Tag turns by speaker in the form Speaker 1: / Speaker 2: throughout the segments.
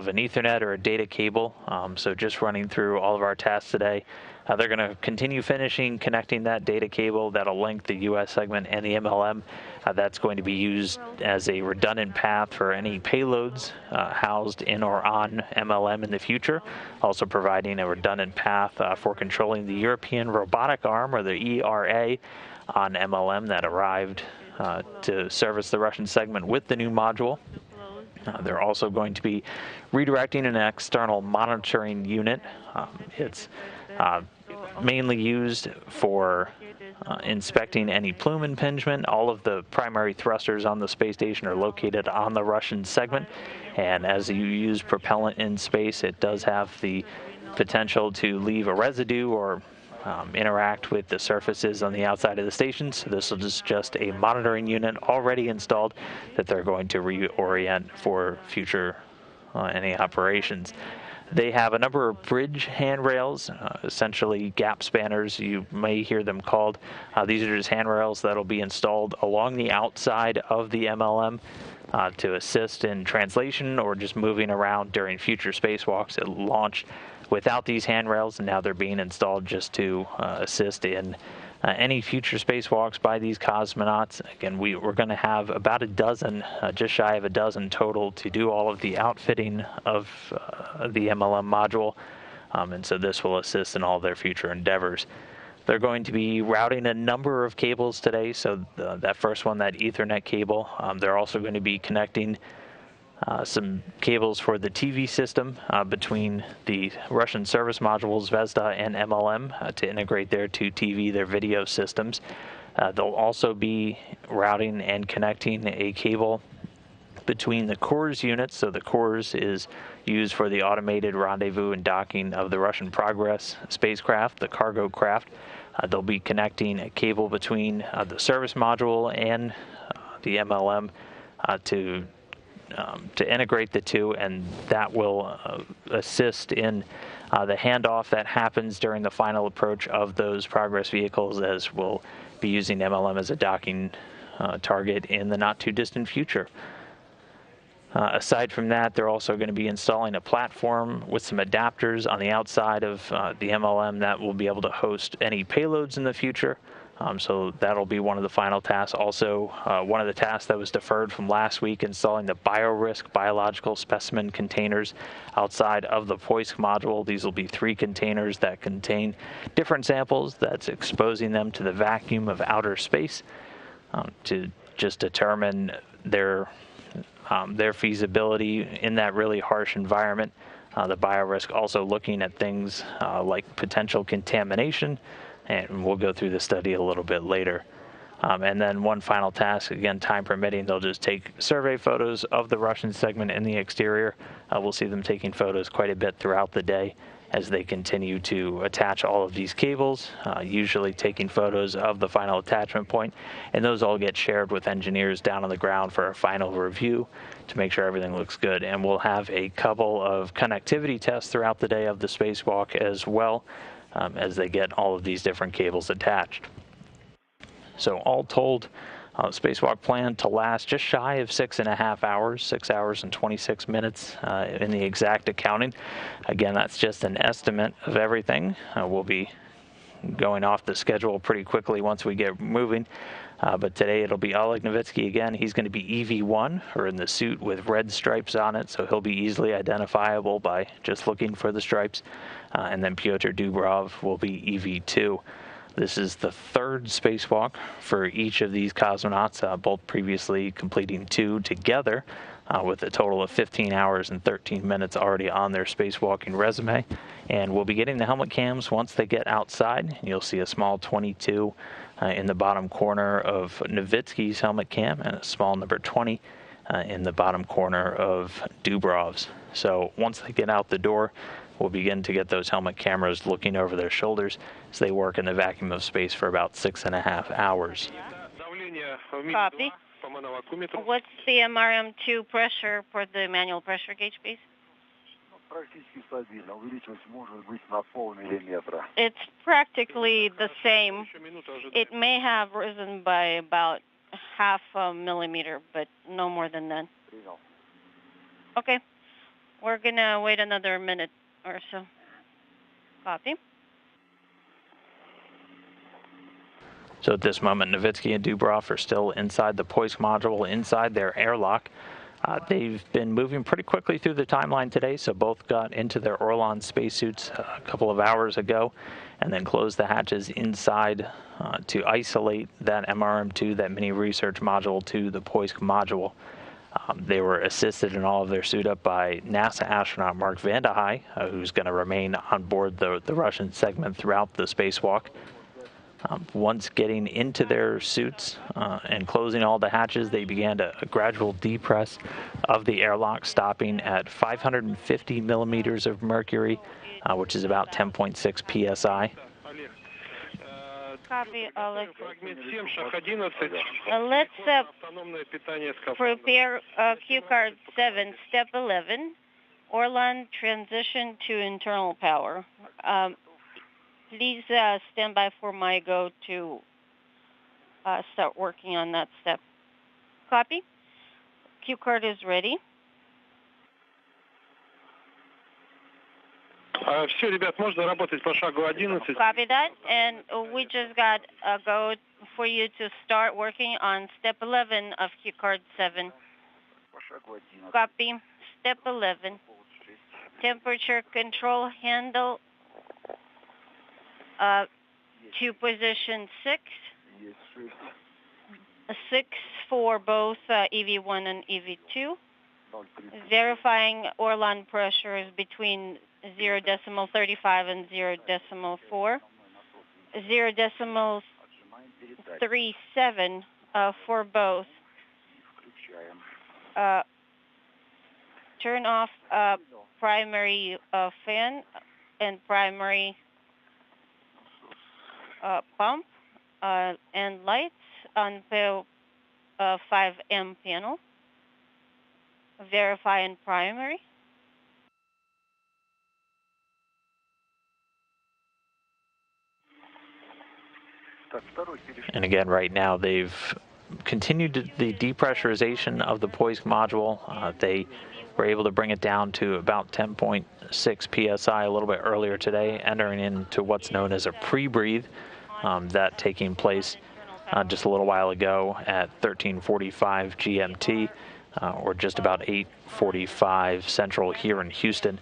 Speaker 1: of an Ethernet or a data cable. So just running through all of our tasks today. They're going to continue connecting that data cable that'll link the US segment and the MLM. That's going to be used as a redundant path for any payloads housed in or on MLM in the future, also providing a redundant path for controlling the European robotic arm, or the ERA, on MLM that arrived to service the Russian segment with the new module. They're also going to be redirecting an external monitoring unit. It's mainly used for inspecting any plume impingement. All of the primary thrusters on the space station are located on the Russian segment, and as you use propellant in space, it does have the potential to leave a residue or interact with the surfaces on the outside of the station. So this is just a monitoring unit already installed that they're going to reorient for future any operations. They have a number of bridge handrails, essentially gap spanners, you may hear them called. These are just handrails that'll be installed along the outside of the MLM to assist in translation or just moving around during future spacewalks. It launched without these handrails, and now they're being installed just to assist in any future spacewalks by these cosmonauts. Again, we're going to have about a dozen, just shy of a dozen total, to do all of the outfitting of the MLM module, and so this will assist in all their future endeavors. They're going to be routing a number of cables today, so that first one, that Ethernet cable. They're also going to be connecting some cables for the TV system between the Russian service modules Zvezda and MLM to integrate their two TV, their video systems. They'll also be routing and connecting a cable between the CORS units. So the CORS is used for the automated rendezvous and docking of the Russian Progress spacecraft, the cargo craft. They'll be connecting a cable between the service module and the MLM to integrate the two, and that will assist in the handoff that happens during the final approach of those Progress vehicles, as we'll be using MLM as a docking target in the not-too-distant future. Aside from that, they're also going to be installing a platform with some adapters on the outside of the MLM that will be able to host any payloads in the future. So that'll be one of the final tasks. Also, one of the tasks that was deferred from last week, installing the biorisk biological specimen containers outside of the Poisk module. These will be 3 containers that contain different samples that's exposing them to the vacuum of outer space to just determine their feasibility in that really harsh environment. The biorisk also looking at things like potential contamination, and we'll go through the study a little bit later. And then one final task, again, time permitting, they'll just take survey photos of the Russian segment in the exterior. We'll see them taking photos quite a bit throughout the day as they continue to attach all of these cables, usually taking photos of the final attachment point, and those all get shared with engineers down on the ground for a final review to make sure everything looks good. And we'll have a couple of connectivity tests throughout the day of the spacewalk as well, as they get all of these different cables attached. So all told, spacewalk planned to last just shy of 6.5 hours, 6 hours and 26 minutes in the exact accounting. Again, that's just an estimate of everything. We'll be going off the schedule pretty quickly once we get moving. But today it'll be Oleg Novitsky again. He's going to be EV1, or in the suit with red stripes on it, so he'll be easily identifiable by just looking for the stripes. And then Petr Dubrov will be EV2. This is the 3rd spacewalk for each of these cosmonauts, both previously completing 2 together, with a total of 15 hours and 13 minutes already on their spacewalking resume. And we'll be getting the helmet cams once they get outside. You'll see a small 22 in the bottom corner of Novitsky's helmet cam, and a small number 20 in the bottom corner of Dubrov's. So once they get out the door, we'll begin to get those helmet cameras looking over their shoulders as they work in the vacuum of space for about 6.5 hours.
Speaker 2: Copy. What's the MRM2 pressure for the manual pressure gauge, please? It's practically the same. It may have risen by about half a millimeter, but no more than that. Okay. We're going to wait another minute or so. Copy.
Speaker 1: So at this moment, Novitsky and Dubroff are still inside the Poisk module, inside their airlock. They've been moving pretty quickly through the timeline today, so both got into their Orlan spacesuits a couple of hours ago and then closed the hatches inside to isolate that MRM-2, that mini research module, to the Poisk module. They were assisted in all of their suit up by NASA astronaut Mark Vande Hei, who's going to remain on board the Russian segment throughout the spacewalk. Once getting into their suits and closing all the hatches, they began a gradual depress of the airlock, stopping at 550 millimeters of mercury, which is about 10.6 psi.
Speaker 2: Copy, Oleg. Let's prepare Q card 7, step 11, Orlan transition to internal power. Please stand by for my go to start working on that step. Copy. Q card is ready.
Speaker 3: Все, ребят, можно работать по шагу 11.
Speaker 2: Copy that, and we just got a go for you to start working on step 11 of Q card 7. Copy. Step 11. Temperature control handle to position 6. 6 for both EV1 and EV2. Verifying Orlan pressure is between 0.35 and 0.4. 0.37 for both. Turn off primary fan and primary pump and lights on the 5M panel. Verify in primary.
Speaker 1: And again, right now, they've continued the depressurization of the Poisk module. They were able to bring it down to about 10.6 psi a little bit earlier today, entering into what's known as a pre-breathe, that taking place just a little while ago at 13:45 GMT, or just about 8:45 Central here in Houston.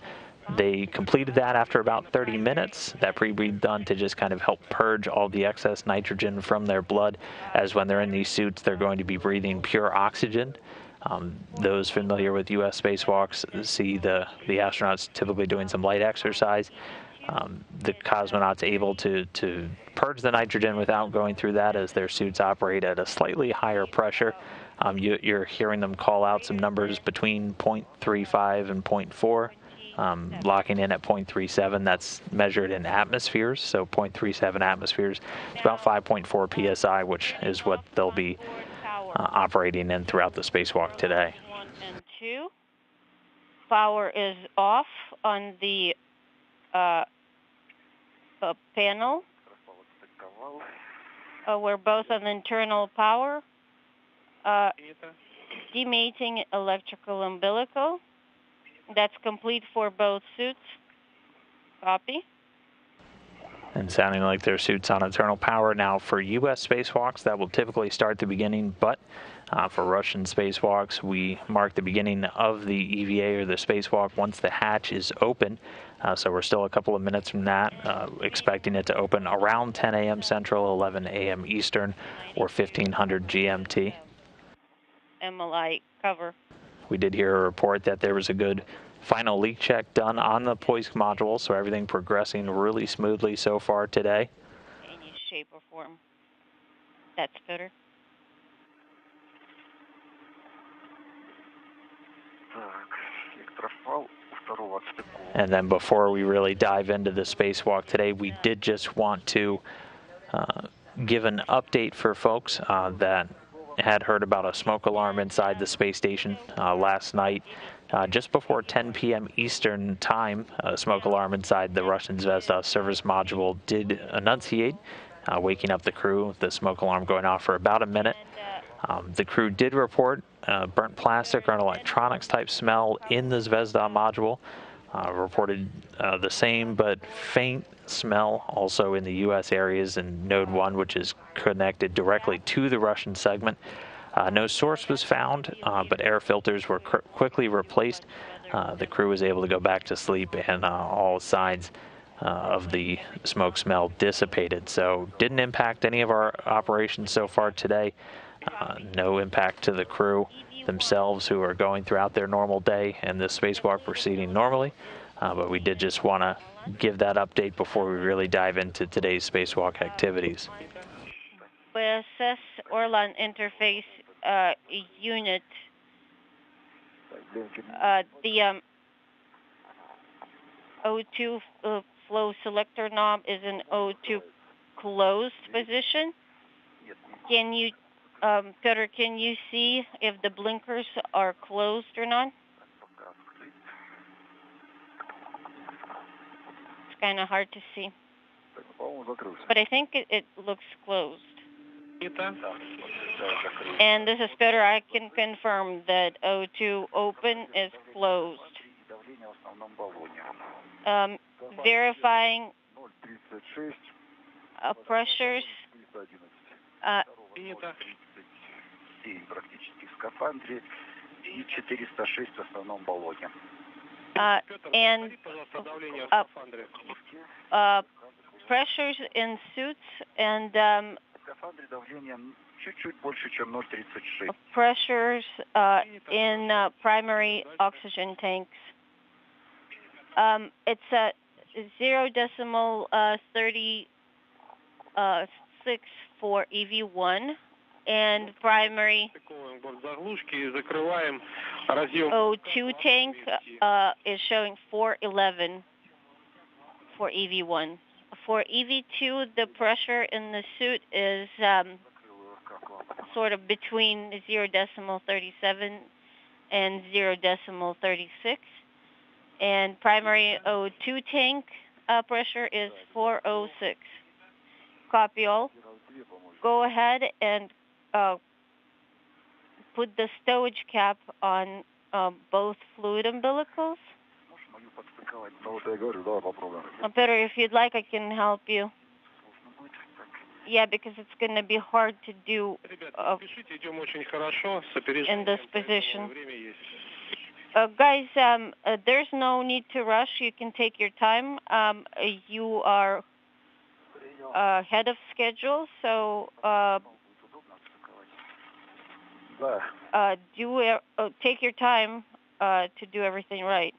Speaker 1: They completed that after about 30 minutes, that pre-breathe done to just kind of help purge all the excess nitrogen from their blood, as when they're in these suits, they're going to be breathing pure oxygen. Those familiar with U.S. spacewalks see the astronauts typically doing some light exercise. The cosmonauts able to purge the nitrogen without going through that, as their suits operate at a slightly higher pressure. You're hearing them call out some numbers between 0.35 and 0.4. Locking in at 0.37, that's measured in atmospheres, so 0.37 atmospheres. It's about 5.4 psi, which is what they'll be operating in throughout the spacewalk today.
Speaker 2: 1 and 2. Power is off on the panel. We're both on internal power. Demating electrical umbilical. That's complete for both suits. Copy.
Speaker 1: And sounding like their suits on internal power. Now, for U.S. spacewalks, that will typically start the beginning, but for Russian spacewalks, we mark the beginning of the EVA, or the spacewalk, once the hatch is open. So we're still a couple of minutes from that, expecting it to open around 10 a.m. Central, 11 a.m. Eastern, or 1500 GMT.
Speaker 2: MLI cover.
Speaker 1: We did hear a report that there was a good final leak check done on the Poisk module, so everything progressing really smoothly so far today.
Speaker 2: Any shape or form. That's better.
Speaker 1: And then before we really dive into the spacewalk today, we did just want to give an update for folks that had heard about a smoke alarm inside the space station last night. Just before 10 p.m. Eastern time, a smoke alarm inside the Russian Zvezda service module did enunciate, waking up the crew. The smoke alarm going off for about a minute. The crew did report burnt plastic or an electronics type smell in the Zvezda module. Reported the same but faint smell also in the U.S. areas in Node 1, which is connected directly to the Russian segment. No source was found, but air filters were quickly replaced. The crew was able to go back to sleep, and all signs of the smoke smell dissipated. So didn't impact any of our operations so far today. No impact to the crew themselves, who are going throughout their normal day and the spacewalk proceeding normally. But we did just want to give that update before we really dive into today's spacewalk activities.
Speaker 2: ISS Orlan interface unit. The O2 flow selector knob is in O2 closed position. Can you, Peter, can you see if the blinkers are closed or not? It's kind of hard to see. But I think it looks closed. And this is Peter. I can confirm that O2 open is closed. Verifying pressures. And pressures in suits and pressures in primary oxygen tanks. It's at 0.36 for EV1 and primary O2 tank is showing 411 for EV1. For EV2, the pressure in the suit is sort of between 0.37 and 0.36. And primary O2 tank pressure is 406. Copy all. Go ahead and put the stowage cap on both fluid umbilicals. Peter, if you'd like, I can help you. Yeah, because it's going to be hard to do in this position. Guys, there's no need to rush. You can take your time. You are ahead of schedule, so take your time to do everything right.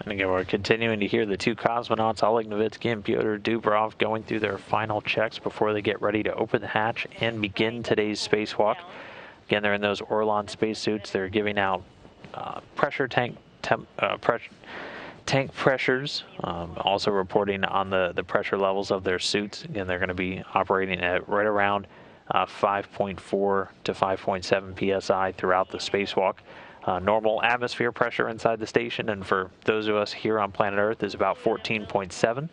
Speaker 1: And again, we're continuing to hear the two cosmonauts, Oleg Novitsky and Petr Dubrov, going through their final checks before they get ready to open the hatch and begin today's spacewalk. Again, they're in those Orlan spacesuits. They're giving out pressure tank pressures, also reporting on the pressure levels of their suits. Again, they're going to be operating at right around 5.4 to 5.7 psi throughout the spacewalk. Normal atmosphere pressure inside the station, and for those of us here on planet Earth, is about 14.7.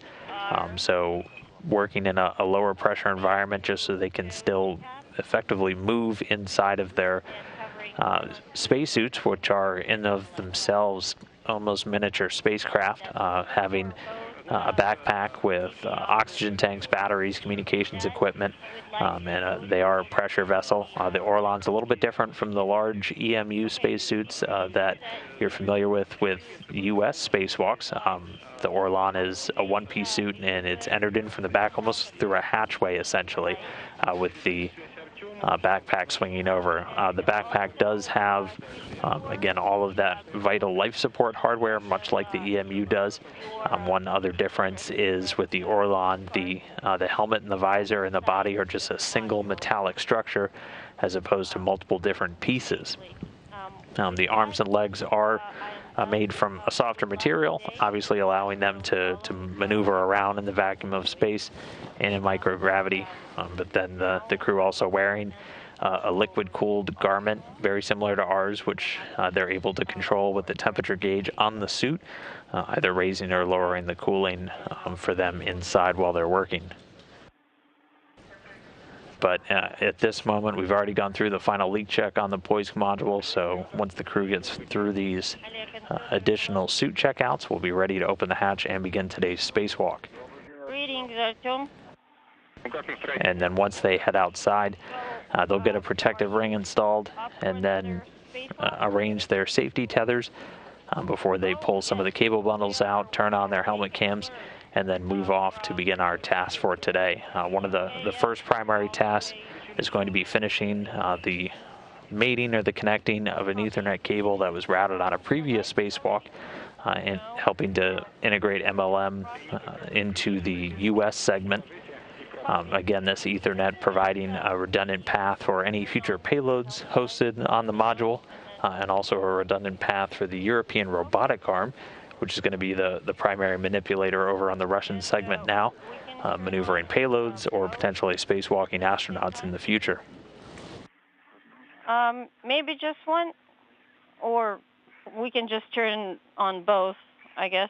Speaker 1: So working in a lower pressure environment just so they can still effectively move inside of their spacesuits, which are in of themselves almost miniature spacecraft, having a backpack with oxygen tanks, batteries, communications equipment, and they are a pressure vessel. The Orlan's a little bit different from the large EMU spacesuits that you're familiar with U.S. spacewalks. The Orlan is a one-piece suit, and it's entered in from the back almost through a hatchway, essentially, with the backpack swinging over. The backpack does have, again, all of that vital life support hardware, much like the EMU does. One other difference is with the Orlan, the helmet and the visor and the body are just a single metallic structure as opposed to multiple different pieces. The arms and legs are made from a softer material, obviously allowing them to maneuver around in the vacuum of space and in microgravity. But then the crew also wearing a liquid-cooled garment, very similar to ours, which they're able to control with the temperature gauge on the suit, either raising or lowering the cooling for them inside while they're working. But at this moment, we've already gone through the final leak check on the Poisk module, so once the crew gets through these additional suit checkouts, we'll be ready to open the hatch and begin today's spacewalk.
Speaker 2: Greetings, Artyom.
Speaker 1: And then once they head outside, they'll get a protective ring installed and then arrange their safety tethers before they pull some of the cable bundles out, turn on their helmet cams, and then move off to begin our task for today. One of the first primary tasks is going to be finishing the mating or the connecting of an Ethernet cable that was routed on a previous spacewalk and helping to integrate MLM into the US segment. Again, this Ethernet providing a redundant path for any future payloads hosted on the module and also a redundant path for the European robotic arm, which is going to be the primary manipulator over on the Russian segment now, maneuvering payloads or potentially spacewalking astronauts in the future.
Speaker 2: Maybe just one, or we can just turn on both, I guess.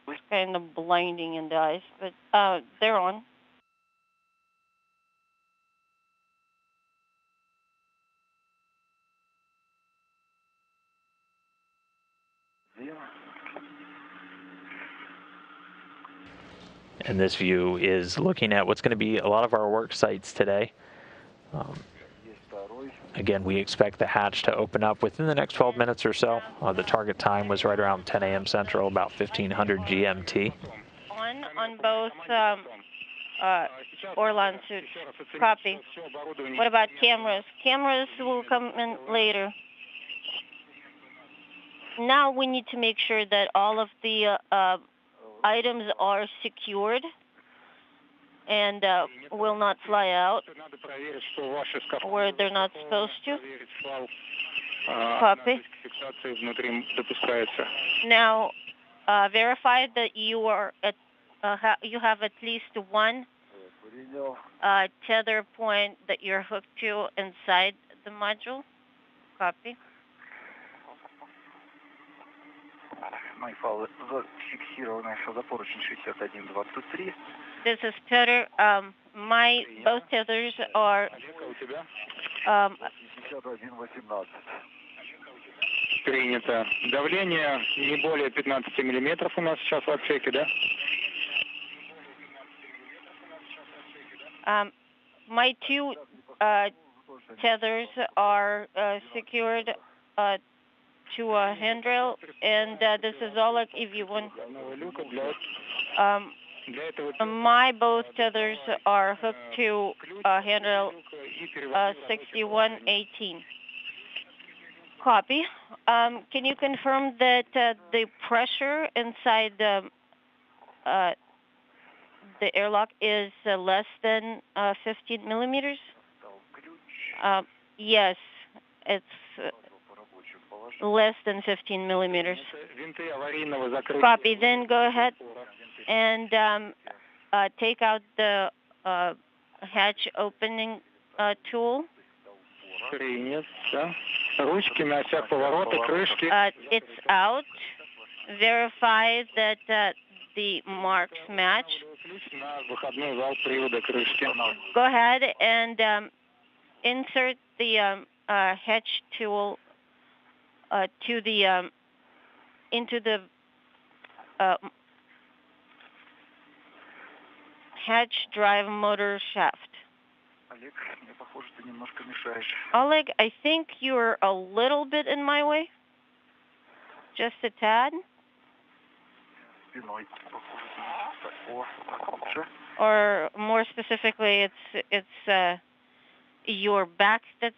Speaker 2: It's kind of blinding in the eyes, but they're on.
Speaker 1: And this view is looking at what's going to be a lot of our work sites today. Again, we expect the hatch to open up within the next 12 minutes or so. The target time was right around 10 a.m. Central, about 1500 GMT.
Speaker 2: On both Orlan suits. Copy. What about cameras? Cameras will come in later. Now we need to make sure that all of the items are secured and will not fly out where they're not supposed to. Copy. Now, verify that you are at you have at least one tether point that you're hooked to inside the module. Copy. This is Peter. My both tethers are
Speaker 3: Принято. Давление не более 15 миллиметров у нас сейчас в отсеке, да?
Speaker 2: My two tethers are secured to a handrail, and this is Oleg if you want. My both tethers are hooked to a handrail 6118. Copy. Can you confirm that the pressure inside the airlock is less than 15 millimeters? Yes, it's less than 15 millimeters. Copy. Then go ahead and take out the hatch opening tool. It's out. Verify that the marks match. Go ahead and insert the hatch tool to the into the hatch drive motor shaft. Oleg, I think you're a little bit in my way. Just a tad. Or more specifically, it's your back that's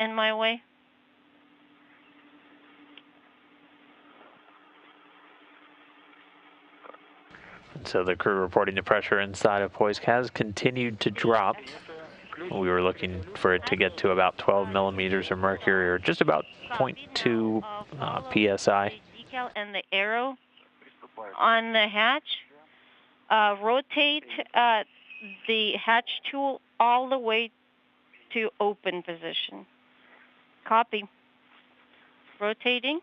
Speaker 2: in my way.
Speaker 1: So the crew reporting the pressure inside of Poisk has continued to drop. We were looking for it to get to about 12 millimeters of mercury, or just about 0.2 psi.
Speaker 2: Decal and the arrow on the hatch. Rotate the hatch tool all the way to open position. Copy. Rotating.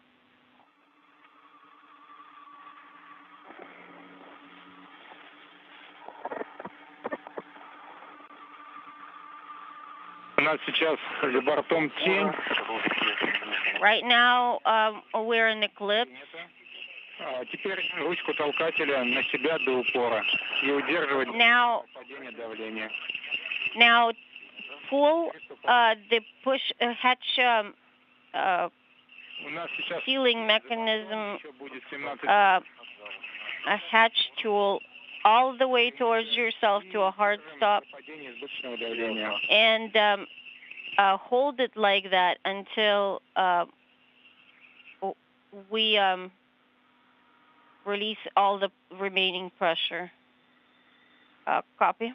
Speaker 3: У нас сейчас за бортом тень.
Speaker 2: Right now, we're in eclipse.
Speaker 3: Теперь ручку толкателя на себя до упора и удерживать падение давления.
Speaker 2: Now, pull the push hatch sealing mechanism, a hatch tool all the way towards yourself to a hard stop, and hold it like that until we release all the remaining pressure. Copy.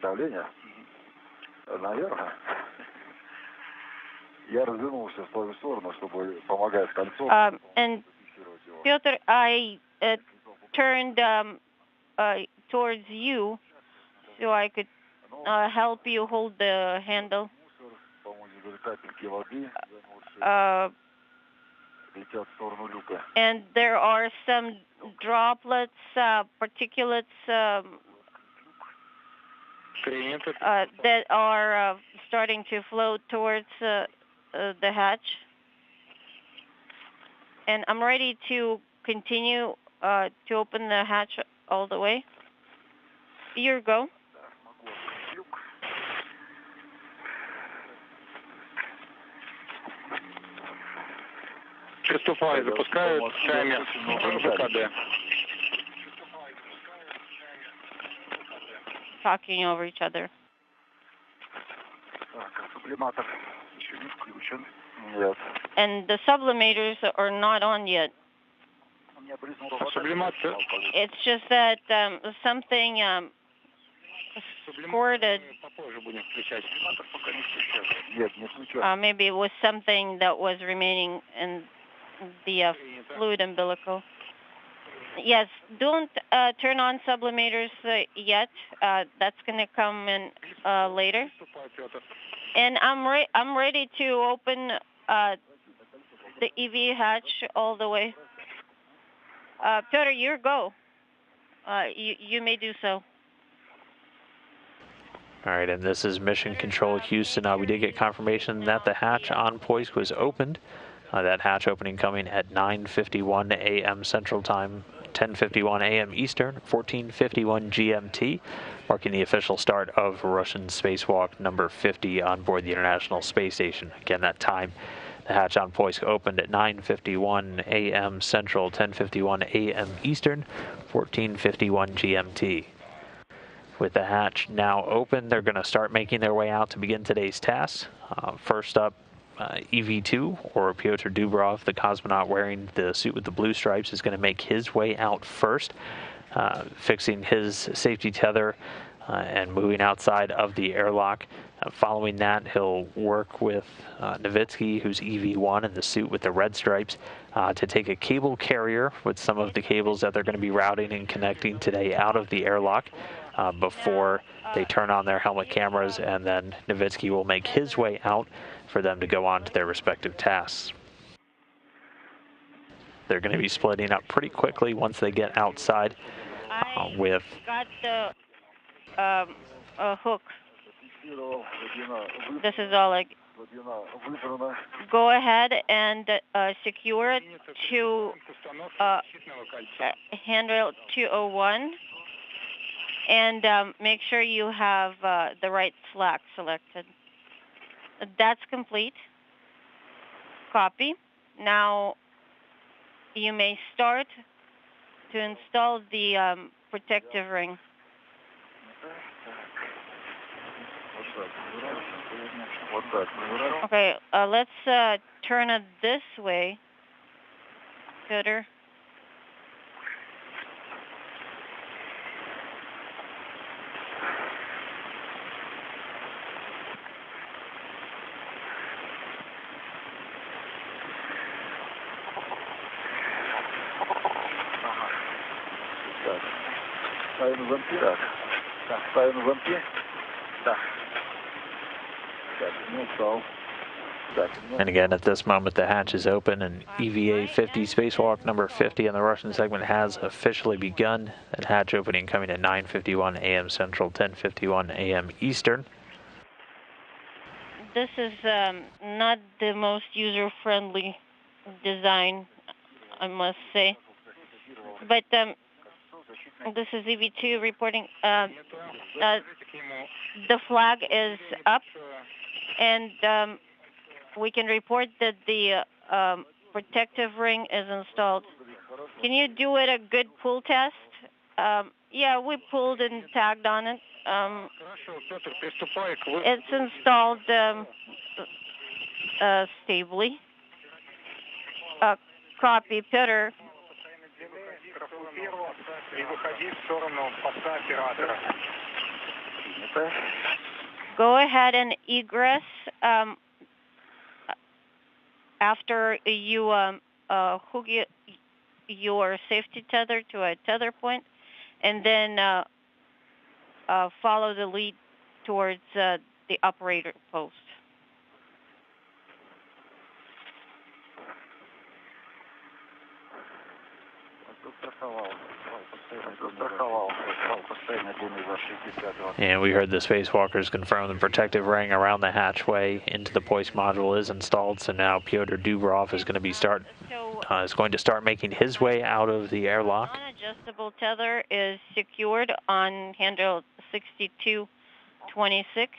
Speaker 4: Давление наверх. Я развернулся в твою сторону, чтобы помогать кольцом.
Speaker 2: And Piotr, I turned towards you so I could help you hold the handle. And there are some droplets, particulates that are starting to float towards the hatch. And I'm ready to continue to open the hatch all the way. Here go.
Speaker 3: Приступаю, запускаю таймер выхода.
Speaker 2: Talking over each other. And the sublimators are not on yet. It's just that something squirted. Maybe it was something that was remaining in the fluid umbilical. Yes, don't turn on sublimators yet. That's going to come in later. And I'm ready to open the EV hatch all the way. Piotr, your go. You may do so.
Speaker 1: All right, and this is Mission Control Houston. We did get confirmation that the hatch on Poisk was opened. That hatch opening coming at 9:51 a.m. Central Time, 10:51 a.m. Eastern, 14:51 GMT, marking the official start of Russian spacewalk number 50 on board the International Space Station. Again, that time, the hatch on Poisk opened at 9:51 a.m. Central, 10:51 a.m. Eastern, 14:51 GMT. With the hatch now open, they're going to start making their way out to begin today's tasks. First up, EV2, or Petr Dubrov, the cosmonaut wearing the suit with the blue stripes, is going to make his way out first, fixing his safety tether and moving outside of the airlock. Following that, he'll work with Novitsky, who's EV1 in the suit with the red stripes, to take a cable carrier with some of the cables that they're going to be routing and connecting today out of the airlock before they turn on their helmet cameras, and then Novitsky will make his way out for them to go on to their respective tasks. They're going to be splitting up pretty quickly once they get outside with...
Speaker 2: got the hook. This is Oleg. Go ahead and secure it to handrail 201, and make sure you have the right slack selected. That's complete. Copy. Now you may start to install the protective ring. Okay, let's turn it this way, Peter.
Speaker 4: Ставим замки. Так, ставим замки. Да. Так, ну, встал.
Speaker 1: And again, at this moment, the hatch is open, and EVA 50 spacewalk number 50 on the Russian segment has officially begun. That hatch opening coming at 9:51 a.m. Central, 10:51 a.m. Eastern.
Speaker 2: This is not the most user-friendly design, I must say. But this is EV2 reporting. The flag is up, and we can report that the protective ring is installed. Can you do it a good pull test? Yeah, we pulled and tagged on it. It's installed stably. Copy, Peter. Go ahead and egress after you hook your safety tether to a tether point, and then follow the lead towards the operator post.
Speaker 1: And we heard the spacewalkers confirm the protective ring around the hatchway into the hoist module is installed. So now Petr Dubrov is going to start making his way out of the airlock.
Speaker 2: Non-adjustable tether is secured on handle 6226.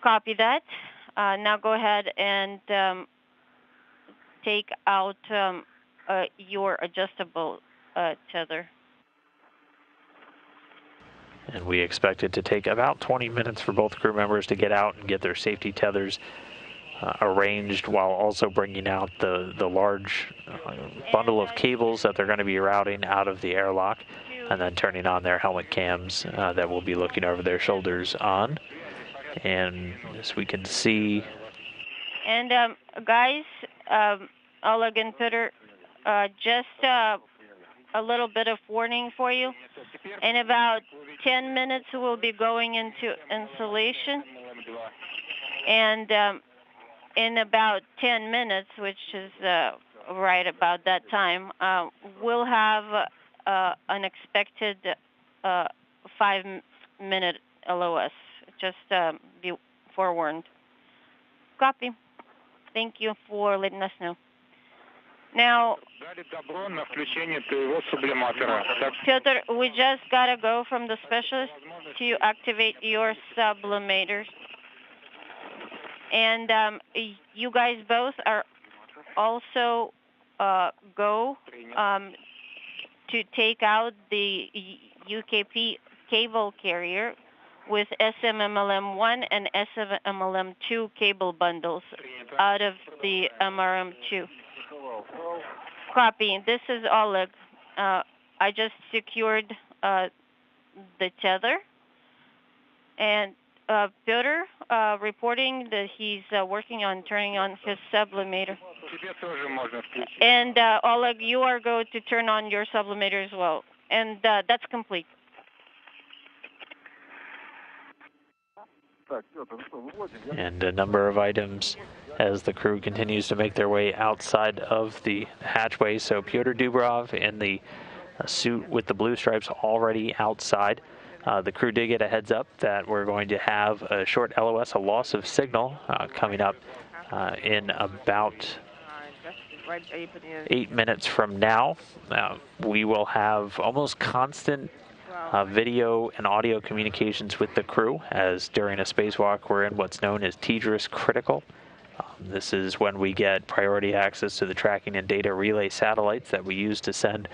Speaker 2: Copy that. Now go ahead and take out your adjustable tether.
Speaker 1: And we expect it to take about 20 minutes for both crew members to get out and get their safety tethers arranged, while also bringing out the large bundle of cables that they're going to be routing out of the airlock, and then turning on their helmet cams that will be looking over their shoulders on. And as we can see...
Speaker 2: And guys, Oleg and Peter, just a little bit of warning for you. In about 10 minutes, we'll be going into installation. And in about 10 minutes, which is right about that time, we'll have an expected 5-minute LOS. Just be forewarned. Copy. Thank you for letting us know. Now, Peter, we just got to go from the specialist to activate your sublimators. And you guys both are also go to take out the UKP cable carrier with SMMLM1 and SMMLM2 cable bundles out of the MRM2. Copy. This is Oleg. I just secured the tether. And Peter reporting that he's working on turning on his sublimator. And Oleg, you are going to turn on your sublimator as well. And that's complete.
Speaker 1: And a number of items as the crew continues to make their way outside of the hatchway. So Petr Dubrov in the suit with the blue stripes already outside. The crew did get a heads up that we're going to have a short LOS, a loss of signal, coming up in about 8 minutes from now. We will have almost constant video and audio communications with the crew, as during a spacewalk we're in what's known as TDRS critical. This is when we get priority access to the tracking and data relay satellites that we use to send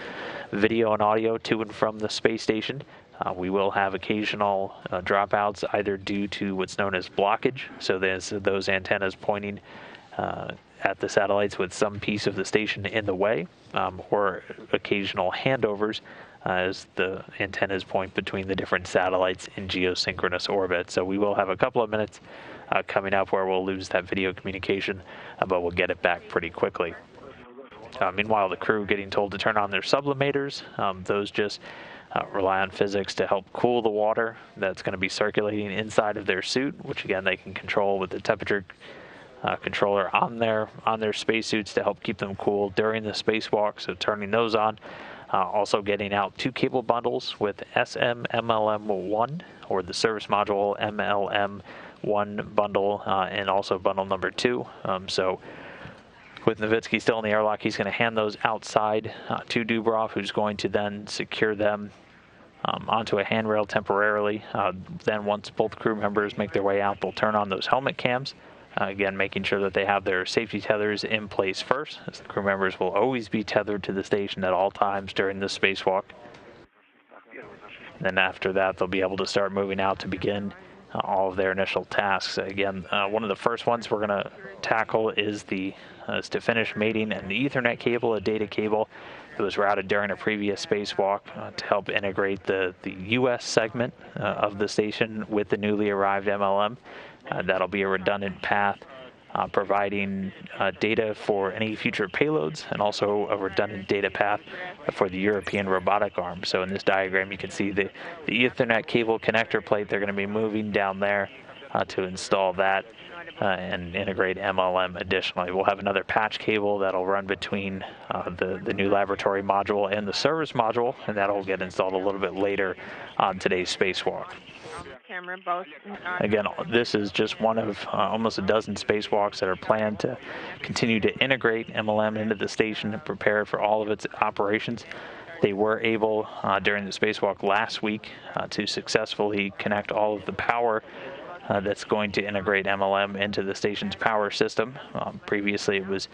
Speaker 1: video and audio to and from the space station. We will have occasional dropouts, either due to what's known as blockage, so there's those antennas pointing at the satellites with some piece of the station in the way, or occasional handovers as the antennas point between the different satellites in geosynchronous orbit. So we will have a couple of minutes coming up where we'll lose that video communication, but we'll get it back pretty quickly. Meanwhile, the crew getting told to turn on their sublimators. Those just rely on physics to help cool the water that's going to be circulating inside of their suit, which again they can control with the temperature controller on their spacesuits to help keep them cool during the spacewalk. So turning those on. Also getting out 2 cable bundles with SMMLM1 or the service module MLM1 bundle, and also bundle number 2. So with Novitsky still in the airlock, he's going to hand those outside to Dubroff, who's going to then secure them onto a handrail temporarily. Then once both crew members make their way out, they'll turn on those helmet cams. Again, making sure that they have their safety tethers in place first, as the crew members will always be tethered to the station at all times during the spacewalk. Then after that, they'll be able to start moving out to begin all of their initial tasks. Again, one of the first ones we're going to tackle is to finish mating an Ethernet cable, a data cable that was routed during a previous spacewalk to help integrate the U.S. segment of the station with the newly arrived MLM. That'll be a redundant path, providing data for any future payloads, and also a redundant data path for the European robotic arm. So in this diagram, you can see the Ethernet cable connector plate. They're going to be moving down there to install that and integrate MLM additionally. We'll have another patch cable that'll run between the new laboratory module and the service module, and that'll get installed a little bit later on today's spacewalk. Again, this is just one of almost a dozen spacewalks that are planned to continue to integrate MLM into the station and prepare for all of its operations. They were able, during the spacewalk last week, to successfully connect all of the power that's going to integrate MLM into the station's power system. Previously, it was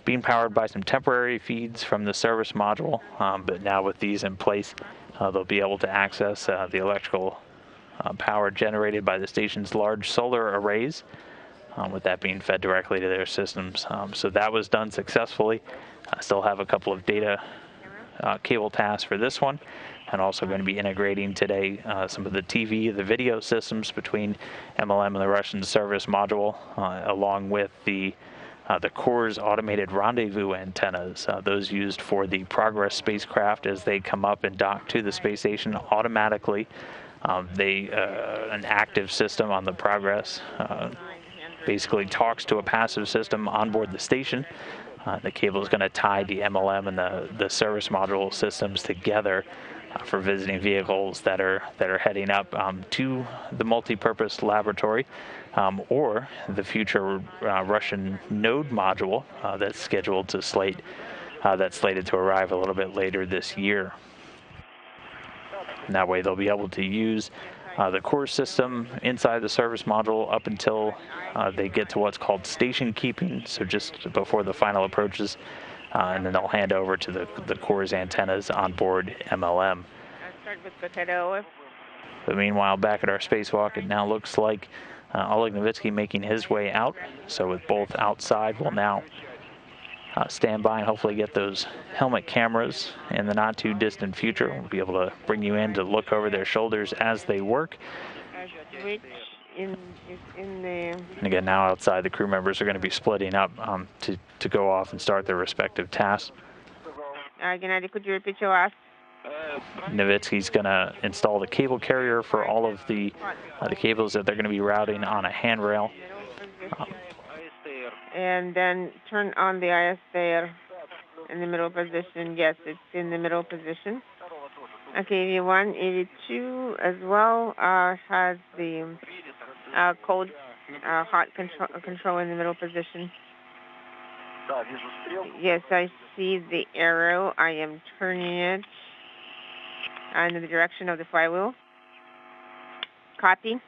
Speaker 1: being powered by some temporary feeds from the service module, but now with these in place, they'll be able to access the electrical power generated by the station's large solar arrays, with that being fed directly to their systems. So that was done successfully. I still have a couple of data cable tasks for this one, and also going to be integrating today some of the TV, the video systems between MLM and the Russian service module, along with the Core's automated rendezvous antennas, those used for the Progress spacecraft as they come up and dock to the space station automatically. An active system on the Progress basically talks to a passive system on board the station. The cable is going to tie the MLM and the service module systems together for visiting vehicles that are heading up to the multi-purpose laboratory, or the future Russian node module that's scheduled to that's slated to arrive a little bit later this year. And that way they'll be able to use the core system inside the service module up until they get to what's called station keeping, so just before the final approaches, and then they'll hand over to the core's antennas on board MLM. But meanwhile, back at our spacewalk, it now looks like Oleg Novitsky making his way out. So with both outside, we'll now stand by and hopefully get those helmet cameras in the not too distant future. We'll be able to bring you in to look over their shoulders as they work. And again, now outside, the crew members are going to be splitting up to go off and start their respective tasks.
Speaker 5: Gennady, could you repeat your last?
Speaker 1: Novitsky's going to install the cable carrier for all of the cables that they're going to be routing on a handrail.
Speaker 5: And then turn on the IS there in the middle position. Yes, it's in the middle position. Okay, EV1, EV2 as well has the cold hot control in the middle position. Yes, I see the arrow. I am turning it in the direction of the flywheel. Copy.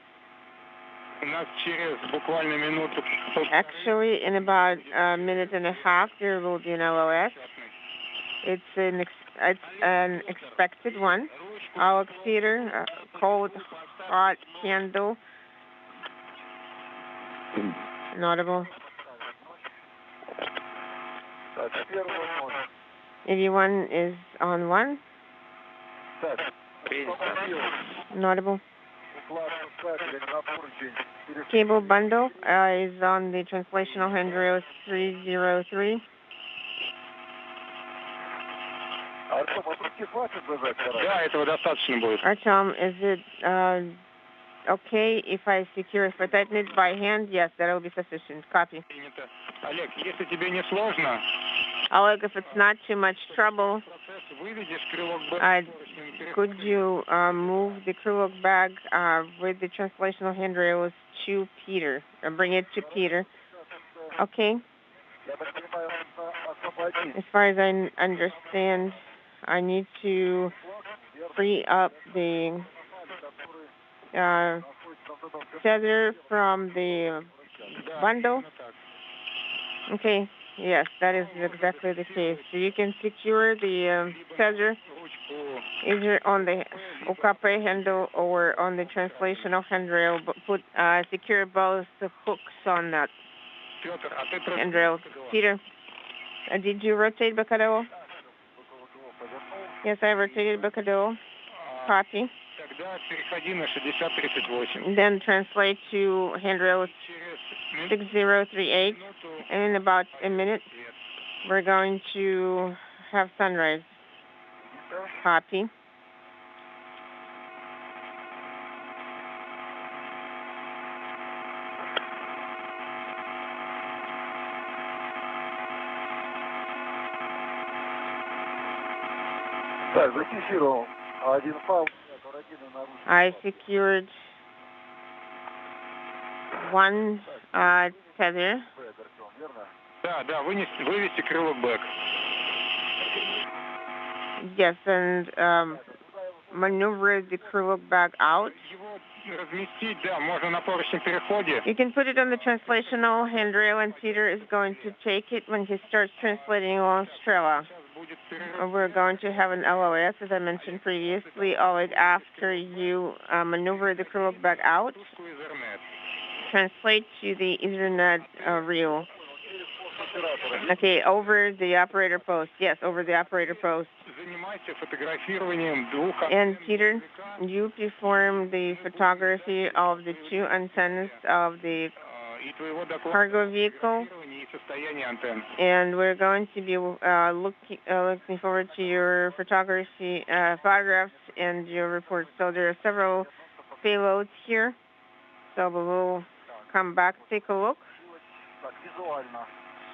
Speaker 5: Actually, in about a minute and a half, there will be an LOS. It's an expected one. Alex Peter, cold, hot, candle. Inaudible. Everyone is on one. Inaudible. Cable bundle is on the translational handrail 303. Artem, is it okay if I secure, if I tighten it by hand? Yes, that will be sufficient. Copy. Oleg, if it's not too much trouble, could you move the Krulok bag with the translational handrails to Peter, or bring it to Peter? Okay. As far as I understand, I need to free up the tether from the bundle. Okay. Yes, that is exactly the case. So you can secure the tether either on the UKP handle or on the translational handrail, but secure both hooks on that handrail. Peter, did you rotate Bacadillo? Yes, I rotated Bacadillo. Copy. Then translate to handrail 6038. And in about a minute, we're going to have sunrise. Copy. I secured one tether. Yes, and maneuver the Krulok bag out. You can put it on the translational handrail, and Peter is going to take it when he starts translating along Strela. We're going to have an LOS, as I mentioned previously. Oleg, after you maneuver the Krulok bag out, translate to the Ethernet reel. Okay, over the operator post. Yes, over the operator post. And Peter, you perform the photography of the two antennas of the cargo vehicle. And we're going to be looking forward to your photographs and your reports. So there are several payloads here. So we will come back, take a look.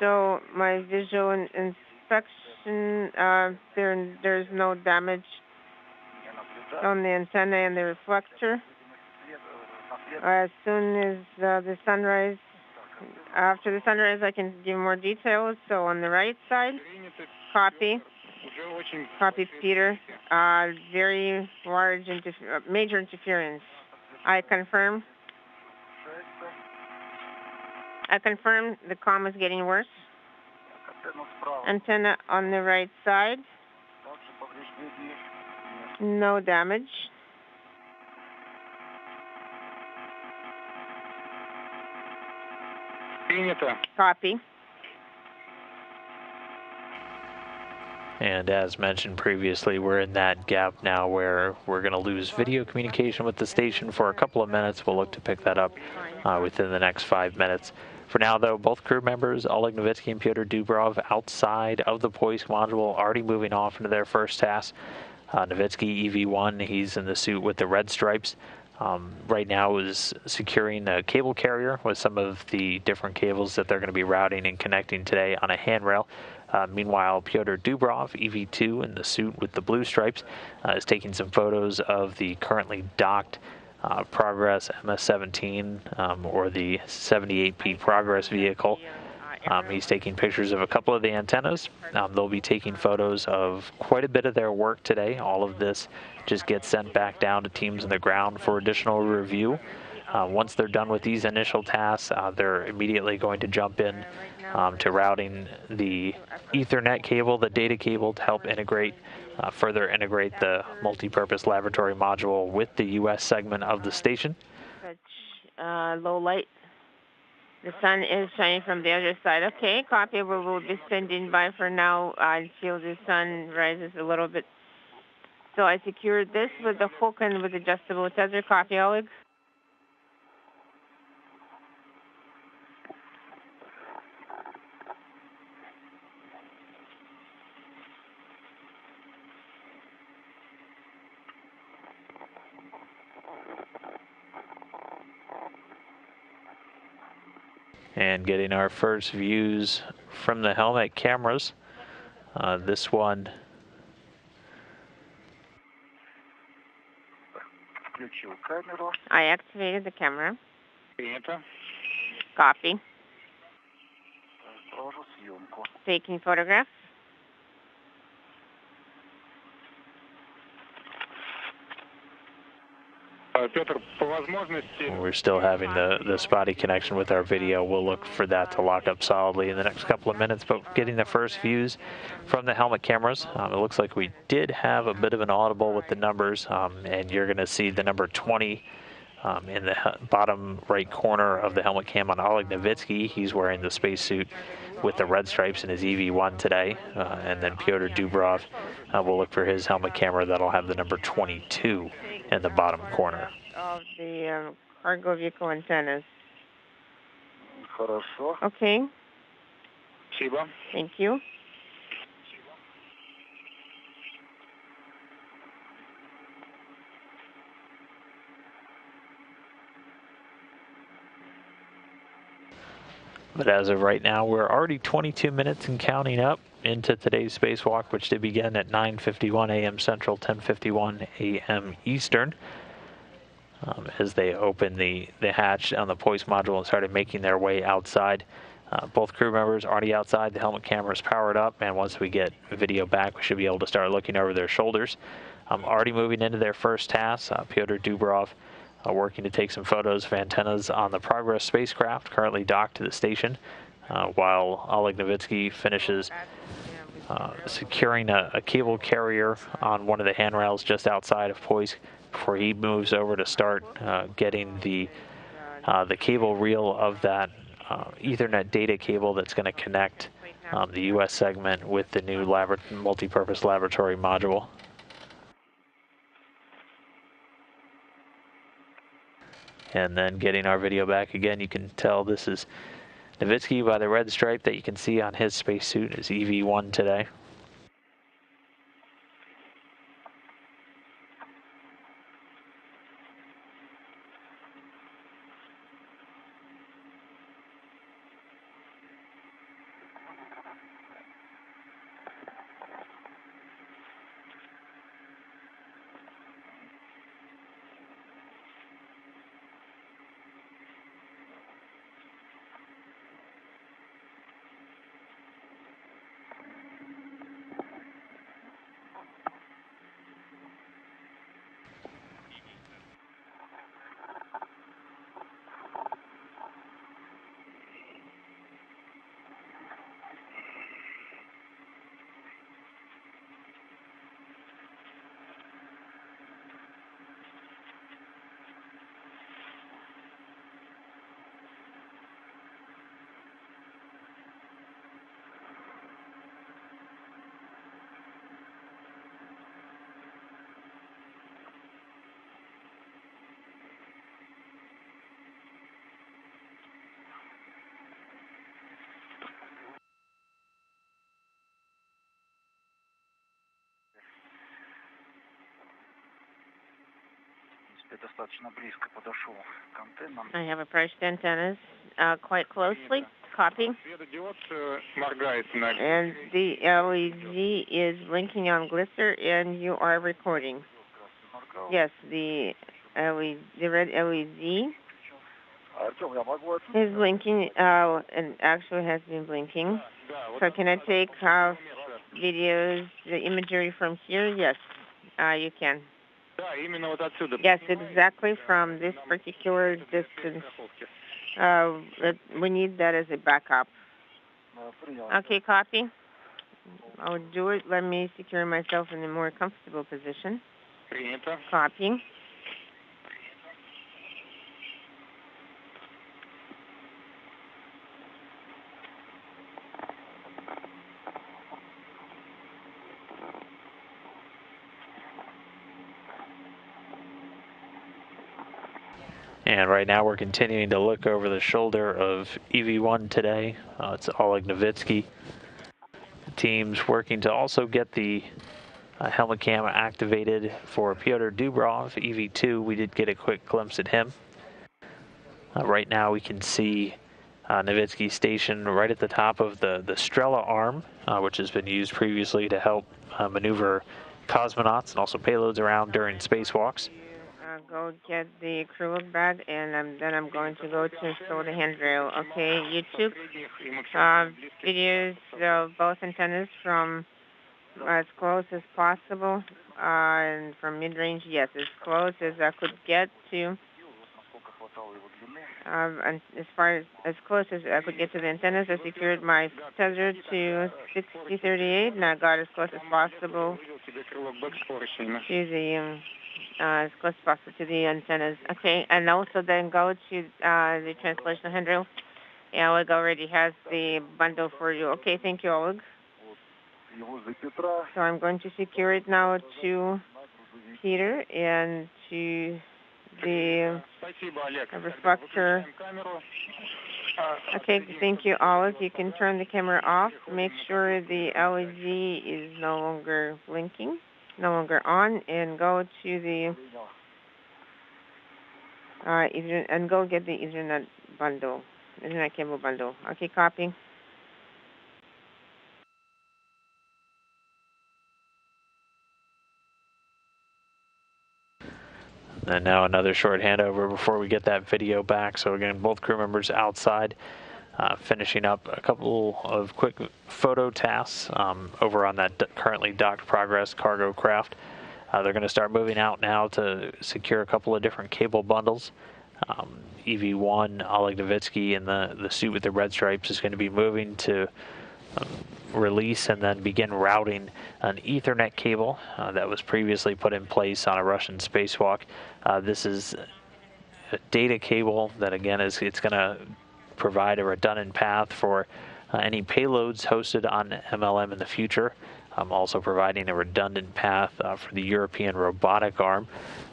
Speaker 5: So my visual inspection, there's no damage on the antenna and the reflector. As soon as the sunrise, after the sunrise, I can give more details. So on the right side, copy. Copy, Peter. Very large, major interference. I confirm. The comm is getting worse. Antenna on the right side. No damage. Copy.
Speaker 1: And as mentioned previously, we're in that gap now where we're going to lose video communication with the station for a couple of minutes. We'll look to pick that up within the next 5 minutes. For now, though, both crew members, Oleg Novitsky and Pетr Dubrov, outside of the Poisk module, already moving off into their first task. Novitsky, EV1, he's in the suit with the red stripes. Right now is securing a cable carrier with some of the different cables that they're going to be routing and connecting today on a handrail. Meanwhile, Petr Dubrov, EV2, in the suit with the blue stripes, is taking some photos of the currently docked Progress MS-17 or the 78P Progress vehicle. He's taking pictures of a couple of the antennas. They'll be taking photos of quite a bit of their work today. All of this just gets sent back down to teams on the ground for additional review. Once they're done with these initial tasks, they're immediately going to jump in to routing the Ethernet cable, the data cable, to help further integrate the multi-purpose laboratory module with the U.S. segment of the station.
Speaker 5: Such low light. The sun is shining from the other side. Okay, copy. We will be standing by for now until the sun rises a little bit. So I secured this with the hook and with adjustable tether. Copy, Oleg.
Speaker 1: And getting our first views from the helmet cameras. This one.
Speaker 5: I activated the camera. Copy. Taking photographs.
Speaker 1: We're still having the spotty connection with our video. We'll look for that to lock up solidly in the next couple of minutes, but getting the first views from the helmet cameras. It looks like we did have a bit of an audible with the numbers, and you're going to see the number 20 in the bottom right corner of the helmet cam on Oleg Novitsky. He's wearing the spacesuit with the red stripes in his EV1 today, and then Pетr Dubrov will look for his helmet camera that'll have the number 22 in the bottom corner.
Speaker 5: Of the cargo vehicle antennas. Okay. Thank you.
Speaker 1: But as of right now, we're already 22 minutes and counting up into today's spacewalk, which did begin at 9:51 a.m. Central, 10:51 a.m. Eastern, as they opened the hatch on the Poise module and started making their way outside. Both crew members already outside. The helmet cameras powered up, and once we get video back, we should be able to start looking over their shoulders. Already moving into their first task, Petr Dubrov working to take some photos of antennas on the Progress spacecraft, currently docked to the station, while Oleg Novitsky finishes securing a cable carrier on one of the handrails just outside of Poise before he moves over to start getting the cable reel of that Ethernet data cable that's going to connect the U.S. segment with the new multi-purpose laboratory module. And then getting our video back again, you can tell this is Novitsky by the red stripe that you can see on his spacesuit, his EV1 today.
Speaker 5: I have approached antennas quite closely. Copy. And the LED is blinking on glitter, and you are recording. Yes, the red LED is blinking and actually has been blinking. So can I take videos, the imagery from here? Yes, you can.
Speaker 3: Да, именно вот отсюда.
Speaker 5: Yes, exactly from this particular distance. We need that as a backup. Okay, copy. I'll do it. Let me secure myself in a more comfortable position.
Speaker 3: Принято.
Speaker 5: Copy.
Speaker 1: And right now we're continuing to look over the shoulder of EV1 today. It's Oleg Novitsky. The team's working to also get the helmet cam activated for Petr Dubrov, EV2. We did get a quick glimpse at him. Right now we can see Novitsky stationed right at the top of the Strela arm, which has been used previously to help maneuver cosmonauts and also payloads around during spacewalks.
Speaker 5: Go get the crew look bag, and then I'm going to go to install the handrail. Okay, you took videos of both antennas from as close as possible, and from mid-range, yes, as close as I could get to. And as close as I could get to the antennas, I secured my tether to 6038, and I got as close as possible to the as close as possible to the antennas. Okay, and also then go to the translational handrail. Yeah, Oleg already has the bundle for you. Okay, thank you, Oleg. So I'm going to secure it now to Peter and to the reflector. Okay, thank you, Oleg. You can turn the camera off. Make sure the LED is no longer blinking, no longer on, and go to the Ethernet, and go get the Ethernet bundle, Ethernet cable bundle. Okay, copy.
Speaker 1: And now another short handover before we get that video back. So again, both crew members outside, finishing up a couple of quick photo tasks over on that currently docked Progress cargo craft. They're going to start moving out now to secure a couple of different cable bundles. EV1, Oleg Novitsky, in the suit with the red stripes, is going to be moving to release and then begin routing an Ethernet cable that was previously put in place on a Russian spacewalk. This is a data cable that, again, it's going to provide a redundant path for any payloads hosted on MLM in the future. Also providing a redundant path for the European robotic arm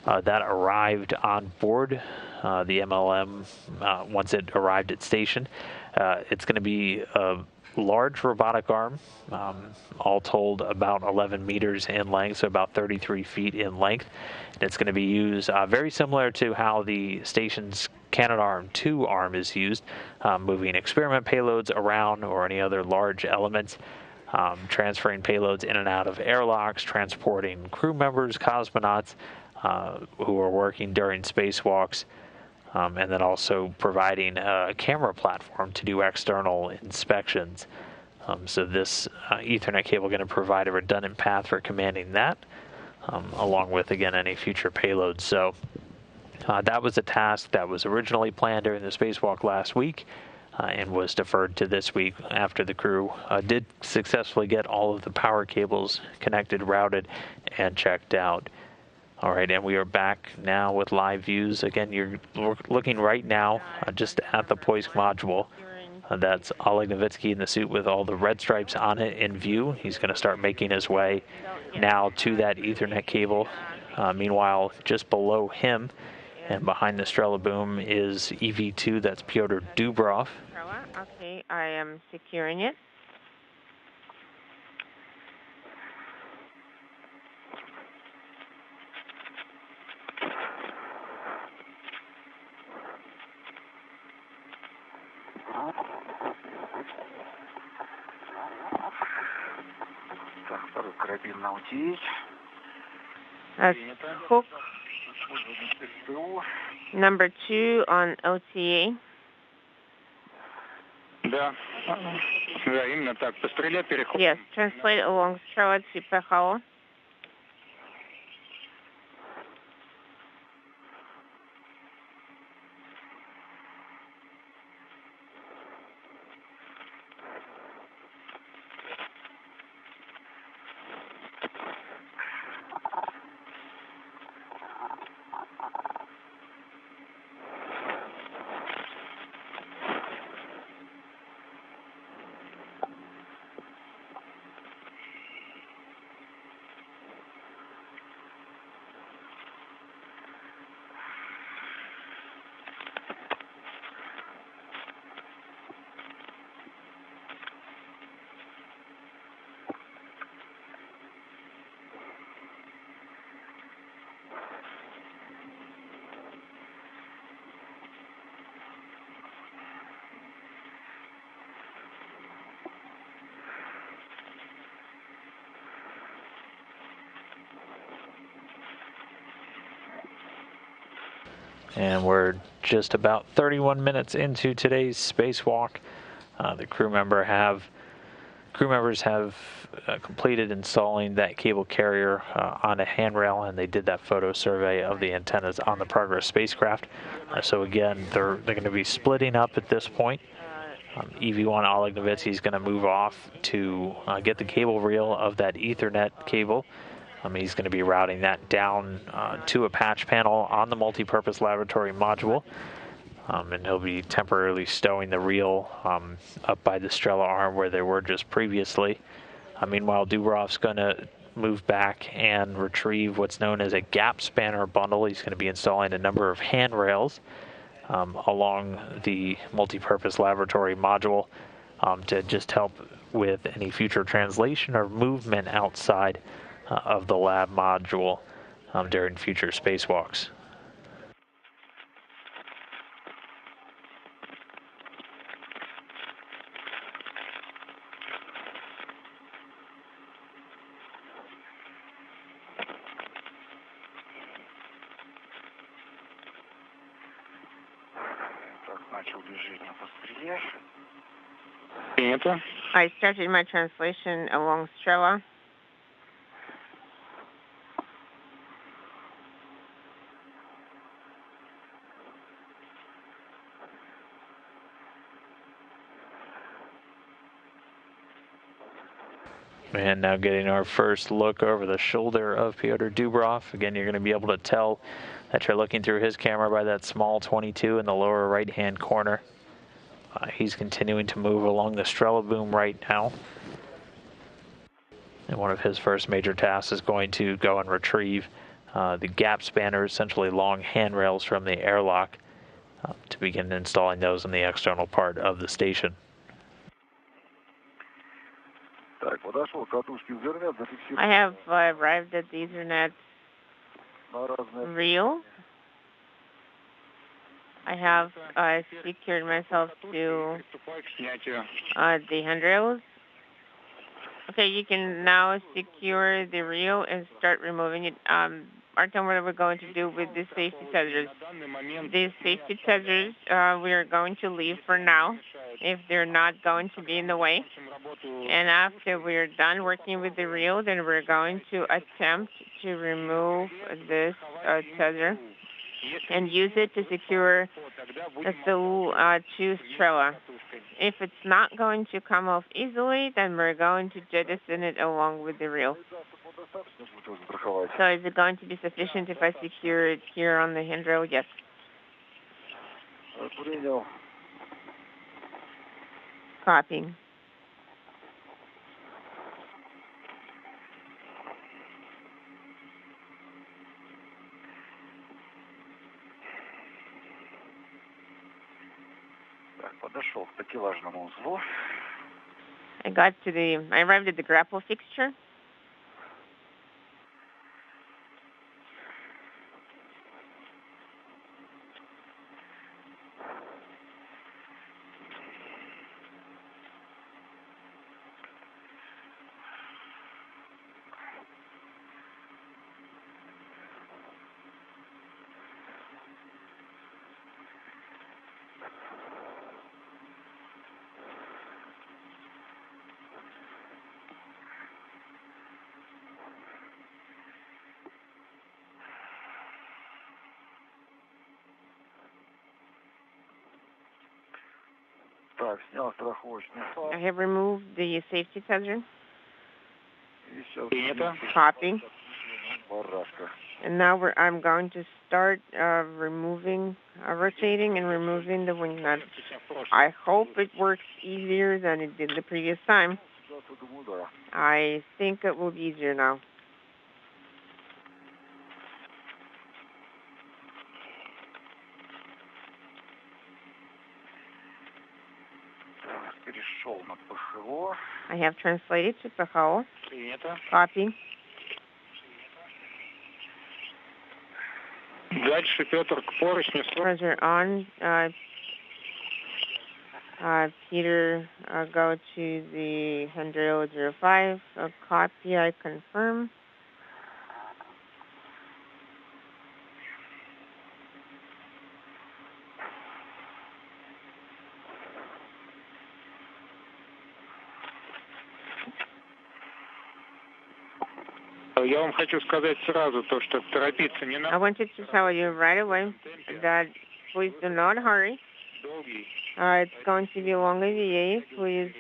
Speaker 1: that arrived on board the MLM once it arrived at station. It's going to be a large robotic arm, all told about 11 meters in length, so about 33 feet in length. And it's going to be used very similar to how the station's Canadarm2 arm is used, moving experiment payloads around or any other large elements, transferring payloads in and out of airlocks, transporting crew members, cosmonauts who are working during spacewalks, and then also providing a camera platform to do external inspections. So this Ethernet cable is going to provide a redundant path for commanding that, along with, again, any future payloads. So that was a task that was originally planned during the spacewalk last week and was deferred to this week after the crew did successfully get all of the power cables connected, routed, and checked out. All right, and we are back now with live views. Again, you're looking right now just at the Poisk module. That's Oleg Novitsky in the suit with all the red stripes on it in view. He's going to start making his way now to that Ethernet cable. Meanwhile, just below him and behind the Strela boom is EV2. That's Petr Dubrov.
Speaker 5: Okay, I am securing it. Hook number 2 on OTA.
Speaker 3: Да, да, именно так. По стреле переход.
Speaker 5: Yes, translate along Strela to PHO.
Speaker 1: And we're just about 31 minutes into today's spacewalk. The crew members have completed installing that cable carrier on a handrail, and they did that photo survey of the antennas on the Progress spacecraft. So again, they're going to be splitting up at this point. EV1 Oleg Novitsky is going to move off to get the cable reel of that Ethernet cable. He's going to be routing that down to a patch panel on the multi-purpose laboratory module. And he'll be temporarily stowing the reel up by the Strela arm where they were just previously. Meanwhile, Dubrov's going to move back and retrieve what's known as a gap spanner bundle. He's going to be installing a number of handrails along the multi-purpose laboratory module to just help with any future translation or movement outside of the lab module during future spacewalks.
Speaker 5: I started my translation along Strela.
Speaker 1: And now getting our first look over the shoulder of Petr Dubrow. Again, you're going to be able to tell that you're looking through his camera by that small 22 in the lower right-hand corner. He's continuing to move along the Strela boom right now. And one of his first major tasks is going to go and retrieve the gap spanners, essentially long handrails from the airlock, to begin installing those in the external part of the station.
Speaker 5: I have arrived at the Ethernet reel. I have secured myself to the handrails. Okay, you can now secure the reel and start removing it. Artem, what are we going to do with the safety tethers? These safety tethers we are going to leave for now if they're not going to be in the way. And after we're done working with the reel, then we're going to attempt to remove this tether and use it to secure the to Strela. If it's not going to come off easily, then we're going to jettison it along with the reel. So is it going to be sufficient if I secure it here on the handrail? Yes. Copying. I arrived at the grapple fixture. I have removed the safety tether. Copy. And now I'm going to start rotating and removing the wing nuts. I hope it works easier than it did the previous time. I think it will be easier now. I have translated to ПХО. Copy. Pressure on. Peter, go to the handrail 05. Copy, I confirm.
Speaker 3: Я вам хочу сказать сразу то, что торопиться не
Speaker 5: I
Speaker 3: надо.
Speaker 5: wanted to tell you right away that please do not hurry.
Speaker 3: Долгий.
Speaker 5: It's going to be a long EVA. Please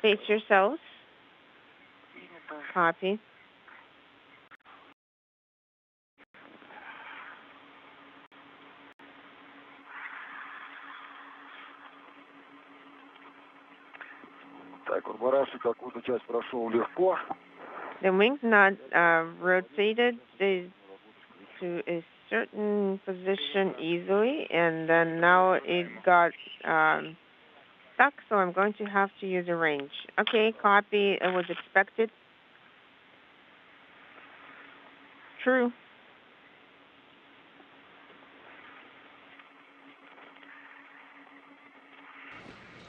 Speaker 5: face yourselves. Copy.
Speaker 4: Так, вот барашек какую-то часть прошел легко.
Speaker 5: The wing nut rotated to a certain position easily, and then now it got stuck, so I'm going to have to use a range. Okay, copy. It was expected. True.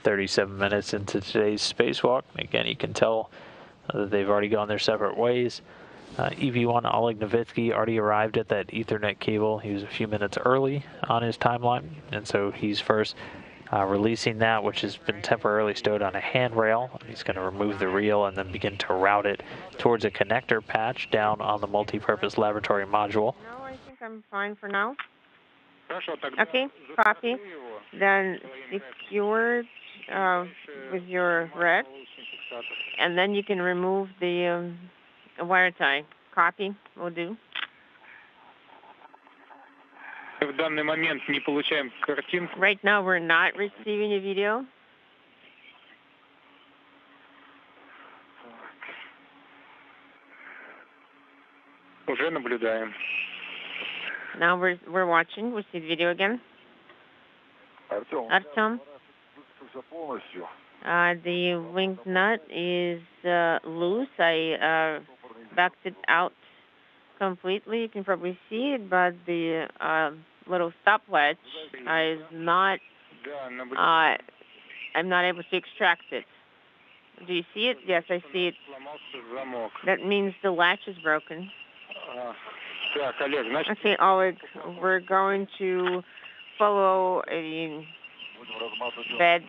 Speaker 1: "37 minutes into today's spacewalk." Again, you can tell that they've already gone their separate ways. EV1 Oleg Novitsky already arrived at that Ethernet cable. He was a few minutes early on his timeline, and so he's first releasing that, which has been temporarily stowed on a handrail. He's going to remove the reel and then begin to route it towards a connector patch down on the multi-purpose laboratory module.
Speaker 5: No, I think I'm fine for now. Okay, copy. Then secure it with your red, and then you can remove the wire tie. Copy, will do.
Speaker 3: В данный момент не получаем картинку.
Speaker 5: Right now we're not receiving a video.
Speaker 3: Уже наблюдаем.
Speaker 5: Now we're watching. We see the video again. Artem. The wing nut is loose. I backed it out completely. You can probably see it, but the little stopwatch is not. I'm not able to extract it. Do you see it? Yes, I see it. That means the latch is broken. Okay, Oleg, we're going to follow a bed.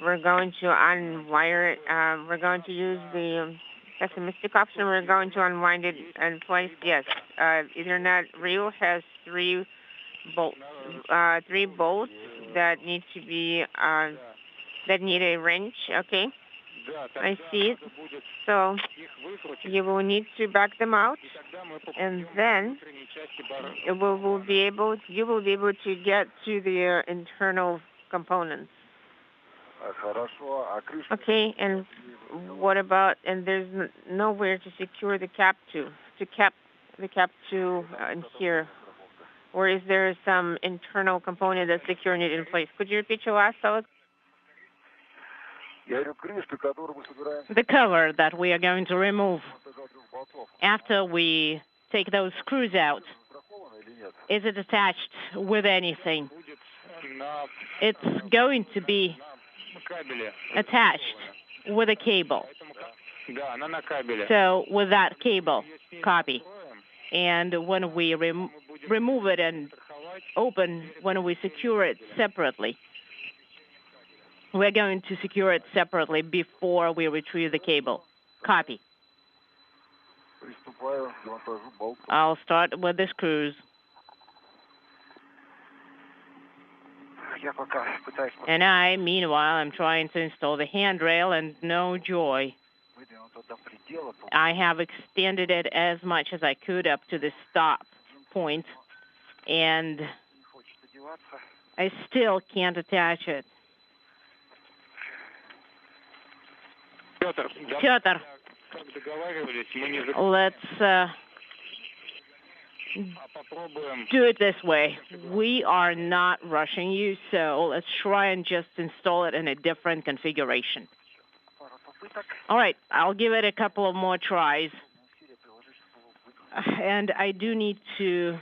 Speaker 5: We're going to unwire it. We're going to use the pessimistic option. We're going to unwind it in place. Yes, Ethernet reel has three bolts that need to be that need a wrench. Okay. I see it. So you will need to back them out, and then you will be able to get to the internal components. Okay, and what about? And there's nowhere to secure the cap to in here, or is there some internal component that's securing it in place? Could you repeat your last thought?
Speaker 6: The cover that we are going to remove after we take those screws out, is it attached with anything? It's going to be attached with a cable. So with that cable, copy. And when we remove it and open, when we secure it separately, we're going to secure it separately before we retrieve the cable. Copy. I'll start with the screws. And I, meanwhile, I'm trying to install the handrail, and no joy. I have extended it as much as I could up to the stop point, and I still can't attach it. Петр, let's do it this way. We are not rushing you, so let's try and just install it in a different configuration. All right, I'll give it a couple of more tries. And I do need to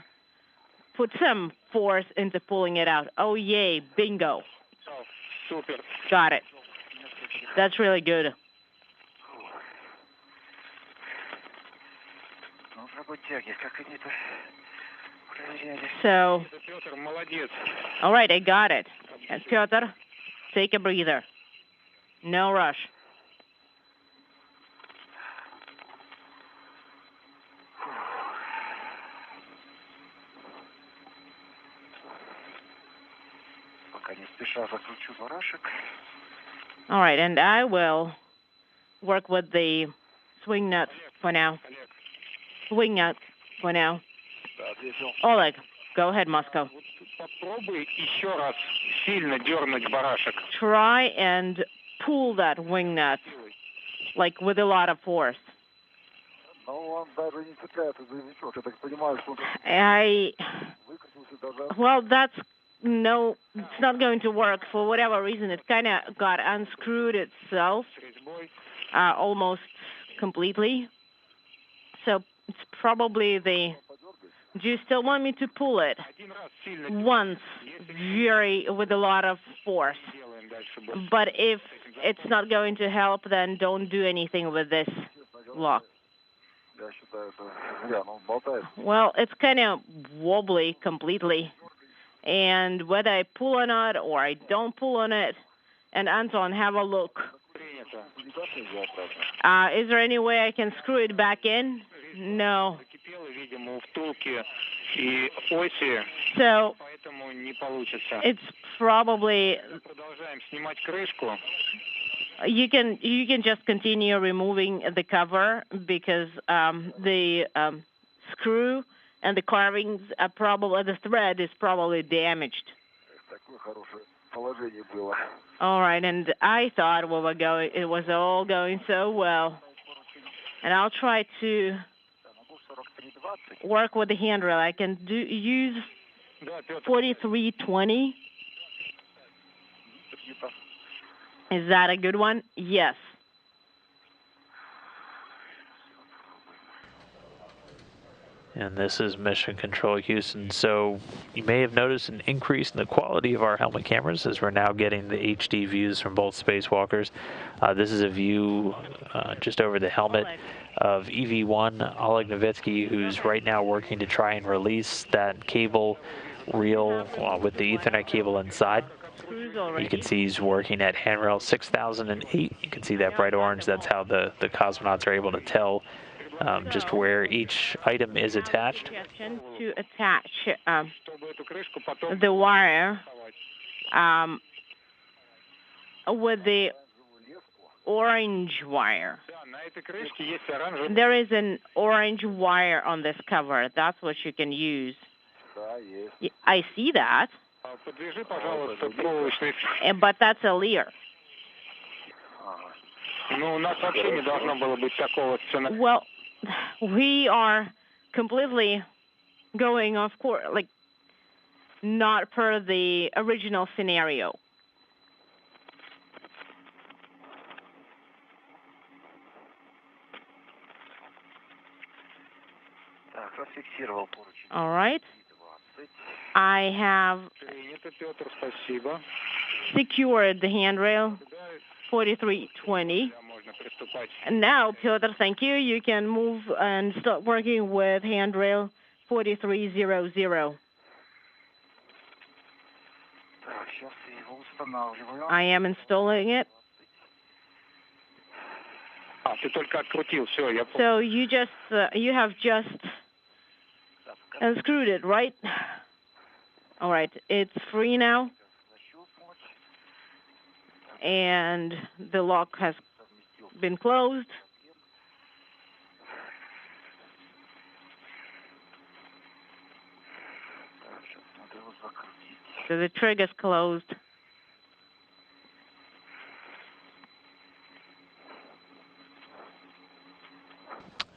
Speaker 6: put some force into pulling it out. Oh, yay, bingo.
Speaker 3: Super.
Speaker 6: Got it. That's really good. So, all right, I got it. And Petr, Take a breather. No rush. All right, and I will work with the swing nuts for now. Swing nuts for now. Oleg, go ahead, Moscow. Try and pull that wing nut, like with a lot of force. Well, it's not going to work for whatever reason. It kind of got unscrewed itself almost completely. So it's probably do you still want me to pull it once, with a lot of force? But if it's not going to help, then don't do anything with this lock. Well, it's kind of wobbly completely. And whether I pull on it or I don't pull on it, and Anton, have a look. Is there any way I can screw it back in? No. So it's probably you can just continue removing the cover because the screw and the carvings are the thread is probably damaged. All right, and I thought it was all going so well. And I'll try to work with the handrail. I can use 4320. Is that a good one? Yes.
Speaker 1: And this is Mission Control Houston. So you may have noticed an increase in the quality of our helmet cameras as we're now getting the HD views from both spacewalkers. This is a view just over the helmet of EV1 Oleg Novitsky, who's right now working to try and release that cable reel with the Ethernet cable inside. You can see he's working at handrail 6008. You can see that bright orange. That's how the cosmonauts are able to tell just where each item is attached.
Speaker 6: To attach the wire with the orange wire. There is an orange wire on this cover. That's what you can use. I see that. But that's a Lear. Well, we are completely going, of course, like not per the original scenario. All right. I have secured the handrail 4320. And now, Piotr, thank you. You can move and start working with handrail 4300. I am installing it. So you have just unscrewed it, right? All right, it's free now. And the lock has been closed. So the trigger's closed.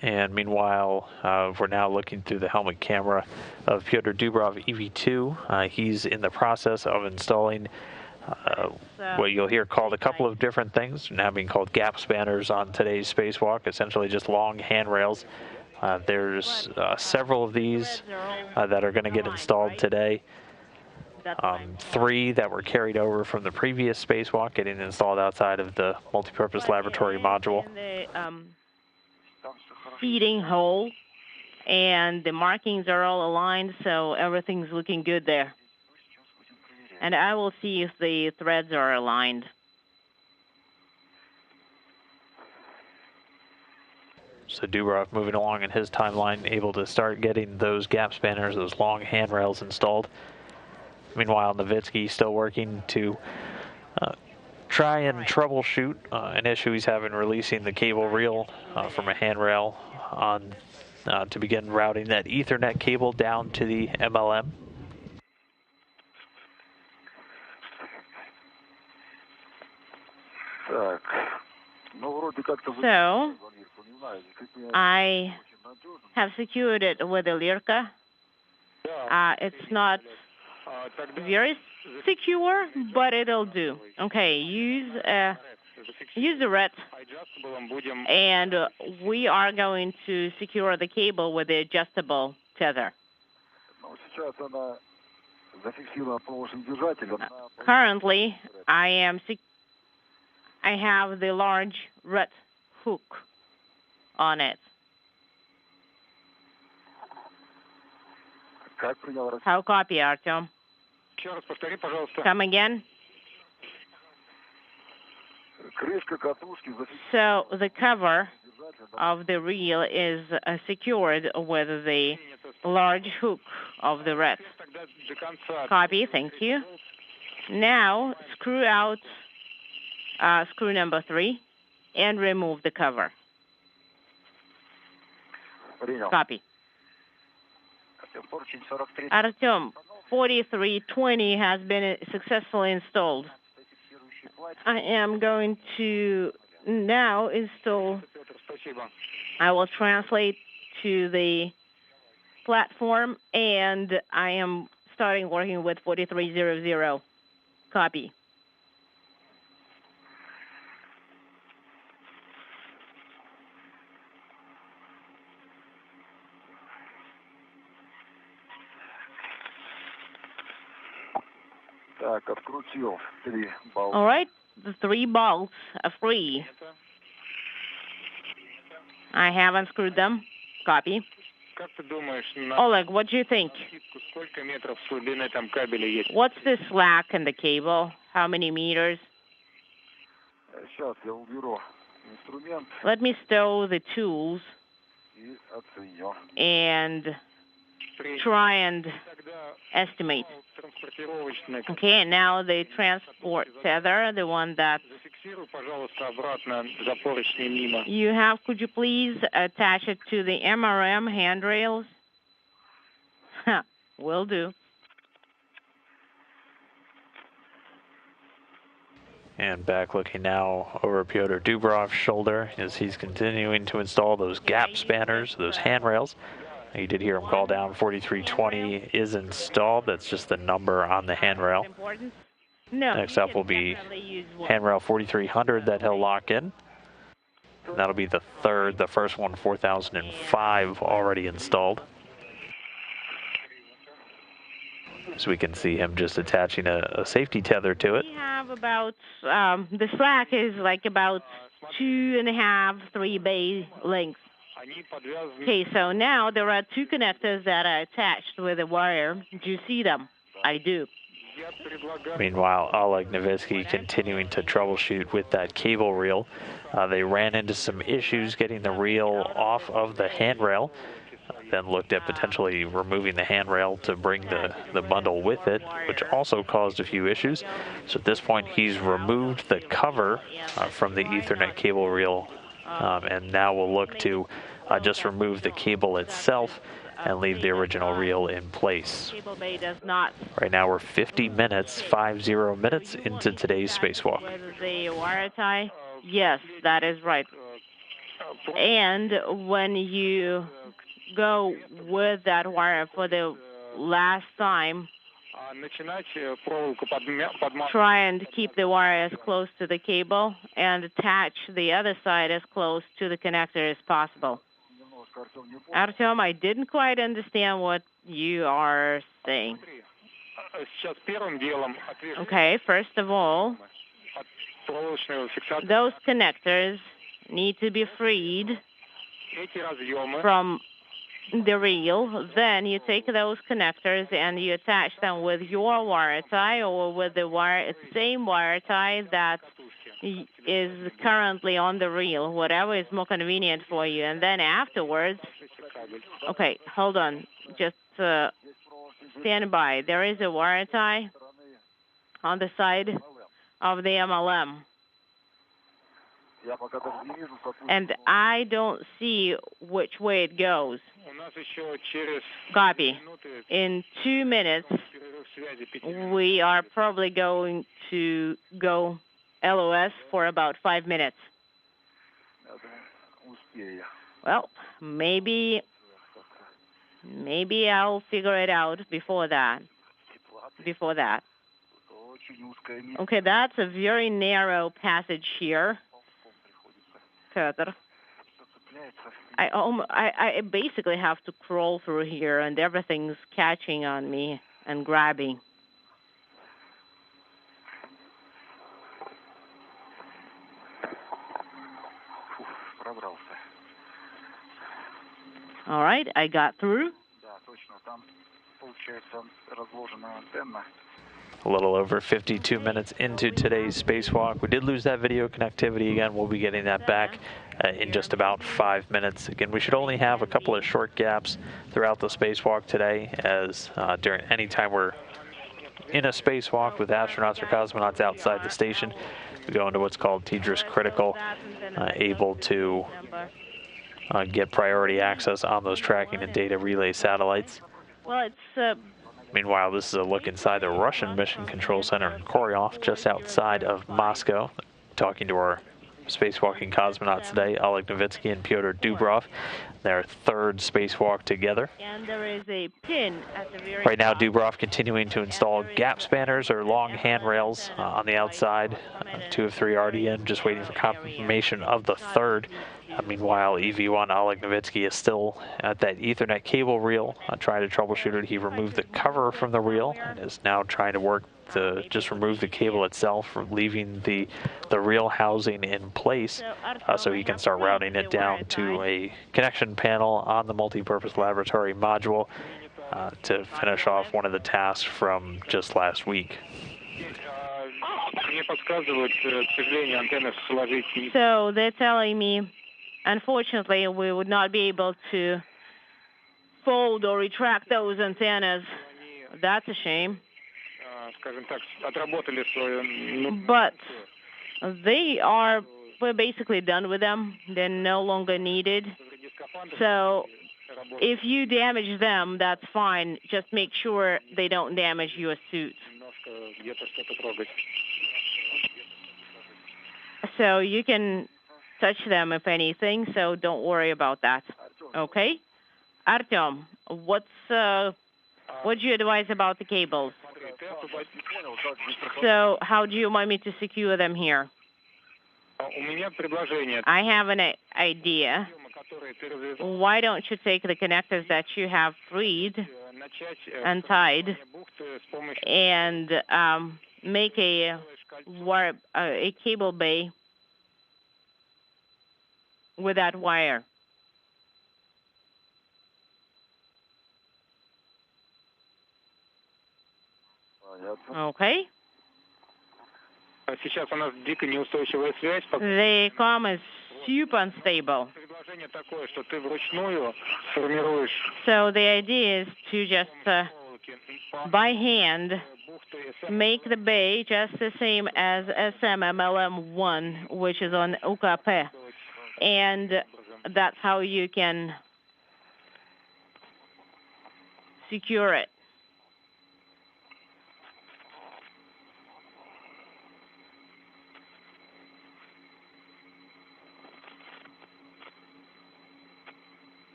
Speaker 1: And meanwhile, we're now looking through the helmet camera of Petr Dubrov EV2. He's in the process of installing what you'll hear called a couple of different things, now being called gap spanners on today's spacewalk, essentially just long handrails. There's several of these that are going to get installed today. 3 that were carried over from the previous spacewalk getting installed outside of the multipurpose laboratory module.
Speaker 6: Feeding hole, and the markings are all aligned, so everything's looking good there. and I will see if the threads are aligned.
Speaker 1: So Dubroff moving along in his timeline, able to start getting those gap spanners, those long handrails installed. Meanwhile, Novitsky still working to try and troubleshoot an issue he's having releasing the cable reel from a handrail on to begin routing that Ethernet cable down to the MLM.
Speaker 6: So I have secured it with a Lirka. It's not very secure, but it'll do. Okay, use the red, and we are going to secure the cable with the adjustable tether. Currently, I have the large red hook on it. How copy, Artyom? Come again? So the cover of the reel is secured with the large hook of the red. Copy, thank you. Now screw out screw number 3 and remove the cover. Copy. Artyom, 4320 has been successfully installed. I am going to now install. I will translate to the platform, and I am starting working with 4300. Copy. All right, the 3 bolts are free. I haven't screwed them. Copy. Oleg, what do you think? What's the slack in the cable? How many meters? Let me stow the tools and try and estimate. Okay, now the transport tether, the one that you have, could you please attach it to the MRM handrails? Will do.
Speaker 1: And back looking now over Pетr Dubrov's shoulder as he's continuing to install those gap spanners, those handrails. You did hear him call down 4320 is installed. That's just the number on the handrail. Next up will be handrail 4300 that he'll lock in. And that'll be the third, the first one 4005 already installed. So we can see him just attaching a safety tether to it.
Speaker 6: We have about, the slack is like about 2.5, 3 bay lengths. Okay, so now there are 2 connectors that are attached with a wire. Do you see them? I do.
Speaker 1: Meanwhile, Oleg Novitsky continuing to troubleshoot with that cable reel. They ran into some issues getting the reel off of the handrail, then looked at potentially removing the handrail to bring the bundle with it, which also caused a few issues. So at this point, he's removed the cover from the Ethernet cable reel, and now we'll look to just remove the cable itself and leave the original reel in place. Right now we're 50 minutes into today's spacewalk.
Speaker 6: The wire tie? Yes, that is right. And when you go with that wire for the last time, try and keep the wire as close to the cable and attach the other side as close to the connector as possible. Artyom, I didn't quite understand what you are saying. Okay, first of all, those connectors need to be freed from the reel, then you take those connectors and you attach them with your wire tie or with the same wire tie that is currently on the reel, whatever is more convenient for you. And then afterwards, okay, hold on, just stand by. There is a wire tie on the side of the MLM. And I don't see which way it goes. Copy. In 2 minutes, we are probably going to go LOS for about 5 minutes. Well, maybe I'll figure it out before that. Okay, that's a very narrow passage here, Peter. I basically have to crawl through here, and everything's catching on me and grabbing. All right, I got through.
Speaker 1: A little over 52 minutes into today's spacewalk. We did lose that video connectivity again. We'll be getting that back in just about 5 minutes. Again, we should only have a couple of short gaps throughout the spacewalk today, as during any time we're in a spacewalk with astronauts or cosmonauts outside the station, we go into what's called TDRS critical, able to get priority access on those tracking and data relay satellites.
Speaker 6: Well, it's
Speaker 1: Meanwhile, this is a look inside the Russian Mission Control Center in Koryov, just outside of Moscow, talking to our spacewalking cosmonauts today, Oleg Novitsky and Petr Dubrov, their third spacewalk together.
Speaker 6: And there is a pin at the very
Speaker 1: Right now,
Speaker 6: top.
Speaker 1: Dubrov continuing to install gap spanners or long handrails on the outside. 2 of 3 already in, just waiting for confirmation of the third. Meanwhile, EV1 Oleg Novitsky is still at that Ethernet cable reel, trying to troubleshoot it. He removed the cover from the reel and is now trying to work to just remove the cable itself, from leaving the reel housing in place, so he can start routing it down to a connection panel on the multi-purpose laboratory module to finish off one of the tasks from just last week.
Speaker 6: So they're telling me, unfortunately, we would not be able to fold or retract those antennas. That's a shame. But we're basically done with them. They're no longer needed. So if you damage them, that's fine. Just make sure they don't damage your suit. So you can touch them if anything, so don't worry about that. Okay? Artyom, what do you advise about the cables? So how do you want me to secure them here? I have an idea. Why don't you take the connectors that you have freed and tied and make a cable bay with that wire? Okay. The comm is super unstable. So the idea is to just by hand make the bay just the same as SMMLM1, which is on UKP. And that's how you can secure it.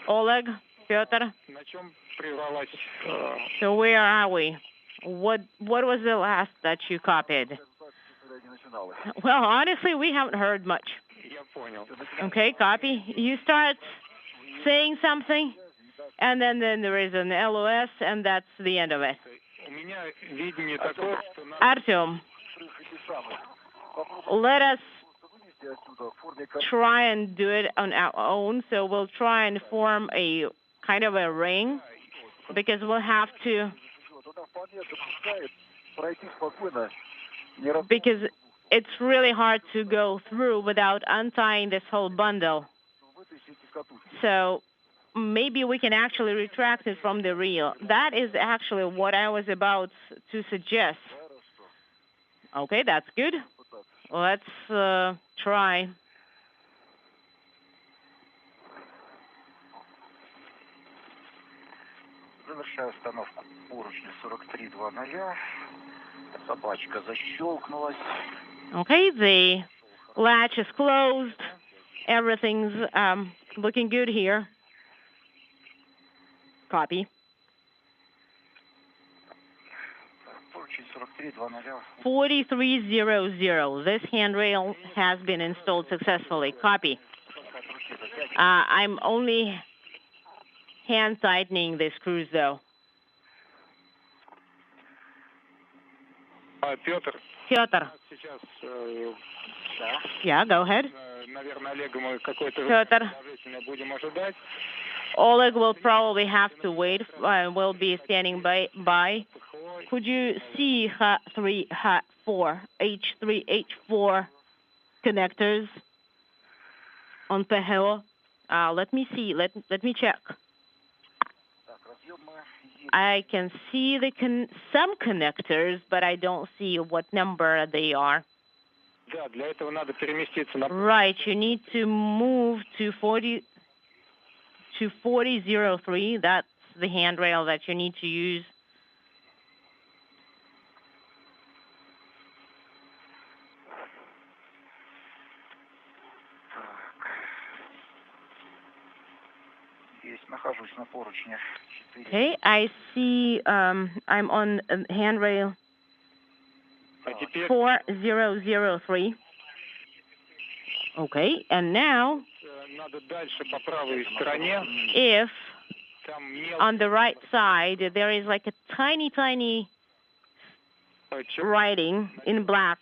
Speaker 6: Oleg, Petr. So where are we? What was the last that you copied? Well, honestly, we haven't heard much. Okay, copy. You start saying something, and then there is an LOS, and that's the end of it. Artyom, let us try and do it on our own. So we'll try and form a kind of a ring, because we'll have to, because it's really hard to go through without untying this whole bundle. So maybe we can actually retract it from the reel. That is actually what I was about to suggest. Okay, that's good. Let's try.
Speaker 4: Завершаю установку поручня 43.00. Собачка защелкнулась.
Speaker 6: Okay, the latch is closed. Everything's looking good here. Copy. 4300. This handrail has been installed successfully. Copy. I'm only hand tightening the screws, though.
Speaker 3: Петр.
Speaker 6: Петр. Yeah, go ahead.
Speaker 3: Наверное, Олега мы какое-то
Speaker 6: Петр.
Speaker 3: будем ожидать.
Speaker 6: Oleg will probably have to wait. We'll be standing by. Could you see H3, H4, H3, H4 connectors on PHO? Let me see. Let me check. I can see some connectors, but I don't see what number they are.
Speaker 3: Да, для этого надо переместиться на...
Speaker 6: Right, you need to move to 4003. That's the handrail that you need to use. Okay, I see I'm on handrail 4003. Okay, and now if on the right side there is like a tiny writing in black.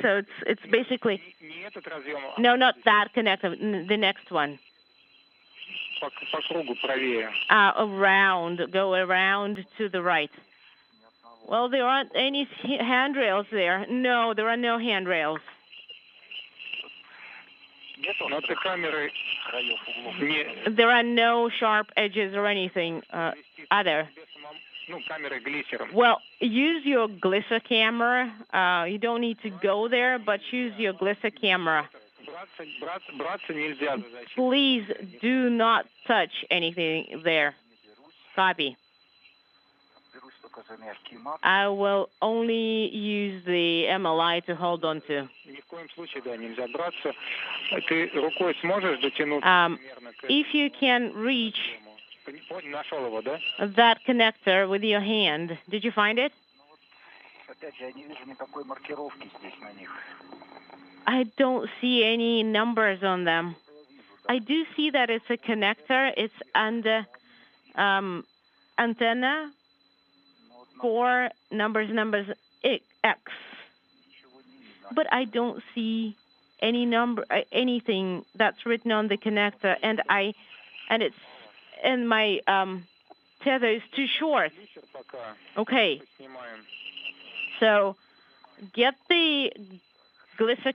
Speaker 6: So it's basically, no, not that connector, the next one. Go around to the right. Well, there aren't any handrails there. No, there are no handrails. There are no sharp edges or anything other. Well, use your Glisser camera. You don't need to go there, but use your Glisser camera. Please do not touch anything there. Copy. I will only use the MLI to hold on to. If you can reach that connector with your hand, did you find it? I don't see any numbers on them. I do see that it's a connector. It's under antenna 4 numbers X. But I don't see any number, anything that's written on the connector, and my tether is too short. Okay. So get the Glisser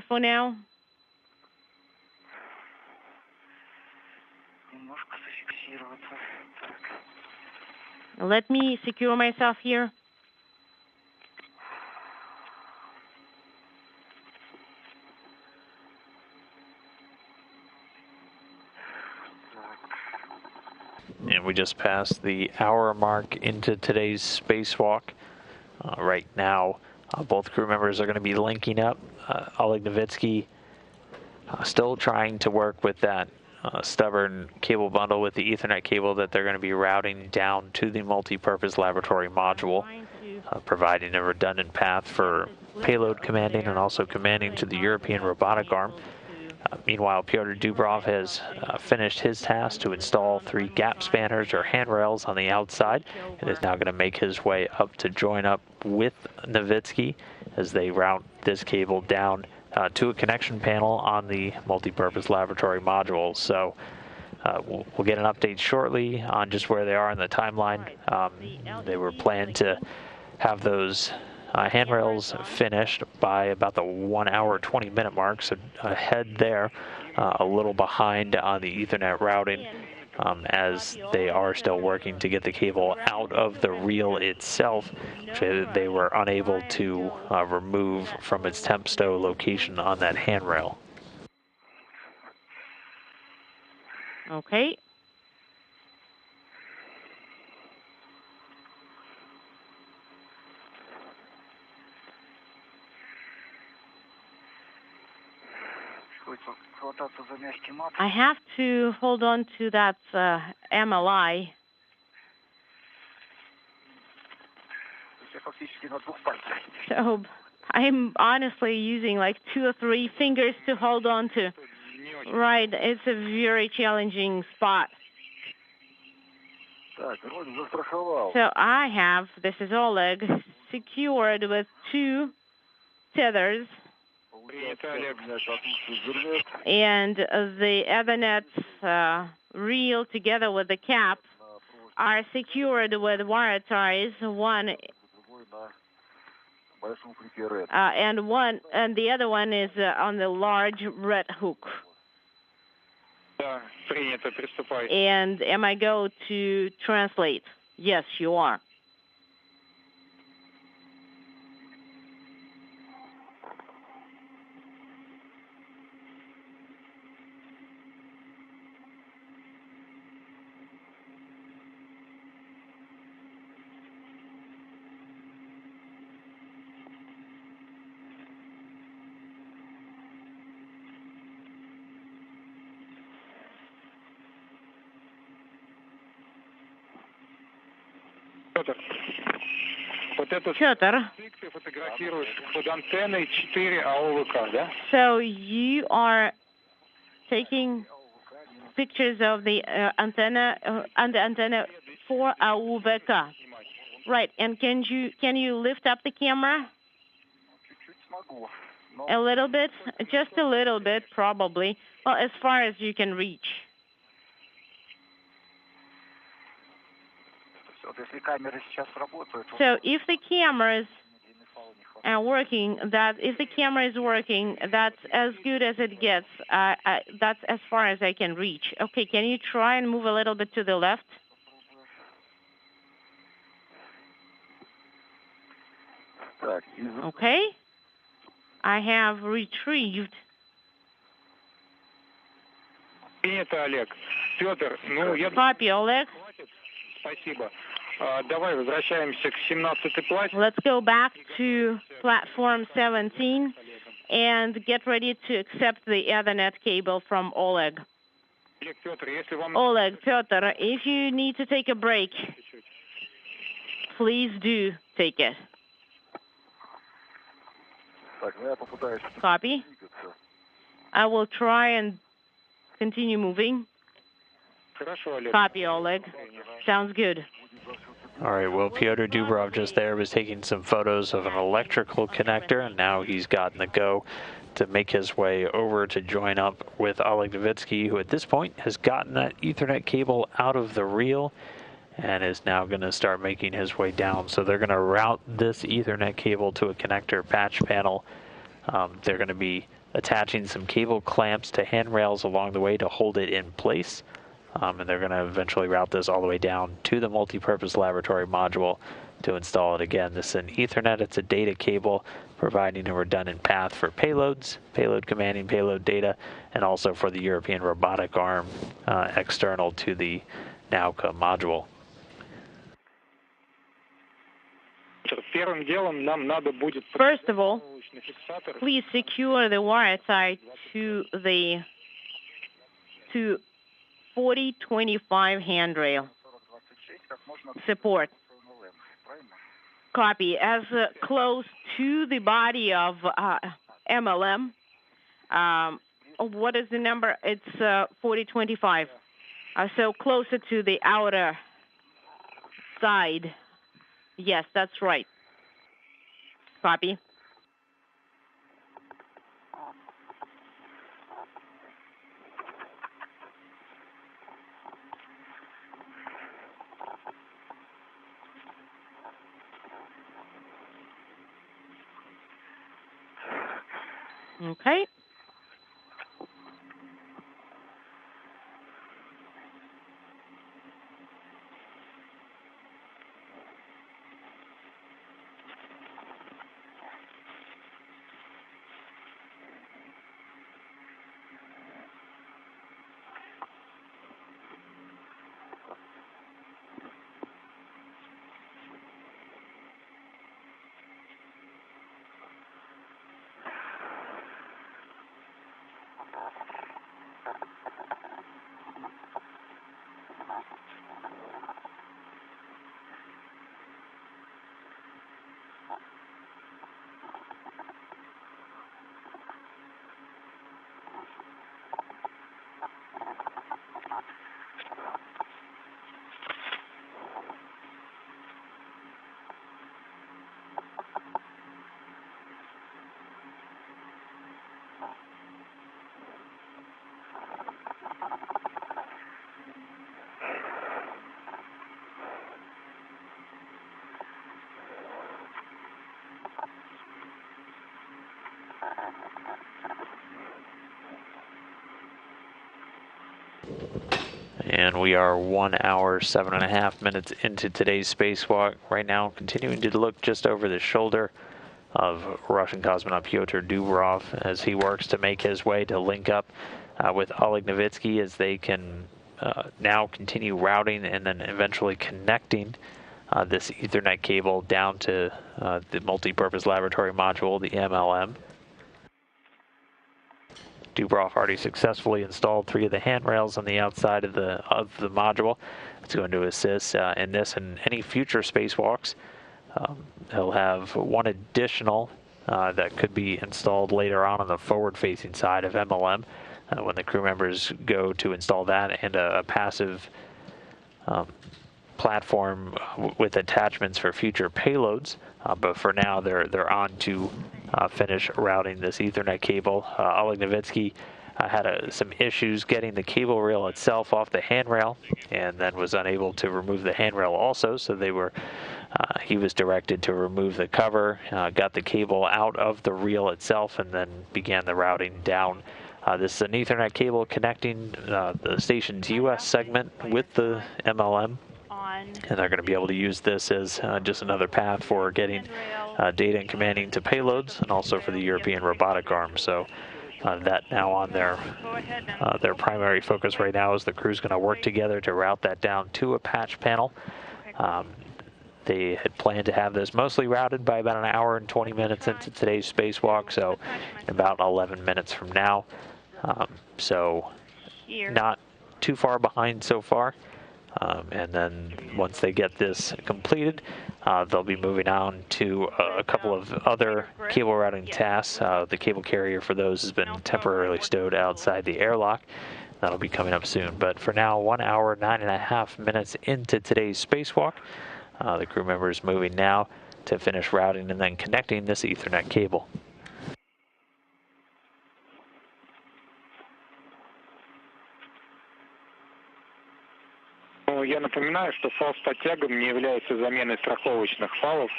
Speaker 6: for now. Let me secure myself here.
Speaker 1: And we just passed the hour mark into today's spacewalk. Right now, both crew members are going to be linking up. Oleg Novitsky still trying to work with that stubborn cable bundle with the Ethernet cable that they're going to be routing down to the multi-purpose laboratory module, providing a redundant path for payload commanding and also commanding to the European robotic arm. Meanwhile, Petr Dubrov has finished his task to install 3 gap spanners or handrails on the outside and is now going to make his way up to join up with Novitsky as they route this cable down to a connection panel on the multi-purpose laboratory module. So we'll get an update shortly on just where they are in the timeline. They were planned to have those handrails finished by about the 1 hour, 20-minute mark, so ahead there, a little behind on the Ethernet routing, as they are still working to get the cable out of the reel itself, which they were unable to remove from its temp stow location on that handrail.
Speaker 6: Okay. I have to hold on to that MLI. So I'm honestly using like 2 or 3 fingers to hold on to. Right, it's a very challenging spot. So I have, this is Oleg, secured with 2 tethers. And the Ethernet reel together with the cap are secured with wire ties, one and the other one is on the large red hook. And am I go to translate? Yes, you are. Петр, so you are taking pictures of the antenna and the antenna for AUVK, right? And can you lift up the camera a little bit, just a little bit, probably, well, as far as you can reach. So if the cameras are working, if the camera is working, that's as good as it gets. That's as far as I can reach. Okay, can you try and move a little bit to the left? Okay. I have retrieved. Copy, Oleg. Let's go back to platform 17 and get ready to accept the Ethernet cable from Oleg. Oleg, Petr, if you need to take a break, please do take it. Copy. I will try and continue moving. Copy, Oleg. Sounds good.
Speaker 1: All right, well, Petr Dubrov just there was taking some photos of an electrical connector, and now he's gotten the go to make his way over to join up with Oleg Novitsky, who at this point has gotten that Ethernet cable out of the reel and is now going to start making his way down. So they're going to route this Ethernet cable to a connector patch panel. They're going to be attaching some cable clamps to handrails along the way to hold it in place. And they're going to eventually route this all the way down to the multi-purpose laboratory module to install it again. This is an Ethernet. It's a data cable providing a redundant path for payloads, payload commanding payload data, and also for the European robotic arm external to the Nauka module.
Speaker 6: First of all, please secure the wire tie to the 4025 handrail. Support. Copy. As close to the body of MLM. What is the number? It's 4025. So closer to the outer side. Yes, that's right. Copy. Okay.
Speaker 1: And we are 1 hour, 7.5 minutes into today's spacewalk. Right now, continuing to look just over the shoulder of Russian cosmonaut Petr Dubroff as he works to make his way to link up with Oleg Novitsky as they can now continue routing and then eventually connecting this Ethernet cable down to the multi-purpose laboratory module, the MLM. Dubroff already successfully installed 3 of the handrails on the outside of the module. It's going to assist in this and any future spacewalks. He'll have one additional that could be installed later on the forward-facing side of MLM when the crew members go to install that, and a passive platform with attachments for future payloads. But for now, they're on to finish routing this Ethernet cable. Oleg Novitsky had some issues getting the cable rail itself off the handrail, and then was unable to remove the handrail also. So he was directed to remove the cover, got the cable out of the reel itself, and then began the routing down. This is an Ethernet cable connecting the station's U.S. segment with the MLM. And they're going to be able to use this as just another path for getting data and commanding to payloads, and also for the European robotic arm. So that now on their primary focus right now is the crew's going to work together to route that down to a patch panel. They had planned to have this mostly routed by about 1 hour and 20 minutes into today's spacewalk, so about 11 minutes from now. So not too far behind so far. And then once they get this completed, they'll be moving on to a couple of other cable routing tasks. The cable carrier for those has been temporarily stowed outside the airlock. That'll be coming up soon. But for now, 1 hour, 9.5 minutes into today's spacewalk. The crew member is moving now to finish routing and then connecting this Ethernet cable.
Speaker 3: Я напоминаю, что фал с подтягом не является заменой страховочных фалов,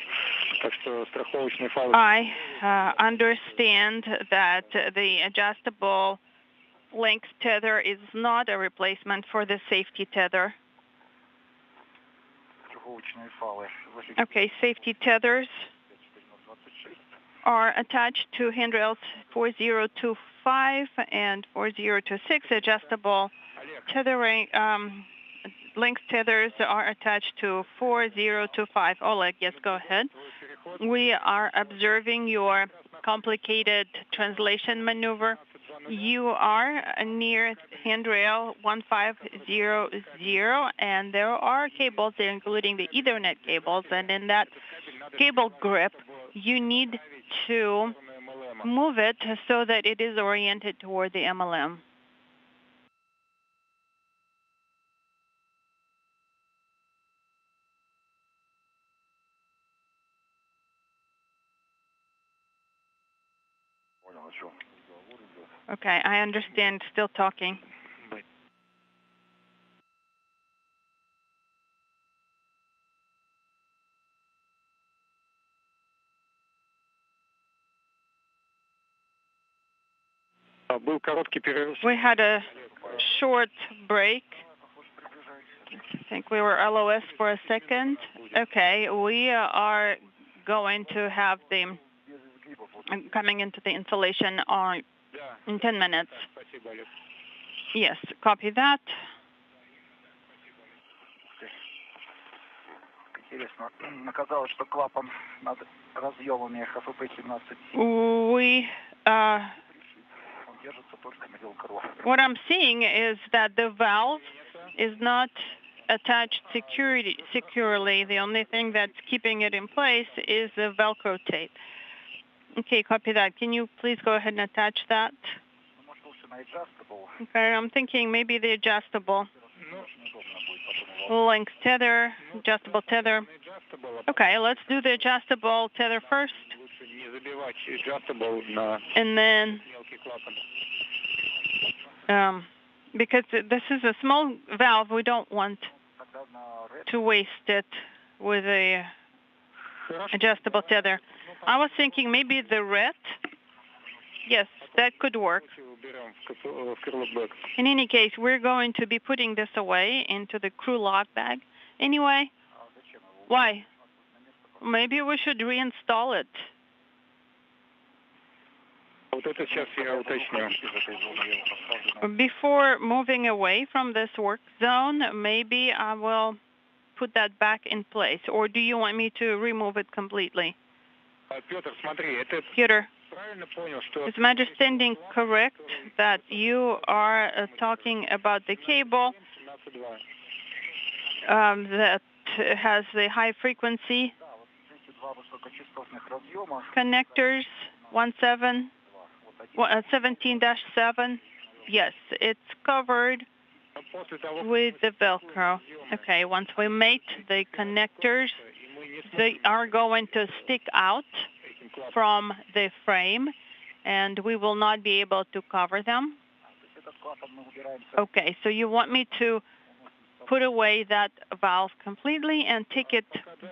Speaker 3: так что страховочные фалы...
Speaker 6: I understand that the adjustable link tether is not a replacement for the safety tether. Okay, safety tethers are attached to handrails 4025 and 4026. Adjustable tethering link tethers are attached to 4025. Oleg, yes, go ahead. We are observing your complicated translation maneuver. You are near handrail 1500, and there are cables, including the Ethernet cables, and in that cable grip, you need to move it so that it is oriented toward the MLM. Okay, I understand. Still talking.
Speaker 7: We had a short break. I think we were LOS for a second. Okay, we are going to have the coming into the installation in 10 minutes. Yes, copy that. What I'm seeing is that the valve is not attached securely. The only thing that's keeping it in place is the Velcro tape. Okay, copy that. Can you please go ahead and attach that? Okay, I'm thinking maybe the adjustable length tether, adjustable tether. Okay, let's do the adjustable tether first. And then, because this is a small valve, we don't want to waste it with a adjustable tether. I was thinking maybe the red. Yes, that could work. In any case, we're going to be putting this away into the crew log bag. Anyway, why? Maybe we should reinstall it. Before moving away from this work zone, maybe I will put that back in place. Or do you want me to remove it completely? Peter, is my understanding correct that you are talking about the cable that has the high frequency connectors 17-7? Yes, it's covered with the Velcro. Okay, once we mate the connectors, they are going to stick out from the frame, and we will not be able to cover them. Okay, so you want me to put away that valve completely and take it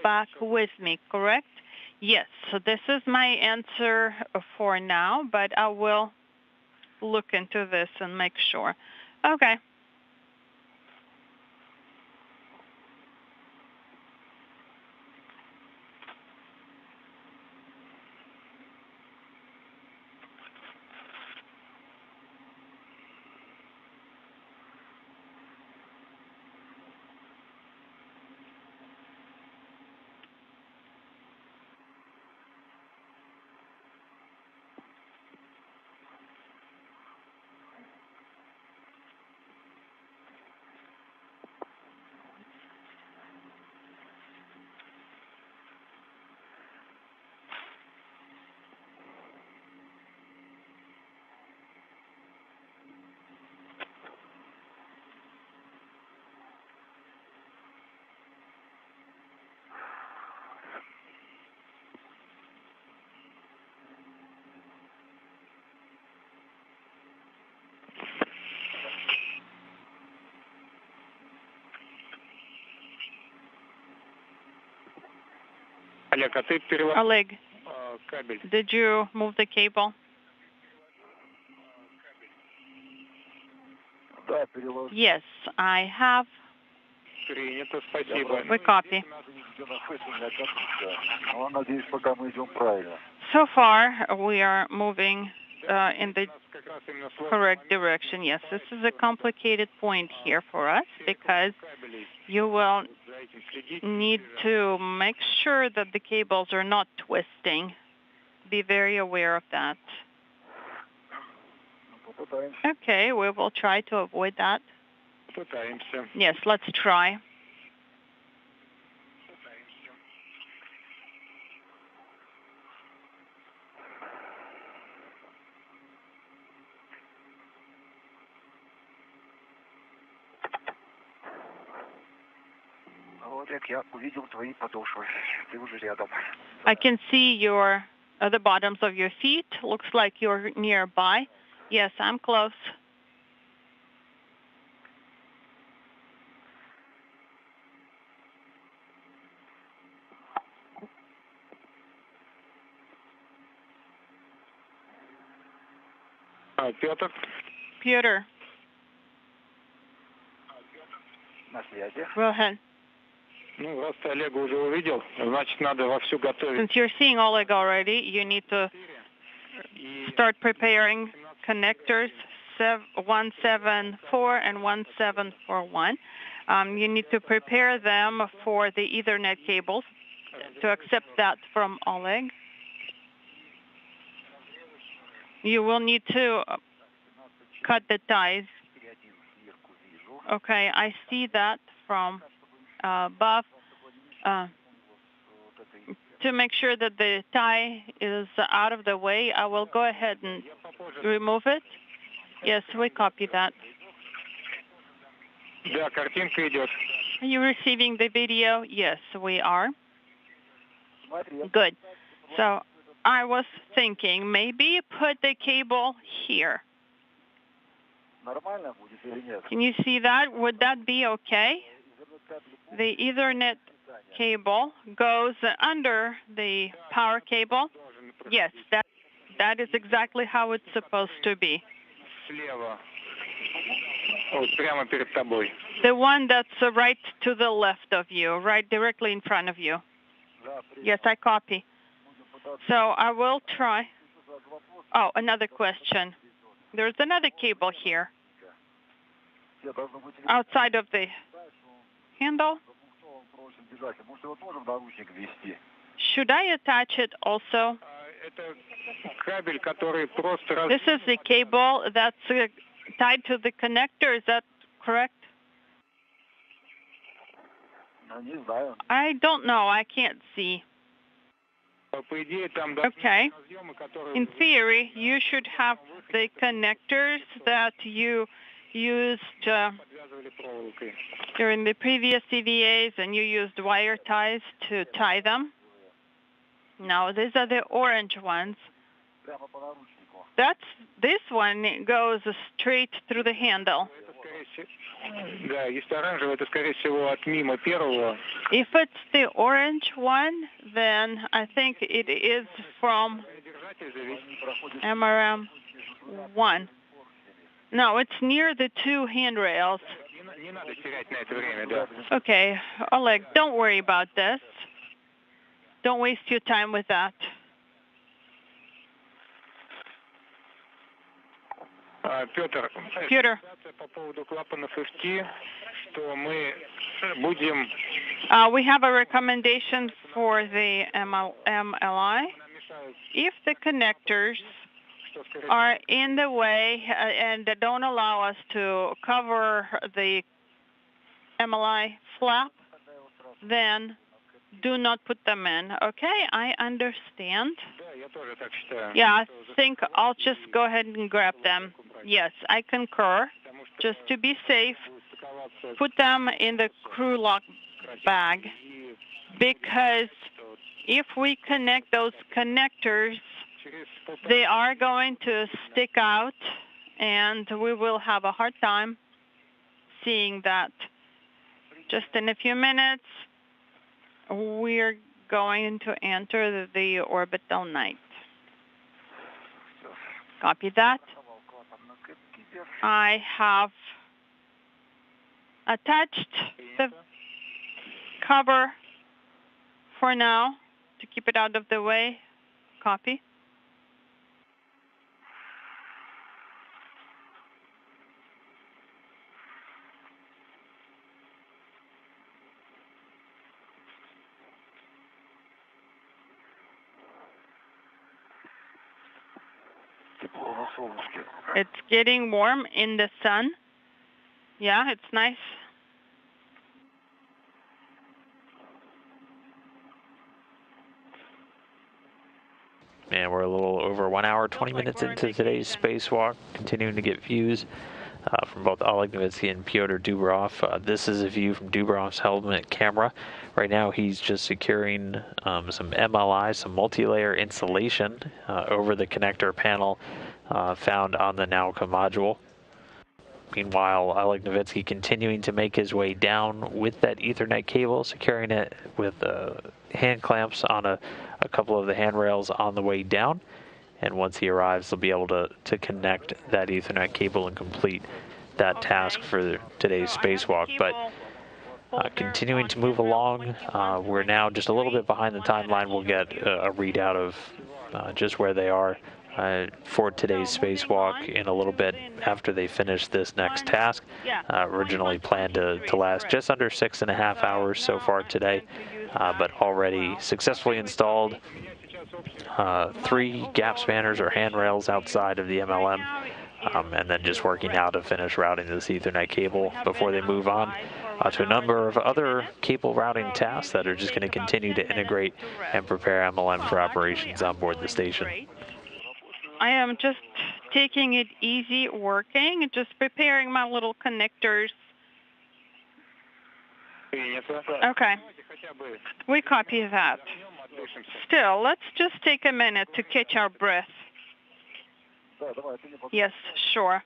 Speaker 7: back with me, correct? Yes, so this is my answer for now, but I will look into this and make sure. Okay. Oleg, did you move the cable? Yes, I have. We copy. So far, we are moving in the correct direction. Yes, this is a complicated point here for us because you will need to make sure that the cables are not twisting. Be very aware of that. Okay, we will try to avoid that. Yes, let's try. I can see your the bottoms of your feet. Looks like you're nearby. Yes, I'm close.
Speaker 3: Петр.
Speaker 7: Peter. Go ahead.
Speaker 3: Ну, раз ты Олега уже увидел, значит, надо вовсю готовить.
Speaker 7: Since you're seeing Oleg already, you need to start preparing connectors 174 and 1741. You need to prepare them for the Ethernet cables to accept that from Oleg. You will need to cut the ties. Okay, I see that from above. To make sure that the tie is out of the way, I will go ahead and remove it. Yes, we copy that.
Speaker 3: Да, картинка идет.
Speaker 7: Are you receiving the video? Yes, we are. Good. So I was thinking maybe put the cable here. Can you see that? Would that be okay? The Ethernet cable goes under the power cable. Yes, that is exactly how it's supposed to be.
Speaker 3: Слева. Вот прямо перед тобой.
Speaker 7: The one that's right to the left of you, right directly in front of you. Yes, I copy. So I will try. Oh, another question. There's another cable here. Outside of the handle. Should I attach it also? This is the cable that's tied to the connector. Is that correct? I don't know. I can't see. Okay. In theory, you should have the connectors that you used during the previous CVAs, and you used wire ties to tie them. Now, these are the orange ones. This one goes straight through the handle. If it's the orange one, then I think it is from MRM 1. No, it's near the two handrails. Okay, Oleg, don't worry about this. Don't waste your time with that. Peter. We have a recommendation for the MLI. If the connectors are in the way and don't allow us to cover the MLI flap, then do not put them in. Okay, I understand. Yeah, I think I'll just go ahead and grab them. Yes, I concur. Just to be safe, put them in the crew lock bag, because if we connect those connectors, they are going to stick out, and we will have a hard time seeing that. Just in a few minutes, we're going to enter the orbital night. Copy that. I have attached the cover for now to keep it out of the way. Copy. It's getting warm in the sun. Yeah, it's nice.
Speaker 1: And we're a little over 1 hour, 20 minutes into today's spacewalk, continuing to get views from both Oleg Novitsky and Pетr Dubrov. This is a view from Dubrov's helmet camera. Right now, he's just securing some MLI, some multi-layer insulation over the connector panel found on the Nauka module. Meanwhile, Oleg Novitsky continuing to make his way down with that Ethernet cable, securing it with hand clamps on a couple of the handrails on the way down. and once he arrives, they'll be able to connect that Ethernet cable and complete that task for today's spacewalk. But continuing to move along, we're now just a little bit behind the timeline. We'll get a readout of just where they are for today's spacewalk in a little bit after they finish this next task. Originally planned to last just under 6.5 hours so far today, but already successfully installed 3 gap spanners or handrails outside of the MLM, and then just working now to finish routing this Ethernet cable before they move on to a number of other cable routing tasks that are just going to continue to integrate and prepare MLM for operations on board the station.
Speaker 7: I am just taking it easy working, just preparing my little connectors. Okay, we copy that. Still, let's just take a minute to catch our breath. Yes, sure.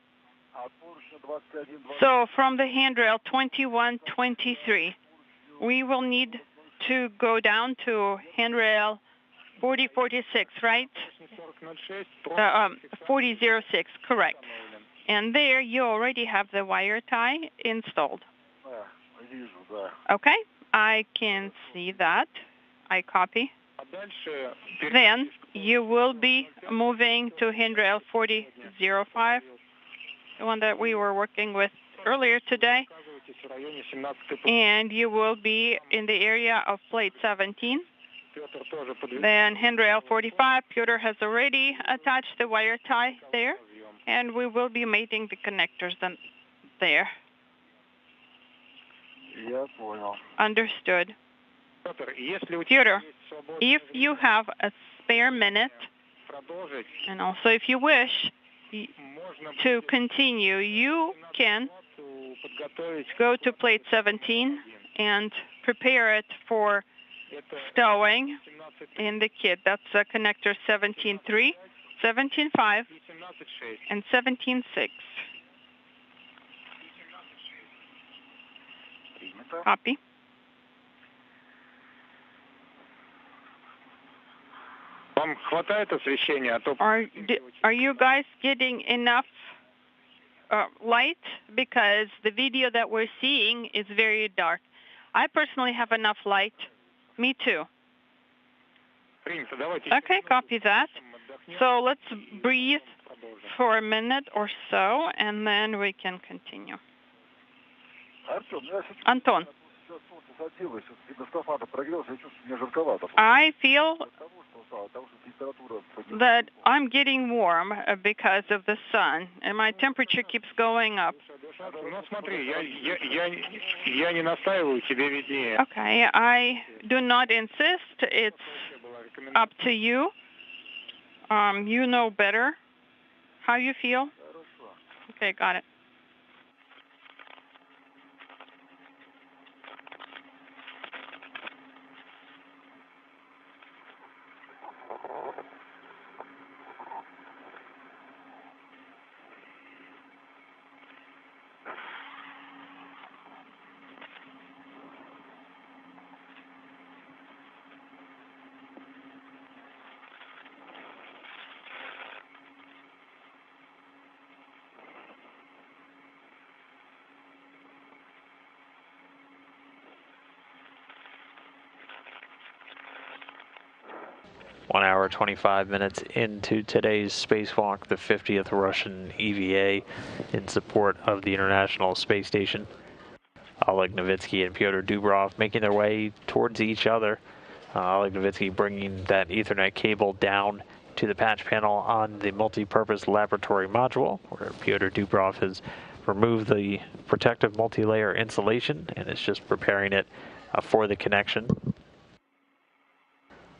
Speaker 7: So from the handrail 2123, we will need to go down to handrail 4046, right? 4006, correct. And there you already have the wire tie installed. Okay, I can see that. I copy. Then you will be moving to handrail 4005, the one that we were working with earlier today. And you will be in the area of plate 17. Then handrail 45, Peter has already attached the wire tie there, and we will be mating the connectors then there. Understood. Peter, if you have a spare minute, and also if you wish to continue, you can go to plate 17 and prepare it for stowing in the kit. That's connector 17.3, 17.5, and 17.6. Copy. Are you guys getting enough light? Because the video that we're seeing is very dark. I personally have enough light. Me too. Okay, copy that. So let's breathe for a minute or so, and then we can continue. Anton, I feel that I'm getting warm because of the sun, and my temperature keeps going up. Okay, I do not insist. It's up to you. You know better how you feel. Okay, got it.
Speaker 1: One hour, 25 minutes into today's spacewalk, the 50th Russian EVA in support of the International Space Station. Oleg Novitsky and Pетr Dubrov making their way towards each other. Oleg Novitsky bringing that Ethernet cable down to the patch panel on the multi-purpose laboratory module, where Petr Dubrov has removed the protective multi-layer insulation and is just preparing it for the connection.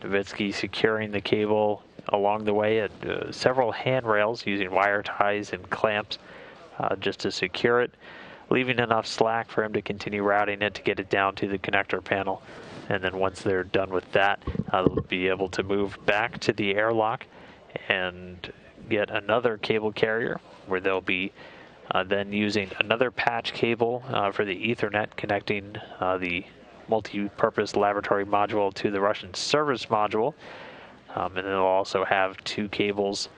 Speaker 1: Novitsky securing the cable along the way at several handrails using wire ties and clamps just to secure it, leaving enough slack for him to continue routing it to get it down to the connector panel. And then once they're done with that, they'll be able to move back to the airlock and get another cable carrier where they'll be then using another patch cable for the Ethernet connecting the multi-purpose laboratory module to the Russian service module, and then they'll also have two cables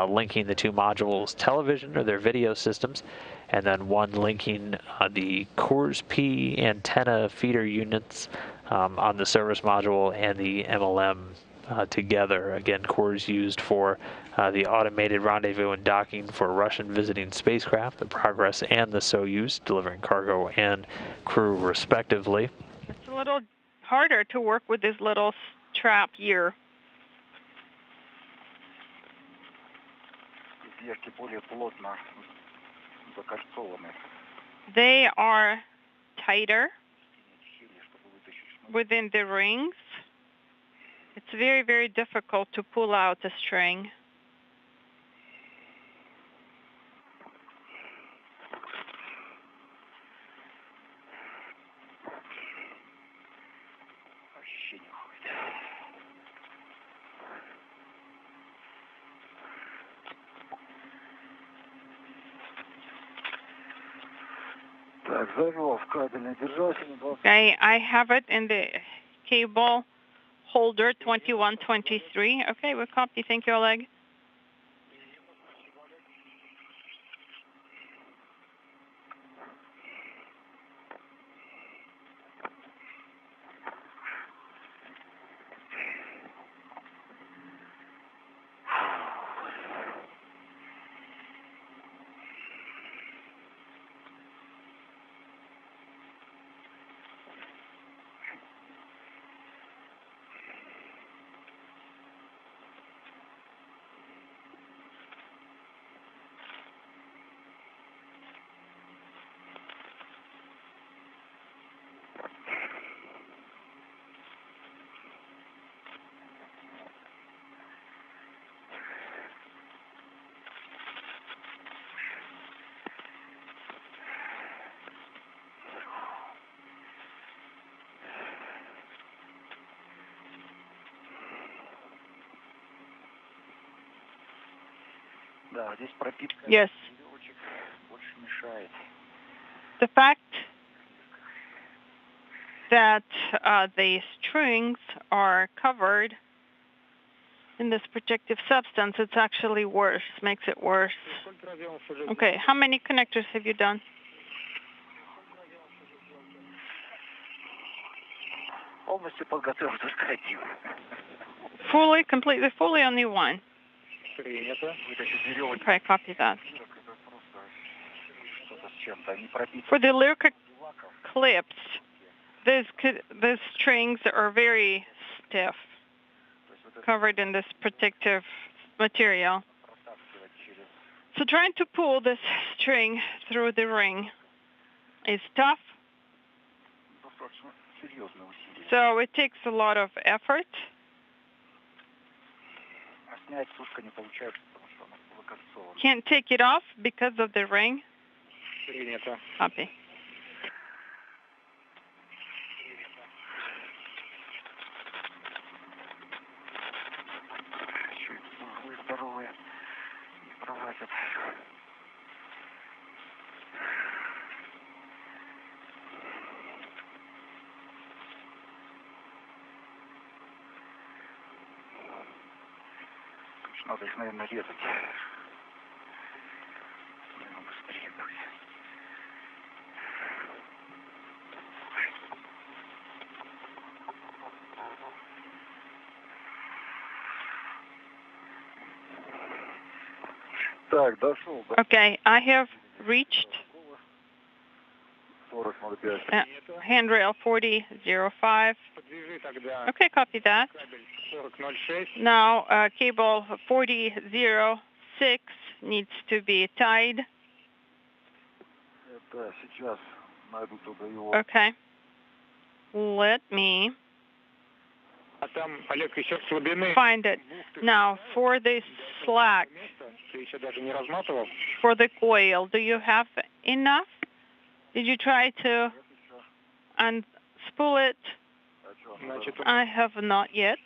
Speaker 1: linking the two modules' television or their video systems, and then one linking the Coors P antenna feeder units on the service module and the MLM together. Again, Coors used for the automated rendezvous and docking for Russian visiting spacecraft, the Progress and the Soyuz, delivering cargo and crew respectively.
Speaker 7: It's a little harder to work with this little strap here. They are tighter within the rings. It's very, very difficult to pull out the string. Okay, I have it in the cable holder 2123. Okay, we copy. Thank you, Oleg. Yes. The fact that the strings are covered in this protective substance, it's actually worse, makes it worse. Okay, how many connectors have you done? Fully, completely, fully, only one. Okay, copy that. For the lyric clips, these strings are very stiff, covered in this protective material. So trying to pull this string through the ring is tough. So it takes a lot of effort. Can't take it off because of the ring. Copy.
Speaker 4: Надо их, наверное, резать. Так, дошел.
Speaker 7: Okay, I have reached handrail 4005. Okay, copy that. Now, cable 4006 needs to be tied. Okay. Let me find it. Now, for the slack, for the coil, do you have enough? Did you try to unspool it? I have not yet.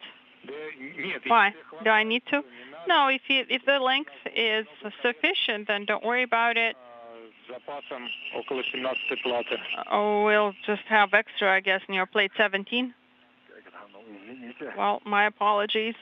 Speaker 7: Why? Do I need to? No, if the length is sufficient, then don't worry about it. Oh, we'll just have extra, I guess, in your plate 17. Well, my apologies.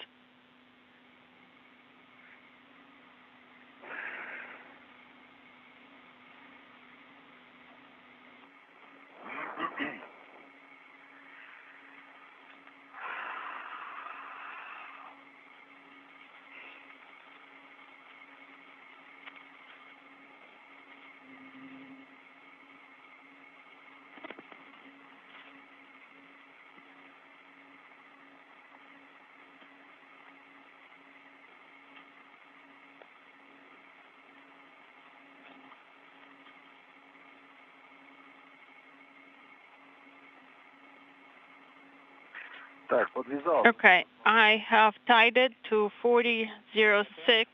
Speaker 7: Okay, I have tied it to 4006.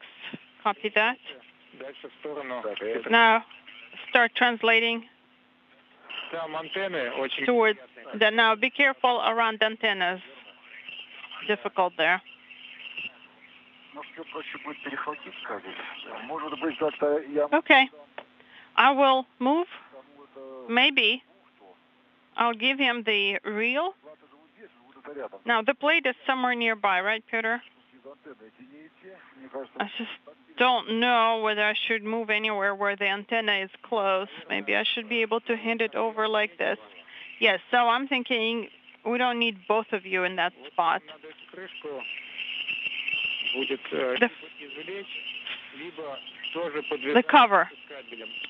Speaker 7: Copy that. Now start translating towards the. Now be careful around antennas. Difficult there. Okay, I will move. Maybe I'll give him the reel. Now the plate is somewhere nearby, right, Peter? I just don't know whether I should move anywhere where the antenna is close. Maybe I should be able to hand it over like this. Yes, so I'm thinking we don't need both of you in that spot. The cover.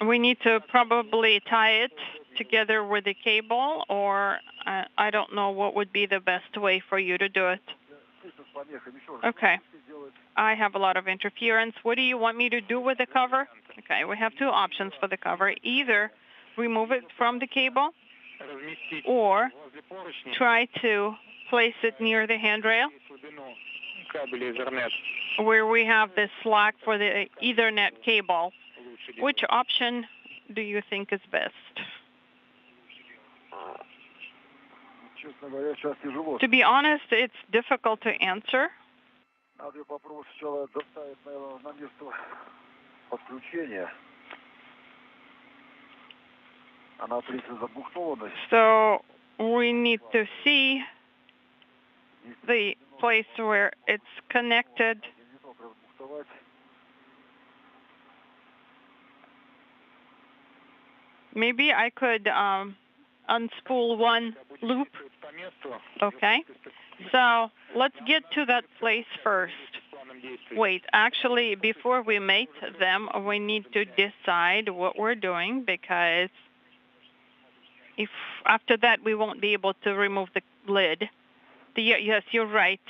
Speaker 7: We need to probably tie it together with the cable, or I don't know what would be the best way for you to do it. Okay. I have a lot of interference. What do you want me to do with the cover? Okay, we have two options for the cover. Either remove it from the cable or try to place it near the handrail where we have the slack for the Ethernet cable. Which option do you think is best? To be honest, it's difficult to answer. So we need to see the place where it's connected. Maybe I could unspool one loop. Okay. So let's get to that place first. Wait, actually, before we mate them, we need to decide what we're doing, because if after that we won't be able to remove the lid. Yes, you're right.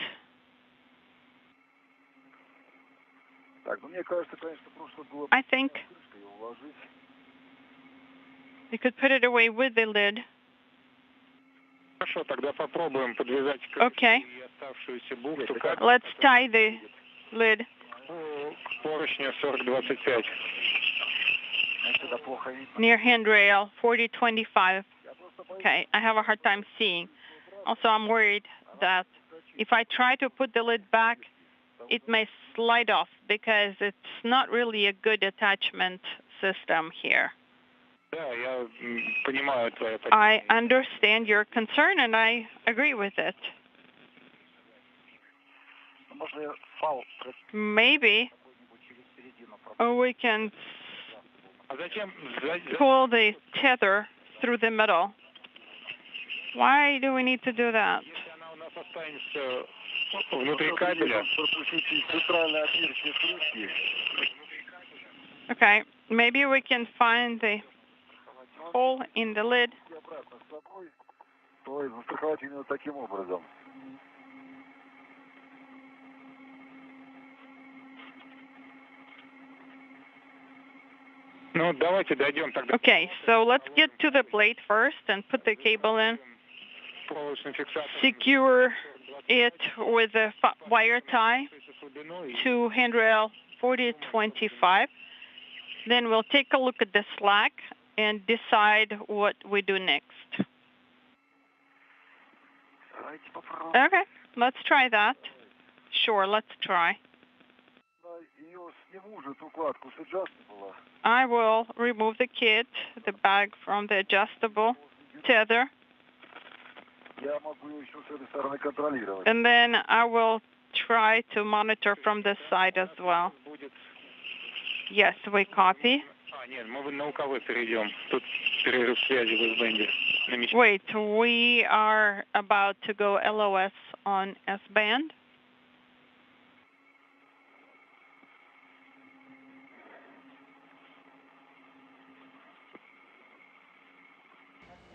Speaker 7: I think we could put it away with the lid. Okay. Let's tie the lid. Near handrail, 4025. Okay, I have a hard time seeing. Also, I'm worried that if I try to put the lid back, it may slide off because it's not really a good attachment system here. I understand your concern and I agree with it. Maybe we can pull the tether through the middle. Why do we need to do that? Okay, maybe we can find the hole in the lid. Okay, so let's get to the plate first and put the cable in. Secure it with a wire tie to handrail 4025. Then we'll take a look at the slack and decide what we do next. Okay, let's try that. Sure, let's try. I will remove the kit, the bag from the adjustable tether. And then I will try to monitor from this side as well. Yes, we copy. Wait, we are about to go LOS on S-band.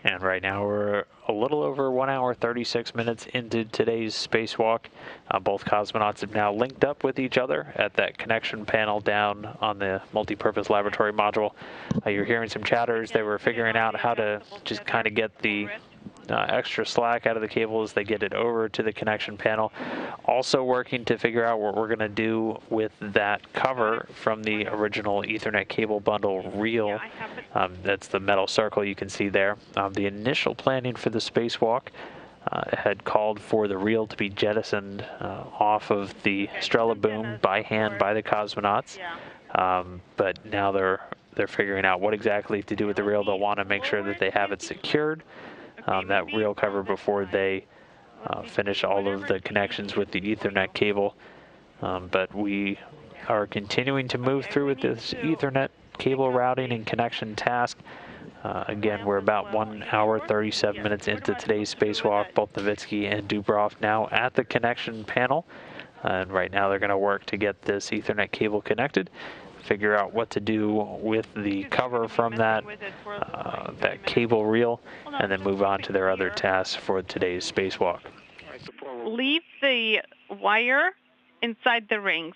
Speaker 1: And right now we're a little over 1 hour, 36 minutes into today's spacewalk. Both cosmonauts have now linked up with each other at that connection panel down on the multi-purpose laboratory module. You're hearing some chatters. They were figuring out how to just kind of get the extra slack out of the cable as they get it over to the connection panel. Also working to figure out what we're going to do with that cover from the original Ethernet cable bundle reel. That's the metal circle you can see there. The initial planning for the spacewalk had called for the reel to be jettisoned off of the Strela boom by hand by the cosmonauts, but now they're figuring out what exactly to do with the reel. They'll want to make sure that they have it secured, that reel cover, before they finish all of the connections with the Ethernet cable. But we are continuing to move through with this Ethernet cable routing and connection task. Again, we're about 1 hour, 37 minutes into today's spacewalk. Both Novitsky and Dubroff now at the connection panel. And right now they're going to work to get this Ethernet cable connected, figure out what to do with the cover from that cable reel, and then move on to their other tasks for today's spacewalk.
Speaker 7: Leave the wire inside the rings.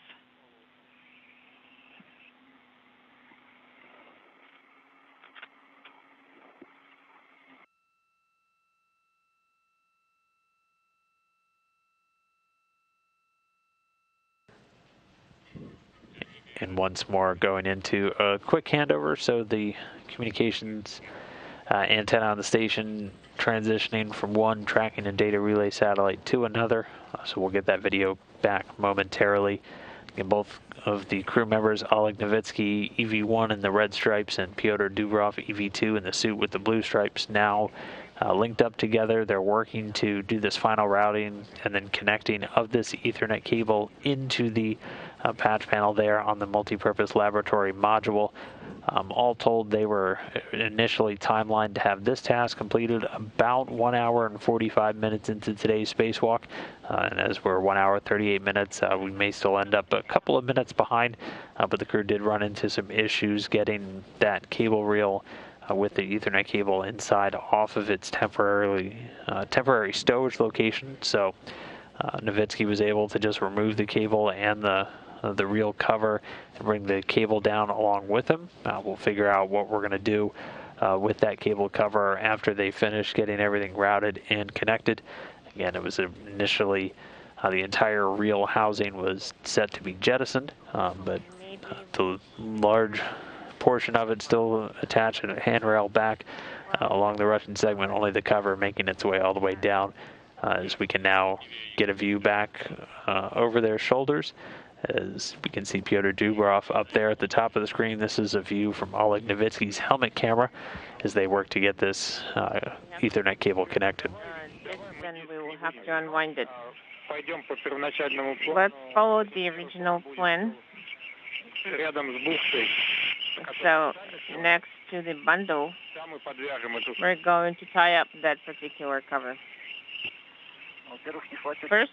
Speaker 1: And once more going into a quick handover, so the communications antenna on the station transitioning from one tracking and data relay satellite to another. So we'll get that video back momentarily. And both of the crew members, Oleg Novitsky, EV1 in the red stripes, and Petr Dubroff, EV2 in the suit with the blue stripes, now linked up together. They're working to do this final routing and then connecting of this Ethernet cable into the patch panel there on the multi-purpose laboratory module. All told, they were initially timelined to have this task completed about 1 hour and 45 minutes into today's spacewalk. And as we're 1 hour 38 minutes, we may still end up a couple of minutes behind, but the crew did run into some issues getting that cable reel with the Ethernet cable inside off of its temporary stowage location. So Novitsky was able to just remove the cable and the reel cover and bring the cable down along with him. We'll figure out what we're going to do with that cable cover after they finish getting everything routed and connected. Again, it was initially the entire reel housing was set to be jettisoned, but the large portion of it still attached in a handrail back along the Russian segment, only the cover making its way all the way down, as we can now get a view back over their shoulders. As we can see Petr Dubroff up there at the top of the screen. This is a view from Oleg Novitsky's helmet camera as they work to get this Ethernet cable connected.
Speaker 5: Then we will have to unwind it. Let's follow the original plan. So next to the bundle, we're going to tie up that particular cover. First,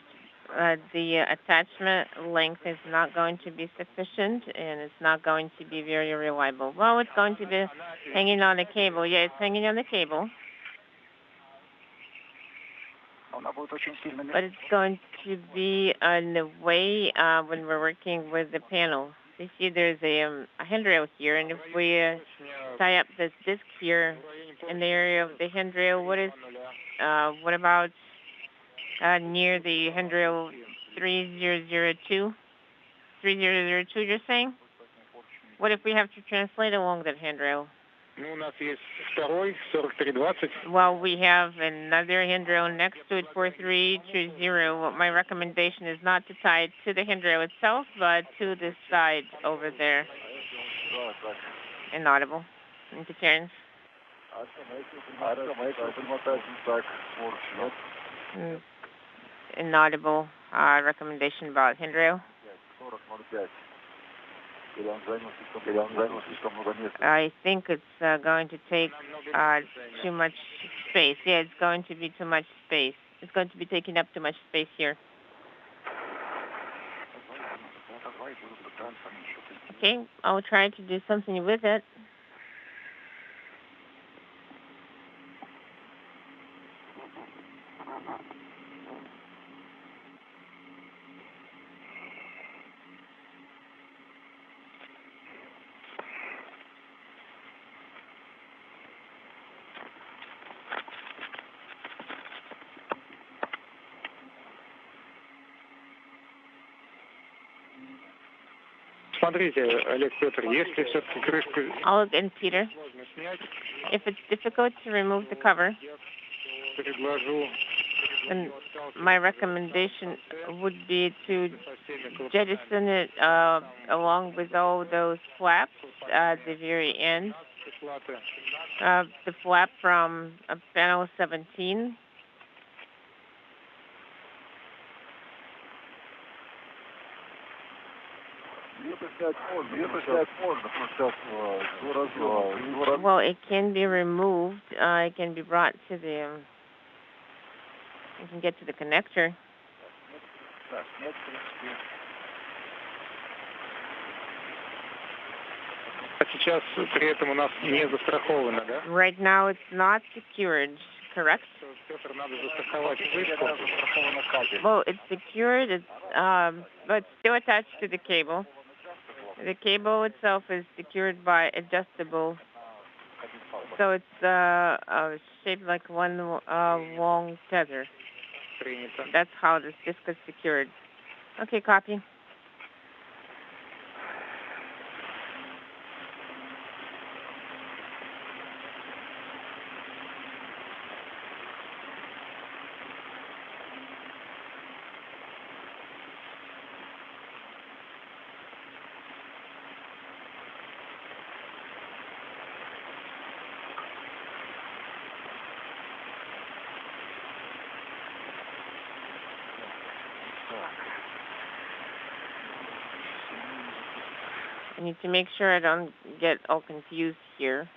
Speaker 5: the attachment length is not going to be sufficient, and it's not going to be very reliable. Well, it's going to be hanging on the cable. Yeah, it's hanging on the cable. But it's going to be in the way when we're working with the panel. You see there's a handrail here, and if we tie up this disc here in the area of the handrail, what about near the handrail 3002? 3002, you're saying? What if we have to translate along that handrail? Well, we have another handrail next to it, 4320. My recommendation is not to tie it to the handrail itself, but to the side over there. Inaudible. Interference. Inaudible. Recommendation about handrail. I think it's going to take too much space. Yeah, it's going to be too much space. It's going to be taking up too much space here. Okay, I'll try to do something with it.
Speaker 3: Смотрите, Олег, Петр, если все-таки крышку...
Speaker 5: Oleg and Peter, if it's difficult to remove the cover,
Speaker 3: предложу...
Speaker 5: then my recommendation would be to jettison it along with all those flaps at the very end. The flap from panel 17. Well, it can be removed. It can be brought to the... You can get to the connector.
Speaker 3: Сейчас при этом у нас не застраховано, да?
Speaker 5: Right now it's not secured, correct?
Speaker 3: Петр, надо застраховать крышку.
Speaker 5: Well, it's secured, but it's still attached to the cable. The cable itself is secured by adjustable, so it's shaped like one long tether. That's how this disc is secured. Okay, copy. I need to make sure I don't get all confused here.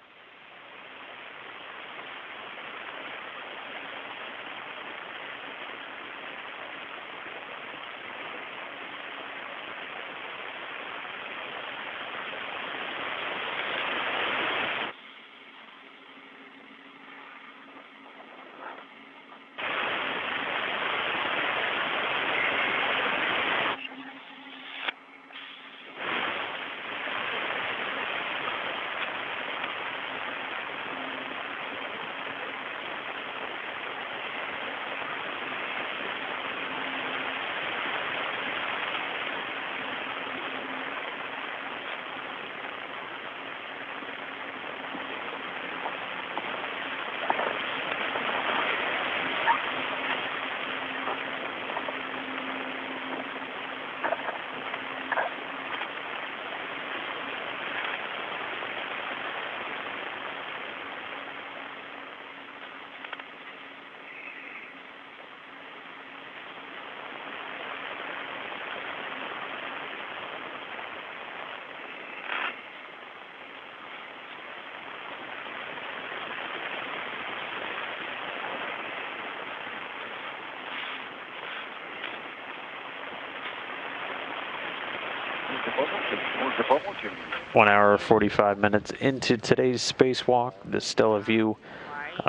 Speaker 1: One hour, 45 minutes into today's spacewalk. There's still a view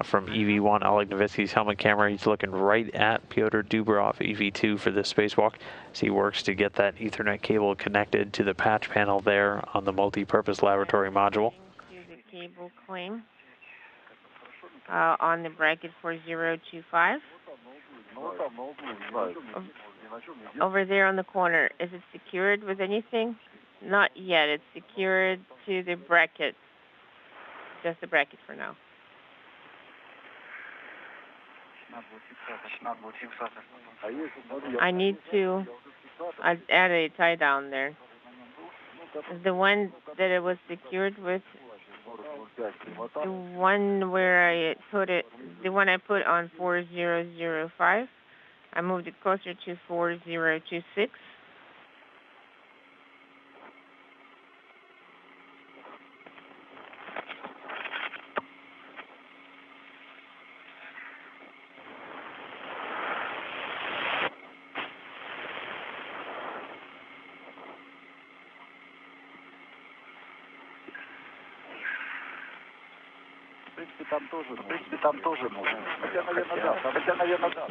Speaker 1: from EV1 Oleg Novitsky's helmet camera. He's looking right at Pетr Dubrov, EV2, for this spacewalk as he works to get that Ethernet cable connected to the patch panel there on the multi-purpose laboratory module.
Speaker 5: The cable claim on the bracket 4025. Over there on the corner, is it secured with anything? Not yet. It's secured to the bracket. Just the bracket for now. I need to add a tie down there. The one that it was secured with, the one where I put it, the one I put on 4005, I moved it closer to 4026.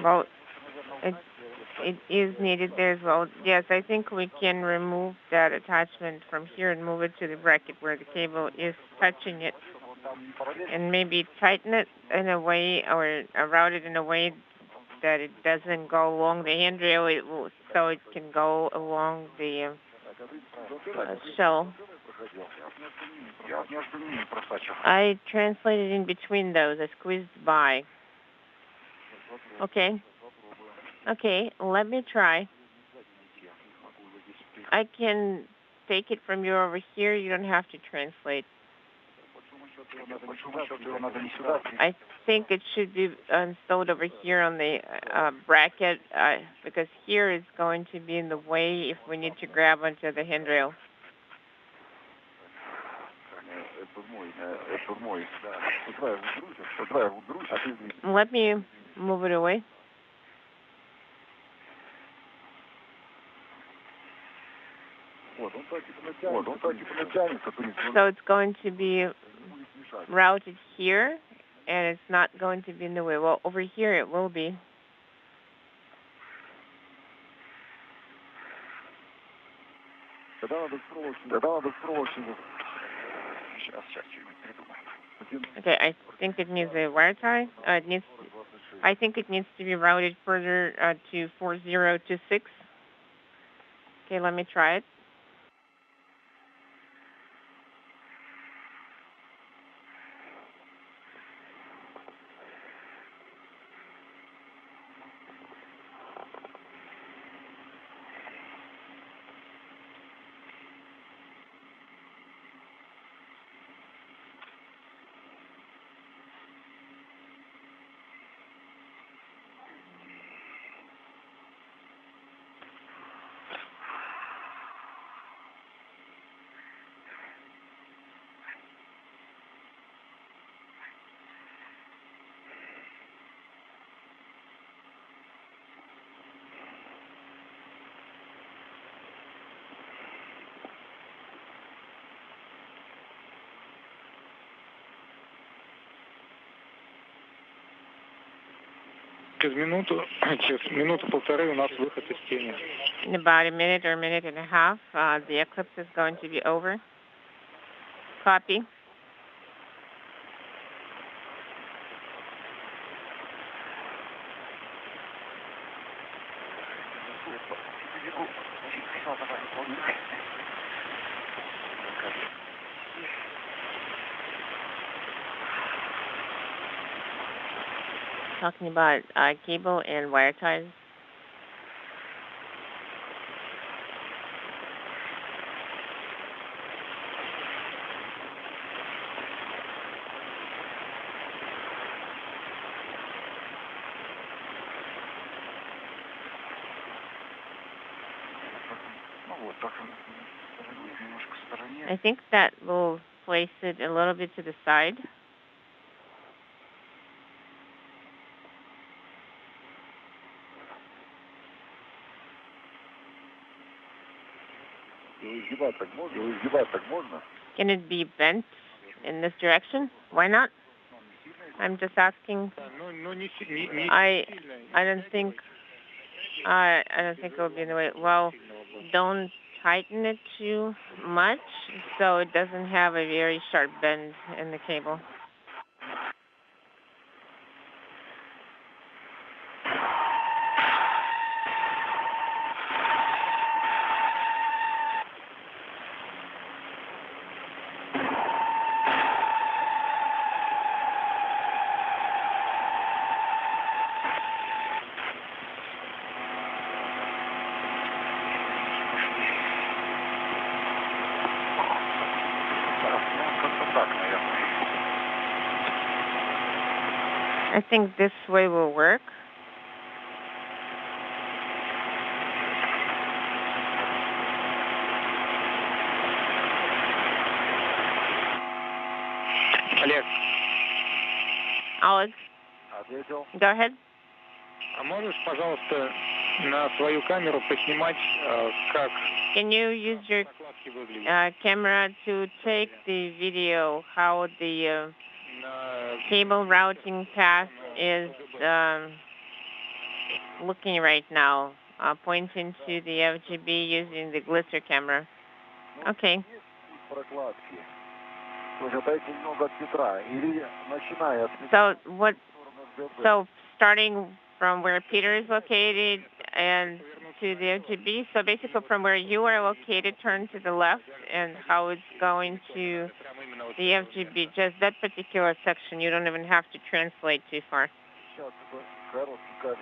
Speaker 5: Well, it is needed there as well. Yes, I think we can remove that attachment from here and move it to the bracket where the cable is touching it, and maybe tighten it in a way or route it in a way that it doesn't go along the handrail, so it can go along the shell. I translated in between those. I squeezed by. Okay. Okay, let me try. I can take it from you over here. You don't have to translate. I think it should be installed over here on the bracket because here is going to be in the way if we need to grab onto the handrail. Let me move it away. So it's going to be routed here, and it's not going to be in the way. Well, over here it will be. Okay, I think it needs a wire tie. I think it needs to be routed further to 4026. Okay, let me try it.
Speaker 3: Через минуту-полторы у нас выход из тени.
Speaker 5: In about a minute or a minute and a half, the eclipse is going to be over. Copy. Talking about cable and wire ties. I think that will place it a little bit to the side. Can it be bent in this direction? Why not? I'm just asking. I don't think it will be in the way. Well, don't tighten it too much so it doesn't have a very sharp bend in the cable. I think this way will work.
Speaker 3: Олег.
Speaker 5: Alex. Go ahead.
Speaker 3: А можешь, пожалуйста, на свою камеру поснимать, как
Speaker 5: Can you use your camera to take the video how the cable routing path is looking right now, pointing to the FGB using the glitter camera. Okay. So starting from where Peter is located and to the FGB. So basically from where you are located, turn to the left, and how it's going to the FGB, just that particular section. You don't even have to translate too far.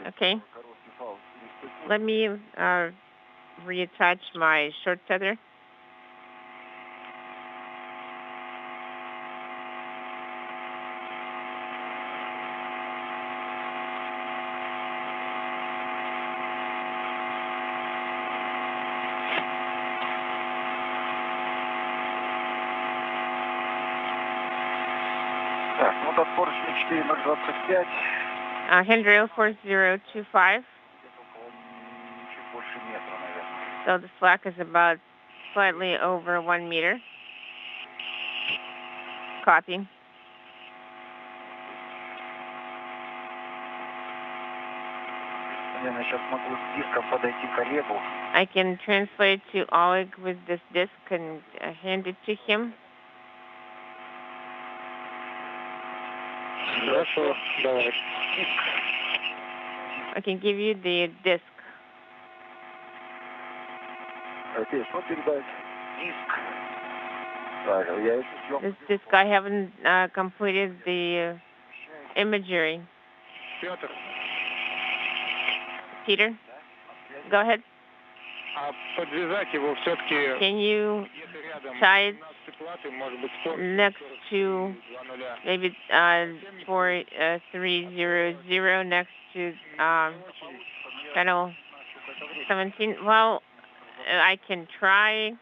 Speaker 5: Okay. Let me reattach my short tether. Handrail 4025. So the slack is about slightly over 1 meter. Copy. I can translate to Oleg with this disc and hand it to him. I can give you the disc. This disc, I haven't completed the imagery. Peter, go ahead. Can you tie it next to maybe 4300 next to channel 17? Well, I can try.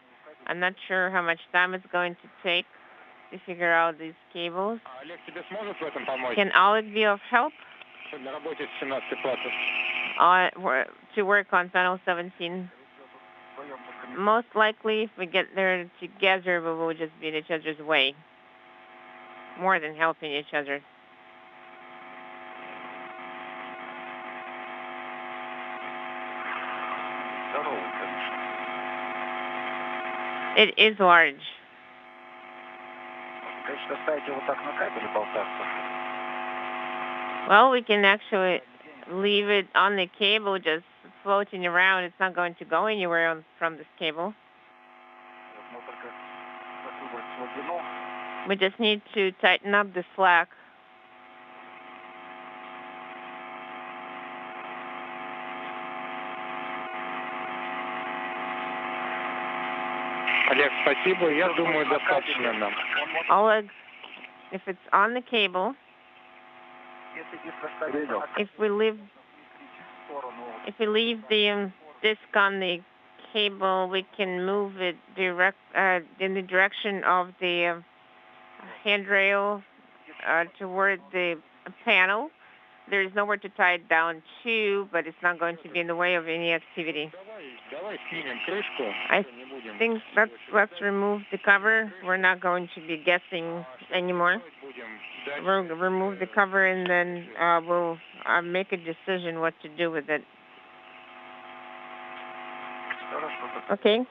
Speaker 5: I'm not sure how much time it's going to take to figure out these cables. Can Oleg be of help? To work on panel 17. Most likely, if we get there together, we will just be in each other's way, more than helping each other. It is large. Well, we can actually leave it on the cable, just floating around. It's not going to go anywhere from this cable. We just need to tighten up the slack.
Speaker 3: Олег, спасибо. Я думаю, достаточно нам.
Speaker 5: Oleg, if it's on the cable, if we leave the disc on the cable, we can move it in the direction of the handrail toward the panel. There is nowhere to tie it down to, but it's not going to be in the way of any activity. I think let's remove the cover. We're not going to be guessing anymore. We'll remove the cover, and then we'll make a decision what to do with it. Okay?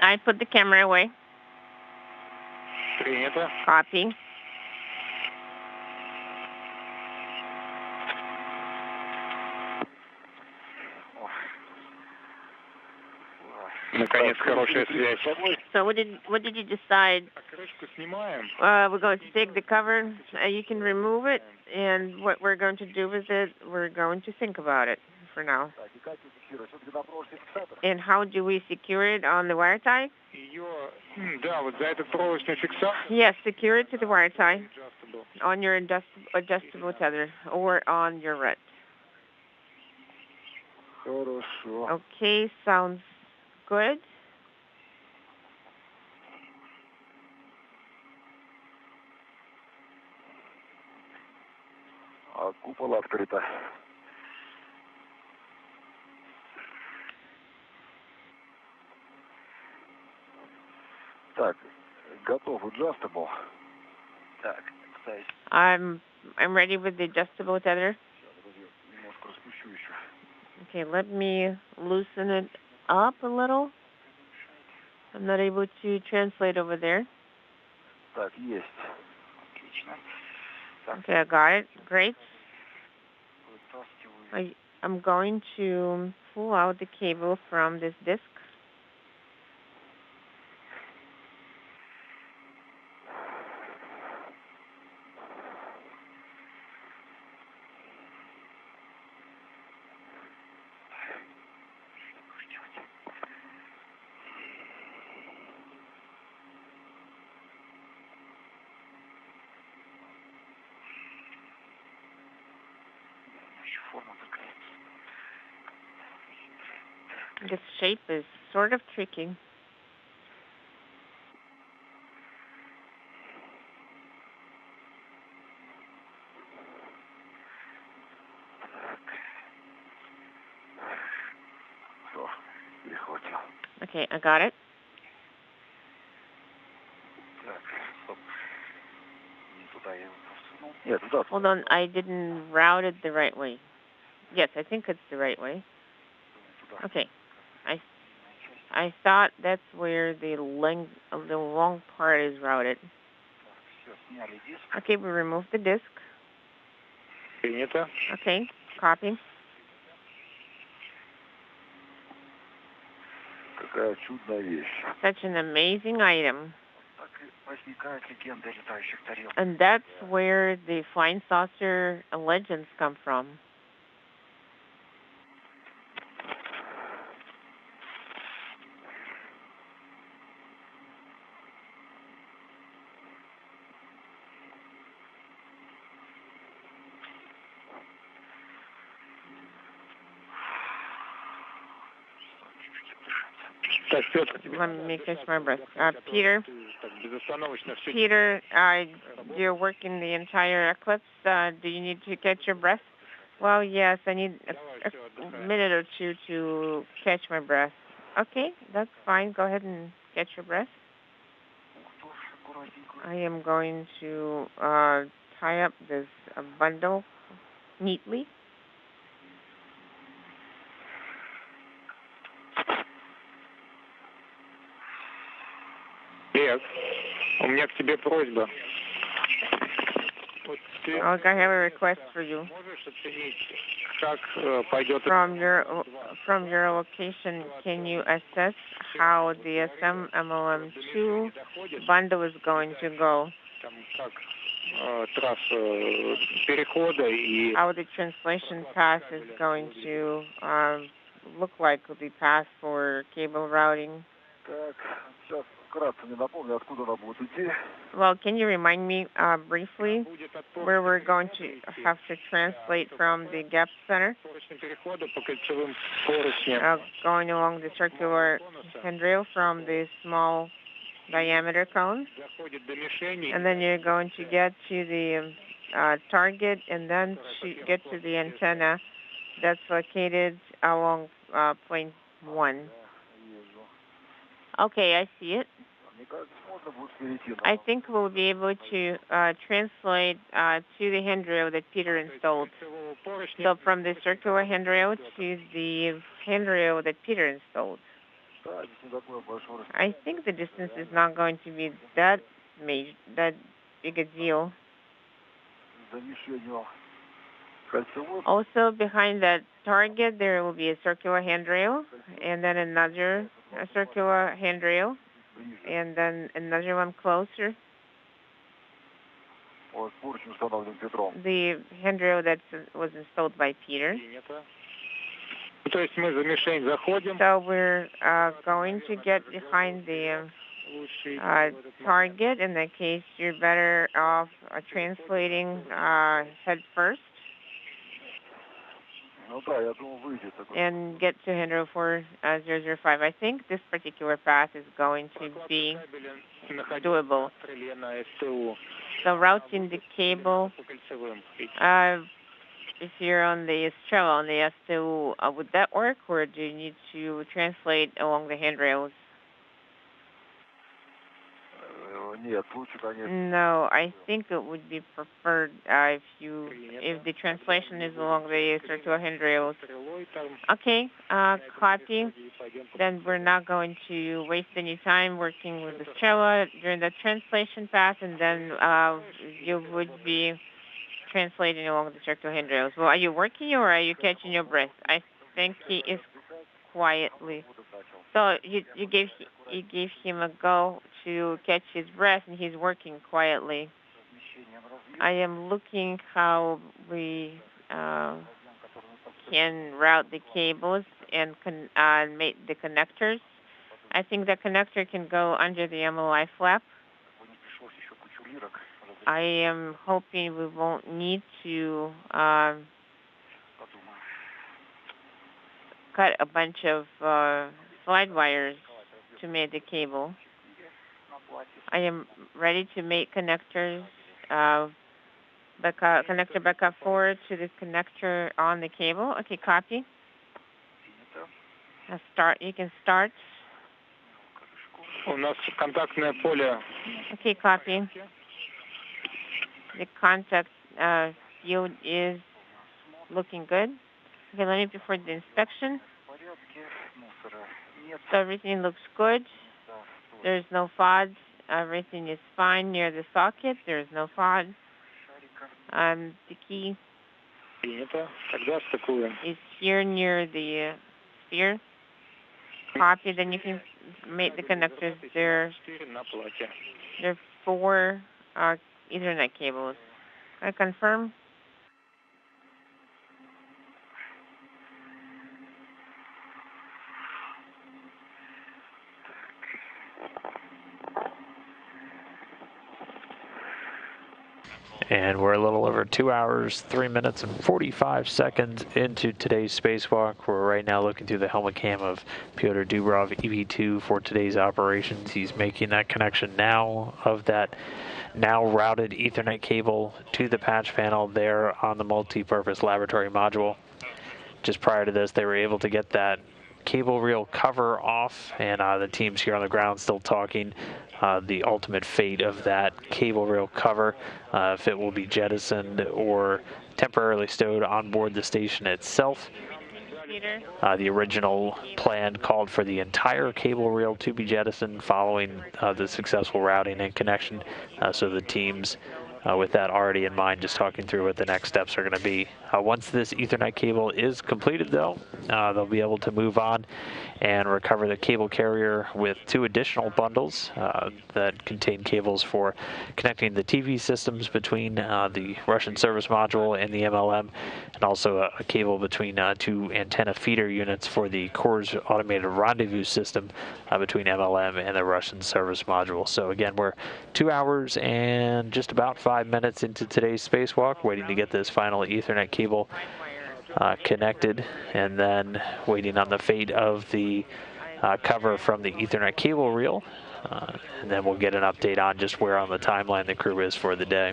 Speaker 5: I put the camera away.
Speaker 3: Принято.
Speaker 5: Copy.
Speaker 3: Наконец, хорошая связь.
Speaker 5: So what did you decide?
Speaker 3: Крышку снимаем.
Speaker 5: We're going to take the cover. You can remove it, and what we're going to do with it, we're going to think about it for now. And how do we secure it on the wire tie?
Speaker 3: Да, вот за этот проволочный фиксатор.
Speaker 5: Yes, secure it to the wire tie on your adjustable tether or on your rod. Okay, sounds good.
Speaker 4: Купол открыто. Так, готов adjustable. Так,
Speaker 5: I'm ready with the adjustable tether.
Speaker 4: Немножко распущу еще.
Speaker 5: Okay, let me loosen it up a little. I'm not able to translate over there.
Speaker 4: Так, есть.
Speaker 5: Okay, I got it. Great. I'm going to pull out the cable from this disc. This shape is sort of tricky. Okay, I got it. Hold on, I didn't route it the right way. Yes, I think it's the right way. Okay. I thought that's where the long part is routed. Okay, we removed the disc. Okay, copy.
Speaker 4: Какая чудная вещь.
Speaker 5: Such an amazing item. And that's where the flying saucer legends come from. Let me catch my breath. Peter, you're working the entire eclipse. Do you need to catch your breath? Well, yes, I need a minute or two to catch my breath. Okay, that's fine. Go ahead and catch your breath. I am going to tie up this bundle neatly.
Speaker 3: Олег, у меня к тебе просьба.
Speaker 5: Olga, I have a request for you. From your location, can you assess how the SM-MLM2 bundle is going to go? How the translation path is going to look like the path for cable routing? Well, can you remind me briefly where we're going to have to translate from the gap center? Going along the circular handrail from the small diameter cone. And then you're going to get to the target and then to get to the antenna that's located along plane 1. Okay, I see it. I think we'll be able to translate to the handrail that Peter installed. So from the circular handrail to the handrail that Peter installed. I think the distance is not going to be that big a deal. Also, behind that target, there will be a circular handrail, and then another circular handrail, and then another one closer. The handrail that was installed by Peter. So we're going to get behind the target. In that case, you're better off translating head first. And get to handrail 4005. I think this particular path is going to be doable. So routing the cable, if you're on the Estrella, on the STU, would that work, or do you need to translate along the handrails? No, I think it would be preferred if the translation is along the circular handrails. Okay, copy. Then we're not going to waste any time working with the Strela during the translation pass, and then you would be translating along the circular handrails. Well, are you working or are you catching your breath? I think he is quietly. So you gave him a go to catch his breath, and he's working quietly. I am looking how we can route the cables and make the connectors. I think the connector can go under the MLI flap. I am hoping we won't need to cut a bunch of slide wires to make the cable. I am ready to make connectors, connector backup forward to the connector on the cable. Okay, copy. You can start.
Speaker 3: У нас контактное поле.
Speaker 5: Okay, copy. The contact field is looking good. Okay, let me before the inspection. So everything looks good. There's no FODs. Everything is fine near the socket. There's no FOD. The key is here near the sphere. Copy, then you can make the connectors. There are 4 Ethernet cables. I confirm.
Speaker 1: And we're a little over 2 hours, 3 minutes, and 45 seconds into today's spacewalk. We're right now looking through the helmet cam of Petr Dubrov, EV2, for today's operations. He's making that connection now of that now routed Ethernet cable to the patch panel there on the multi-purpose laboratory module. Just prior to this, they were able to get that cable reel cover off, and the teams here on the ground still talking the ultimate fate of that cable reel cover, if it will be jettisoned or temporarily stowed on board the station itself. The original plan called for the entire cable reel to be jettisoned following the successful routing and connection. So the teams, with that already in mind, just talking through what the next steps are going to be. Once this Ethernet cable is completed, though, they'll be able to move on and recover the cable carrier with 2 additional bundles that contain cables for connecting the TV systems between the Russian service module and the MLM, and also a cable between 2 antenna feeder units for the Corps' automated rendezvous system between MLM and the Russian service module. So again, we're 2 hours and just about 5 minutes into today's spacewalk, waiting to get this final Ethernet cable connected, and then waiting on the fate of the cover from the Ethernet cable reel, and then we'll get an update on just where on the timeline the crew is for the day.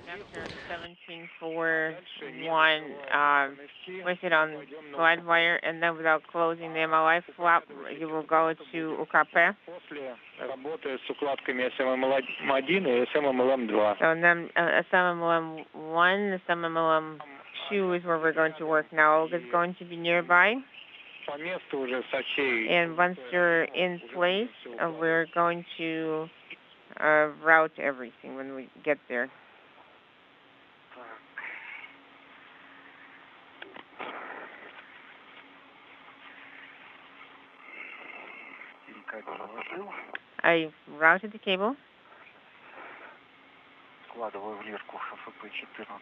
Speaker 5: 1741, place it on slide wire, and then without closing the MLI flap, you will go to UKP. So then SMMLM1, SMMLM2 is where we're going to work now. Olga's going to be nearby. And once you're in place, we're going to route everything when we get there. I routed the cable.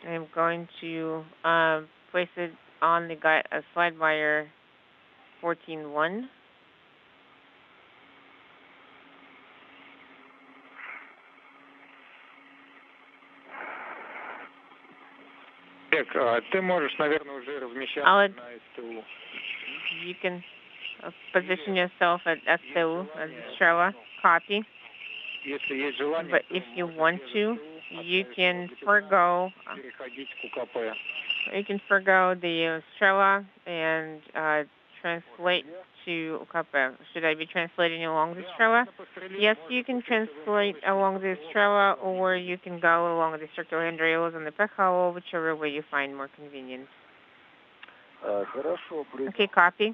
Speaker 5: I'm going to place it on the slide wire 14.1.
Speaker 3: Ты можешь, наверное, уже размещаться на СТУ.
Speaker 5: You can position yourself at STU, at Strela, copy. But if you want to, you can forgo the Strela and translate to UKP? Should I be translating along the trailer? Yes, you can translate along the trailer, or you can go along the circular handrails and the PHO, whichever way you find more convenient. Okay, copy.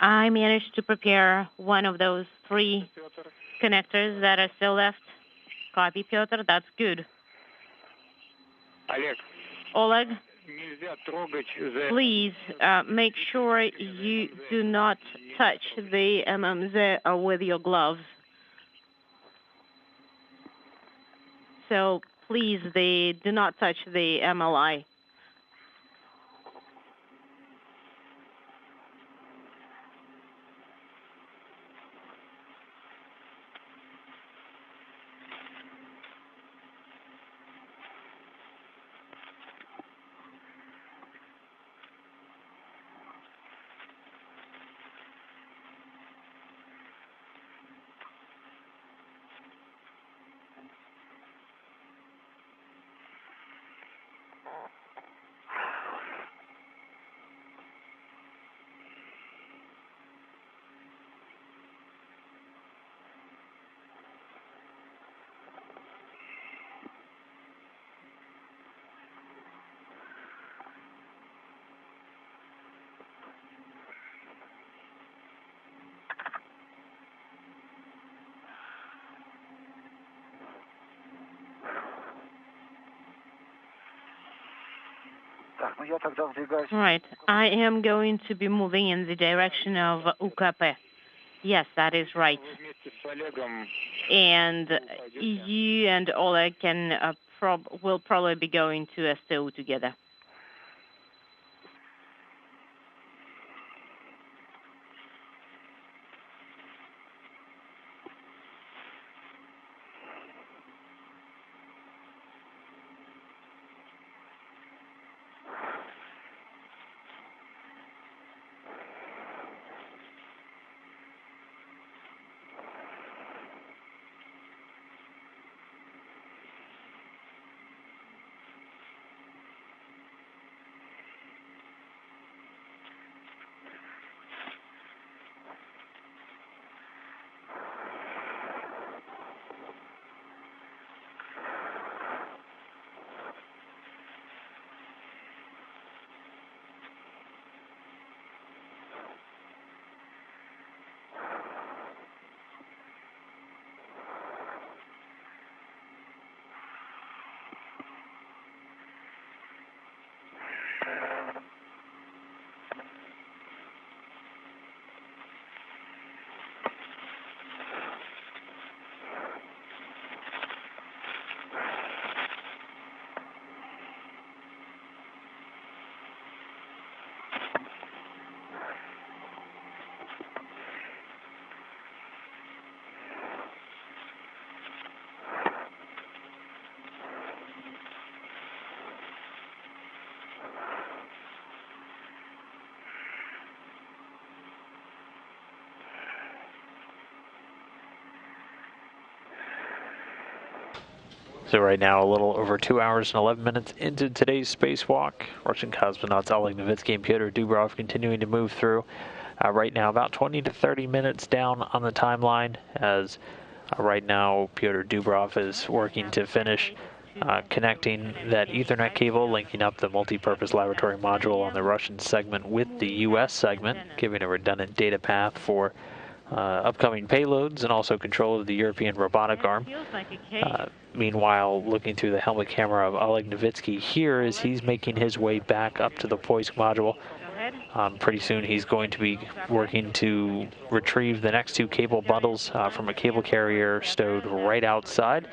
Speaker 5: I managed to prepare one of those 3 connectors that are still left. Copy, Piotr. That's good. Oleg, please make sure you do not touch the MMZ with your gloves. So please, do not touch the MLI. Right. I am going to be moving in the direction of UKP. Yes, that is right. And you and Oleg will probably be going to STO together.
Speaker 1: So right now, a little over 2 hours and 11 minutes into today's spacewalk. Russian cosmonauts Oleg Novitsky and Petr Dubrov continuing to move through. Right now, about 20 to 30 minutes down on the timeline, as right now Petr Dubrov is working to finish connecting that Ethernet cable, linking up the multi-purpose laboratory module on the Russian segment with the U.S. segment, giving a redundant data path for upcoming payloads and also control of the European robotic arm. Meanwhile, looking through the helmet camera of Oleg Novitsky here as he's making his way back up to the Poisk module. Pretty soon he's going to be working to retrieve the next two cable bundles from a cable carrier stowed right outside.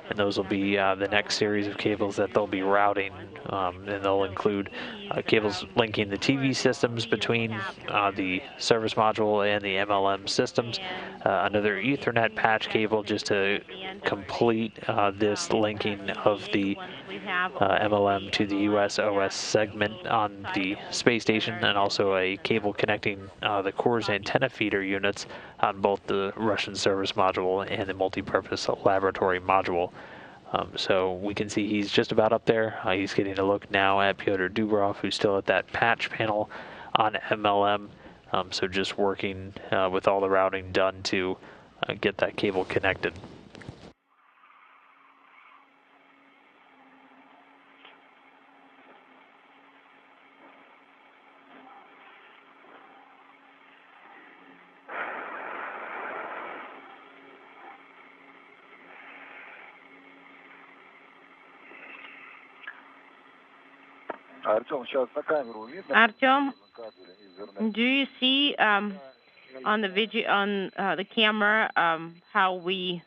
Speaker 1: And those will be the next series of cables that they'll be routing. And they'll include cables linking the TV systems between the service module and the MLM systems. Another Ethernet patch cable just to complete this linking of the MLM to the US OS segment on the space station, and also a cable connecting the core's antenna feeder units on both the Russian service module and the multi-purpose laboratory module. So we can see he's just about up there. He's getting a look now at Petr Dubrow, who's still at that patch panel on MLM. So just working with all the routing done to get that cable connected.
Speaker 6: Artyom, do you see on the video on the camera how we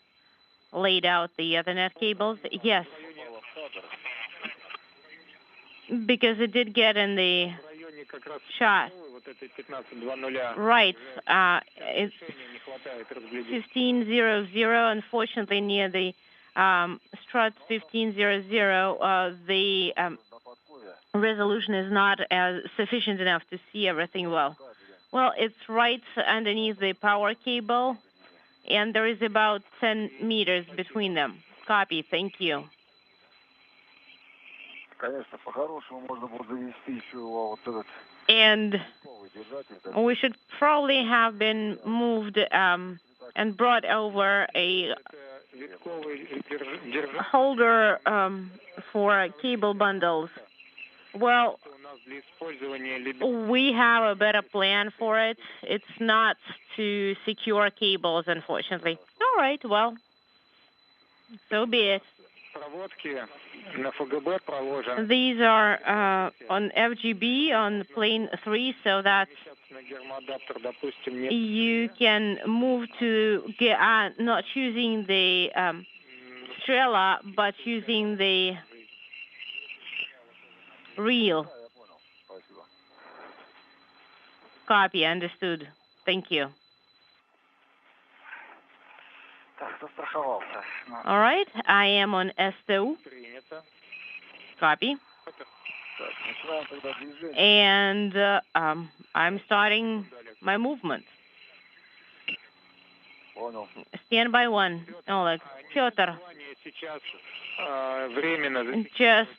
Speaker 6: laid out the Ethernet cables? Yes, because it did get in the shot. Right. It's 1500. Unfortunately, near the strut 1500, the resolution is not as sufficient enough to see everything well. Well, it's right underneath the power cable, and there is about 10 meters between them. Copy. Thank you. And we should probably have been moved and brought over a holder for cable bundles. Well, we have a better plan for it. It's not to secure cables, unfortunately. All right, well, so be it. These are on FGB on plane 3, so that you can move to not using the Strela, but using the reel. Copy, understood. Thank you. All right, I am on STU. Copy. And I'm starting my movement. Stand by 1, Oleg. Petr. Just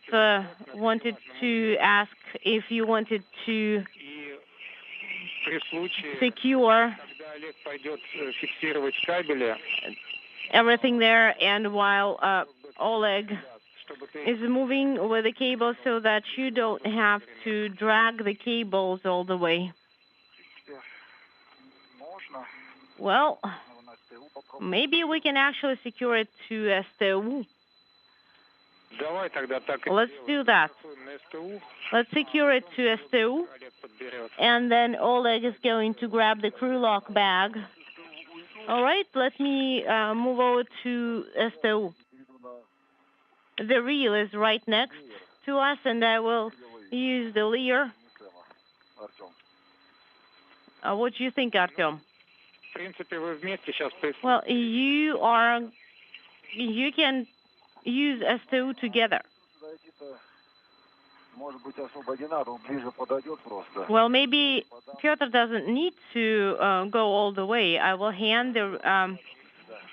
Speaker 6: wanted to ask if you wanted to secure everything there, and while Oleg is moving with the cable so that you don't have to drag the cables all the way. Well, maybe we can actually secure it to STU. Let's do that. Let's secure it to STU, and then Oleg is going to grab the crew lock bag. All right, let me move over to STU. The reel is right next to us, and I will use the leer. What do you think, Artyom? Well, you can use STU together. Well, maybe Petr doesn't need to go all the way. I will hand the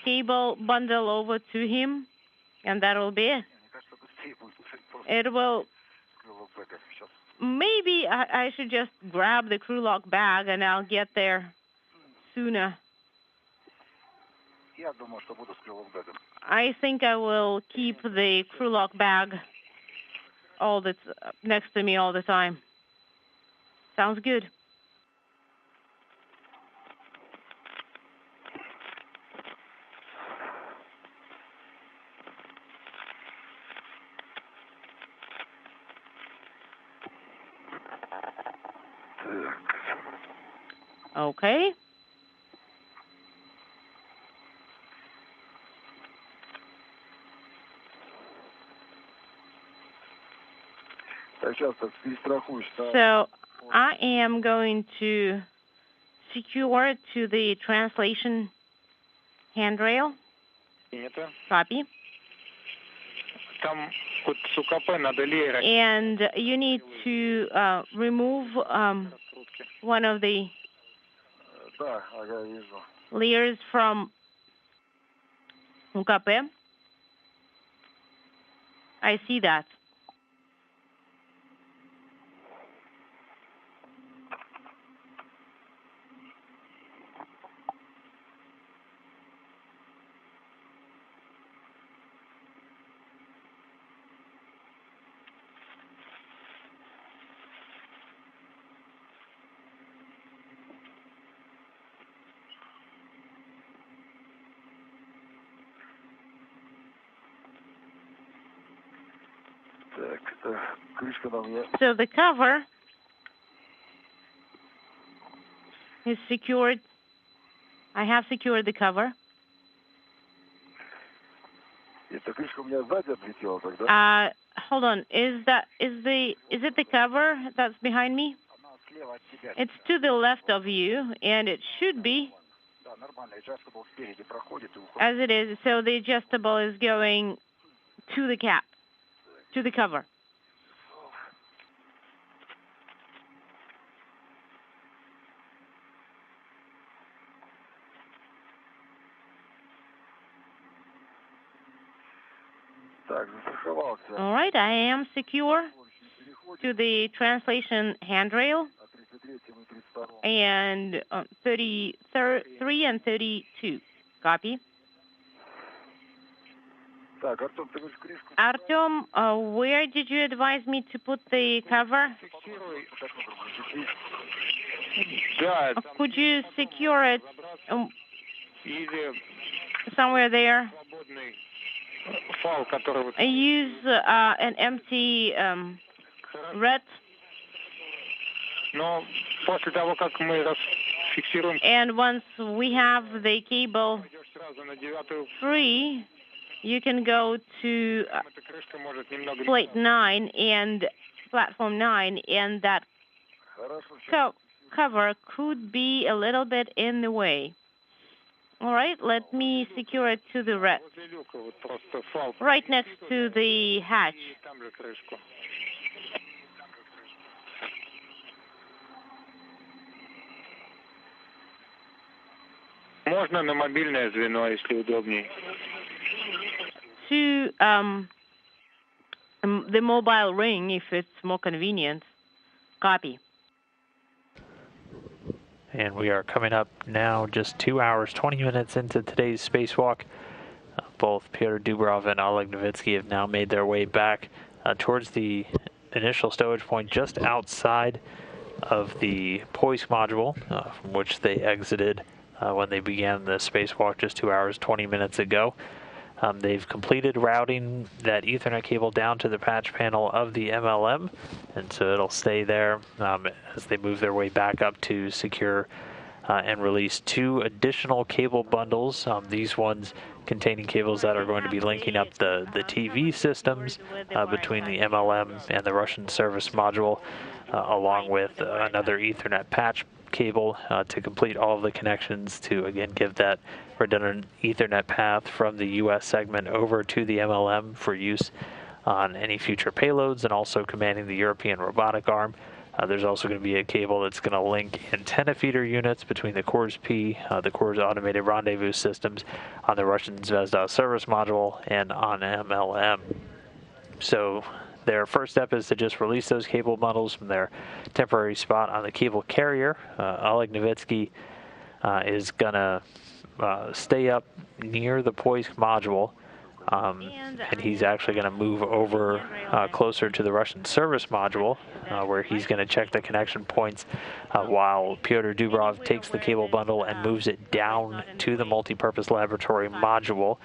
Speaker 6: cable bundle over to him, and that will be it. It will. Maybe I should just grab the crew lock bag, and I'll get there sooner. I think I will keep the crew lock bag next to me all the time. Sounds good. Okay. So I am going to secure to the translation handrail. Copy. And you need to remove one of the layers from МКП. I see that. So the cover is secured. I have secured the cover. Hold on. Is it the cover that's behind me? It's to the left of you, and it should be as it is. So the adjustable is going to the cap, to the cover. All right, I am secure to the translation handrail and 33 and 32. Copy. Artem, where did you advise me to put the cover? Could you secure it somewhere there? Use an empty red. And once we have the cable free, you can go to plate 9 and platform 9, and that cover could be a little bit in the way. All right, let me secure it to the red, right next to the hatch.
Speaker 3: Можно на мобильное звено, если удобнее.
Speaker 6: To the mobile ring, if it's more convenient. Copy.
Speaker 1: And we are coming up now just 2 hours, 20 minutes into today's spacewalk. Both Petr Dubrov and Oleg Novitsky have now made their way back towards the initial stowage point just outside of the Poisk module, from which they exited when they began the spacewalk just 2 hours, 20 minutes ago. They've completed routing that Ethernet cable down to the patch panel of the MLM, and so it'll stay there as they move their way back up to secure and release 2 additional cable bundles. These ones containing cables that are going to be linking up the TV systems between the MLM and the Russian service module, along with another Ethernet patch cable to complete all of the connections to, again, give that redundant Ethernet path from the U.S. segment over to the MLM for use on any future payloads, and also commanding the European robotic arm. There's also going to be a cable that's going to link antenna feeder units between the Kors-P, the Kors automated rendezvous systems on the Russian Zvezda service module and on MLM. So their first step is to just release those cable bundles from their temporary spot on the cable carrier. Oleg Novitsky is going to stay up near the Poisk module, and he's actually going to move over closer to the Russian service module, where he's going to check the connection points while Petr Dubrov takes the cable bundle and moves it down to the multipurpose laboratory module.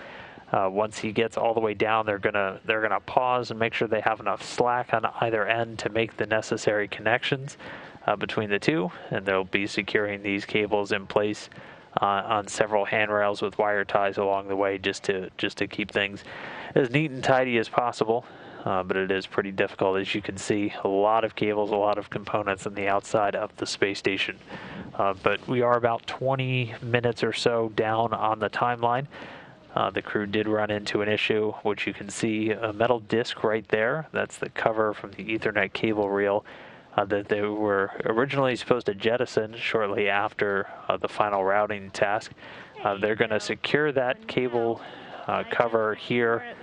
Speaker 1: Once he gets all the way down, they're gonna pause and make sure they have enough slack on either end to make the necessary connections. between the two, and they'll be securing these cables in place on several handrails with wire ties along the way, just to keep things as neat and tidy as possible. But it is pretty difficult, as you can see. A lot of cables, a lot of components on the outside of the space station. But we are about 20 minutes or so down on the timeline. The crew did run into an issue, which you can see a metal disc right there. That's the cover from the Ethernet cable reel that they were originally supposed to jettison shortly after the final routing task. They're going to secure that cable cover here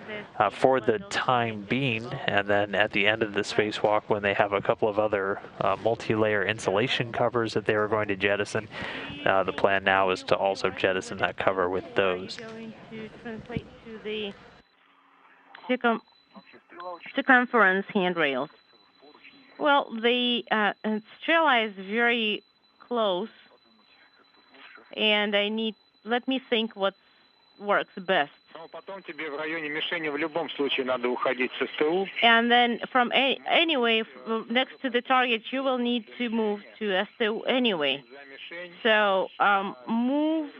Speaker 1: for the time being, and then at the end of the spacewalk, when they have a couple of other multi-layer insulation covers that they were going to jettison, the plan now is to also jettison that cover with those.
Speaker 6: I'm going to translate to the circumference handrails. Well, the Strela is very close, and let me think what works best. And then from anyway, next to the target, you will need to move to STU anyway. So move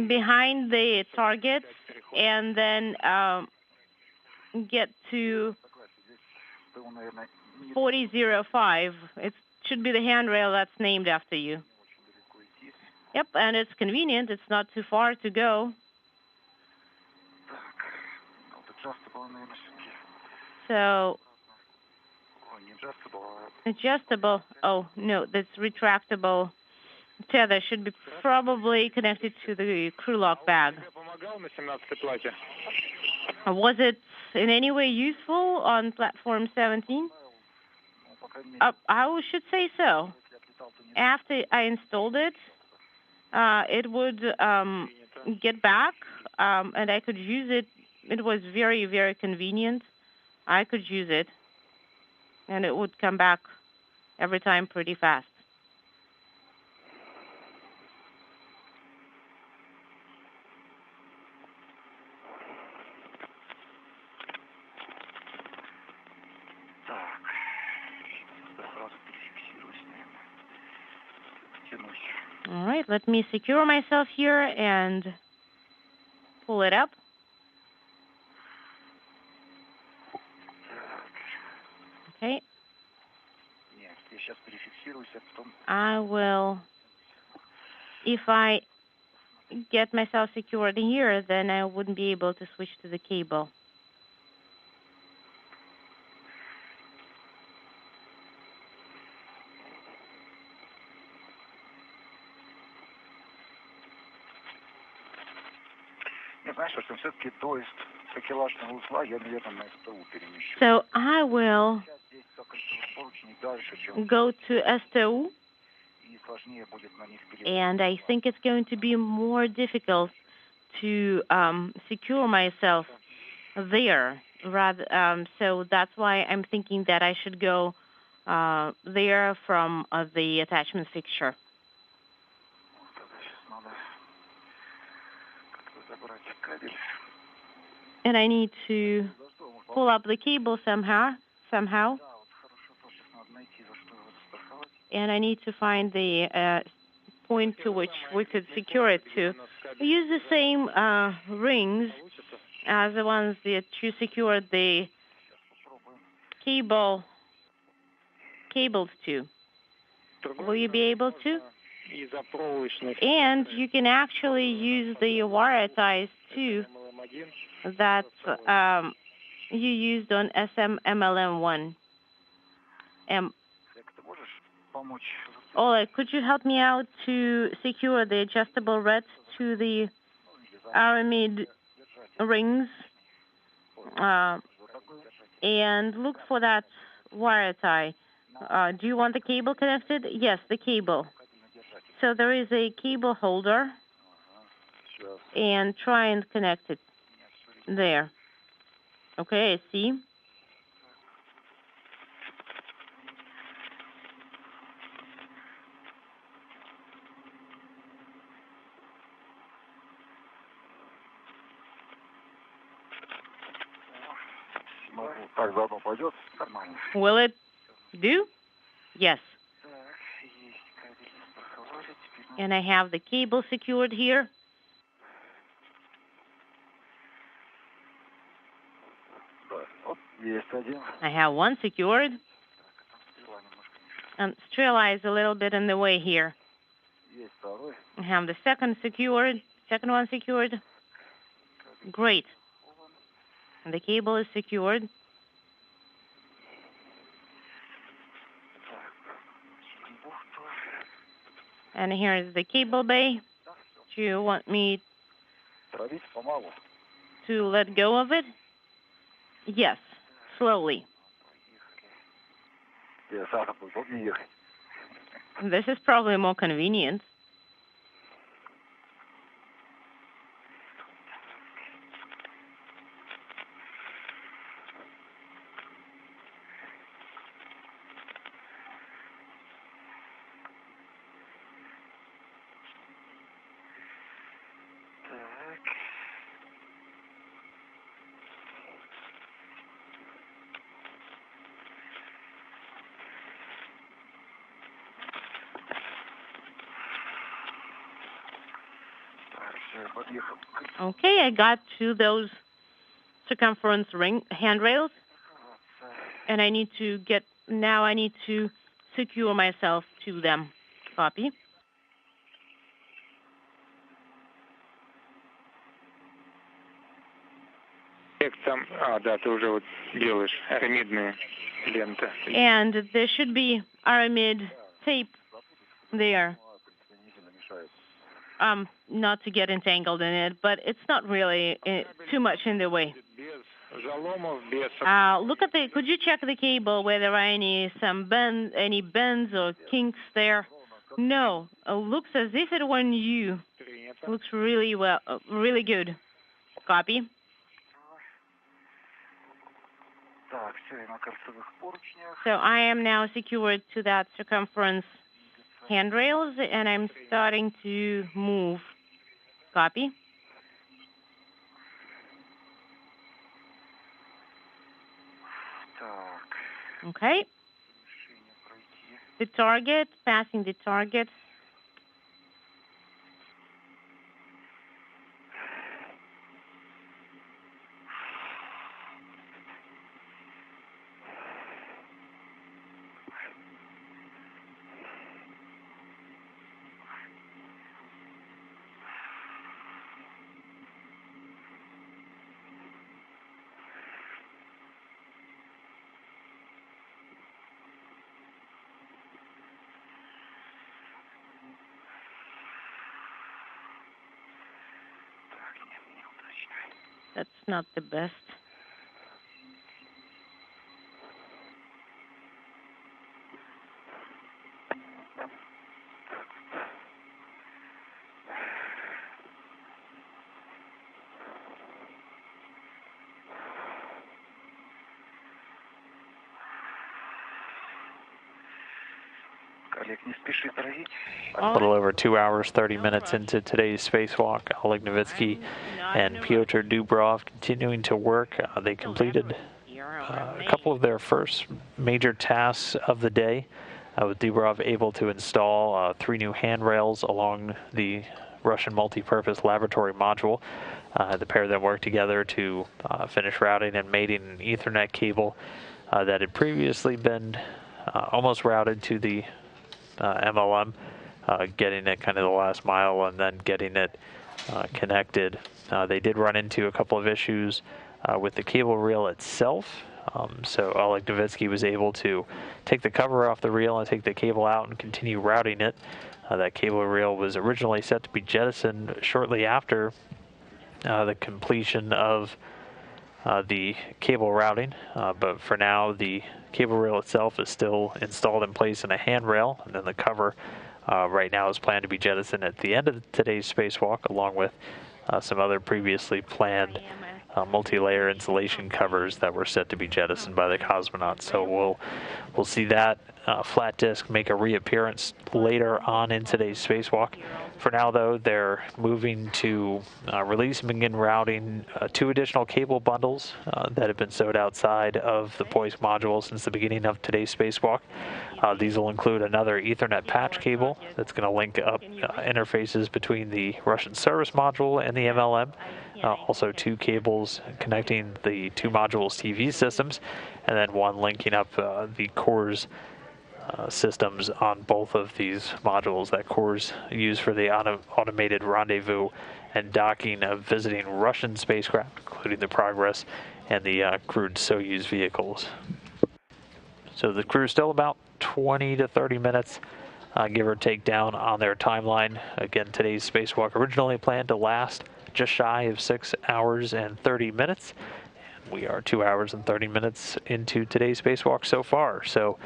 Speaker 6: behind the target and then get to 4005. It should be the handrail that's named after you. Yep, and it's convenient. It's not too far to go. So, adjustable. Oh, no, that's retractable tether should be probably connected to the crew lock bag. Was it in any way useful on platform 17? I should say so. After I installed it, it would get back, and I could use it. It was very, very convenient. I could use it, and it would come back every time pretty fast. All right, let me secure myself here and pull it up. Okay. I will, if I get myself secured here, then I wouldn't be able to switch to the cable. So I will go to STU, and I think it's going to be more difficult to secure myself there. So that's why I'm thinking that I should go there from the attachment fixture. And I need to pull up the cable somehow. And I need to find the point to which we could secure it to. We use the same rings as the ones that you secured the cables to. Will you be able to? And you can actually use the wire ties too that you used on SMMLM1. Oleg, could you help me out to secure the adjustable reds to the aramid rings and look for that wire tie? Do you want the cable connected? Yes, the cable. So there is a cable holder, and try and connect it there. Okay, I see. Will it do? Yes. And I have the cable secured here. I have one secured. And Strela is a little bit in the way here. I have the second one secured. Great. And the cable is secured. And here is the cable bay. Do you want me to let go of it? Yes, slowly. This is probably more convenient. Okay, I got to those circumference ring handrails, and I need to secure myself to them. Copy. And there should be aramid tape there. Not to get entangled in it, but it's not really too much in the way. Could you check the cable whether there are any bends or kinks there? No, it looks as if it were new. Looks really well, really good. Copy. So I am now secured to that circumference handrails, and I'm starting to move. Copy. Okay. The target, passing the target. That's not the best.
Speaker 1: A little over 2 hours, 30 minutes into today's spacewalk, Oleg Novitsky and Petr Dubrov continuing to work. They completed a couple of their first major tasks of the day, with Dubrov able to install 3 new handrails along the Russian multi-purpose laboratory module. The pair of them worked together to finish routing and mating an Ethernet cable that had previously been almost routed to the MLM, getting it kind of the last mile and then getting it connected. They did run into a couple of issues with the cable reel itself. So Oleg Novitsky was able to take the cover off the reel and take the cable out and continue routing it. That cable reel was originally set to be jettisoned shortly after the completion of the cable routing, but for now the cable reel itself is still installed in place in a handrail, and then the cover right now is planned to be jettisoned at the end of today's spacewalk, along with some other previously planned multi-layer insulation covers that were set to be jettisoned by the cosmonauts. So we'll see that flat disk make a reappearance later on in today's spacewalk. For now, though, they're moving to release and begin routing 2 additional cable bundles that have been sewed outside of the POISE module since the beginning of today's spacewalk. These will include another Ethernet patch cable that's going to link up interfaces between the Russian service module and the MLM. Also 2 cables connecting the 2 modules' TV systems, and then 1 linking up the cores systems on both of these modules that cores use for the automated rendezvous and docking of visiting Russian spacecraft, including the Progress and the crewed Soyuz vehicles. So the crew is still about 20 to 30 minutes, give or take, down on their timeline. Again, today's spacewalk originally planned to last just shy of 6 hours and 30 minutes. And we are 2 hours and 30 minutes into today's spacewalk so far. So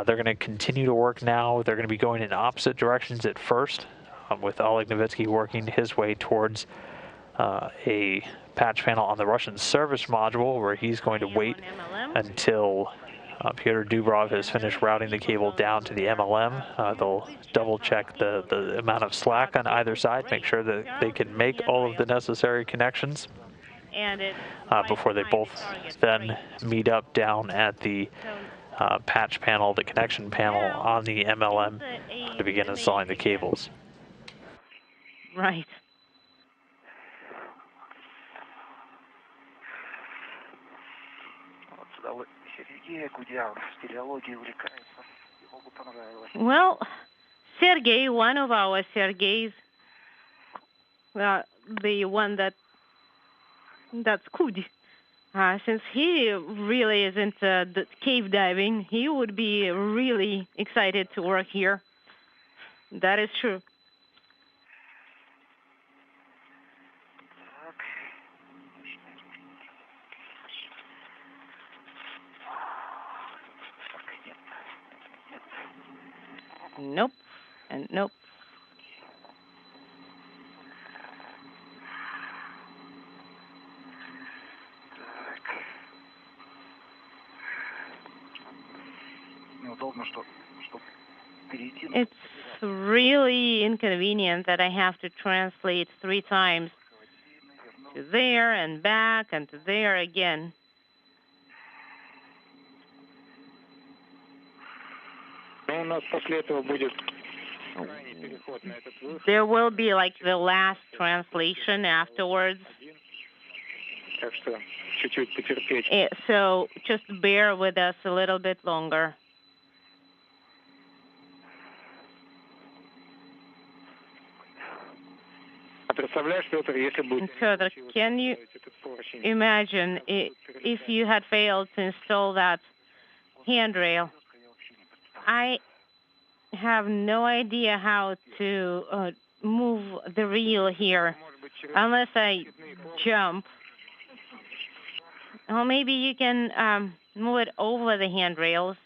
Speaker 1: they're going to continue to work now. They're going to be going in opposite directions at first, with Oleg Novitsky working his way towards a patch panel on the Russian service module, where he's going to wait until Petr Dubrov has finished routing the cable down to the MLM. They'll double check the amount of slack on either side, make sure that they can make all of the necessary connections before they both then meet up down at the patch panel, the connection panel on the MLM, to begin installing the cables.
Speaker 6: Right. Well, Sergey, one of our Sergeys, the one that's Kudi, since he really is into the cave diving, he would be really excited to work here. That is true. Nope, and nope. It's really inconvenient that I have to translate 3 times, to there and back and to there again. There will be like the last translation afterwards. So just bear with us a little bit longer. Further, can you imagine if you had failed to install that handrail? I have no idea how to move the reel here unless I jump. Or maybe you can move it over the handrails.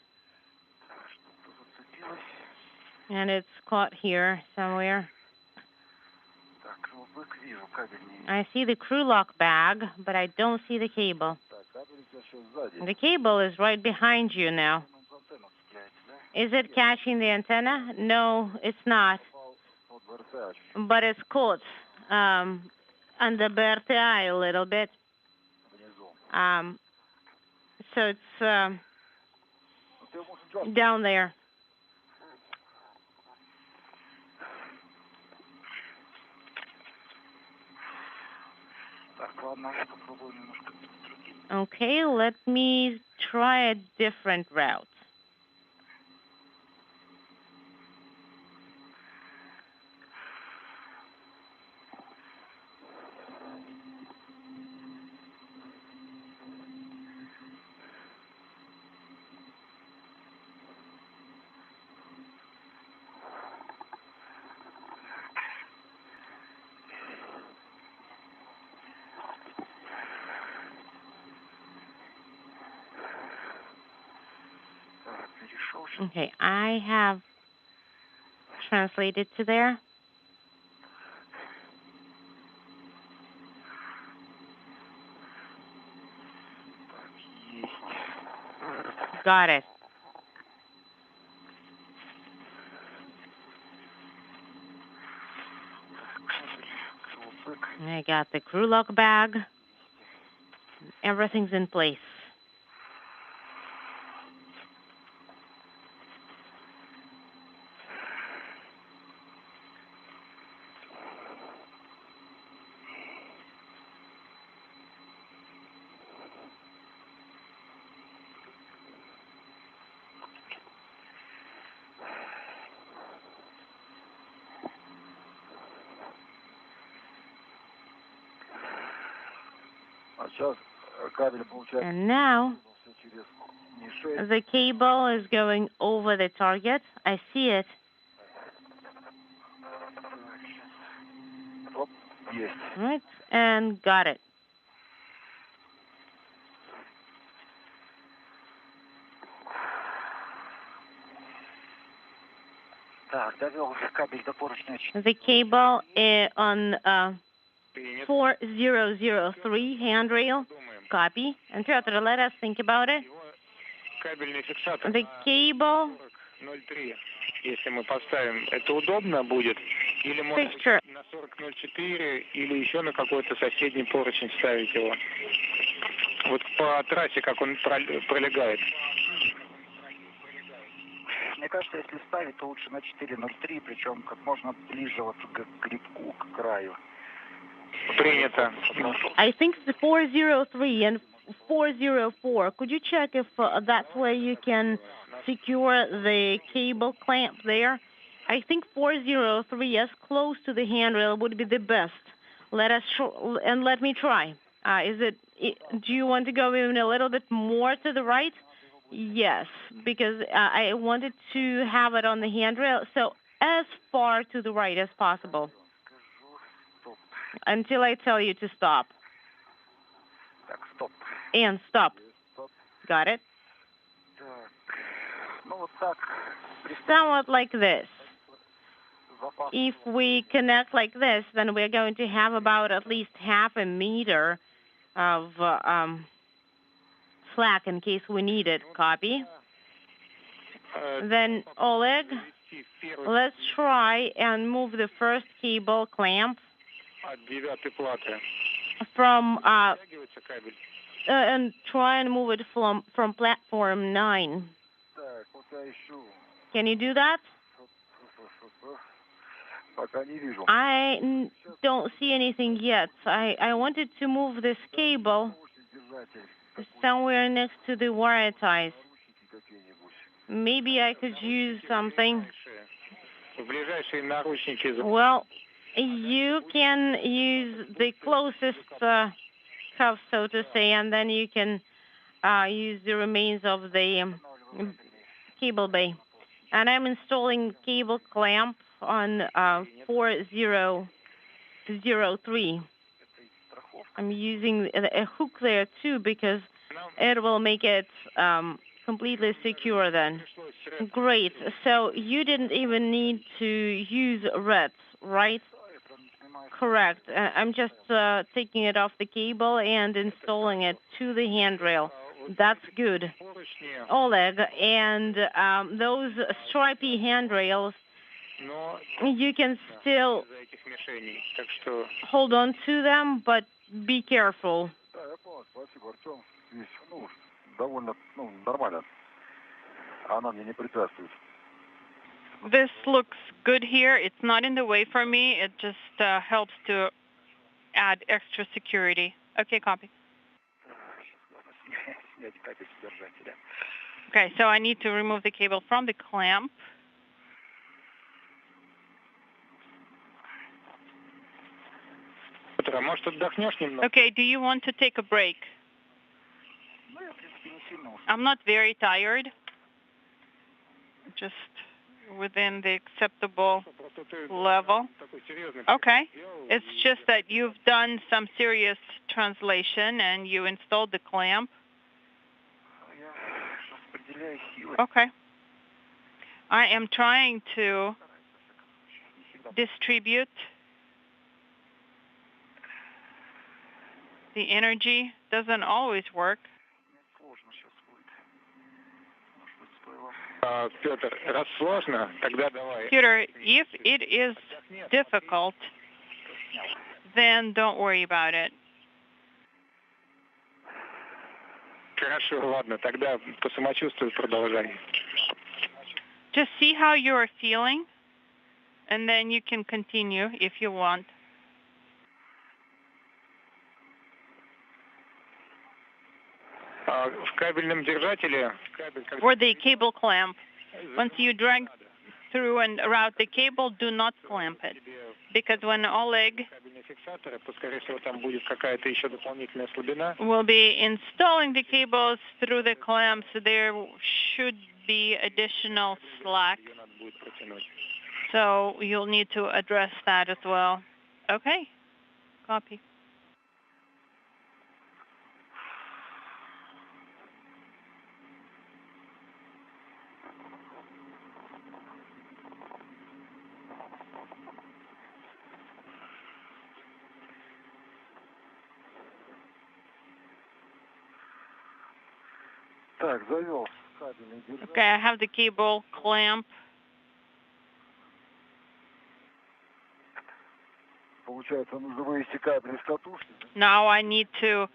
Speaker 6: And it's caught here somewhere. I see the crew lock bag, but I don't see the cable. The cable is right behind you now. Is it catching the antenna? No, it's not. But it's caught under BRTI a little bit. So it's down there. Okay, let me try a different route. Okay, I have translated to there. Got it. I got the crew lock bag. Everything's in place. And now the cable is going over the target. I see it. Right, and got it. The cable on 4003 handrail. Copy. And Piotr, let us think about it. The cable.
Speaker 3: Если мы поставим, это удобно будет? Или можно на 4004 или еще на какой-то соседний поручень ставить его? Вот по трассе, как он пролегает.
Speaker 4: Мне кажется, если ставить, то лучше на 403, причем как можно ближе вот к грибку, к краю.
Speaker 3: Принято.
Speaker 6: I think the 403 and 404. Could you check if that's where you can secure the cable clamp there? I think 403 as close to the handrail would be the best. Let me try. Do you want to go even a little bit more to the right? Yes, because I wanted to have it on the handrail, so as far to the right as possible. Until I tell you to stop. And stop. Got it? Somewhat like this. If we connect like this, then we're going to have about at least half a meter of slack in case we need it. Copy. Then, Oleg, let's try and move the first cable clamp from and try and move it from platform 9. Can you do that? I don't see anything yet. I wanted to move this cable somewhere next to the wire ties. Maybe I could use something. Well, you can use the closest cuff, so to say, and then you can use the remains of the cable bay. And I'm installing cable clamp on 4003. I'm using a hook there too because it will make it completely secure then. Great. So you didn't even need to use reds, right? Correct. I'm just taking it off the cable and installing it to the handrail. That's good. Oleg, and those stripy handrails, you can still hold on to them, but be careful.
Speaker 7: This looks good here. It's not in the way for me. It just helps to add extra security. Okay, copy. Okay, so I need to remove the cable from the clamp. Okay, do you want to take a break? I'm not very tired. Just within the acceptable level. Okay. It's just that you've done some serious translation and you installed the clamp. Okay. I am trying to distribute the energy. Doesn't always work.
Speaker 3: Peter,
Speaker 7: Peter, if it is difficult, then don't worry about it.
Speaker 3: Хорошо, ладно, тогда по самочувствию продолжай.
Speaker 7: Just see how you're feeling, and then you can continue if you want.
Speaker 3: В кабельном держателе
Speaker 7: For the cable clamp, once you drag through and route the cable, do not clamp it. Because when Oleg will be installing the cables through the clamps, there should be additional slack. So you'll need to address that as well. Okay, copy. Okay, I have the cable clamp. Now I need to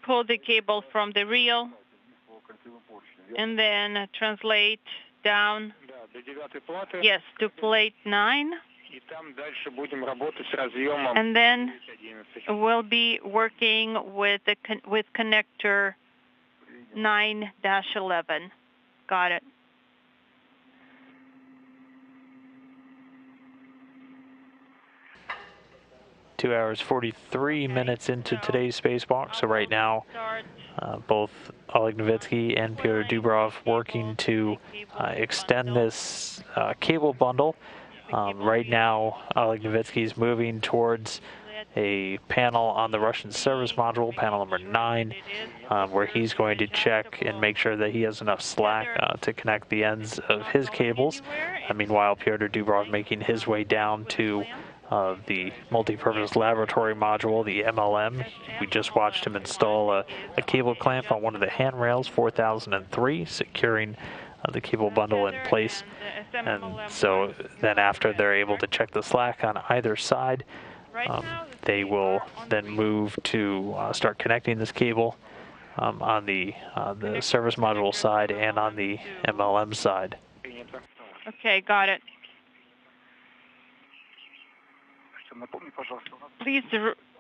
Speaker 7: pull the cable from the reel and then translate down, yes, to plate 9. And then we'll be working with connector 9-11. Got it.
Speaker 1: Two hours 43 minutes into today's spacewalk. So right now, both Oleg Novitsky and Petr Dubrov working to extend this cable bundle. Right now, Oleg Novitsky is moving towards a panel on the Russian service module, panel number 9, where he's going to check and make sure that he has enough slack to connect the ends of his cables. Meanwhile, Petr Dubrov making his way down to the multi-purpose laboratory module, the MLM. We just watched him install a cable clamp on one of the handrails, 4003, securing the cable bundle in place. And so then after they're able to check the slack on either side, they will then move to start connecting this cable on the service module side and on the MLM side.
Speaker 7: Okay, got it. Please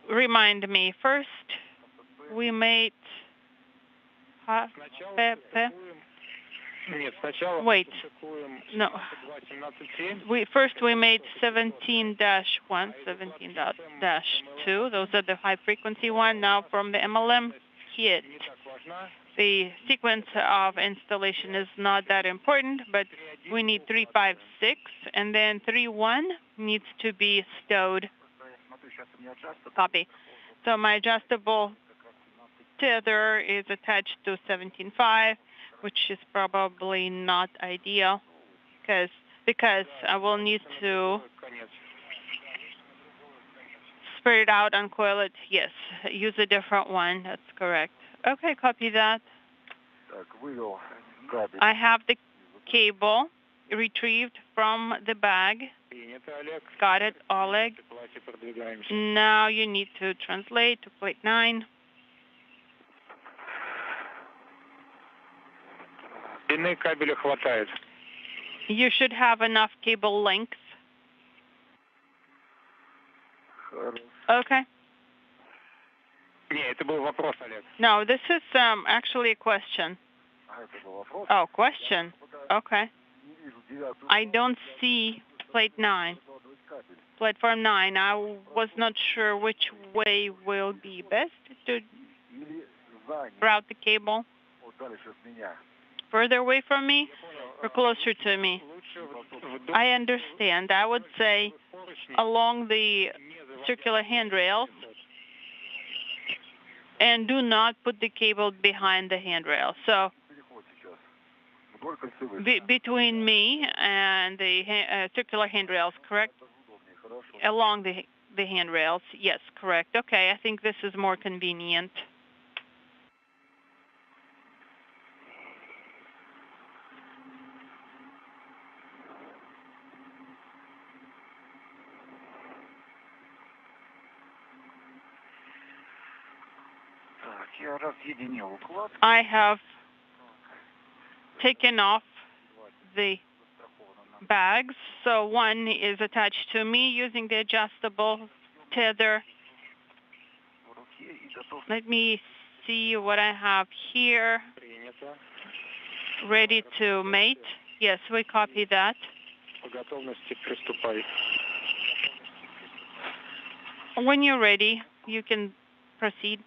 Speaker 7: remind me. First, we made... Wait, no. First we made 17-1, 17-2. Those are the high frequency one. Now from the MLM kit, the sequence of installation is not that important, but we need 356, and then 31 needs to be stowed. Copy. So my adjustable tether is attached to 17.5, which is probably not ideal because I will need to spread it out, uncoil it. Yes, use a different one. That's correct. Okay, copy that. I have the cable retrieved from the bag. Got it, Oleg. Now you need to translate to plate 9. You should have enough cable length. Okay. No, this is actually a question. Oh, question. Okay. I don't see plate 9. Platform 9. I was not sure which way will be best to route the cable. Further away from me or closer to me? I understand. I would say along the circular handrails, and do not put the cable behind the handrail. So between me and the circular handrails, correct? Along the handrails, yes, correct. Okay, I think this is more convenient. I have taken off the bags. So one is attached to me using the adjustable tether. Let me see what I have here. Ready to mate. Yes, we copy that. When you're ready, you can proceed.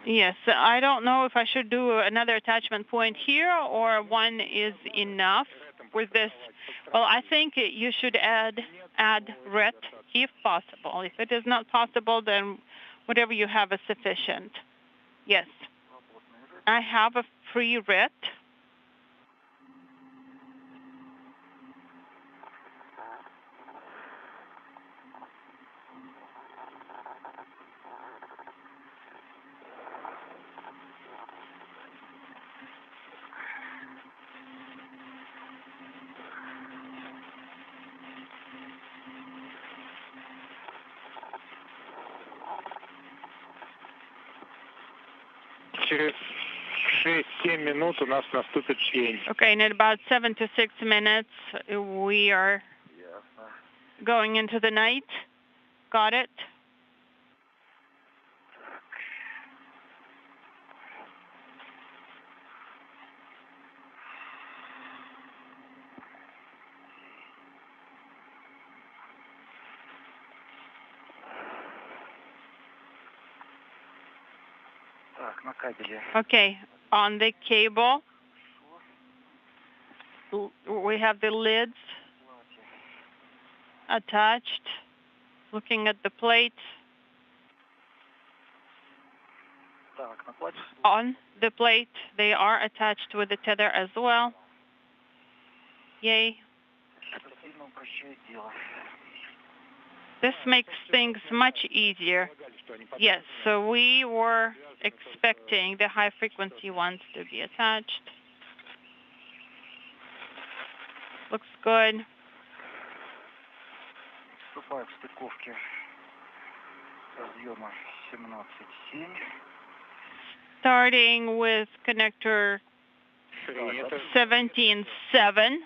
Speaker 7: Yes, I don't know if I should do another attachment point here or one is enough with this. Well, I think you should add RET if possible. If it is not possible, then whatever you have is sufficient. Yes, I have a free RET.
Speaker 3: Через 6-7 минут у нас наступит день.
Speaker 7: Okay, in about 7 to 6 minutes, we are going into the night. Got it? Okay, on the cable, we have the lids attached, looking at the plate. On the plate, they are attached with the tether as well. Yay. This makes things much easier. Yes, so we were expecting the high frequency ones to be attached. Looks good. Starting with connector 17.7,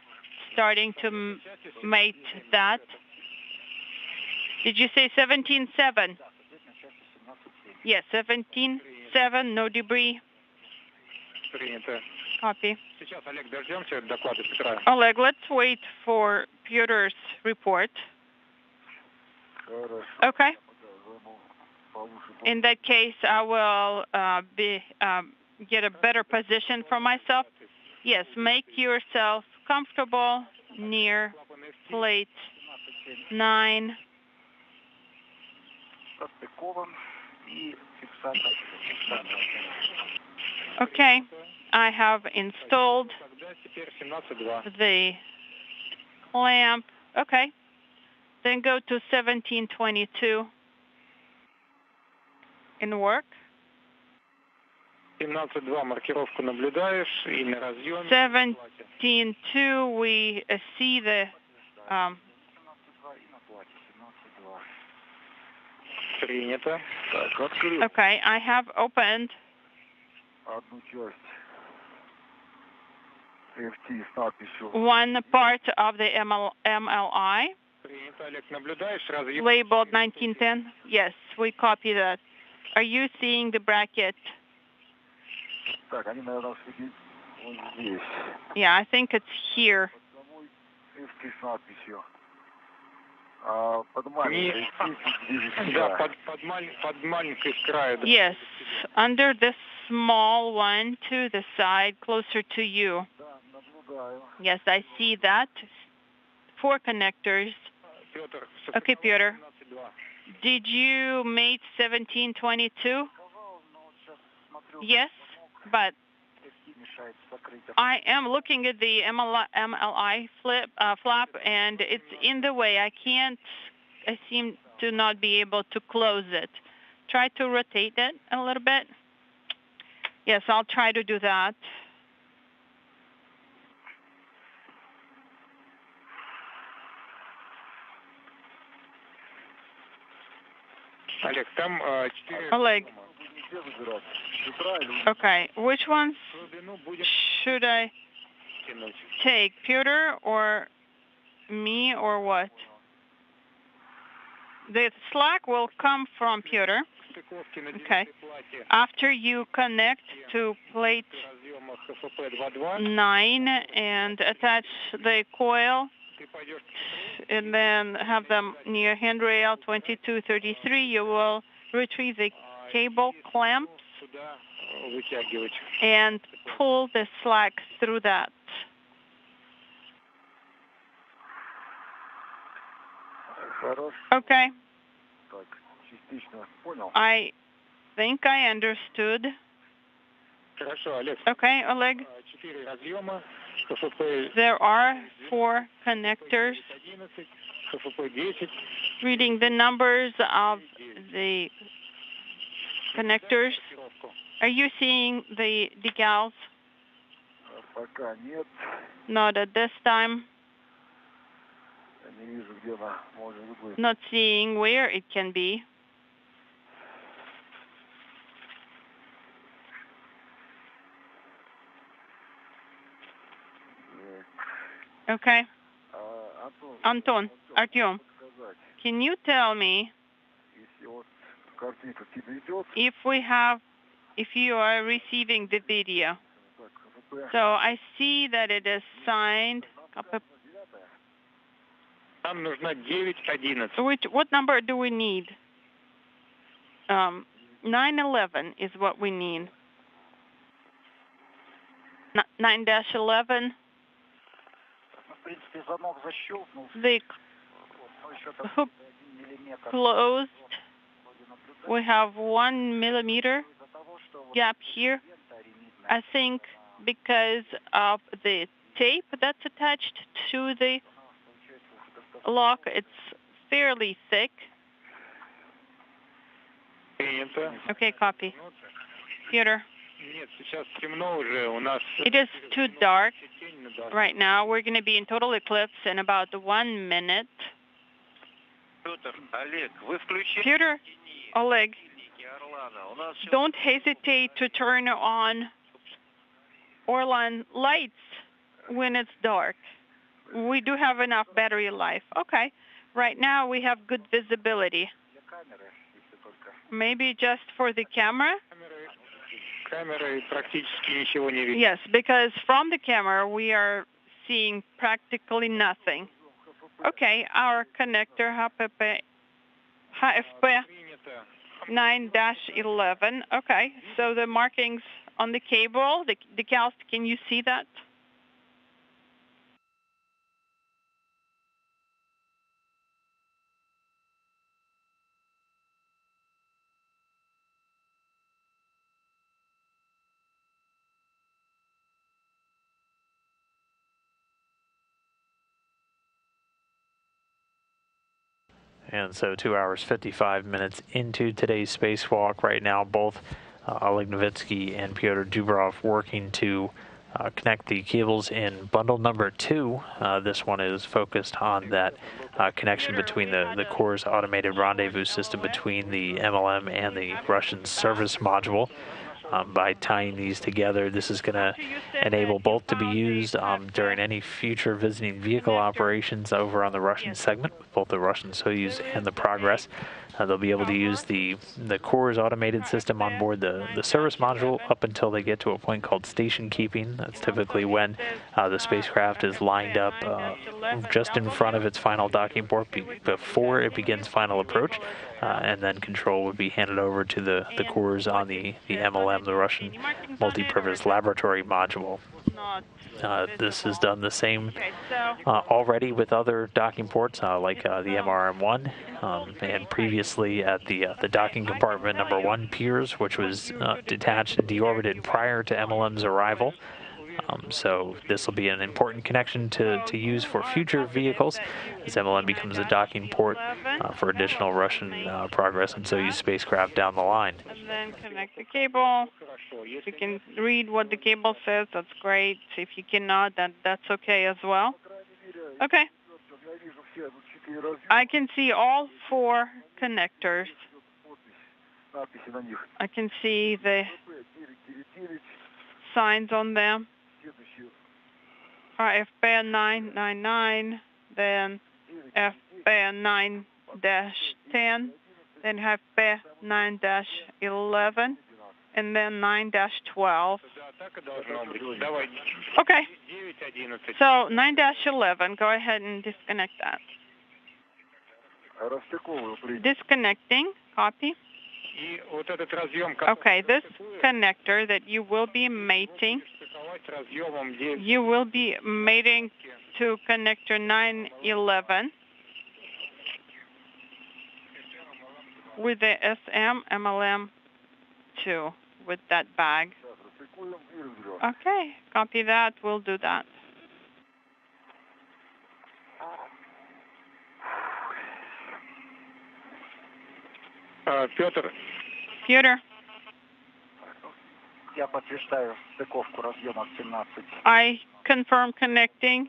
Speaker 7: starting to mate that. Did you say 17.7? Yes, 17.7, no debris. Copy. Oleg, let's wait for Peter's report. Okay. In that case, I will get a better position for myself. Yes, make yourself comfortable near plate 9. Okay, I have installed the clamp. Okay, then go to 1722 in work.
Speaker 3: 17.2 маркировку наблюдаешь и на разъеме.
Speaker 7: 17.2 we see the
Speaker 3: Принято.
Speaker 7: Okay, I have opened one part of the MLI labeled 1910. Yes, we copy that. Are you seeing the bracket? Yeah, I think it's here. Yes, under this small one to the side, closer to you. Yes, I see that. 4 connectors. Okay, Peter. Did you mate 1722? Yes, but I am looking at the MLI flap, and it's in the way. I seem to not be able to close it. Try to rotate it a little bit. Yes, I'll try to do that.
Speaker 3: Олег, там
Speaker 7: Oleg. Okay, which ones should I take, Peter or me or what? The slack will come from Peter. Okay. After you connect to plate 9 and attach the coil, and then have them near handrail 2233, you will retrieve the cable clamps and pull the slack through that. Okay. I think I understood. Okay, Oleg. There are 4 connectors. Reading the numbers of the connectors. Are you seeing the decals? Not at this time. Not seeing where it can be. Okay. Anton, Artyom, can you tell me if you are receiving the video? So I see that it is signed. What number do we need? 911 is what we need. 9-11. The hook closed. We have 1 millimeter gap here. I think because of the tape that's attached to the lock, it's fairly thick. Okay, copy. Peter. It is too dark right now. We're going to be in total eclipse in about 1 minute. Peter, Oleg, don't hesitate to turn on Orlan lights when it's dark. We do have enough battery life. Okay. Right now we have good visibility. Maybe just for the camera? Yes, because from the camera we are seeing practically nothing. Okay, our connector HFP 9-11. Okay, so the markings on the cable, the decals, can you see that?
Speaker 1: And so 2 hours, 55 minutes into today's spacewalk right now, both Oleg Novitsky and Petr Dubrov working to connect the cables in bundle number 2. This one is focused on that connection between the core's automated rendezvous system between the MLM and the Russian service module. By tying these together, this is going to enable both to be used during any future visiting vehicle operations over on the Russian segment, both the Russian Soyuz and the Progress. They'll be able to use the core's automated system on board the service module up until they get to a point called station keeping. That's typically when the spacecraft is lined up just in front of its final docking port before it begins final approach, and then control would be handed over to the cores on the MLM, the Russian multi-purpose laboratory module. This is done the same already with other docking ports like the MRM-1 and previously at the docking compartment number 1 Piers, which was detached and deorbited prior to MLM's arrival. So this will be an important connection to use for future vehicles as MLM becomes a docking port for additional Russian Progress and Soyuz spacecraft down the line.
Speaker 7: And then connect the cable. If you can read what the cable says, that's great. If you cannot, that's okay as well. Okay. I can see all 4 connectors. I can see the signs on them. FP 999, then FP 9-10, then FP 9-11, and then 9-12. Okay. So 9-11, go ahead and disconnect that. Disconnecting, copy. Okay, this connector that you will be mating, you will be mating to connector 911 with the SM MLM2 with that bag. Okay, copy that, we'll do that.
Speaker 3: Петр.
Speaker 4: Я подтверждаю стыковку разъемов 17.
Speaker 7: I confirm connecting.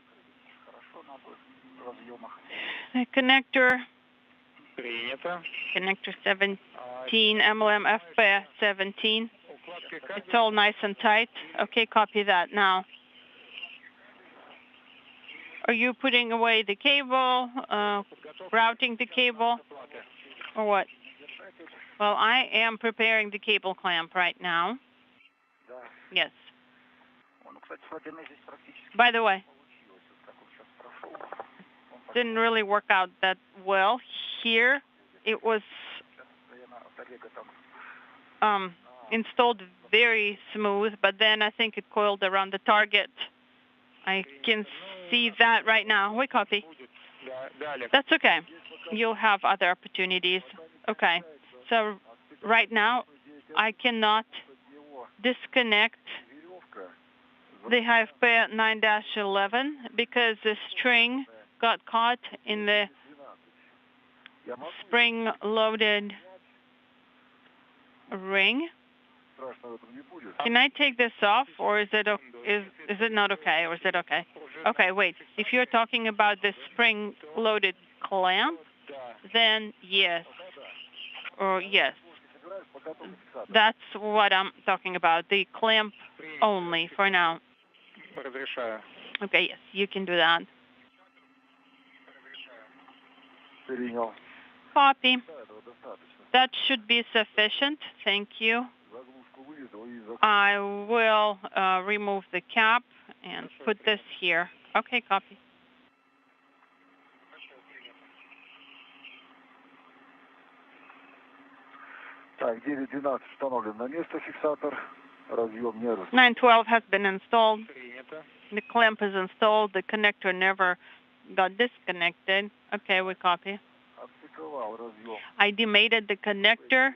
Speaker 7: The connector. Connector 17, MLM FP 17. It's all nice and tight. Okay, copy that now. Are you putting away the cable, routing the cable, or what? Well, I am preparing the cable clamp right now. Yes. By the way, didn't really work out that well. Here, it was installed very smooth, but then I think it coiled around the target. I can see that right now. We copy. That's okay. You'll have other opportunities. Okay. So right now, I cannot disconnect the HFP 9-11 because the string got caught in the spring-loaded ring. Can I take this off, or is it not okay, or is it okay? Okay, wait. If you're talking about the spring-loaded clamp, then yes. Or yes. That's what I'm talking about, the clamp only for now. Okay, yes, you can do that. Copy. That should be sufficient. Thank you. I will remove the cap and put this here. Okay, copy.
Speaker 4: Так, 9-12 установлен на место фиксатор. Разъем не
Speaker 7: 912 has been installed. The clamp is installed. The connector never got disconnected. Okay, we copy. I demated the connector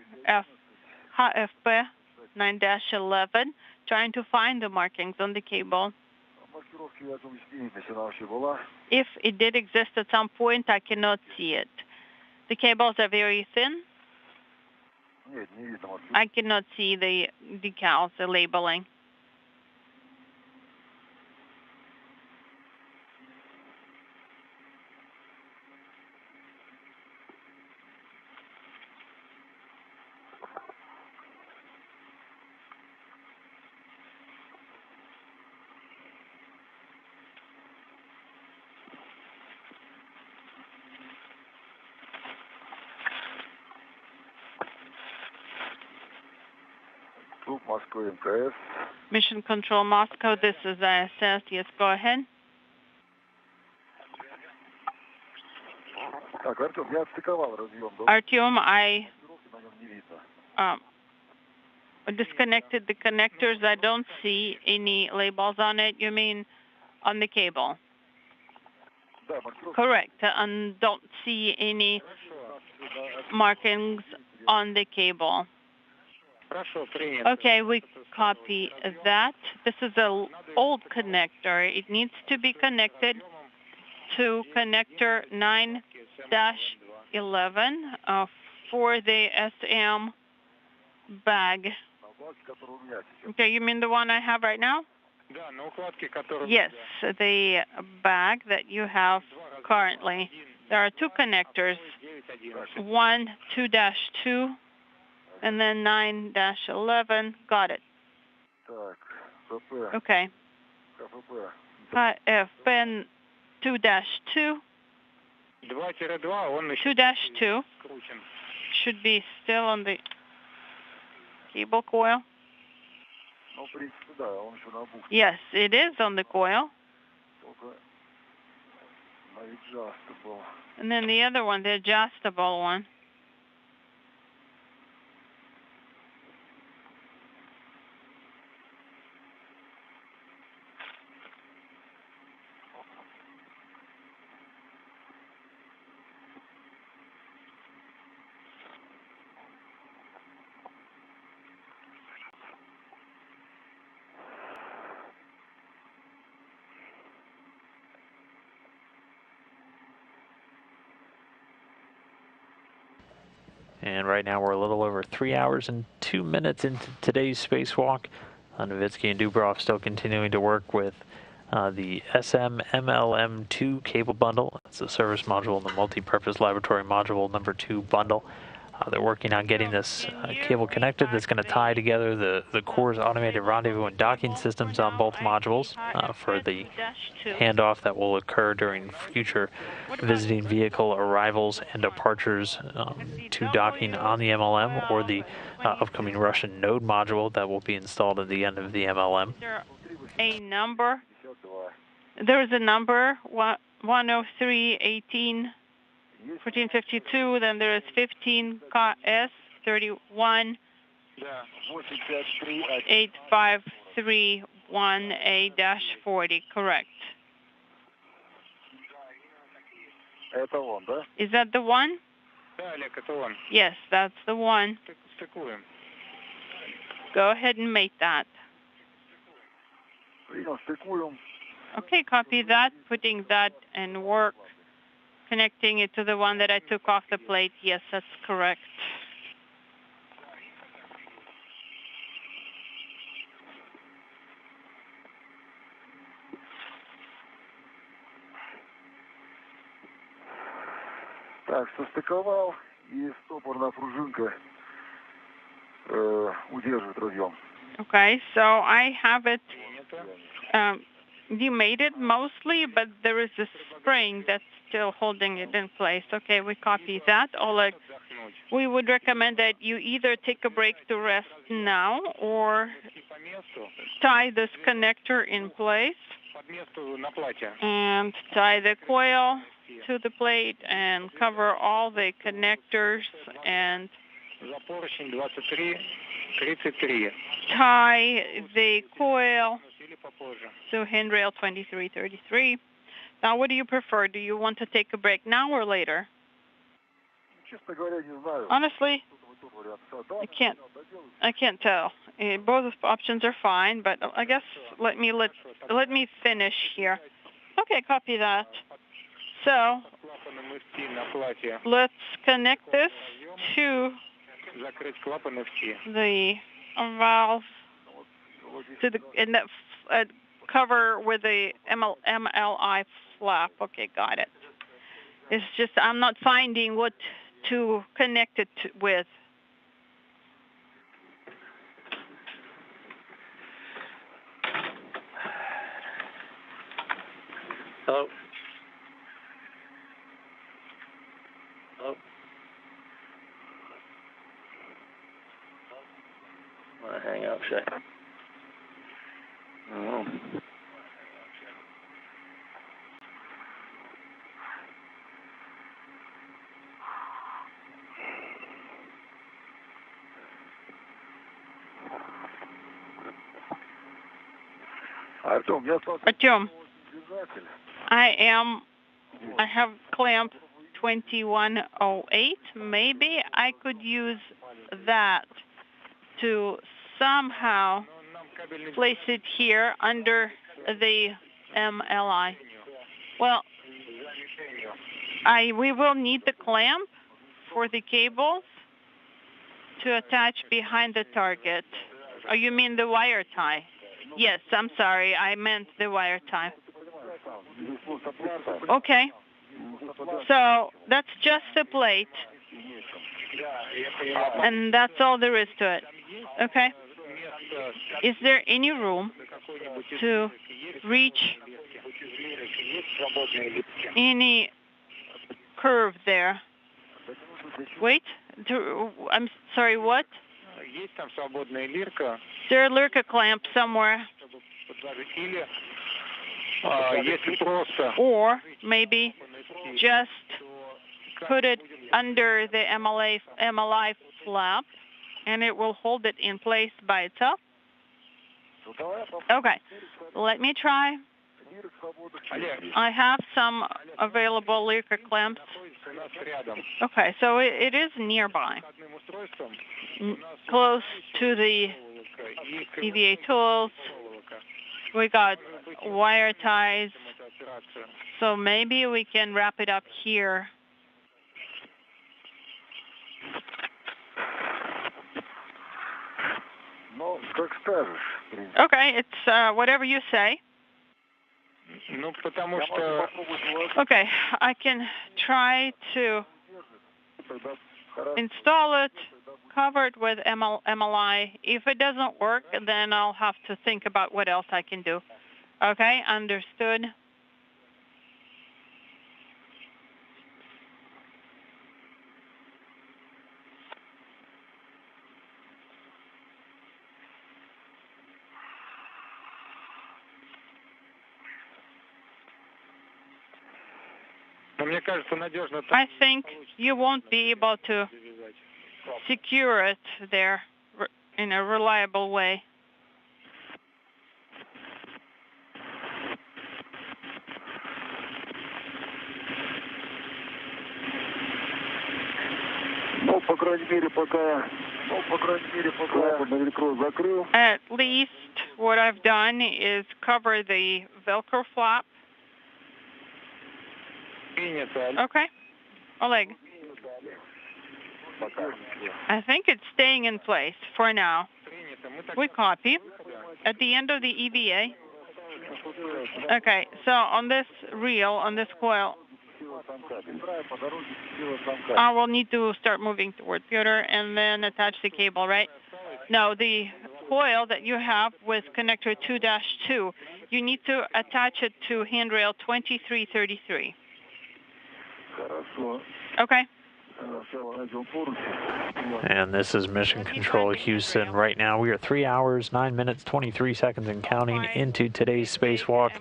Speaker 7: HFP 9-11, trying to find the markings on the cable. If it did exist at some point, I cannot see it. The cables are very thin. I cannot see the decals, the labeling.
Speaker 4: Moscow МКС.
Speaker 7: Mission Control Moscow, this is ISS. Yes, go ahead.
Speaker 4: Так, Артем, я отстыковал разъем.
Speaker 7: Artyom, I disconnected the connectors. I don't see any labels on it. You mean on the cable? Correct. And don't see any markings on the cable. Okay, we copy that. This is an old connector. It needs to be connected to connector 9-11 for the SM bag. Okay, you mean the one I have right now? Yes, the bag that you have currently. There are two connectors, one 2-2 And then 9-11. Got it. Okay. FN 2-2. 2-2 should be still on the cable coil. Yes, it is on the coil. And then the other one, the adjustable one.
Speaker 1: And right now we're a little over 3 hours and 2 minutes into today's spacewalk. Novitsky and Dubroff still continuing to work with the SM-MLM2 cable bundle. That's the service module and the multi-purpose laboratory module number 2 bundle. They're working on getting this cable connected that's going to tie together the core's automated rendezvous and docking systems on both modules for the handoff that will occur during future visiting vehicle arrivals and departures to docking on the MLM or the upcoming Russian node module that will be installed at the end of the MLM.
Speaker 7: Is there a number? There is a number, 10318. 1452, then there is 15 KS 31 8531A-40, correct. Is that the one? Yes, that's the one. Go ahead and make that. Okay, copy that, putting that in work. Connecting it to the one that I took off the plate. Yes, that's correct.
Speaker 4: Так, состыковал, и стопорная пружинка удерживает разъем.
Speaker 7: Okay, so I have it demated mostly, but there is a spring that's still holding it in place. Okay, we copy that. Oleg, we would recommend that you either take a break to rest now or tie this connector in place and tie the coil to the plate and cover all the connectors and tie the coil to handrail 2333. Now, what do you prefer? Do you want to take a break now or later? Honestly, I can't tell. Both options are fine, but I guess let me finish here. Okay, copy that. So let's connect this to the valve to the cover with the MLI flap. Okay, got it. It's just I'm not finding what to connect it with.
Speaker 1: Hello? Hello? I'm going to hang up, Shay. Oh.
Speaker 7: Artyom, I have clamp 2108. Maybe I could use that to somehow place it here under the MLI. Well, we will need the clamp for the cables to attach behind the target. Oh, you mean the wire tie? Yes, I'm sorry. I meant the wire tie. Okay. So that's just the plate. And that's all there is to it. Okay. Is there any room to reach any curve there? Wait, I'm sorry, what? Is there a Lirka clamp somewhere? Or maybe just put it under the MLI flap and it will hold it in place by itself? Okay, let me try. I have some available Lirka clamps. Okay, so it is nearby, close to the EVA tools. We got wire ties, so maybe we can wrap it up here. Okay, it's whatever you say. Okay, I can try to install it, cover it with MLI. If it doesn't work, then I'll have to think about what else I can do. Okay, understood. I think you won't be able to secure it there in a reliable way. At least what I've done is cover the Velcro flap. Okay, Oleg. I think it's staying in place for now. We copy. At the end of the EVA. Okay, so on this reel, on this coil, I will need to start moving toward Peter and then attach the cable, right? No, the coil that you have with connector 2-2, you need to attach it to handrail 2333. Okay.
Speaker 1: And this is Mission Control Houston. Right now we are 3 hours, 9 minutes, 23 seconds and counting into today's spacewalk.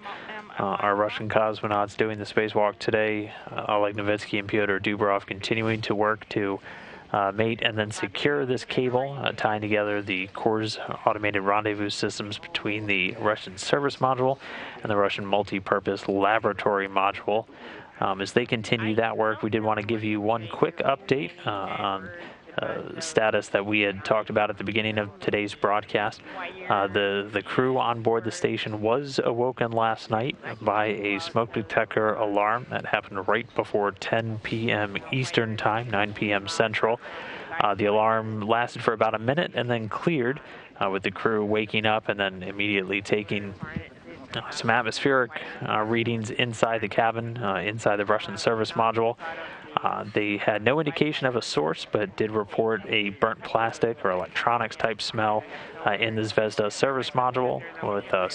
Speaker 1: Our Russian cosmonauts doing the spacewalk today, Oleg Novitsky and Petr Dubrov, continuing to work to mate and then secure this cable, tying together the core's automated rendezvous systems between the Russian service module and the Russian multi-purpose laboratory module. As they continue that work, we did want to give you one quick update on status that we had talked about at the beginning of today's broadcast. The crew on board the station was awoken last night by a smoke detector alarm that happened right before 10 p.m. Eastern Time, 9 p.m. Central. The alarm lasted for about a minute and then cleared, with the crew waking up and then immediately taking some atmospheric readings inside the cabin, inside the Russian service module. They had no indication of a source, but did report a burnt plastic or electronics type smell in the Zvezda service module, with a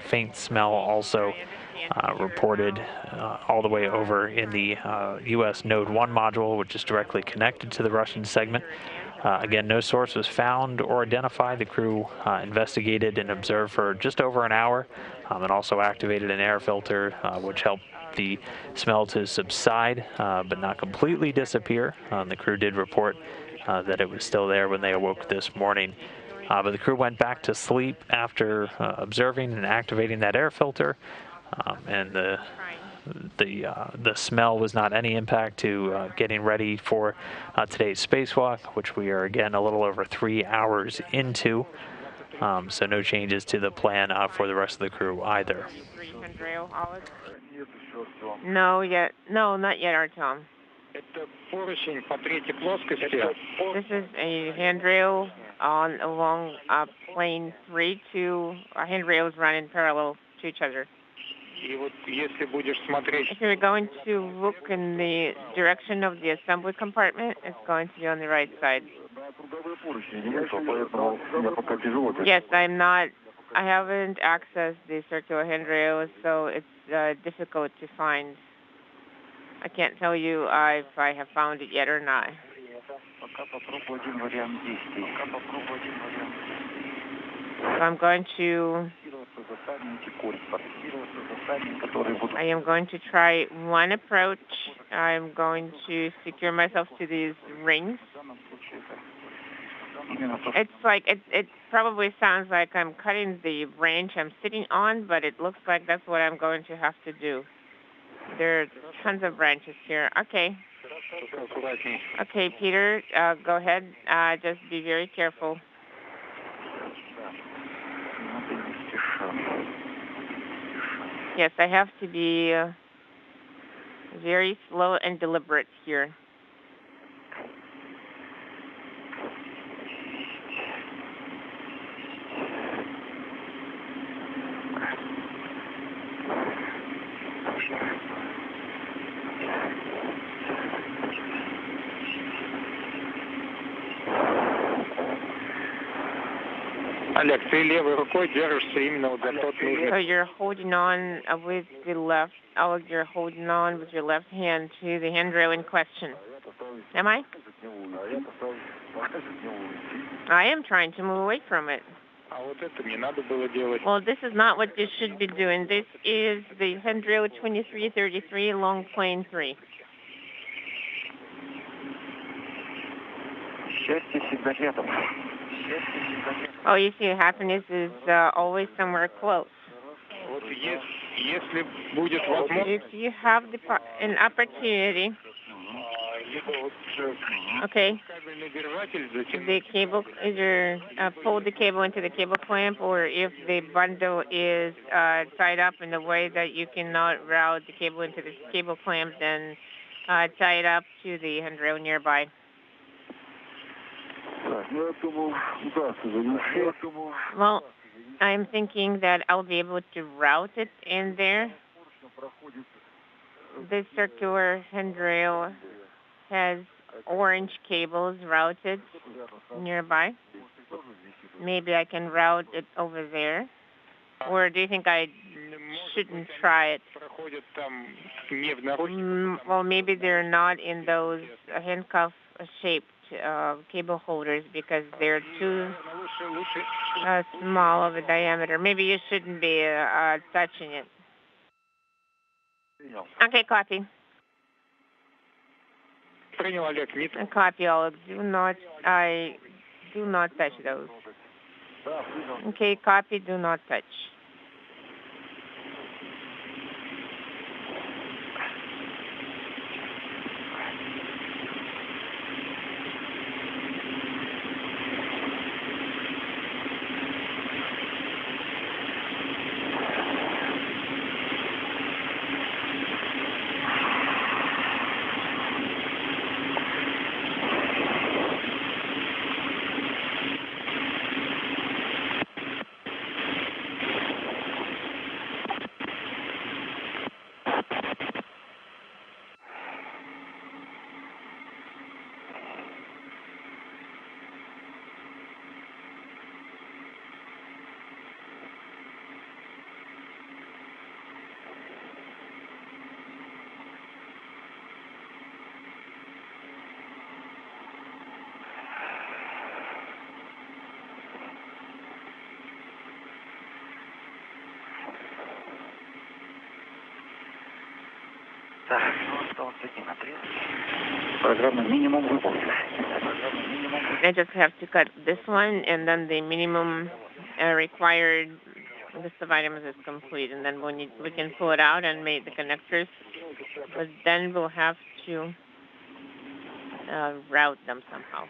Speaker 1: faint smell also reported all the way over in the U.S. Node 1 module, which is directly connected to the Russian segment. Again, no source was found or identified. The crew investigated and observed for just over an hour, and also activated an air filter, which helped the smell to subside, but not completely disappear. The crew did report that it was still there when they awoke this morning. But the crew went back to sleep after observing and activating that air filter, and the smell was not any impact to getting ready for today's spacewalk, which we are again a little over 3 hours into. So no changes to the plan for the rest of the crew either.
Speaker 5: No, not yet, Artem. This is a handrail along plane 3. 2 handrails run in parallel to each other.
Speaker 3: И вот если будешь смотреть...
Speaker 5: If you're going to look in the direction of the assembly compartment, it's going to be on the right side. Yes, I haven't accessed the circular handrails, so it's difficult to find. I can't tell you if I have found it yet or not. So I'm going to try one approach. I'm going to secure myself to these rings. It's like, it probably sounds like I'm cutting the branch I'm sitting on, but it looks like that's what I'm going to have to do. There are tons of branches here. Okay. Okay, Peter, go ahead. Just be very careful. Yes, I have to be very slow and deliberate here.
Speaker 3: Олег, ты левой рукой держишься именно вот за тот нужный...
Speaker 5: So you're holding on with the left, Oleg, you're holding on with your left hand to the handrail in question. Am I? I am trying to move away from it.
Speaker 3: А вот это не надо было делать.
Speaker 5: Well, this is not what you should be doing. This is the handrail 2333, long plane 3. Oh, you see, happiness is always somewhere close.
Speaker 3: Вот если будет возможность...
Speaker 5: If you have an opportunity, okay, the cable, either pull the cable into the cable clamp, or if the bundle is tied up in a way that you cannot route the cable into the cable clamp, then tie it up to the handrail nearby. Well, I'm thinking that I'll be able to route it in there. The circular handrail has orange cables routed nearby. Maybe I can route it over there. Or do you think I shouldn't try it? Well, maybe they're not in those handcuff-shaped cable holders because they're too small of a diameter. Maybe you shouldn't be touching it. Okay, copy. Copy, Oleg. Do not touch those. Okay, copy. Do not touch. I just have to cut this one, and then the minimum required list of items is complete, and then we can pull it out and make the connectors, but then we'll have to route them somehow.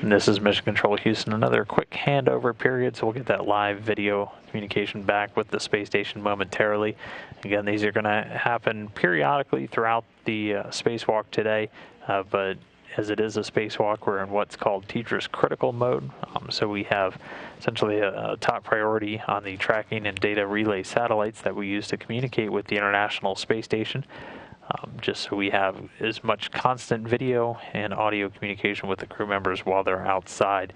Speaker 1: And this is Mission Control Houston, another quick handover period, so we'll get that live video communication back with the space station momentarily. Again, these are going to happen periodically throughout the spacewalk today, but as it is a spacewalk, we're in what's called teacher's critical mode. So we have essentially a top priority on the tracking and data relay satellites that we use to communicate with the International Space Station. Just so we have as much constant video and audio communication with the crew members while they're outside.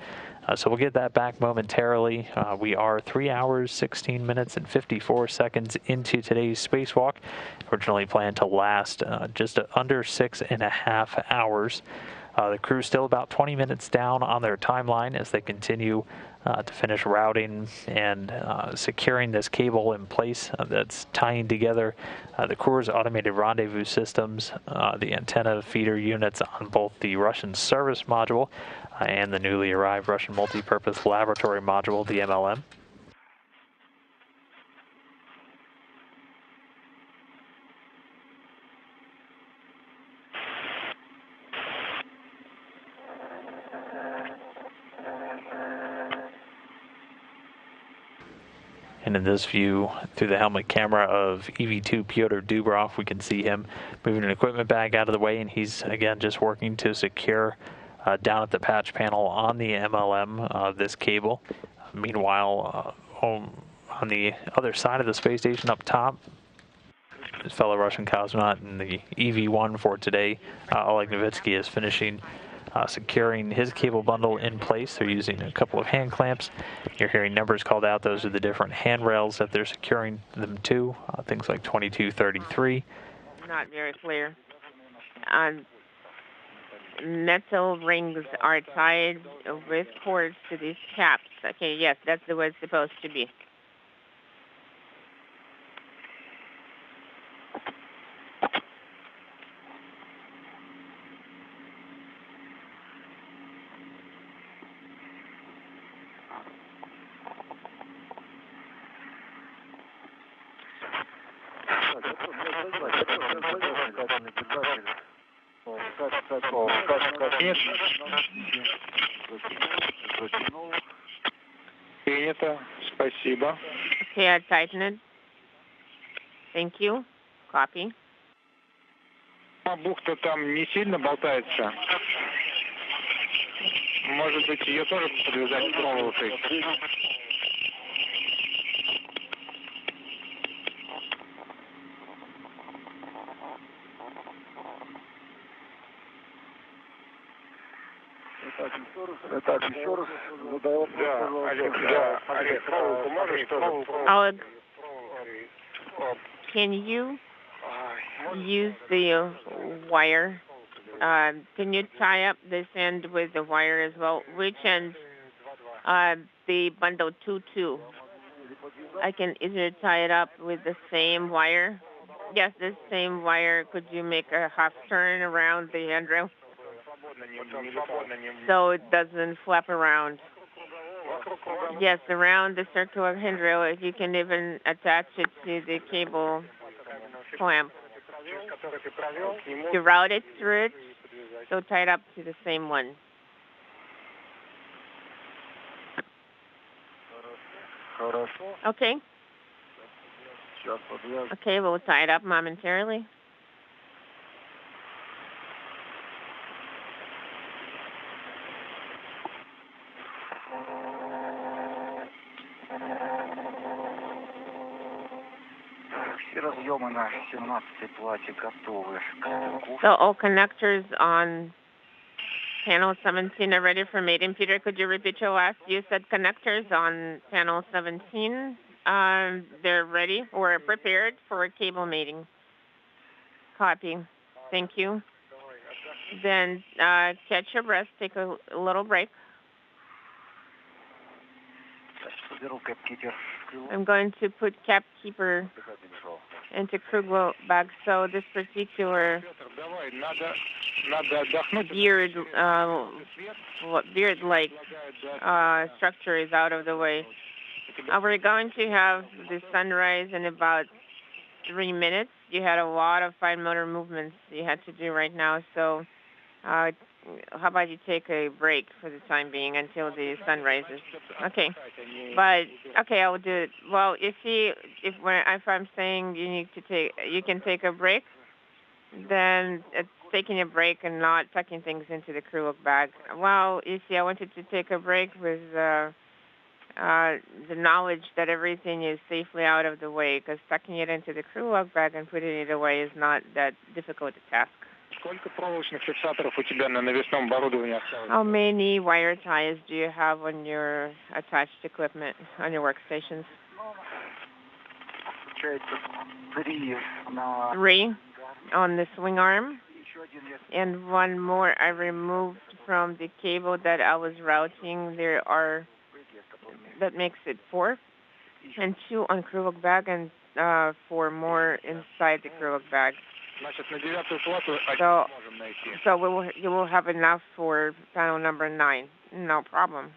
Speaker 1: So we'll get that back momentarily. We are 3 hours, 16 minutes, and 54 seconds into today's spacewalk. Originally planned to last just under 6.5 hours. The crew's still about 20 minutes down on their timeline as they continue to finish routing and securing this cable in place that's tying together the crew's automated rendezvous systems, the antenna feeder units on both the Russian service module and the newly arrived Russian multi-purpose laboratory module, the MLM. And in this view, through the helmet camera of EV2 Petr Dubrov, we can see him moving an equipment bag out of the way, and he's, again, just working to secure down at the patch panel on the MLM this cable. Meanwhile, on the other side of the space station up top, his fellow Russian cosmonaut in the EV1 for today, Oleg Novitsky, is finishing securing his cable bundle in place. They're using a couple of hand clamps. You're hearing numbers called out. Those are the different handrails that they're securing them to, things like 2233.
Speaker 5: Not very clear. Metal rings are tied with cords to these caps. Okay, yes, that's the way it's supposed to be.
Speaker 3: Принято. Спасибо.
Speaker 5: Okay, I tighten it. Thank you. Copy.
Speaker 3: Бухта там не сильно болтается. Может быть, ее тоже подвязать проволокой.
Speaker 4: Так, еще раз задаю вопрос, пожалуйста.
Speaker 3: Олег, проволоку можешь тоже?
Speaker 5: Oleg, can you use the wire? Can you tie up this end with the wire as well? Which end? The bundle 2-2. I can either tie it up with the same wire. Yes, the same wire. Could you make a half turn around the handrail so it doesn't flap around? Yes, around the circular handrail. If you can even attach it to the cable clamp to route it through it, so tie it up to the same one. Okay. Okay, we'll tie it up momentarily. So all connectors on panel 17 are ready for mating. Peter, could you repeat your last? You said connectors on panel 17. They're ready or prepared for cable mating. Copy. Thank you. Then catch your breath. Take a little break. I'm going to put cap keeper into crew bag. So this particular beard-like structure is out of the way. We're going to have the sunrise in about 3 minutes. You had a lot of fine motor movements you had to do right now, so how about you take a break for the time being until the sun rises? Okay, but okay, I will do it. Well, if I'm saying you can take a break, then it's taking a break and not tucking things into the crew look bag. Well, you see, I wanted to take a break with the knowledge that everything is safely out of the way, because tucking it into the crew look bag and putting it away is not that difficult a task. How many wire ties do you have on your attached equipment, on your workstations? 3 on the swing arm, and 1 more I removed from the cable that I was routing. That makes it 4, and 2 on crew look bag, and 4 more inside the crew look bag. So you will have enough for panel number 9. No problem.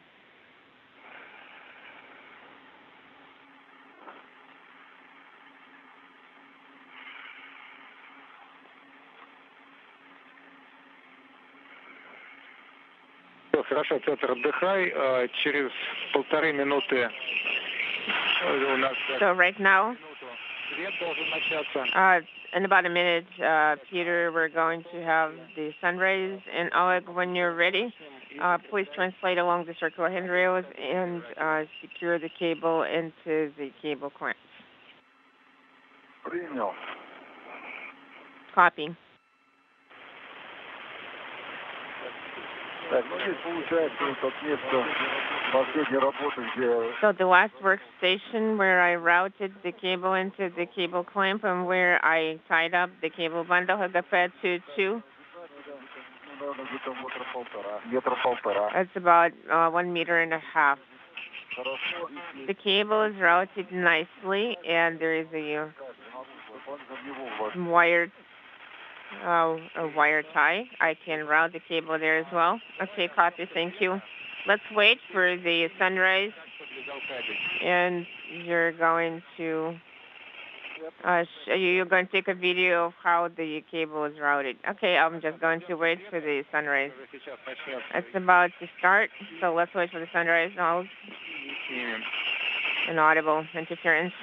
Speaker 3: Хорошо, Петр, отдыхай. Через 1,5 минуты у нас...
Speaker 5: So right now,
Speaker 3: свет должен начаться.
Speaker 5: In about a minute, Peter, we're going to have the sun rays. And Oleg, when you're ready, please translate along the circular handrails and secure the cable into the cable clamps. Copy. So the last workstation where I routed the cable into the cable clamp and where I tied up the cable bundle, HGP 22. It's about 1.5 meters. The cable is routed nicely, and there is a wire tie. I can route the cable there as well. Okay, copy. Thank you. Let's wait for the sunrise, and you're going to take a video of how the cable is routed. Okay, I'm just going to wait for the sunrise. It's about to start, so let's wait for the sunrise. No inaudible interference.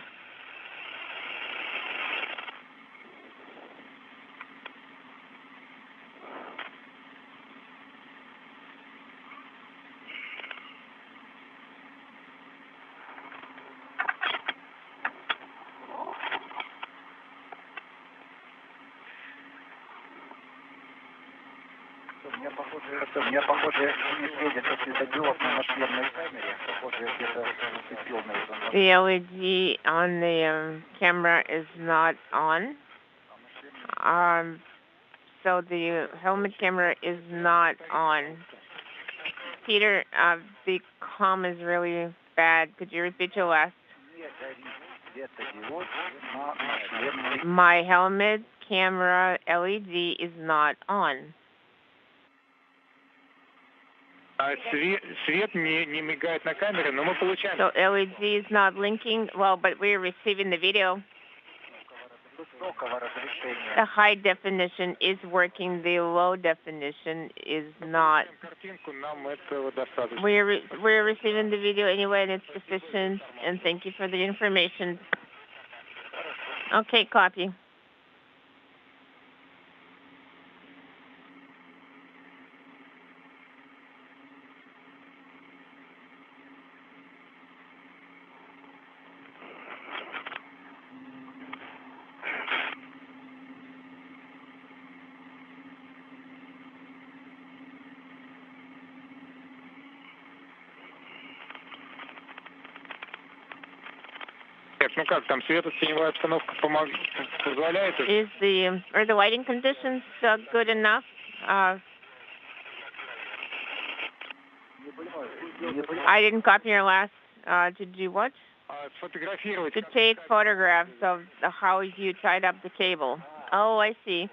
Speaker 4: Мне похоже, не светит светодиод на нашведной камере. Похоже, где-то зацепил на этом.
Speaker 5: The LED on the camera is not on. So the helmet camera is not on. Peter, the comm is really bad. Could you repeat your last? My helmet camera LED is not on.
Speaker 3: Свет не мигает на камере, но мы получаем...
Speaker 5: So LED is not blinking. Well, but we're receiving the video. The high definition is working. The low definition is not. We're receiving the video anyway, and it's sufficient. And thank you for the information. Okay, copy.
Speaker 3: Ну как, там светотеневая обстановка позволяет?
Speaker 5: Are the lighting conditions good enough? I didn't copy your last. To do what? To take photographs of how you tied up the cable. Oh, I see.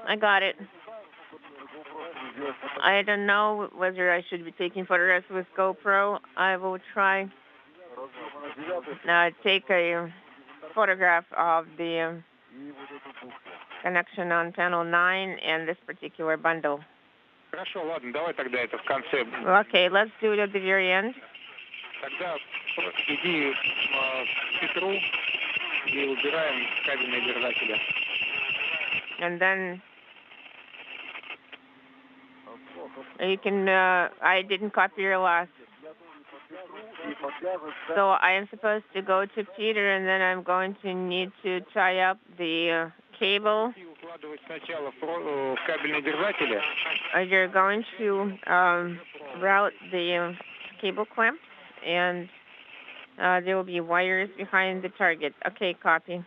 Speaker 5: I got it. I don't know whether I should be taking photographs with GoPro. I will try. Take a photograph of the connection on panel 9 and this particular bundle.
Speaker 3: Хорошо, ладно, давай тогда это в конце.
Speaker 5: Okay, let's do it at the very end.
Speaker 3: Тогда иди к Петру и убираем кабельные держатели.
Speaker 5: And then you can, I didn't copy your last. So I am supposed to go to Peter, and then I'm going to need to tie up the cable. You're going to route the cable clamps, and there will be wires behind the target. Okay, copy.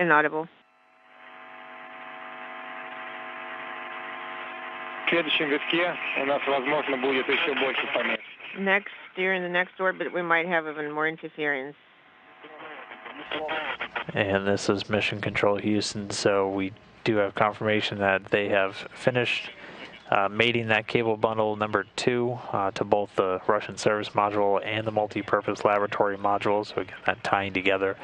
Speaker 5: Inaudible.
Speaker 3: В следующем витке у нас, возможно, будет еще больше помех.
Speaker 5: Next, during the next orbit, we might have even more interference.
Speaker 1: And this is Mission Control Houston, so we do have confirmation that they have finished mating that cable bundle number 2 to both the Russian service module and the multi-purpose laboratory module. So again, that tying together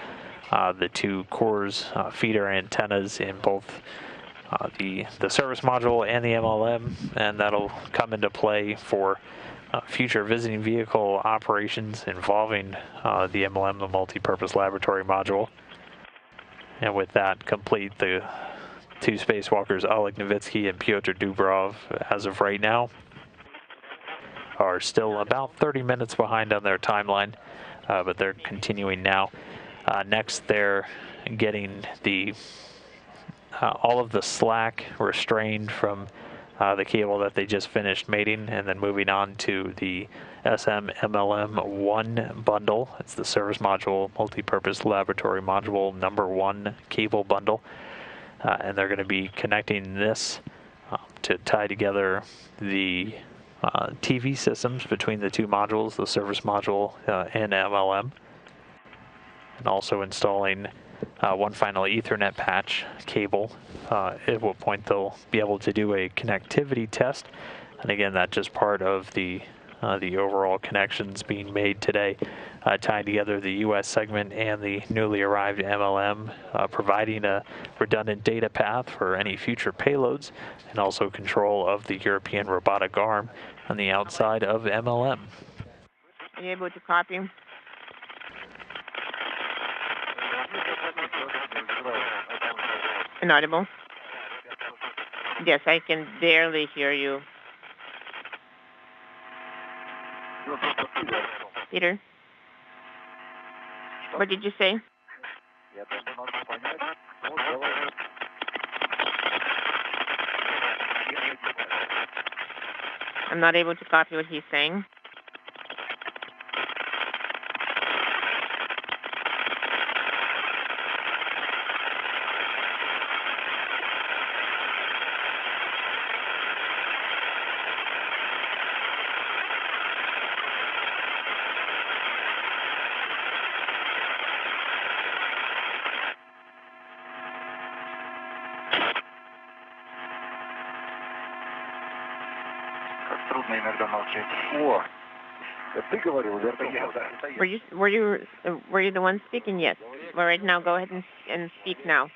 Speaker 1: the two cores, feeder antennas in both the service module and the MLM, and that'll come into play for future visiting vehicle operations involving the MLM, the multi-purpose laboratory module. And with that complete, the two spacewalkers, Oleg Novitsky and Petr Dubrov, as of right now, are still about 30 minutes behind on their timeline, but they're continuing now. Next, they're getting the all of the slack restrained from the cable that they just finished mating, and then moving on to the SM-MLM-1 bundle. It's the service module, multi-purpose laboratory module number 1 cable bundle. And they're going to be connecting this to tie together the TV systems between the two modules, the service module and MLM. And also installing one final Ethernet patch cable, at what point they'll be able to do a connectivity test. And again, that's just part of the overall connections being made today, tying together the U.S. segment and the newly arrived MLM, providing a redundant data path for any future payloads, and also control of the European robotic arm on the outside of MLM.
Speaker 5: Are you able to copy? Inaudible? Yes, I can barely hear you. Peter? What did you say? I'm not able to copy what he's saying. Were you the one speaking? Yes. Well, right now, go ahead and speak now.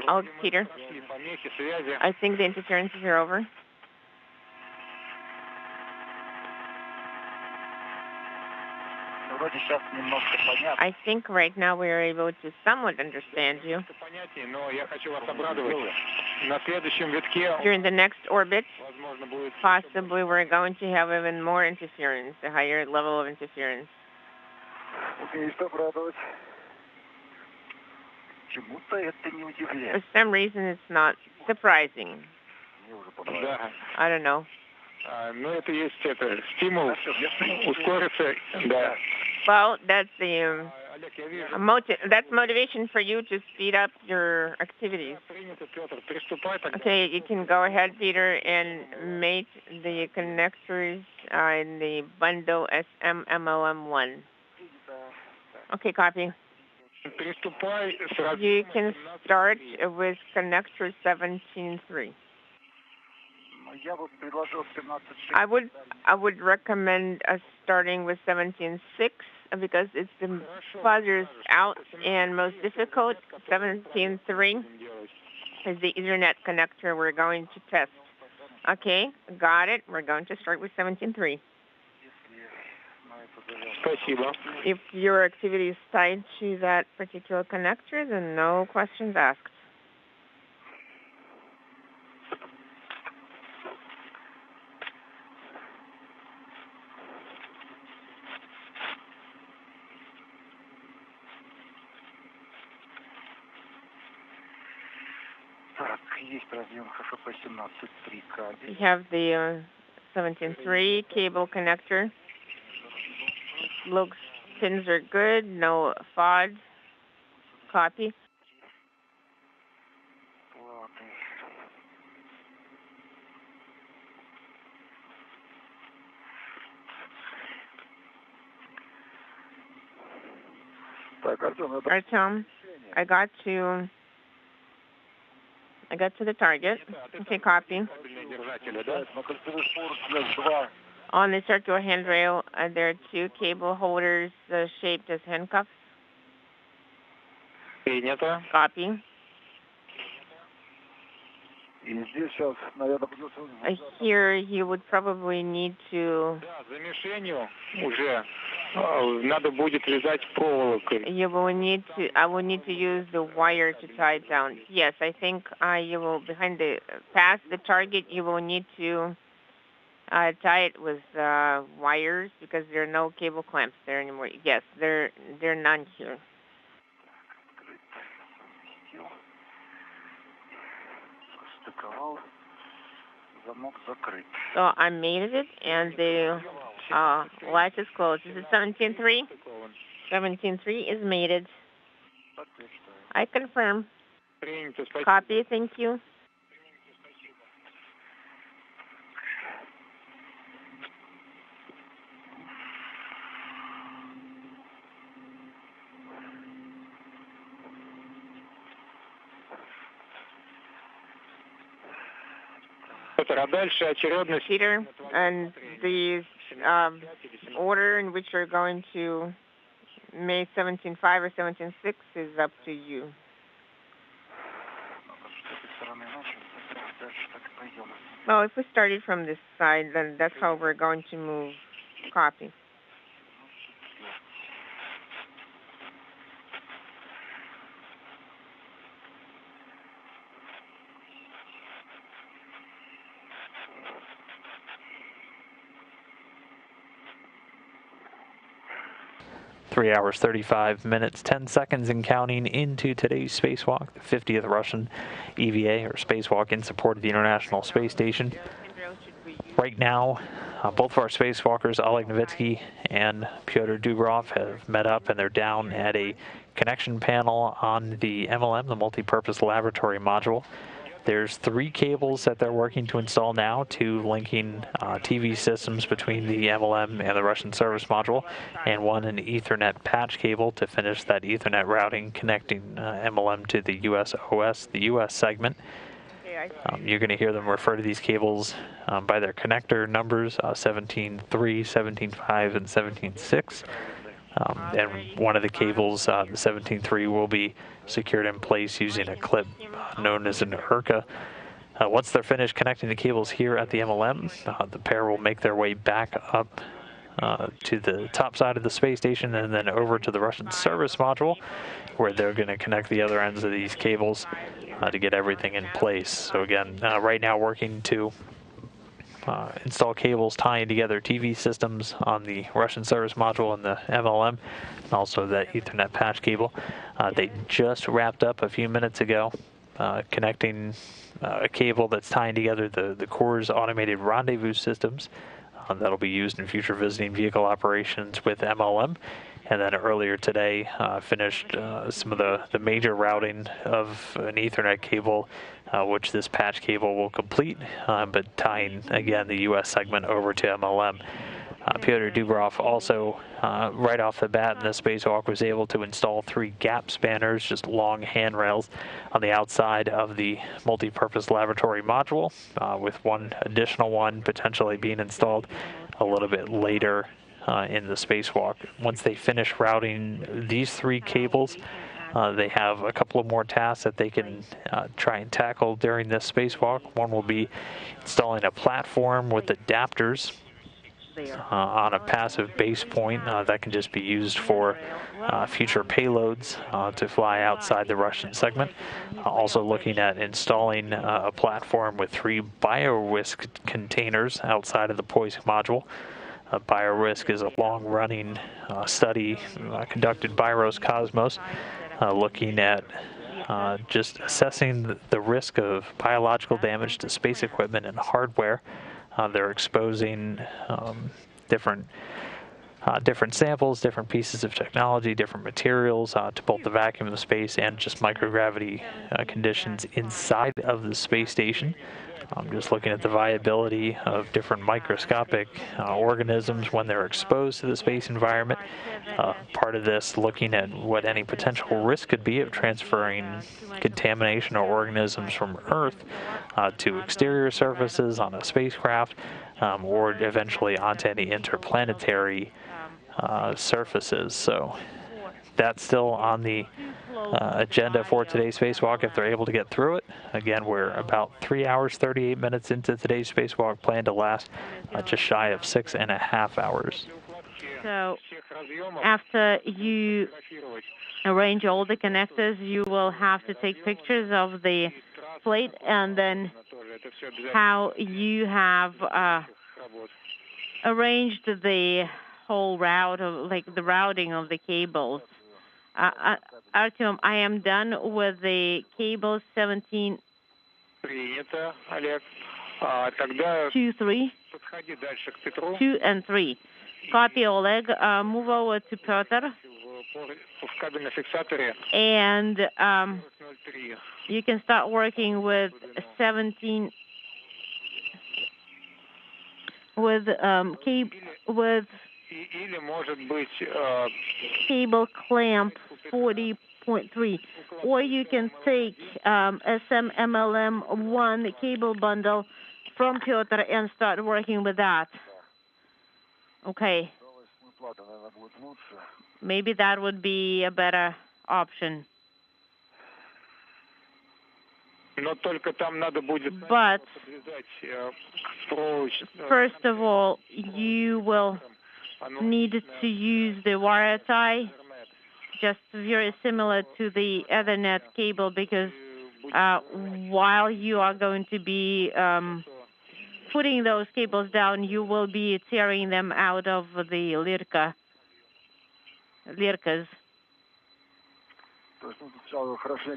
Speaker 5: Oh, Peter. I think the interferences are over. I think right now we are able to somewhat understand you. During the next orbit, possibly we're going to have even more interference, a higher level of interference. For some reason, it's not surprising. I don't know. Well, that's the that's motivation for you to speed up your activities. Okay, you can go ahead, Peter, and mate the connectors in the bundle SM-MLM1. Okay, copy. You can start with connector 17.3. I would recommend starting with 17.6 because it's the farthest out and most difficult. 17.3 is the Ethernet connector we're going to test. Okay, got it. We're going to start with 17.3. If your activity is tied to that particular connector, then no questions asked. We have the 17.3 cable connector. Looks, pins are good, no FOD. Copy. Artem, I got to the target. Okay, copy. On the circular handrail, there are two cable holders shaped as handcuffs. Copy. Here you would probably need to... I will need to use the wire to tie it down. Yes, I think you will, past the target, you will need to tie it with wires because there are no cable clamps there anymore. Yes, there are none here. So I mated it and the latch is closed. Is it 17.3? 17.3 is mated. I confirm. Copy, thank you. Peter, and the order in which you're going to make 17.5 or 17.6 is up to you. Well, if we started from this side, then that's how we're going to move. Copy.
Speaker 1: Three hours, 35 minutes, 10 seconds and counting into today's spacewalk, the 50th Russian EVA, or spacewalk in support of the International Space Station. Right now, both of our spacewalkers, Oleg Novitsky and Petr Dubrov, have met up and they're down at a connection panel on the MLM, the multi-purpose laboratory module. There's 3 cables that they're working to install now, 2 linking TV systems between the MLM and the Russian service module, and 1 an Ethernet patch cable to finish that Ethernet routing connecting MLM to the US OS, the US segment. You're going to hear them refer to these cables by their connector numbers, 17.3, 17.5, and 17.6. And one of the cables, the 17.3, will be secured in place using a clip known as an URCA. Once they're finished connecting the cables here at the MLM, the pair will make their way back up to the top side of the space station and then over to the Russian service module, where they're going to connect the other ends of these cables to get everything in place. So again, right now working to install cables tying together TV systems on the Russian service module and the MLM, and also that Ethernet patch cable. They just wrapped up a few minutes ago connecting a cable that's tying together the Corps' automated rendezvous systems that'll be used in future visiting vehicle operations with MLM. And then earlier today, finished some of the major routing of an Ethernet cable, which this patch cable will complete, but tying, again, the U.S. segment over to MLM. Petr Dubrov also, right off the bat in this spacewalk, was able to install 3 gap spanners, just long handrails, on the outside of the multi-purpose laboratory module, with one additional one potentially being installed a little bit later in the spacewalk. Once they finish routing these 3 cables, they have a couple of more tasks that they can try and tackle during this spacewalk. One will be installing a platform with adapters on a passive base point that can just be used for future payloads to fly outside the Russian segment. Also looking at installing a platform with 3 biorisk containers outside of the Poisk module. Biorisk is a long-running study conducted by Roscosmos, looking at just assessing the risk of biological damage to space equipment and hardware. They're exposing different samples, different pieces of technology, different materials to both the vacuum of space and just microgravity conditions inside of the space station. Just looking at the viability of different microscopic organisms when they're exposed to the space environment. Part of this, looking at what any potential risk could be of transferring contamination or organisms from Earth to exterior surfaces on a spacecraft, or eventually onto any interplanetary surfaces. So that's still on the agenda for today's spacewalk if they're able to get through it. Again, we're about 3 hours, 38 minutes into today's spacewalk, planned to last just shy of 6.5 hours.
Speaker 6: So after you arrange all the connectors, you will have to take pictures of the plate and then how you have arranged the whole route of, like, the routing of the cables. Artyom, I am done with the cables 17. 2, 3. 2 and 3. Copy, Oleg. Move over to Petr. And you can start working with 17 with cable clamp 40.3, or you can take SMMLM1 cable bundle from Petr and start working with that. Okay. Maybe that would be a better option. But first of all, you will need to use the wire tie, just very similar to the Ethernet cable, because while you are going to be putting those cables down, you will be tearing them out of the lirkas.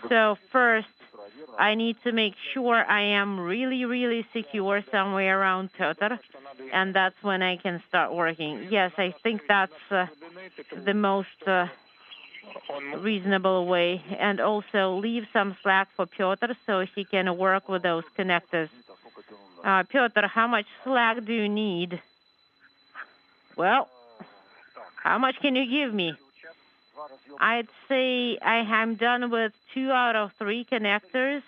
Speaker 6: So first, I need to make sure I am really, really secure somewhere around Petr, and that's when I can start working. Yes, I think that's the most reasonable way. And also leave some slack for Petr so he can work with those connectors. Petr, how much slack do you need? Well, how much can you give me? I'd say I am done with 2 out of 3 connectors,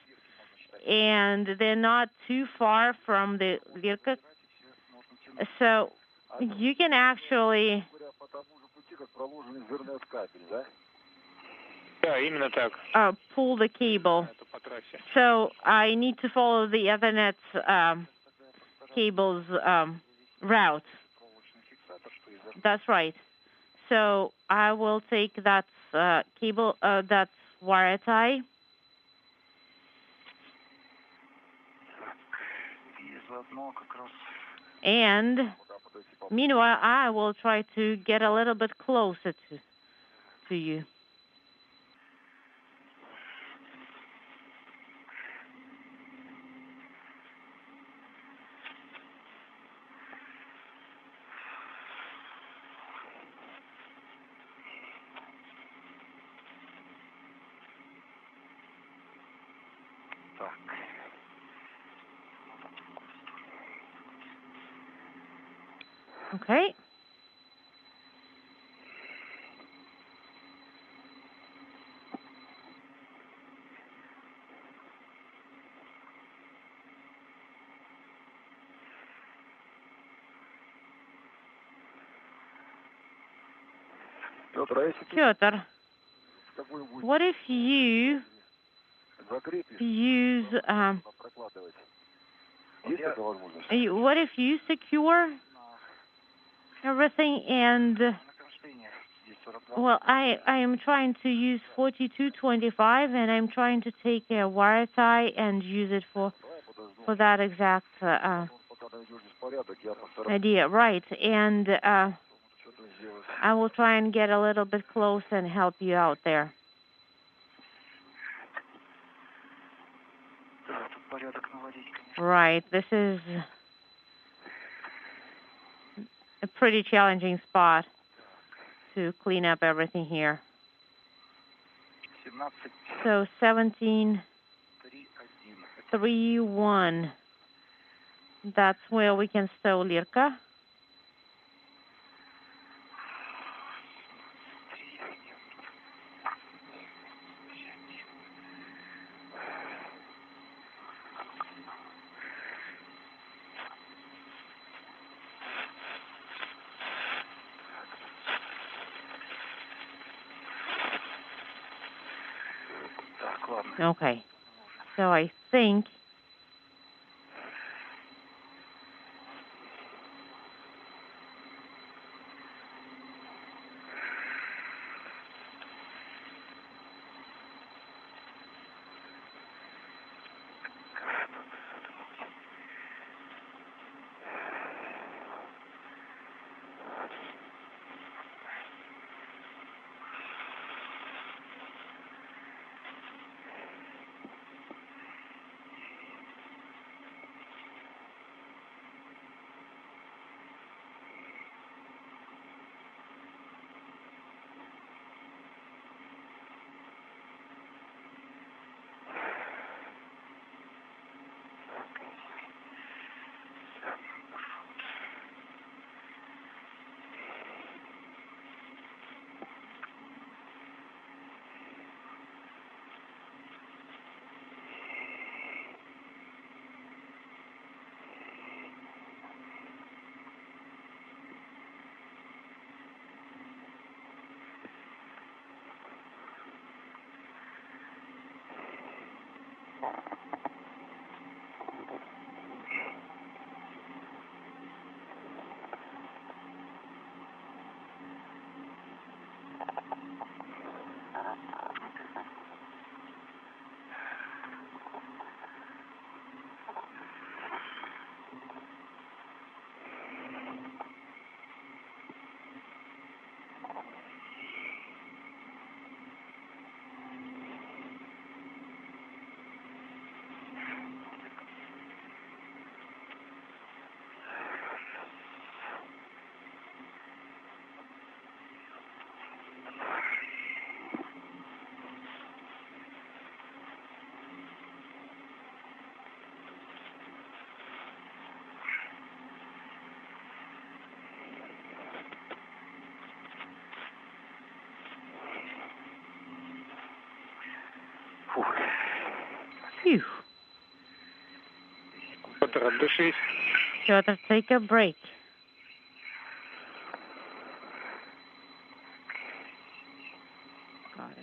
Speaker 6: and they're not too far from the Lirka. So you can actually pull the cable. So I need to follow the Ethernet cable's route. That's right. So I will take that cable, that wire tie. And meanwhile, I will try to get a little bit closer to you. Okay. Петр, what if you use, what if you secure everything and, well, I am trying to use 4225 and I'm trying to take a wire tie and use it for that exact idea, right? And I will try and get a little bit close and help you out there. Right, this is a pretty challenging spot to clean up everything here. So 1731. That's where we can stow Lirka. Okay, so I think Phew. Петр, take a break. Got it.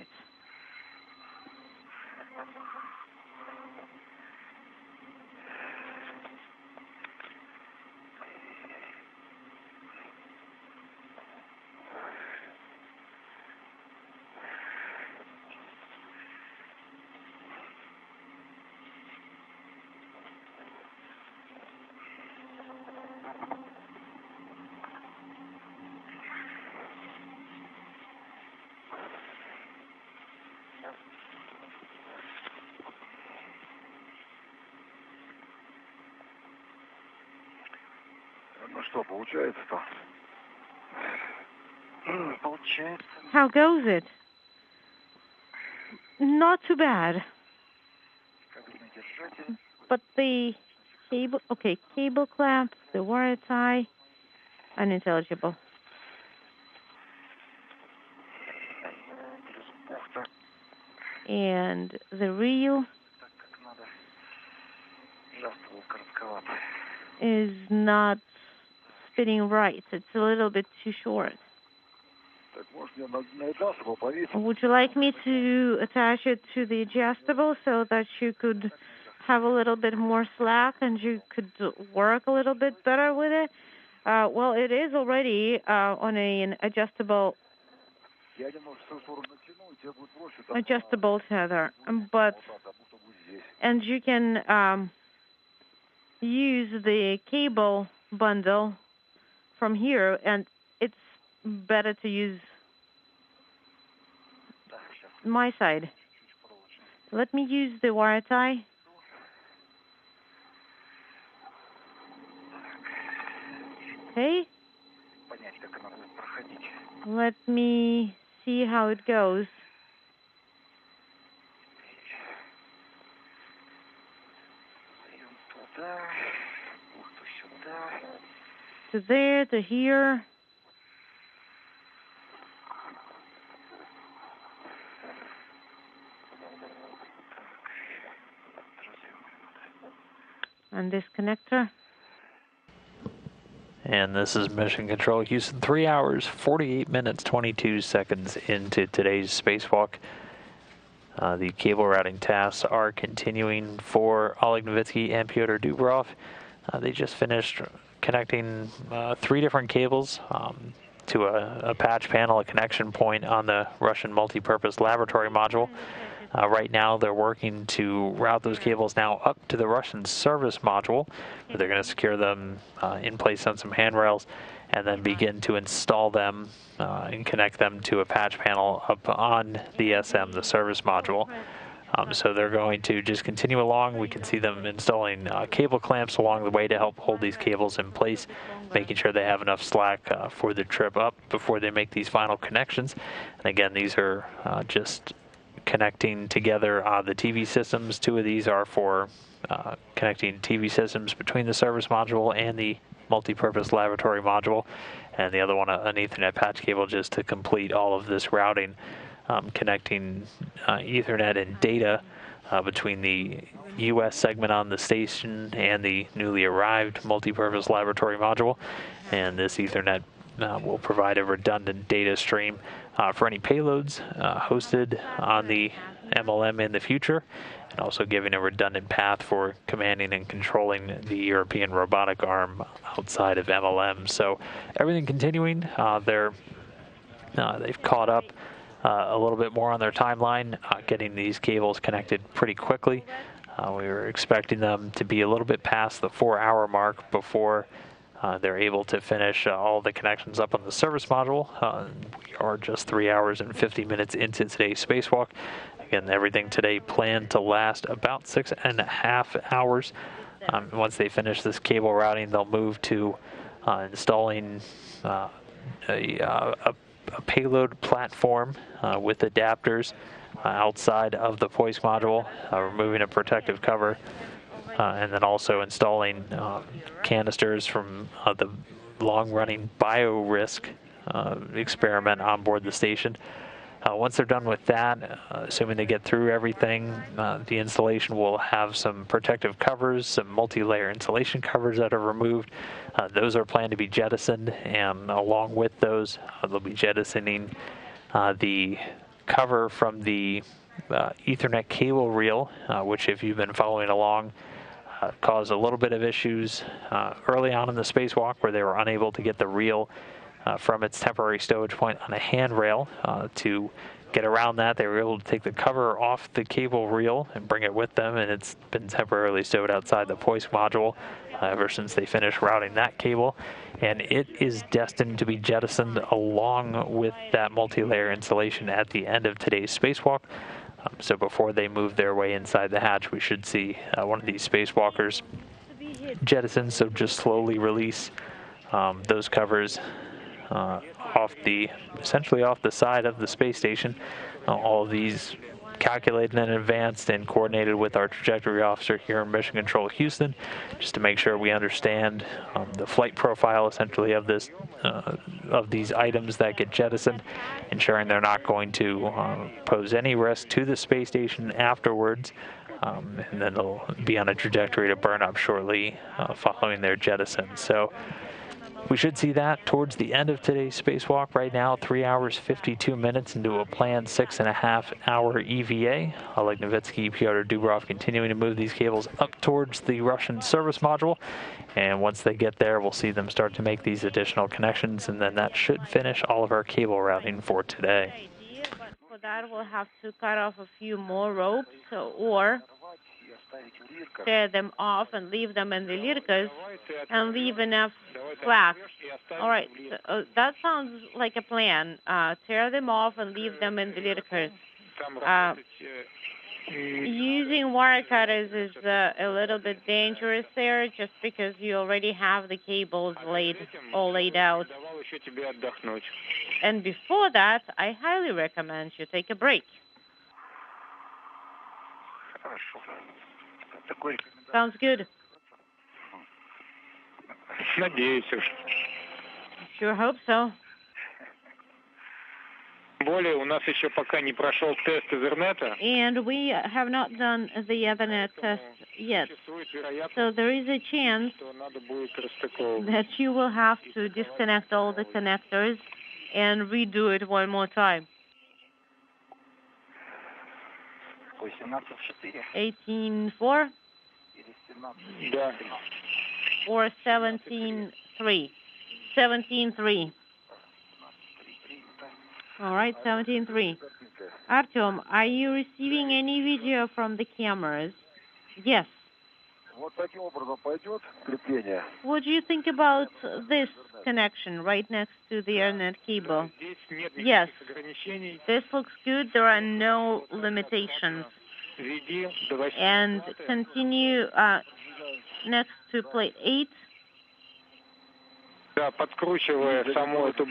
Speaker 6: How goes it? Not too bad. But the cable, okay, cable clamp, the wire tie, unintelligible. And the reel is not spinning right. It's a little bit too short. Would you like me to attach it to the adjustable so that you could have a little bit more slack and you could work a little bit better with it? Well, it is already on an adjustable tether, and you can use the cable bundle from here, and it's better to use my side. Let me use the wire tie. Okay. Let me see how it goes. To there, to here. And this connector.
Speaker 1: And this is Mission Control Houston, 3 hours, 48 minutes, 22 seconds into today's spacewalk. The cable routing tasks are continuing for Oleg Novitsky and Petr Dubrov. They just finished connecting 3 different cables to a patch panel, a connection point on the Russian multi-purpose laboratory module. Right now, they're working to route those cables now up to the Russian service module, where they're going to secure them in place on some handrails, and then begin to install them and connect them to a patch panel up on the SM, the service module. So they're going to just continue along. We can see them installing cable clamps along the way to help hold these cables in place, making sure they have enough slack for the trip up before they make these final connections. And again, these are just connecting together the TV systems. 2 of these are for connecting TV systems between the service module and the multi-purpose laboratory module, and the other one an Ethernet patch cable just to complete all of this routing, connecting Ethernet and data between the U.S. segment on the station and the newly arrived multi-purpose laboratory module. And this Ethernet will provide a redundant data stream for any payloads hosted on the MLM in the future, and also giving a redundant path for commanding and controlling the European robotic arm outside of MLM. So everything continuing. They've caught up a little bit more on their timeline, getting these cables connected pretty quickly. We were expecting them to be a little bit past the 4-hour mark before they're able to finish all the connections up on the service module. We are just 3 hours and 50 minutes into today's spacewalk. Again, everything today planned to last about 6.5 hours. Once they finish this cable routing, they'll move to installing a payload platform with adapters outside of the Poise module, removing a protective cover, and then also installing canisters from the long-running bio-risk experiment on board the station. Once they're done with that, assuming they get through everything, the installation will have some protective covers, some multi-layer insulation covers that are removed. Those are planned to be jettisoned, and along with those, they'll be jettisoning the cover from the Ethernet cable reel, which, if you've been following along, caused a little bit of issues early on in the spacewalk, where they were unable to get the reel from its temporary stowage point on a handrail. To get around that, they were able to take the cover off the cable reel and bring it with them, and it's been temporarily stowed outside the Poise module ever since they finished routing that cable. And it is destined to be jettisoned along with that multi-layer insulation at the end of today's spacewalk. So before they move their way inside the hatch, we should see one of these spacewalkers jettisoned, so just slowly release those covers essentially off the side of the space station. All of these calculated in advance and coordinated with our trajectory officer here in Mission Control Houston, just to make sure we understand the flight profile essentially of these items that get jettisoned, ensuring they're not going to pose any risk to the space station afterwards, and then they'll be on a trajectory to burn up shortly following their jettison. So we should see that towards the end of today's spacewalk. Right now, 3 hours, 52 minutes into a planned 6.5-hour EVA. Oleg Novitsky, Petr Dubrov continuing to move these cables up towards the Russian service module. And once they get there, we'll see them start to make these additional connections. And then that should finish all of our cable routing for today.
Speaker 5: But for that, we'll have to cut off a few more ropes or tear them off and leave them in the Lirkas and leave enough slack. All right, so, that sounds like a plan. Tear them off and leave them in the Lirkas. Using wire cutters is a little bit dangerous there, just because you already have the cables all laid out. And before that, I highly recommend you take a break. Sounds good. Sure hope so.
Speaker 3: Более у нас еще пока не прошел тест Ethernet.
Speaker 5: And we have not done the Ethernet test yet. So there is a chance that you will have to disconnect all the connectors and redo it one more time. 18.4?
Speaker 3: Да.
Speaker 5: Or 17.3? 17.3. All right, 17.3. Artyom, are you receiving any video from the cameras? Yes. What do you think about this connection right next to the Ethernet cable? Yes. This looks good. There are no limitations. And continue next to plate 8.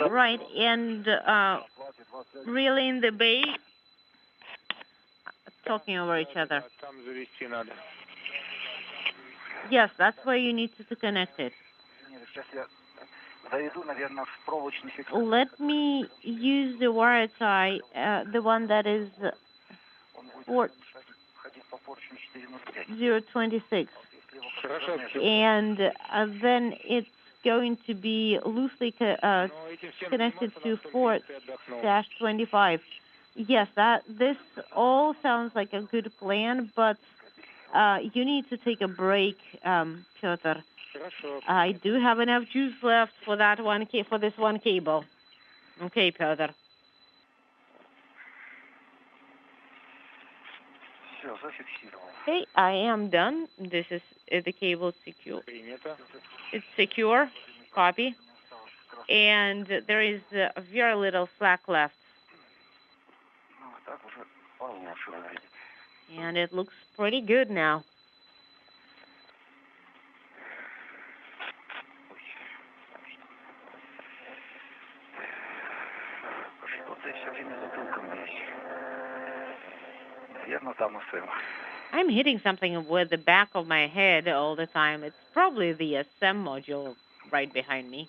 Speaker 5: Right, and reeling the bay, talking over each other. Yes, that's where you need to connect it. Let me use the wire tie, the one that is port 026. And then it's going to be loosely connected to port-25. Yes, this all sounds like a good plan, but you need to take a break, Petr. I do have enough juice left for this one cable. Okay, Petr. Okay, I am done. This is the cable secure. It's secure. Copy. And there is a very little slack left. And it looks pretty good now. I'm hitting something with the back of my head all the time. It's probably the SM module right behind me.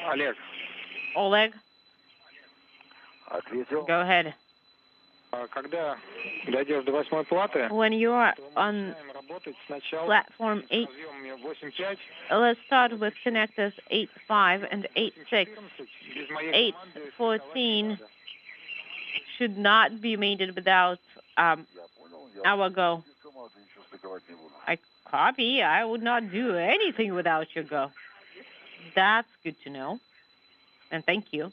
Speaker 3: Олег.
Speaker 6: Oleg? Go ahead.
Speaker 3: Когда дойдешь до 8-й платы,
Speaker 6: when you are on platform 8, let's start with connectors 8.5 and 8.6. 8.14 should not be mated without our go. I copy. I would not do anything without your go. That's good to know. And thank you.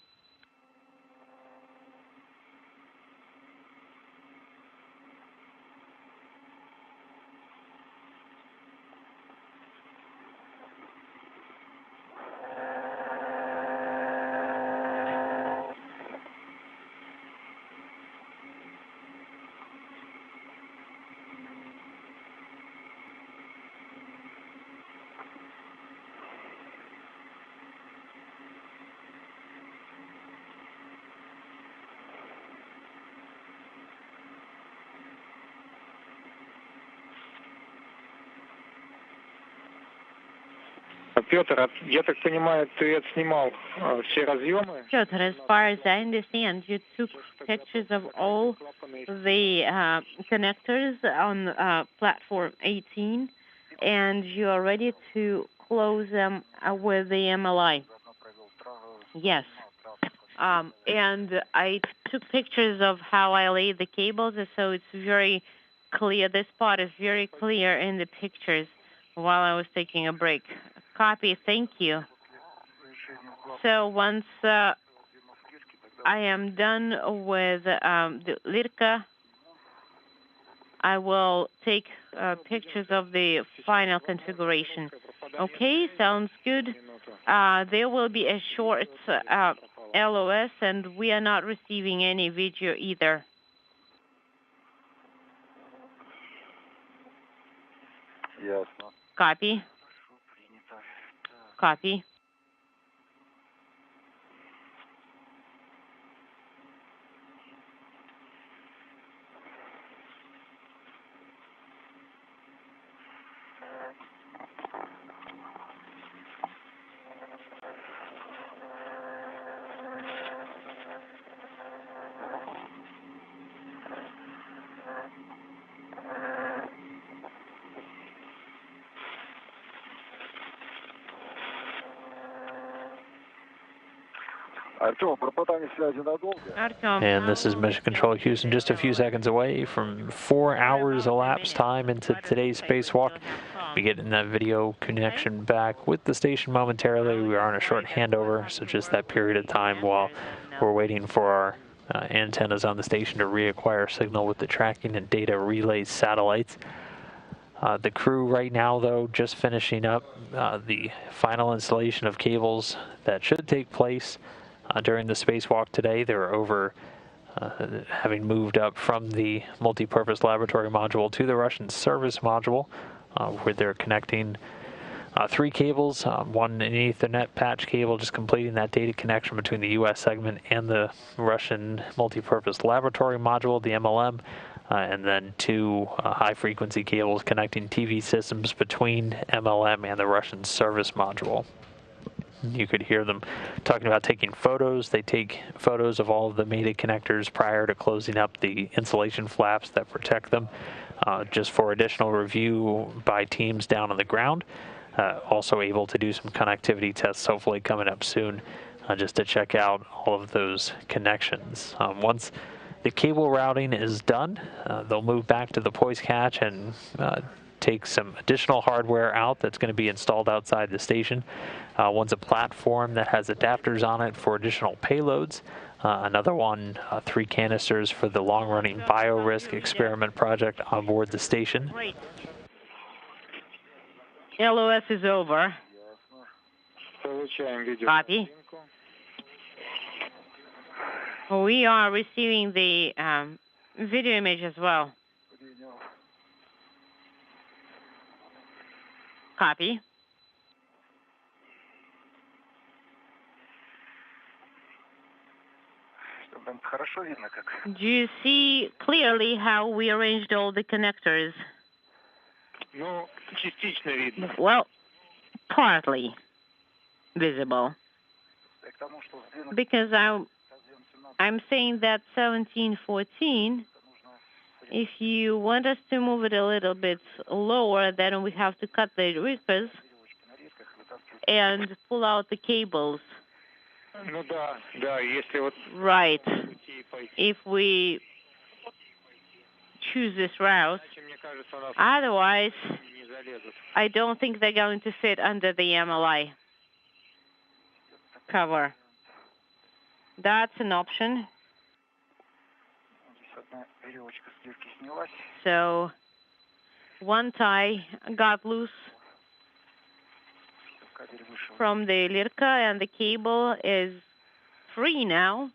Speaker 3: Петр, я так понимаю, ты отснимал все разъемы?
Speaker 6: Петr, as far as I understand, you took pictures of all the connectors on platform 18, and you are ready to close them with the MLI. Yes. And I took pictures of how I laid the cables, so it's very clear. This part is very clear in the pictures while I was taking a break. Copy. Thank you. So once I am done with the Lirka, I will take pictures of the final configuration. Okay, sounds good. There will be a short LOS, and we are not receiving any video either.
Speaker 4: Yes.
Speaker 6: Copy. Copy.
Speaker 1: And this is Mission Control Houston, just a few seconds away from 4 hours elapsed time into today's spacewalk. We get in that video connection back with the station momentarily. We are on a short handover, so just that period of time while we're waiting for our antennas on the station to reacquire signal with the tracking and data relay satellites. The crew right now, though, just finishing up the final installation of cables that should take place during the spacewalk today. They're over having moved up from the multi-purpose laboratory module to the Russian service module, where they're connecting 3 cables, one an Ethernet patch cable, just completing that data connection between the U.S. segment and the Russian multi-purpose laboratory module, the MLM, and then 2 high-frequency cables connecting TV systems between MLM and the Russian service module. You could hear them talking about taking photos. They take photos of all of the mated connectors prior to closing up the insulation flaps that protect them, just for additional review by teams down on the ground. Also able to do some connectivity tests, hopefully coming up soon, just to check out all of those connections. Once the cable routing is done, they'll move back to the Poise catch and take some additional hardware out that's going to be installed outside the station. One's a platform that has adapters on it for additional payloads. Another one, 3 canisters for the long-running biorisk experiment project on board the station.
Speaker 6: Great. LOS is over. Copy. We are receiving the video image as well. Copy. Do you see clearly how we arranged all the connectors?
Speaker 3: частично видно.
Speaker 6: Well, partly visible. Because I'm saying that 1714, if you want us to move it a little bit lower, then we have to cut the riggers and pull out the cables. Right. If we choose this route. Otherwise, I don't think they're going to fit under the MLI cover. That's an option. So one tie got loose from the Lirka, and the cable is free now.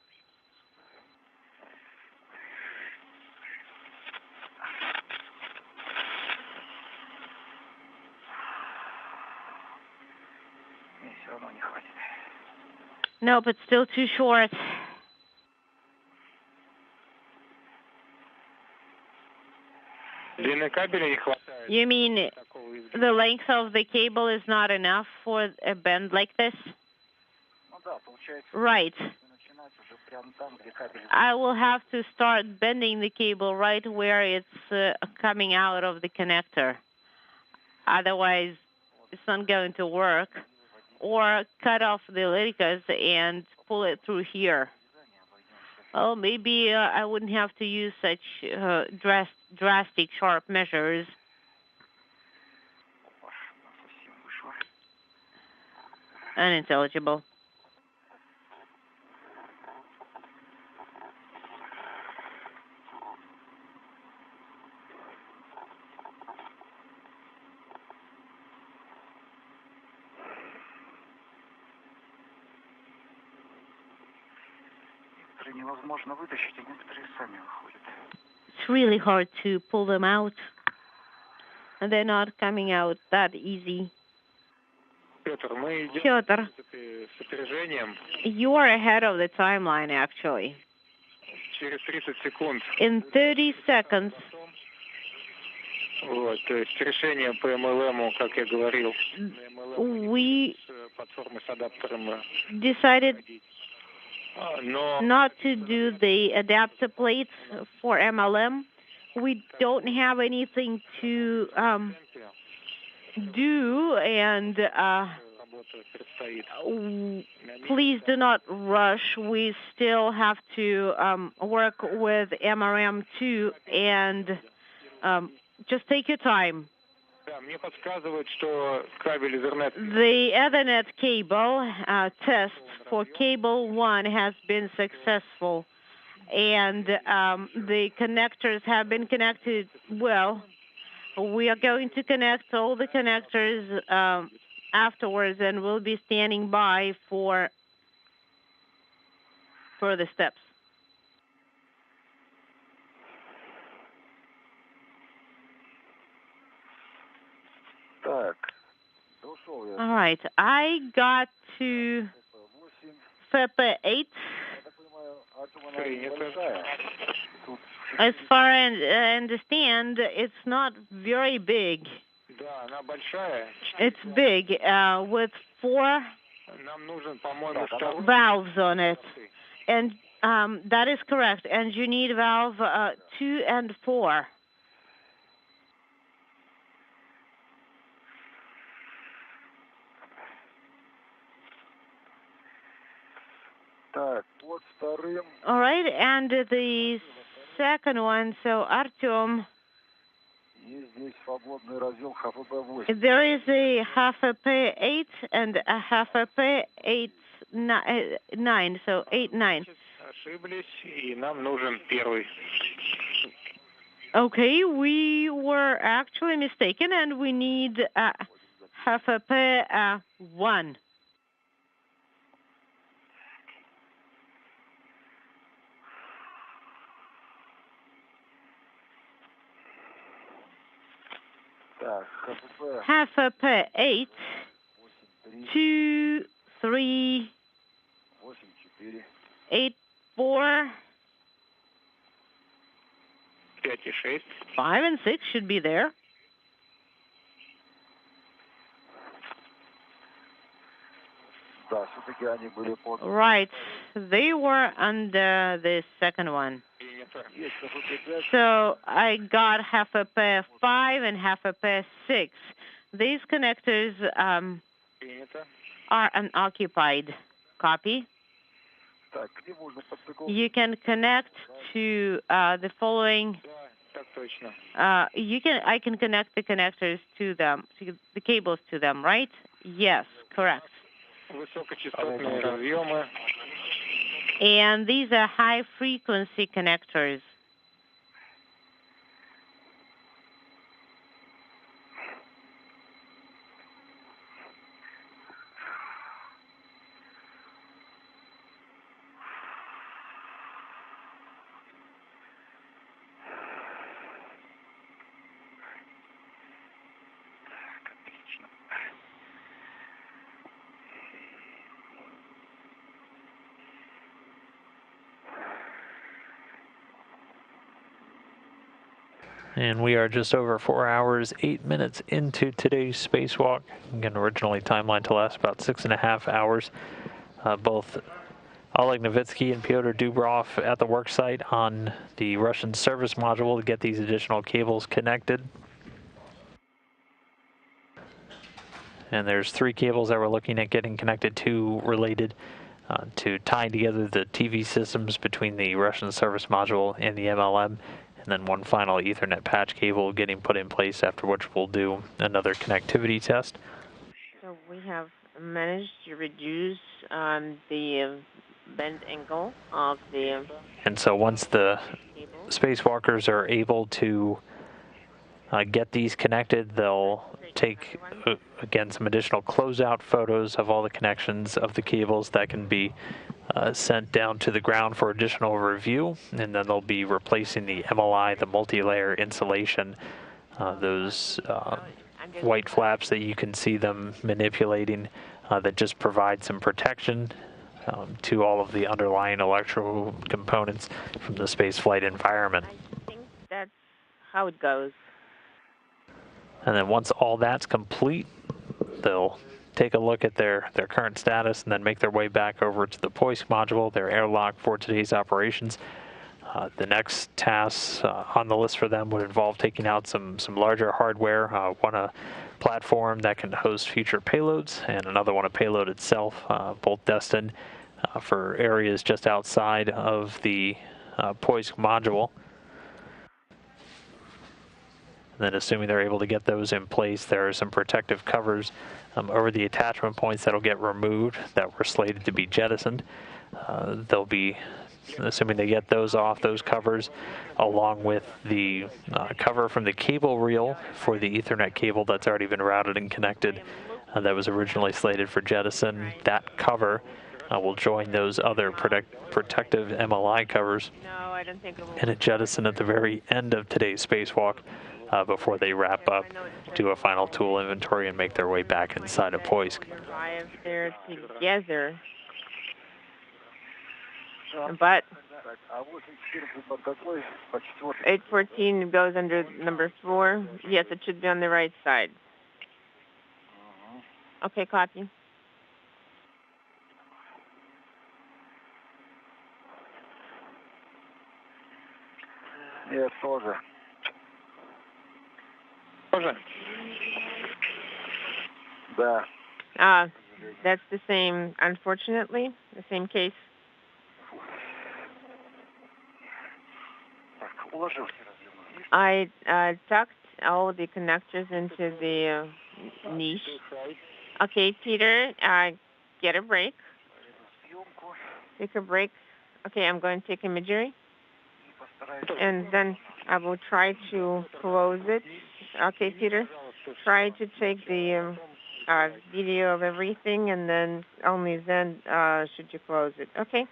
Speaker 6: Nope, it's still too short. You mean the length of the cable is not enough for a bend like this? Right. I will have to start bending the cable right where it's coming out of the connector. Otherwise, it's not going to work. Or cut off the lyricas and pull it through here. Well, maybe I wouldn't have to use such drastic, sharp measures. Unintelligible. It's really hard to pull them out, and they're not coming out that easy. Petr, you are ahead of the timeline, actually. In 30 seconds. We decided not to do the adapter plates for MLM. We don't have anything to do, and please do not rush. We still have to work with MRM2, and just take your time. The Ethernet cable test for cable 1 has been successful, and the connectors have been connected well. We are going to connect all the connectors afterwards, and we'll be standing by for further steps. All right, I got to FEPA 8. As far as I understand, it's not very big. It's big, with 4 valves on it. And that is correct. And you need valve 2 and 4. All right, and the second one, so Artyom, there is a HFP 8 and a HFP 8-9, so 8-9. Okay, we were actually mistaken, and we need HFP 1. HFP 8, 2, 3, 8, 4, 5 and 6 should be there. Right. They were under the second one. So I got half a pair 5 and half a pair 6. These connectors are unoccupied. Copy. You can connect to the following. I can connect the connectors to them, to the cables to them, right? Yes, correct. And these are high-frequency connectors.
Speaker 1: And we are just over 4 hours, 8 minutes into today's spacewalk. Again, originally timeline to last about 6.5 hours. Both Oleg Novitsky and Petr Dubrov at the work site on the Russian service module to get these additional cables connected. And there's 3 cables that we're looking at getting connected to related to tying together the TV systems between the Russian service module and the MLM. And then one final Ethernet patch cable getting put in place, after which we'll do another connectivity test.
Speaker 5: So we have managed to reduce the bend angle of the...
Speaker 1: And so once the spacewalkers are able to get these connected, they'll take, again, some additional closeout photos of all the connections of the cables that can be sent down to the ground for additional review, and then they'll be replacing the MLI, the multi-layer insulation, those white flaps that you can see them manipulating that just provide some protection to all of the underlying electrical components from the spaceflight environment.
Speaker 5: I think that's how it goes.
Speaker 1: And then once all that's complete, they'll take a look at their current status and then make their way back over to the Poisk module, their airlock for today's operations. The next tasks on the list for them would involve taking out some larger hardware, one a platform that can host future payloads, and another one a payload itself, both destined for areas just outside of the Poisk module. And then assuming they're able to get those in place, there are some protective covers over the attachment points that'll get removed that were slated to be jettisoned. They'll be, assuming they get those off, those covers, along with the cover from the cable reel for the Ethernet cable that's already been routed and connected that was originally slated for jettison. That cover will join those other protective MLI covers and a jettison at the very end of today's spacewalk before they wrap up, do a final tool inventory, and make their way back inside of Poisk.
Speaker 5: They're together. But 814 goes under number 4. Yes, it should be on the right side. Okay, copy.
Speaker 4: Yes, тоже.
Speaker 5: Да. That's the same, unfortunately, the same case. I tucked all the connectors into the niche. Okay, Peter, get a break. Take a break. Okay, I'm going to take imagery. And then I will try to close it. Okay, Peter, try to take the video of everything, and then only then should you close it. Okay?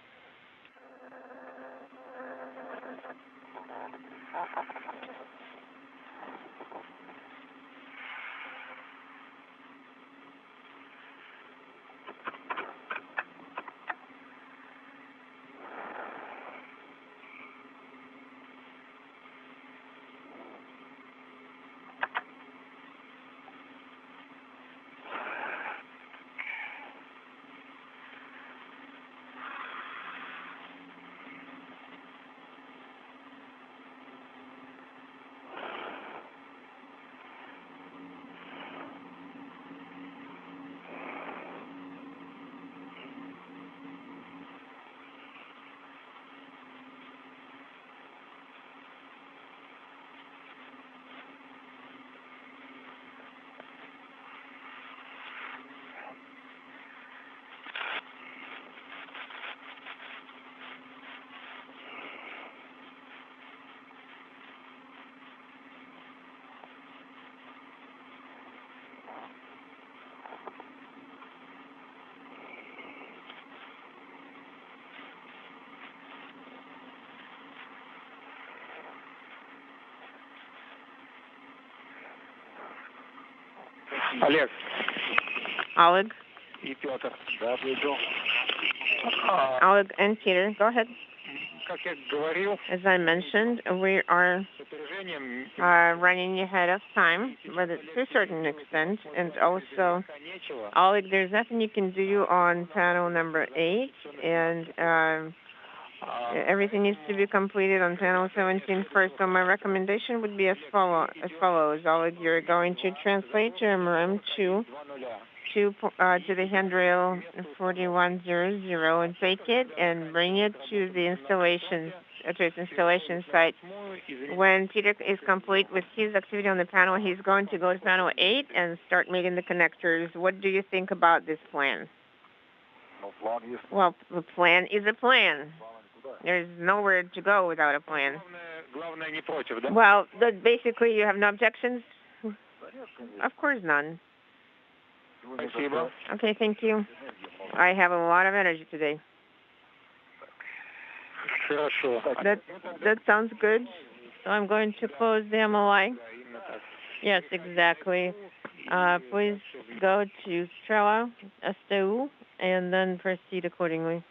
Speaker 3: Олег.
Speaker 5: Oleg.
Speaker 3: И Петр.
Speaker 4: Да, видел.
Speaker 5: Oleg and Peter, go ahead.
Speaker 3: Как я говорил,
Speaker 5: As I mentioned, we are
Speaker 3: с опережением
Speaker 5: running ahead of time, but to a certain extent, and also,
Speaker 3: нечего.
Speaker 5: Oleg, there's nothing you can do on panel number 8, and everything needs to be completed on panel 17 first. So my recommendation would be as follows. Oleg, you're going to translate your MRM to the handrail 4100 and take it and bring it to the installation, to its installation site. When Peter is complete with his activity on the panel, he's going to go to panel 8 and start making the connectors. What do you think about this plan? Well, the plan is a plan. There's nowhere to go without a plan. Well, basically, you have no objections? Of course, none. Okay, thank you. I have a lot of energy today. That sounds good. So I'm going to close the MLI. Yes, exactly. Please go to Strela, STU, and then proceed accordingly.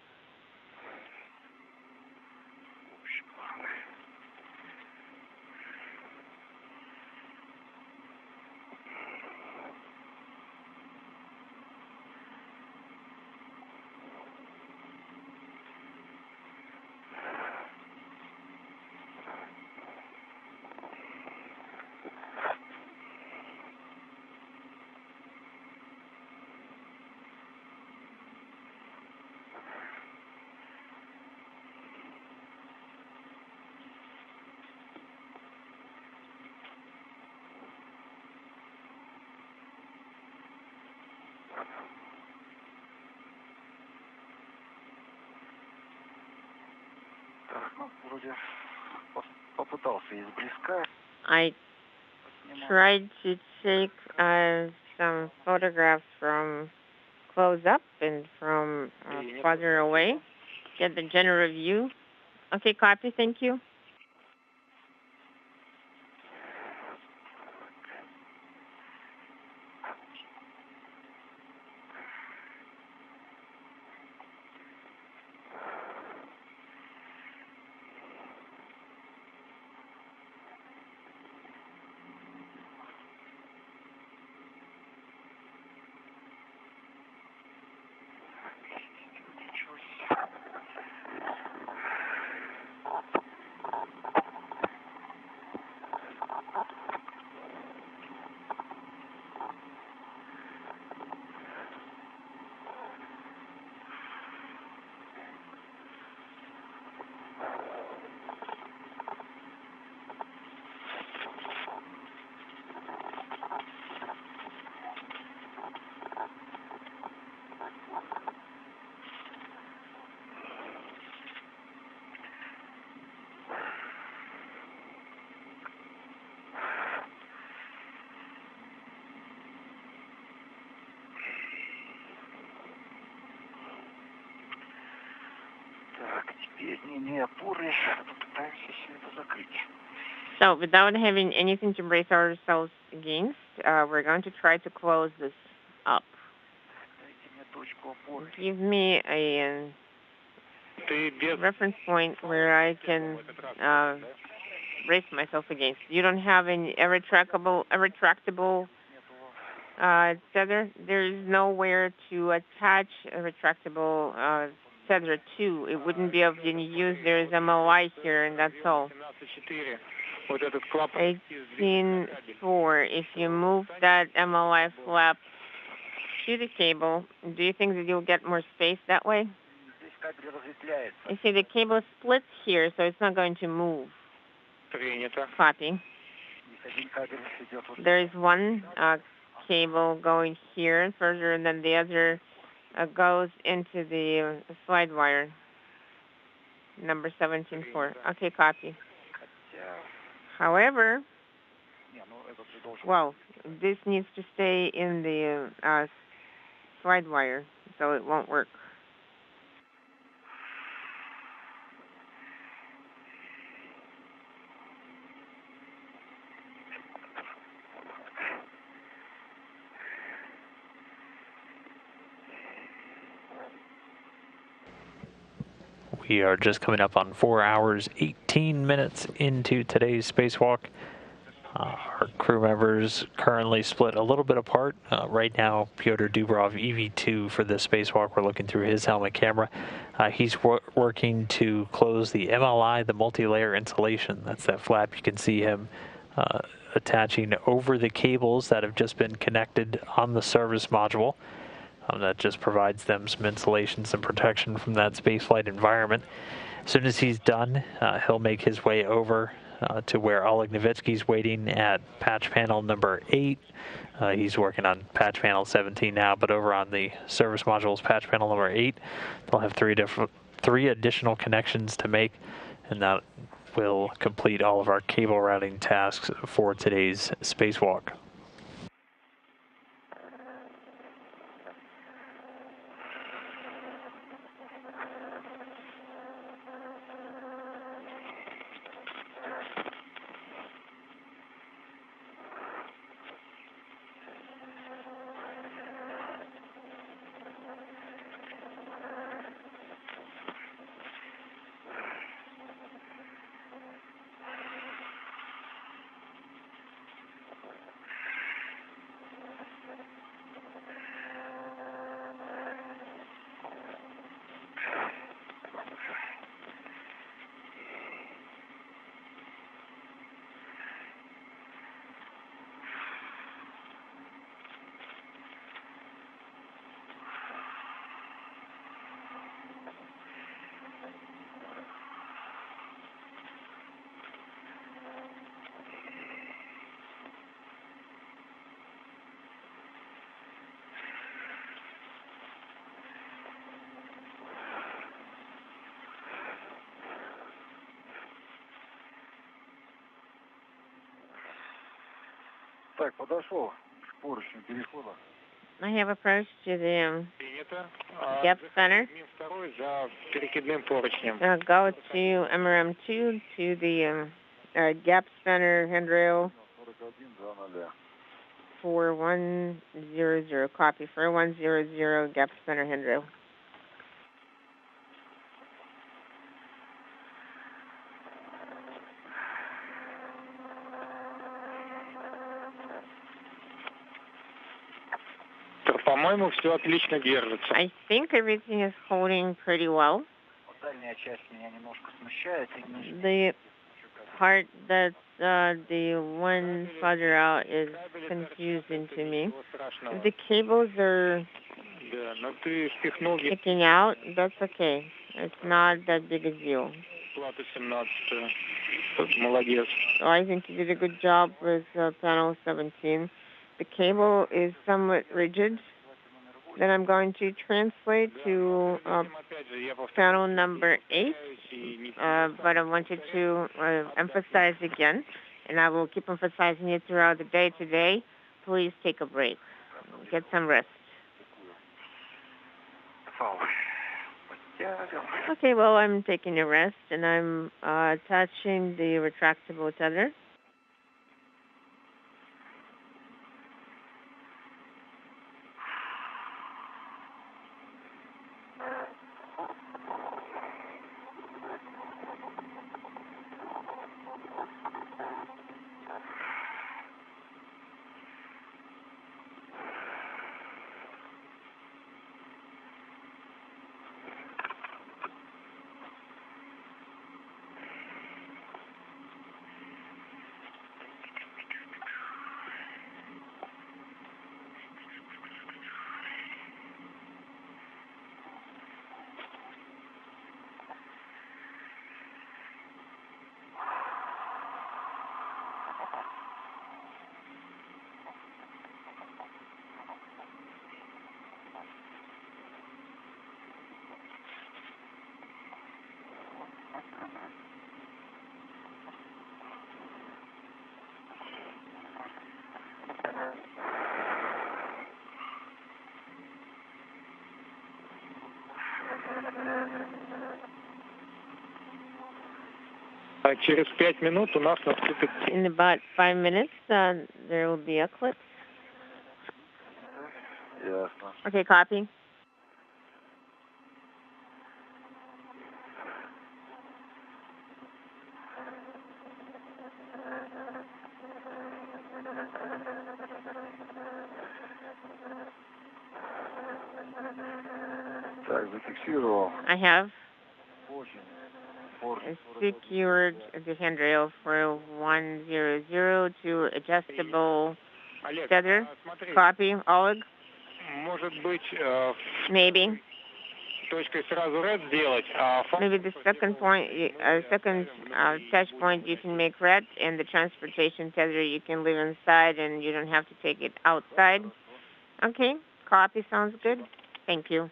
Speaker 5: I tried to take some photographs from close up and from farther away, get the general view. Okay, copy, thank you. So without having anything to brace ourselves against, we're going to try to close this up. Give me a reference point where I can brace myself against. You don't have any retractable tether? There is nowhere to attach a retractable tether to. It wouldn't be of any use. There is MLI here, and that's all. 18.4. If you move that MLI flap to the cable, do you think that you'll get more space that way? You see, the cable splits here, so it's not going to move. Copy. There is one cable going here further, and then the other goes into the slide wire, number 17.4. Okay, copy. However, well, this needs to stay in the slide wire, so it won't work.
Speaker 1: We are just coming up on 4 hours, 18 minutes into today's spacewalk. Our crew members currently split a little bit apart. Right now, Petr Dubrov, EV2 for this spacewalk. We're looking through his helmet camera. He's working to close the MLI, the multi-layer insulation. That's that flap. You can see him attaching over the cables that have just been connected on the service module. That just provides them some insulation, some protection from that spaceflight environment. As soon as he's done, he'll make his way over to where Oleg Novitsky's waiting at patch panel number 8. He's working on patch panel 17 now, but over on the service module's patch panel number 8, they'll have three additional connections to make, and that will complete all of our cable routing tasks for today's spacewalk.
Speaker 4: Так, подошел к поручню перехода.
Speaker 5: I have approached to the gap center. Go to MRM2 to the gap center handrail 4100. Copy, 4100 gap center handrail.
Speaker 3: По-моему, все отлично держится.
Speaker 5: I think everything is holding pretty well.
Speaker 4: Дальняя часть меня немножко смущает.
Speaker 5: The part that's the one farther out is confusing to me. If the cables are sticking out, that's okay. It's not that big a deal. So I think you did a good job with panel 17. The cable is somewhat rigid. Then I'm going to translate to panel number 8, but I wanted to emphasize again, and I will keep emphasizing it throughout the day today. Please take a break. Get some rest. Okay, well, I'm taking a rest, and I'm attaching the retractable tether.
Speaker 3: Через 5 минут у нас наступит...
Speaker 5: In about 5 minutes, there will be eclipse.
Speaker 4: Ясно.
Speaker 5: Okay, copy. I have secured the handrail for 100 adjustable tether. Copy, Oleg? Maybe. Maybe the second point, touch point you can make red, and the transportation tether you can leave inside and you don't have to take it outside. Okay, copy, sounds good. Thank you.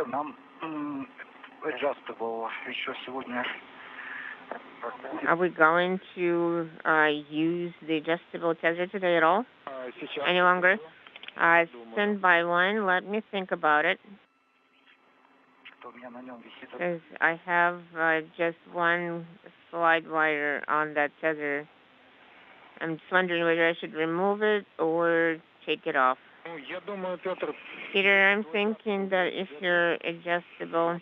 Speaker 4: Нам adjustable еще сегодня.
Speaker 5: Are we going to use the adjustable tether today at all? Any longer? Stand by one. Let me think about it. Because I have just one slide wire on that tether. I'm just wondering whether I should remove it or take it off. Peter, I'm thinking that if your adjustable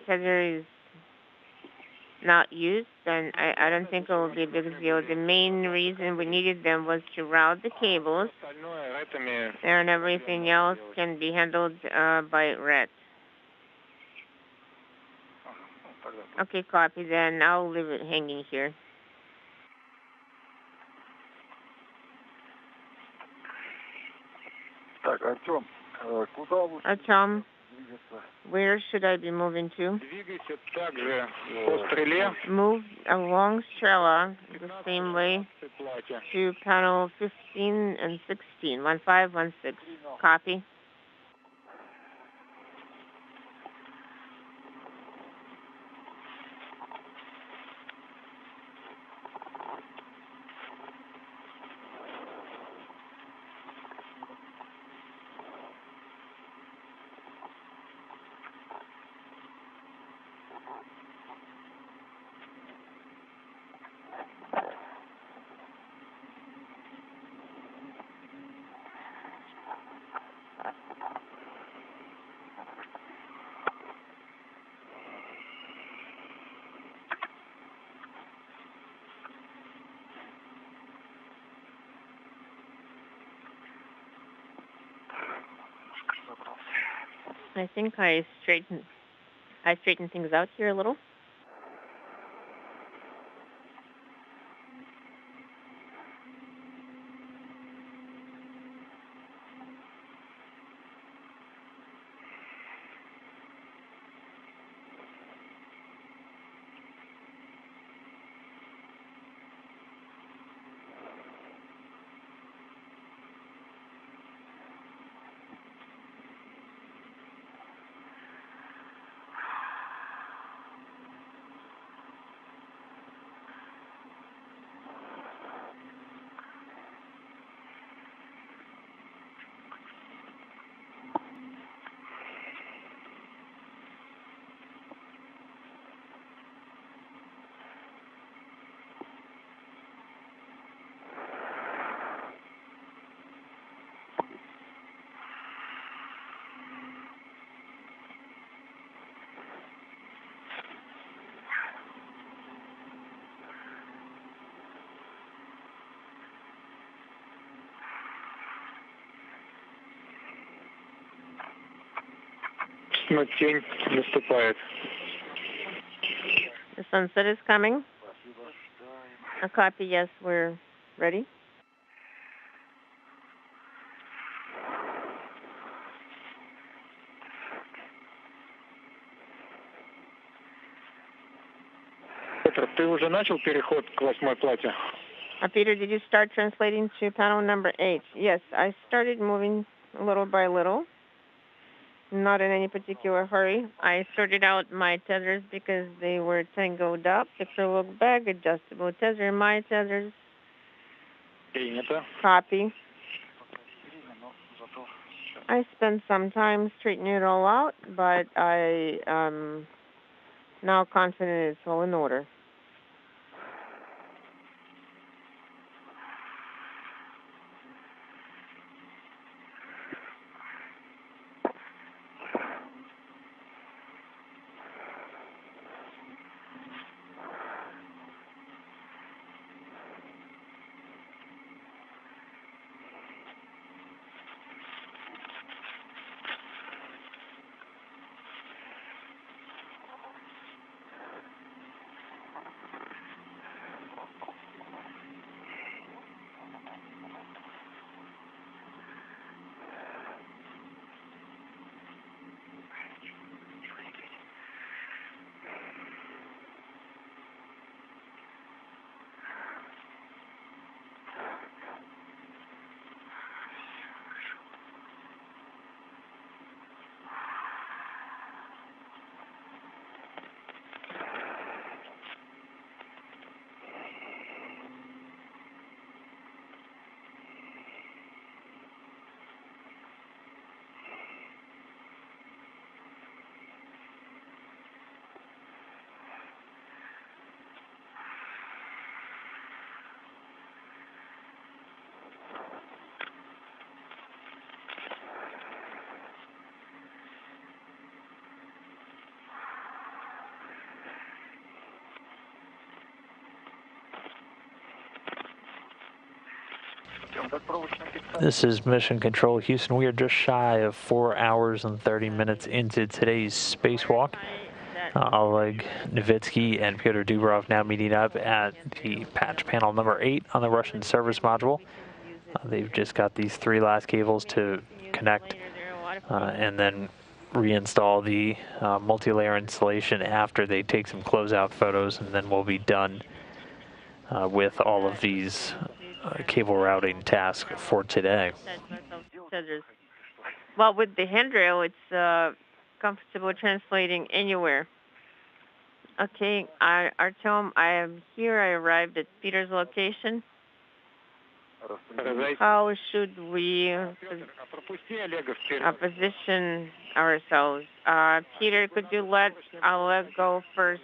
Speaker 5: tether is not used, then I don't think it will be a big deal. The main reason we needed them was to route the cables, and everything else can be handled by RET. Okay, copy. Then I'll leave it hanging here. Artyom, where should I be moving to? Move along Strela the same way to panel 15 and 16, 1516. Copy. I think I straightened things out here a little.
Speaker 3: Тень наступает.
Speaker 5: The sunset is coming. A copy, yes, we're ready.
Speaker 3: Петр, ты уже начал переход к 8-й плате?
Speaker 5: Peter, did you start translating to panel number 8? Yes, I started moving little by little. Not in any particular hurry. I sorted out my tethers because they were tangled up. The crew look back, adjustable tether, my tethers. Copy. I spent some time straightening it all out, but I am now confident it's all in order.
Speaker 1: This is Mission Control Houston. We are just shy of 4 hours and 30 minutes into today's spacewalk. Oleg Novitsky and Peter Dubrov now meeting up at the patch panel number 8 on the Russian service module. They've just got these 3 last cables to connect and then reinstall the multi-layer installation after they take some closeout photos, and then we'll be done with all of these cable routing tasks for today.
Speaker 5: Well, with the handrail, it's comfortable translating anywhere. Okay, Artem, I am here. I arrived at Peter's location. How should we position ourselves? Peter, could you let Oleg go first?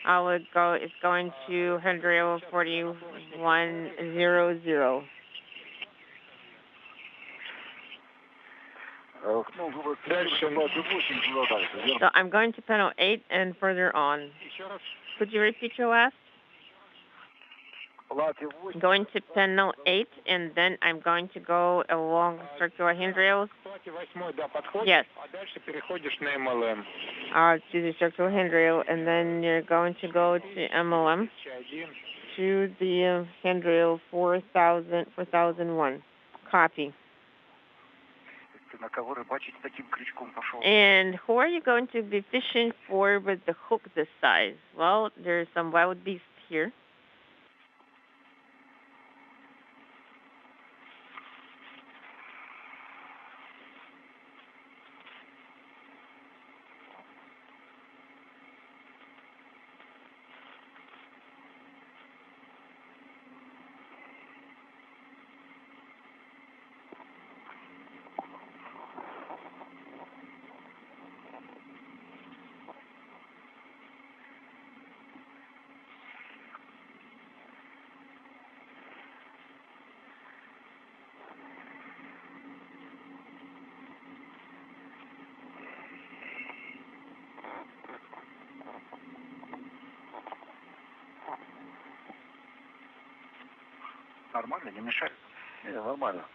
Speaker 5: Oleg is going to handrail 4100. So I'm going to panel 8 and further on. Could you repeat your last? Going to panel 8, and then I'm going to go along circular handrails. Yes. To the circular handrail, and then you're going to go to MLM, to the handrail 4001. Copy. And who are you going to be fishing for with the hook this size? Well, there's some wild beasts here.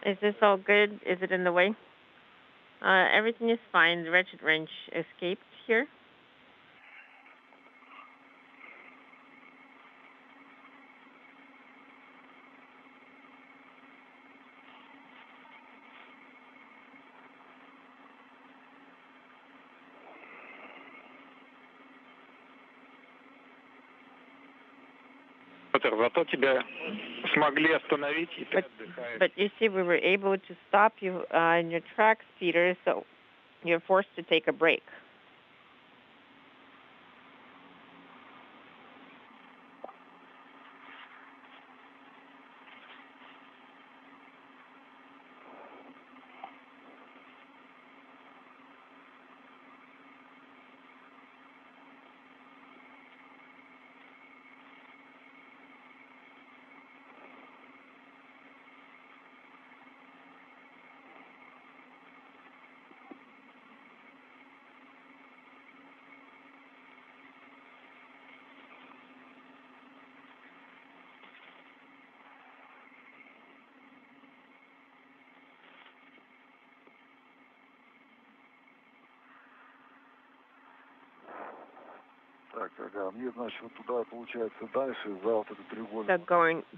Speaker 5: Is this all good? Is it in the way? Everything is fine. The wretched wrench escaped here.
Speaker 3: Зато тебя смогли остановить, и ты отдыхаешь.
Speaker 5: But you see, we were able to stop you in your tracks, Peter, so you're forced to take a break.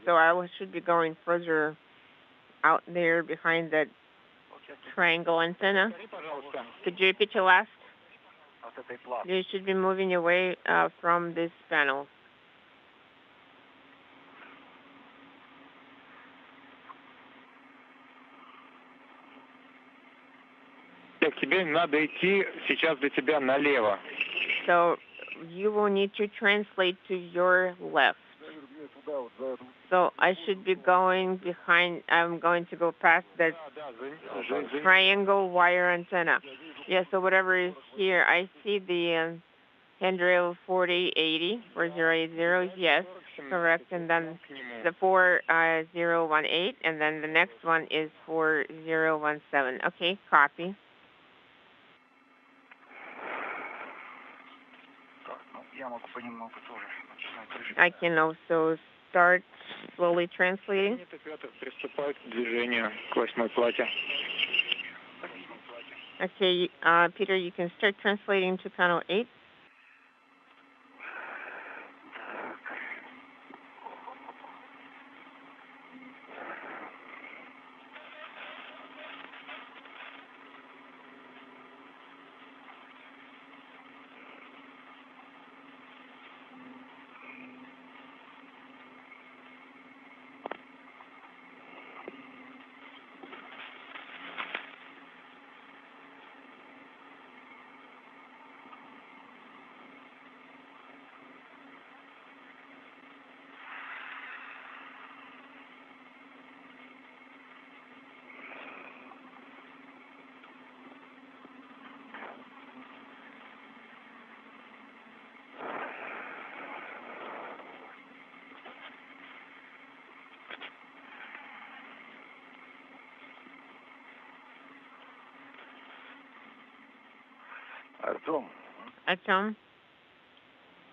Speaker 5: So I should be going further out there behind that triangle antenna. Could you repeat your last? You should be moving away from this panel.
Speaker 3: Тебе надо идти сейчас для тебя налево.
Speaker 5: So you will need to translate to your left. So I should be going behind, I'm going to go past that triangle wire antenna. Yeah, so whatever is here, I see the handrail 4080, yes, correct, and then the 4018, and then the next one is 4017. Okay, copy. I can also start slowly translating?
Speaker 3: Приступает к движению к 8-й плате.
Speaker 5: Okay, Peter, you can start translating to panel 8. Артем.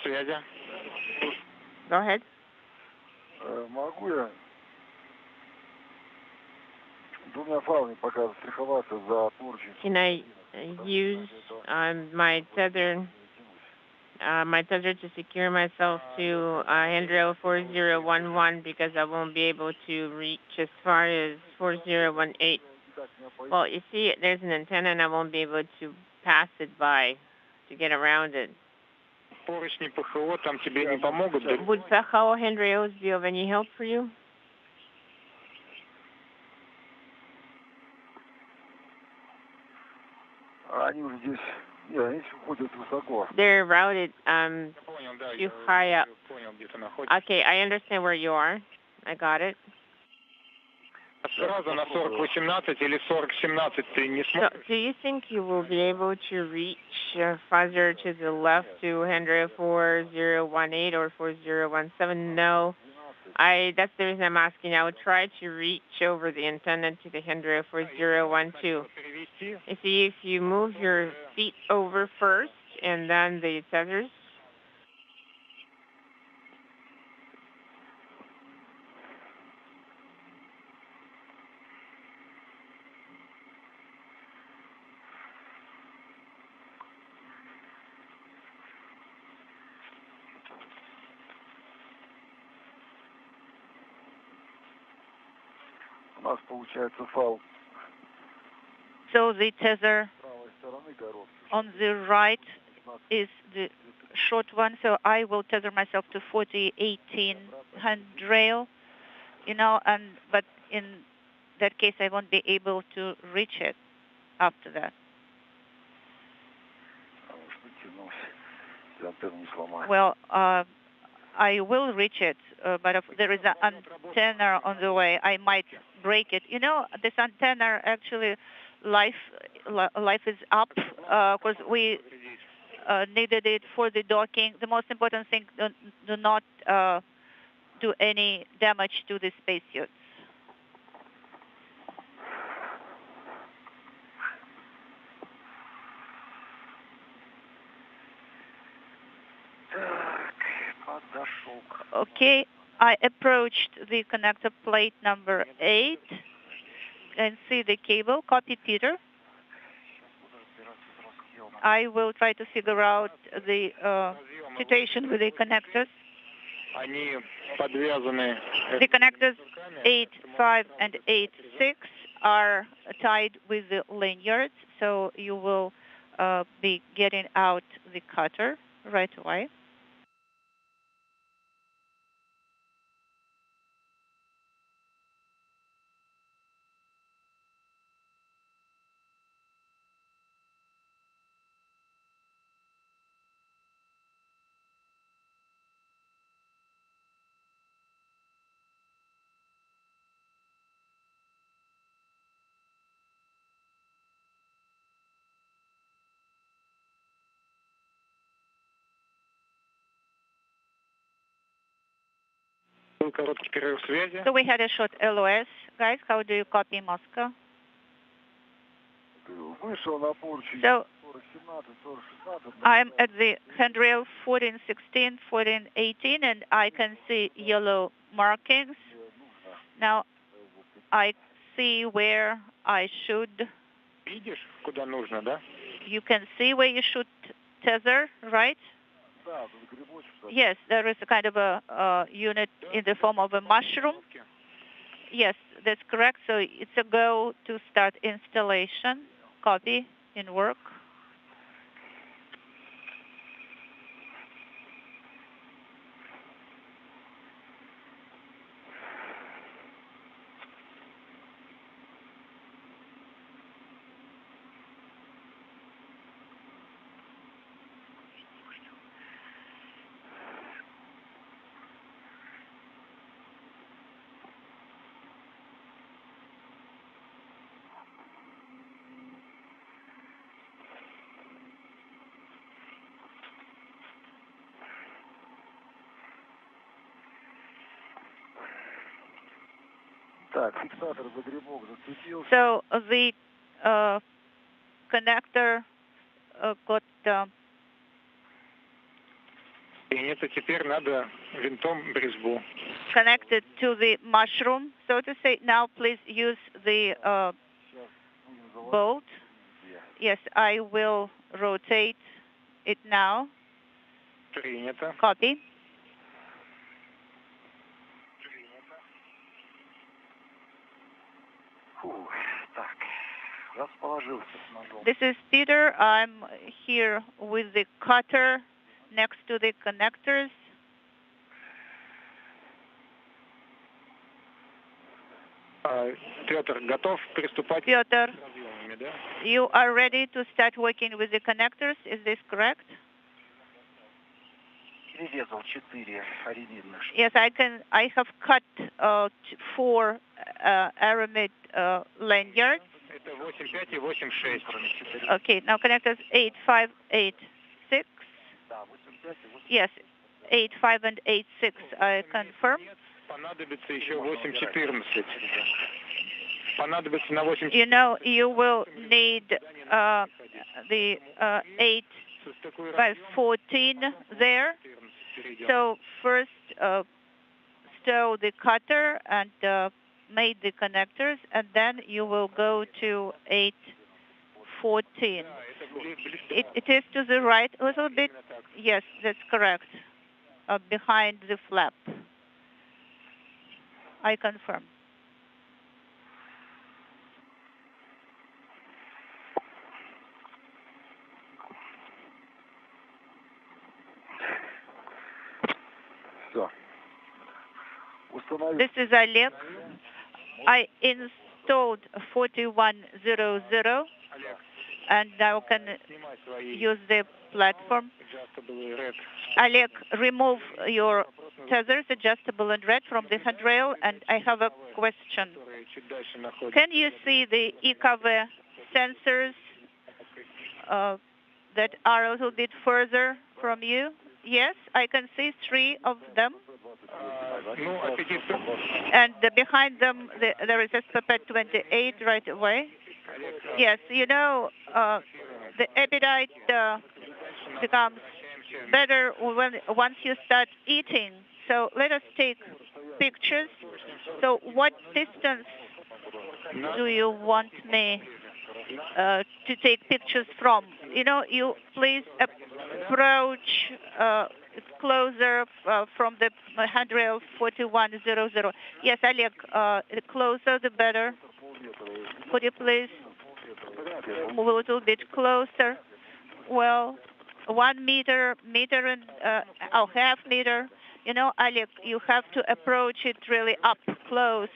Speaker 3: Связи.
Speaker 5: Go ahead.
Speaker 8: Могу я двумя файлами пока застраховаться за порчу?
Speaker 5: Can I use my tether to secure myself to handrail 4011 because I won't be able to reach as far as 4018? Well, you see, there's an antenna and I won't be able to pass it by to get around it.
Speaker 3: Поручни ПХО там тебе не помогут?
Speaker 5: Would PHO handrails be of any help for you?
Speaker 8: Они уже здесь, они уходят высоко.
Speaker 5: They're routed too high up. Okay, I understand where you are. I got it.
Speaker 3: Сразу на 4018 или 4017 ты не сможешь?
Speaker 5: So, do you think you will be able to reach farther to the left to handrail 4018 or 4017? No. That's the reason I'm asking. I would try to reach over the antenna to the handrail 4012. You see, if you move your feet over first and then the tethers.
Speaker 8: У нас получается фал.
Speaker 7: So the tether on the right is the short one, so I will tether myself to 4018 handrail, but in that case I won't be able to reach it after that. Well, I will reach it, but if there is an antenna on the way, I might break it. This antenna actually, life is up because we needed it for the docking. The most important thing, do not do any damage to the spacesuits. Okay, I approached the connector plate number 8 and see the cable. Copy, Peter. I will try to figure out the situation with the connectors. The connectors 8, 5, and 8, 6 are tied with the lanyards, so you will be getting out the cutter right away. So we had a short LOS. Guys, how do you copy Moscow? So I'm at the handrail 1416, 1418, and I can see yellow markings. Now I see where I should.
Speaker 3: Видишь, куда нужно, да?
Speaker 7: You can see where you should tether, right? Yes, there is a kind of a unit in the form of a mushroom. Yes, that's correct. So it's a go to start installation. Copy in work. So the connector got
Speaker 3: Принято. Теперь надо винтом резьбу.
Speaker 7: Connected to the mushroom, so to say. Now please use the bolt. Yes, I will rotate it now.
Speaker 3: Принято.
Speaker 7: Copy. This is Peter. I'm here with the cutter next to the connectors.
Speaker 3: Петр, готов приступать?
Speaker 7: Peter, you are ready to start working with the connectors. Is this correct? Yes, I have cut 4 aramid lanyards. Okay, now connectors 8, 5, 8, 6. Yes, 8, 5, and 8, 6. I confirm. You know, you will need the 8 by 14 there. So first stow the cutter and made the connectors, and then you will go to 814. It is to the right a little bit. Yes, that's correct. Behind the flap. I confirm. This is Oleg. I installed 4100 and now can use the platform. Oleg, remove your tethers, adjustable and red, from the handrail, and I have a question. Can you see the EKV sensors that are a little bit further from you? Yes, I can see 3 of them. And behind them, there is SPP 28 right away. Yes, you know, the appetite becomes better once you start eating. So let us take pictures. So what distance do you want me to take pictures from? You know, you please approach closer from the handrail 4100. Yes, Oleg, the closer the better. Could you please move a little bit closer? Well, 1 meter, and half meter. You know, Oleg, you have to approach it really up close.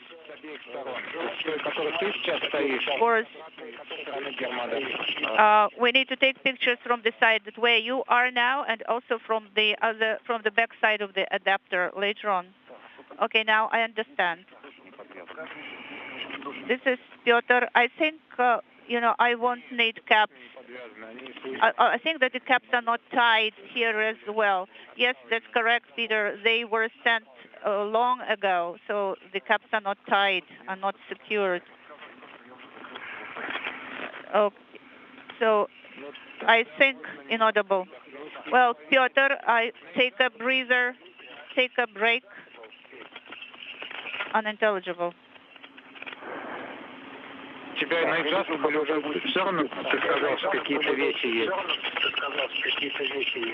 Speaker 7: Of course, we need to take pictures from the side that where you are now, and also from the back side of the adapter later on. Okay, now I understand. This is Piotr. I think you know, I won't need caps. I think that the caps are not tied here as well. Yes, that's correct, Peter. They were sent long ago, so the caps are not tied, are not secured. Okay, so I think inaudible. Well, Piotr, I take a breather, take a break. unintelligible.
Speaker 3: Тебя на экзаст были уже все равно, ты сказал, что какие-то вещи есть.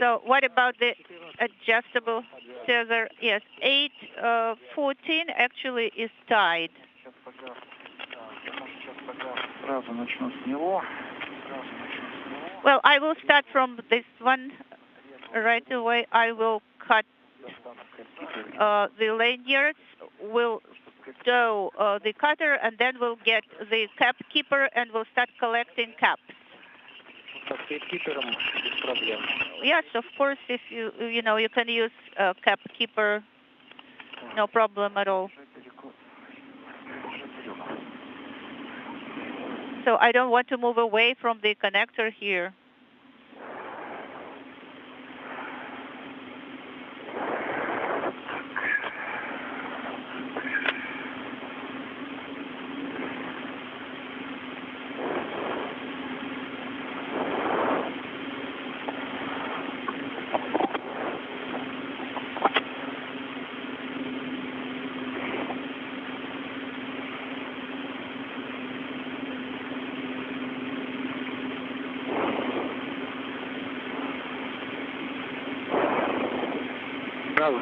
Speaker 7: So what about the adjustable tether? Yes, 814 actually is tied. Well, I will start from this one right away. I will cut the lanyards. We'll do the cutter, and then we'll get the cap keeper, and we'll start collecting caps. Yes, of course. If you can use cap keeper, no problem at all. So I don't want to move away from the connector here.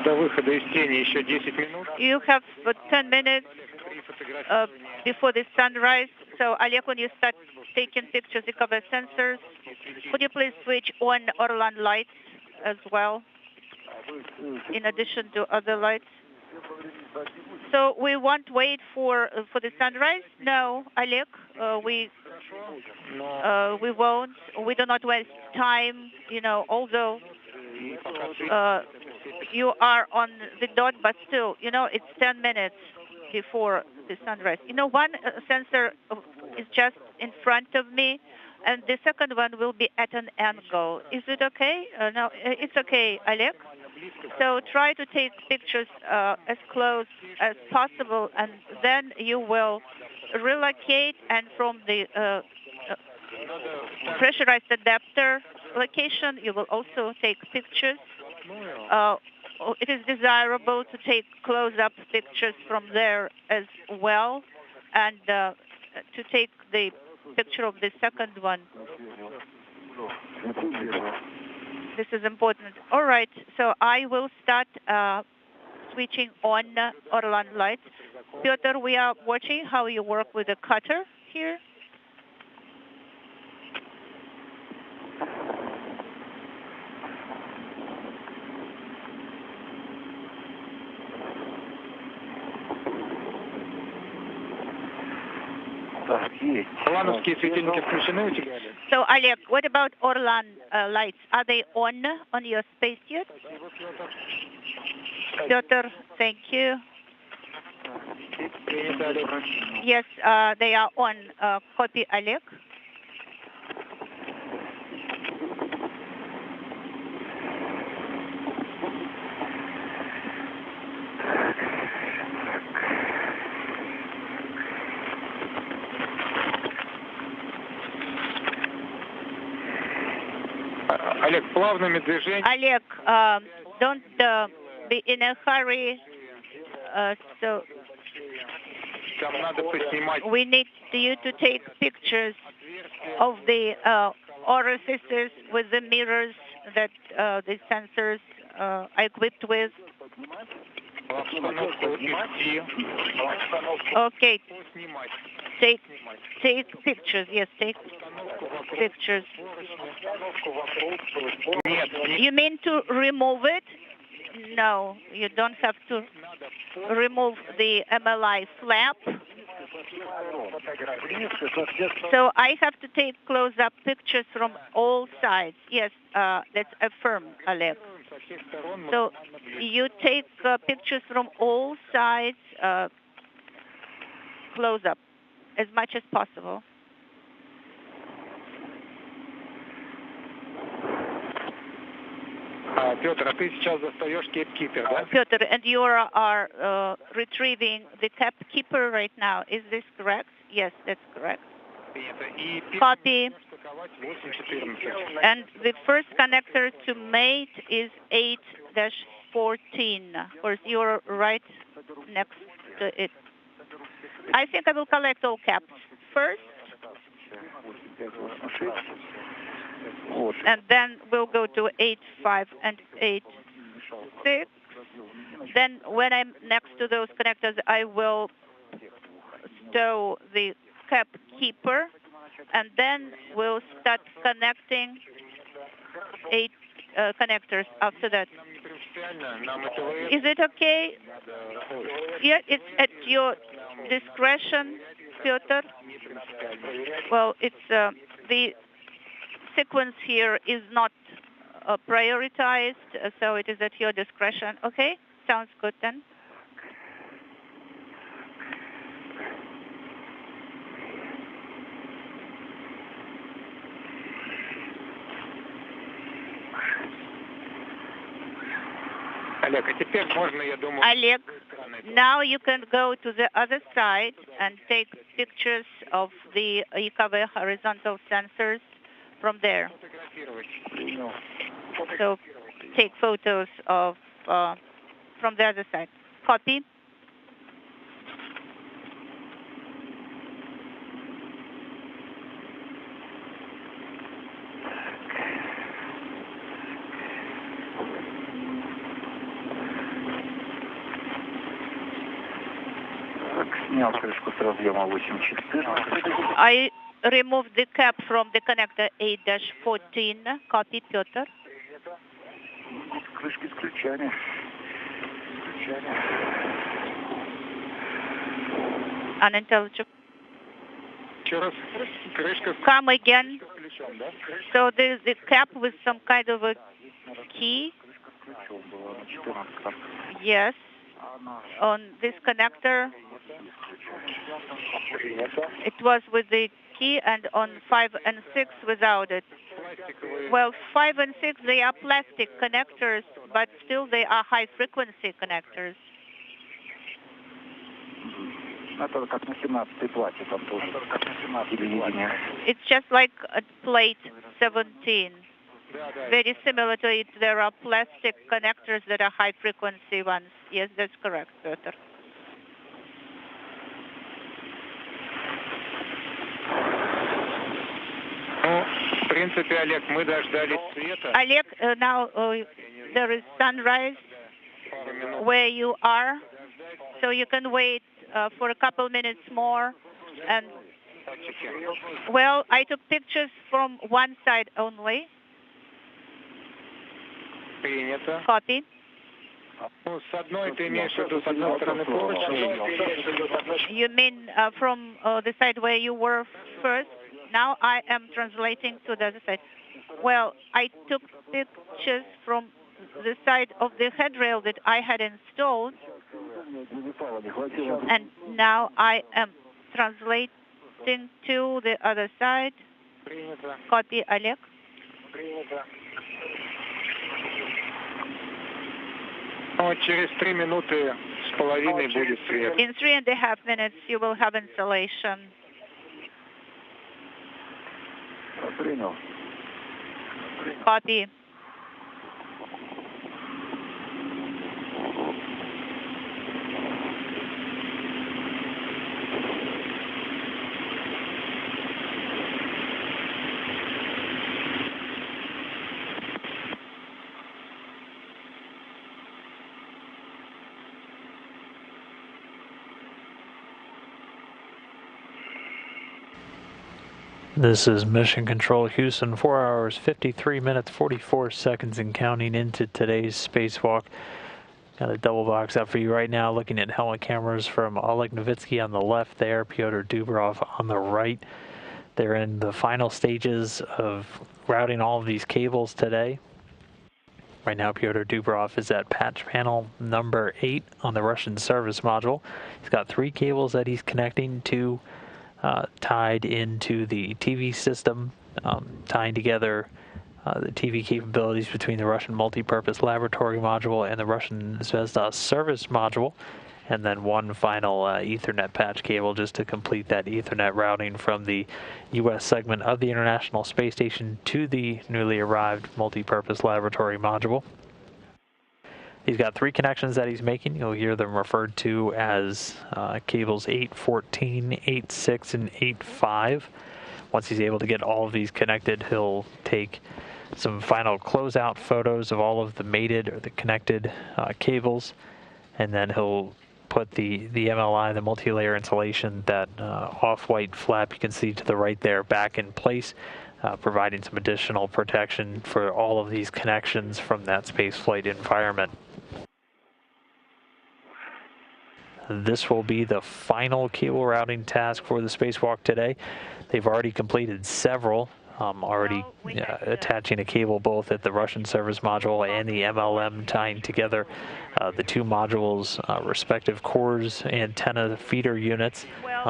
Speaker 3: До выхода из тени еще 10 минут.
Speaker 7: You have 10 minutes before the sunrise. So, Oleg, when you start taking pictures, you cover sensors. Could you please switch on Orlan lights as well, in addition to other lights? So we won't wait for the sunrise? No, Oleg, we won't. We do not waste time. Although you are on the dot, but still, it's 10 minutes before the sunrise. One sensor is just in front of me, and the second one will be at an angle. Is it okay? No, it's okay, Oleg. So try to take pictures as close as possible, and then you will relocate, and from the pressurized adapter location, you will also take pictures. It is desirable to take close-up pictures from there as well, and to take the picture of the second one. This is important. All right, so I will start switching on Orlan lights. Peter, we are watching how you work with the cutter here. So, Oleg, what about Orlan lights? Are they on your spacesuit? Peter, thank you. Yes, they are on. Copy, Oleg.
Speaker 3: Олег, плавными движениями.
Speaker 7: Oleg, don't be in a hurry. So we need you to take pictures of the orifices with the mirrors that the sensors are equipped with. Okay. Take pictures. Yes, take pictures. You mean to remove it? No, you don't have to remove the MLI flap. So I have to take close-up pictures from all sides. Yes, that's affirmed, Oleg. So you take pictures from all sides, close-up, as much as possible.
Speaker 3: Петр, а ты сейчас достаешь cap-keeper, да?
Speaker 7: Peter, and you are retrieving the cap keeper right now. Is this correct? Yes, that's correct. Copy. And the first connector to mate is 8-14. Of course, you're right next
Speaker 9: it. I think I will collect all caps first, and then we'll go to 8, 5, and 8, 6. Then when I'm next to those connectors, I will stow the cap keeper, and then we'll start connecting 8 connectors after that. Is it okay? Yeah, it's at your discretion, Piotr. Well, it's the sequence here is not prioritized, so it is at your discretion. Okay, sounds good then.
Speaker 3: Олег, а теперь можно, я думаю...
Speaker 9: Олег, now you can go to the other side and take pictures of the EKV horizontal sensors from there. So take photos of from the other side. Copy. I removed the cap from the connector 8-14. Copy, Piotr. Unintelligible. Come again. So there's the cap with some kind of a key. Yes. On this connector, it was with the key, and on 5 and 6 without it. Well, 5 and 6, they are plastic connectors, but still they are high-frequency connectors. It's just like a plate 17. Very similar to it. There are plastic connectors that are high-frequency ones. Yes, that's correct, Peter.
Speaker 3: В принципе, Олег, мы дождались света.
Speaker 9: Олег, now there is sunrise where you are, so you can wait for a couple minutes more. And well, I took pictures from one side only.
Speaker 3: Принято.
Speaker 9: Copy.
Speaker 3: Ну, с одной ты имеешь в виду с одной стороны поручни?
Speaker 9: You mean from the side where you were first? Now I am translating to the other side. Well, I took pictures from the side of the headrail that I had installed, and now I am translating to the other side. Copy, Олег.
Speaker 3: Через 3 минуты с половиной будет свет.
Speaker 9: In 3.5 minutes, you will have installation. Copy.
Speaker 1: This is Mission Control Houston, 4 hours, 53 minutes, 44 seconds and counting into today's spacewalk. Got a double box up for you right now, looking at helmet cameras from Oleg Novitsky on the left there, Petr Dubrov on the right. They're in the final stages of routing all of these cables today. Right now, Petr Dubrov is at patch panel number 8 on the Russian service module. He's got 3 cables that he's connecting to tied into the TV system, tying together the TV capabilities between the Russian multi-purpose laboratory module and the Russian Zvezda service module, and then one final Ethernet patch cable just to complete that Ethernet routing from the U.S. segment of the International Space Station to the newly arrived multi-purpose laboratory module. He's got 3 connections that he's making. You'll hear them referred to as cables 8, 14, 8, 6, and 8, 5. Once he's able to get all of these connected, he'll take some final closeout photos of all of the mated or the connected cables, and then he'll put the MLI, the multi-layer insulation, that off-white flap you can see to the right there, back in place, providing some additional protection for all of these connections from that spaceflight environment. This will be the final cable routing task for the spacewalk today. They've already completed several, attaching a cable both at the Russian service module and the MLM, tying together the 2 modules' respective cores, antenna feeder units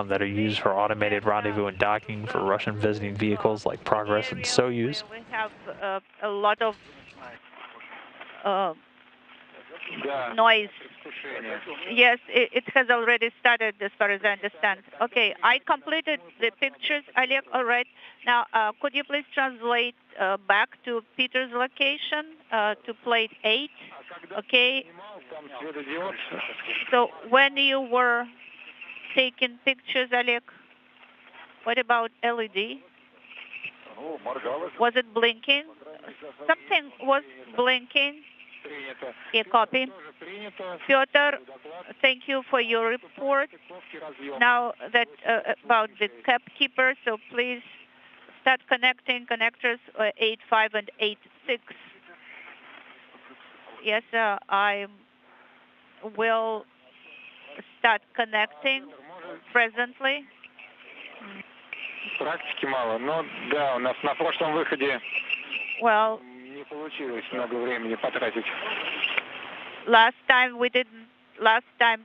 Speaker 1: that are used for automated rendezvous and docking for Russian visiting vehicles like Progress and Soyuz.
Speaker 9: We have a lot of noise. Yes, it has already started, as far as I understand. Okay, I completed the pictures, Oleg. All right. Now, could you please translate back to Peter's location, to plate 8? Okay. So when you were taking pictures, Oleg, what about LED? Was it blinking? Something was blinking. A copy. Piotr, thank you for your report. Now that about the cap keeper, so please start connecting connectors 8.5 and 8.6. Yes, I will start connecting presently.
Speaker 3: Практики мало, но да, у нас на прошлом выходе.
Speaker 9: Well,
Speaker 3: не получилось много времени потратить.
Speaker 9: Last time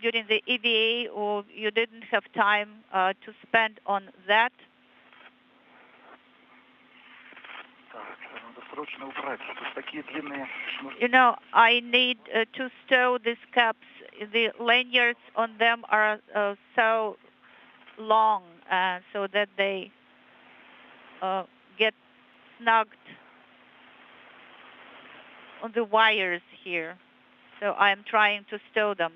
Speaker 9: during the EVA, or you didn't have time to spend on that. You know, I need to stow these caps. The lanyards on them are so long, so that they get snugged on the wires here. So I'm trying to stow them.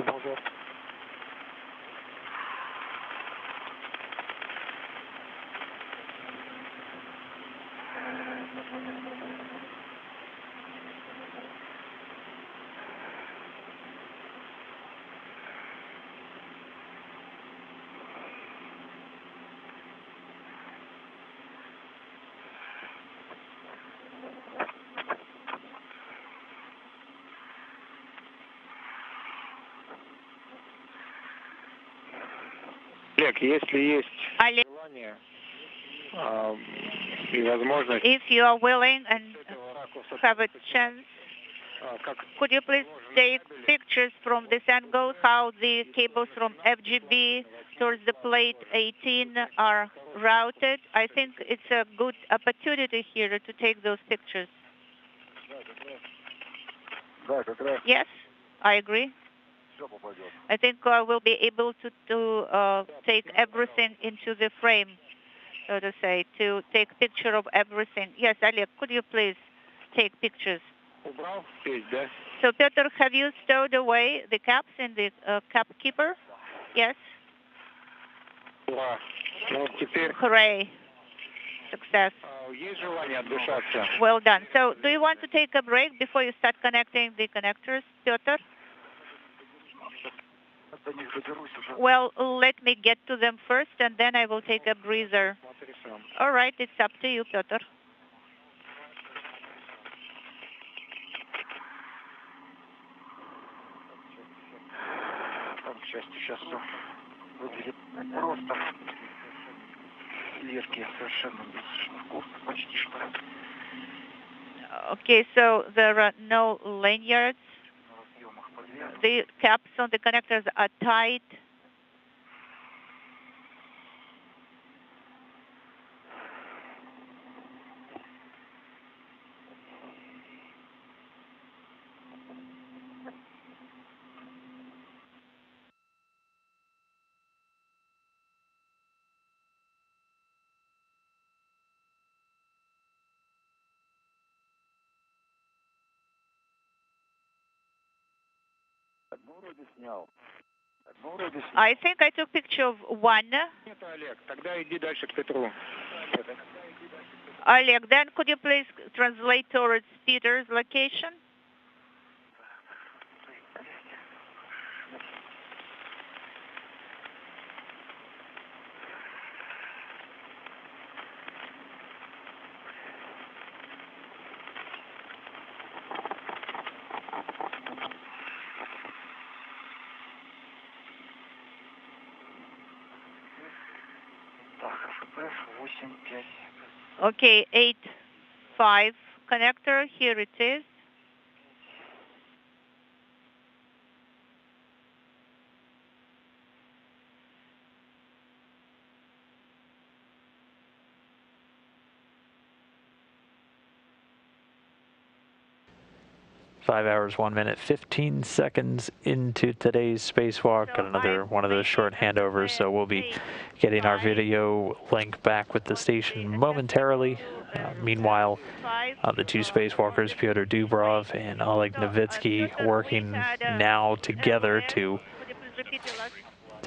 Speaker 3: Bonjour. Олег, если есть желание и возможность,
Speaker 9: if you are willing and have a chance, could you please take pictures from this angle, how the cables from FGB towards the plate 18 are routed? I think it's a good opportunity here to take those pictures. Yes, I agree. I think we'll be able to take everything into the frame, so to say, to take picture of everything. Yes, Oleg, could you please take pictures? So, Petr, have you stowed away the caps in the cap keeper? Yes? Hooray. Success. Well done. So, do you want to take a break before you start connecting the connectors, Petr? Well, let me get to them first, and then I will take a breather. All right, it's up to you, Petr.
Speaker 4: к счастью, сейчас все выглядит просто. Лерки совершенно без шнурков, почти что.
Speaker 9: Okay, so there are no lanyards. The caps on the connectors are tight. I think I took picture of one.
Speaker 3: Нет, Олег, тогда иди дальше к Петру.
Speaker 9: Oleg, then could you please translate towards Peter's location? Okay, 8.5 connector, here it is.
Speaker 1: Five hours, 1 minute, 15 seconds into today's spacewalk. Got another one of those short handovers, so we'll be getting our video link back with the station momentarily. Meanwhile, the two spacewalkers, Petr Dubrov and Oleg Novitsky, working now together to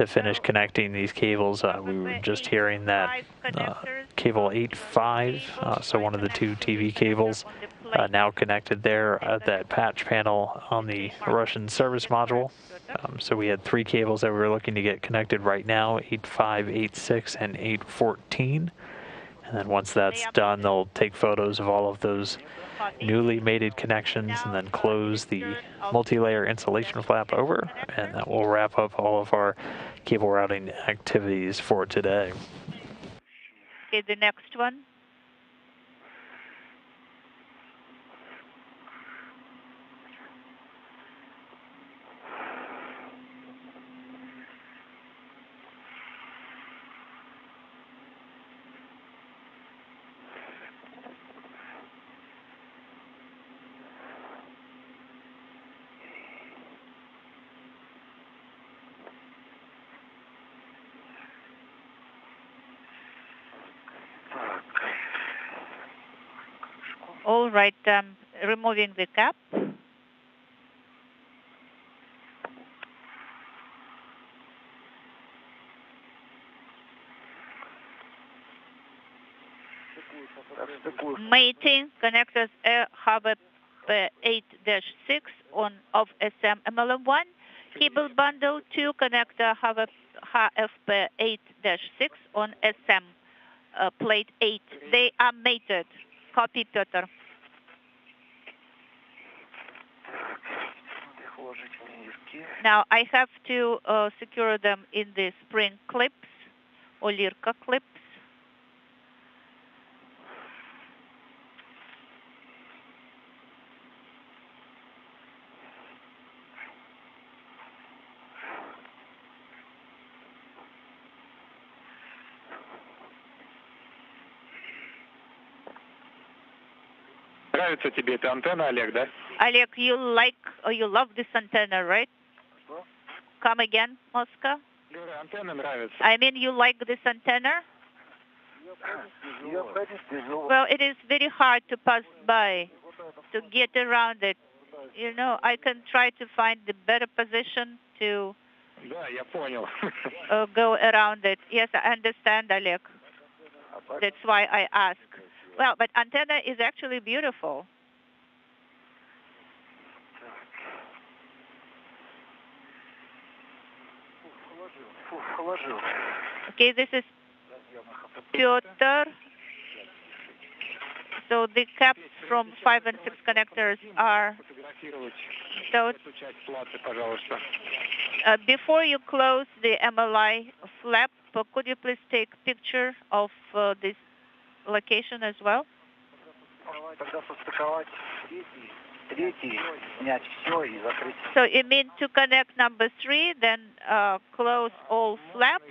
Speaker 1: finish connecting these cables. We were just hearing that cable 8.5, so one of the two TV cables, now connected there at that patch panel on the Russian service module. So we had three cables that we were looking to get connected right now, 8.5, 8.6, and 8.14. And then once that's done, they'll take photos of all of those newly mated connections and then close the multi-layer insulation flap over, and that will wrap up all of our cable routing activities for today.
Speaker 9: Okay, the next one. All right, removing the cap. Mating connectors HFP 8-6 on of SM MLM1. Cable bundle 2 connector HFP 8-6 on SM plate 8. They are mated. Copy, Petr. Now I have to secure them in the spring clips or Lirka clips.
Speaker 3: Нравится тебе эта антенна, Олег, да?
Speaker 9: Oleg, you like or you love this antenna, right? Come again, Moscow?
Speaker 3: Антенна нравится.
Speaker 9: I mean, you like this antenna? Well, it is very hard to pass by, to get around it. You know, I can try to find the better position to
Speaker 3: Да, я понял.
Speaker 9: Go around it. Yes, I understand, Oleg. That's why I ask. Well, but antenna is actually beautiful. Okay, this is Petr. So the caps from 5 and 6 connectors are those. Before you close the MLI flap, could you please take picture of this location as well? So you mean to connect number 3, then close all flaps?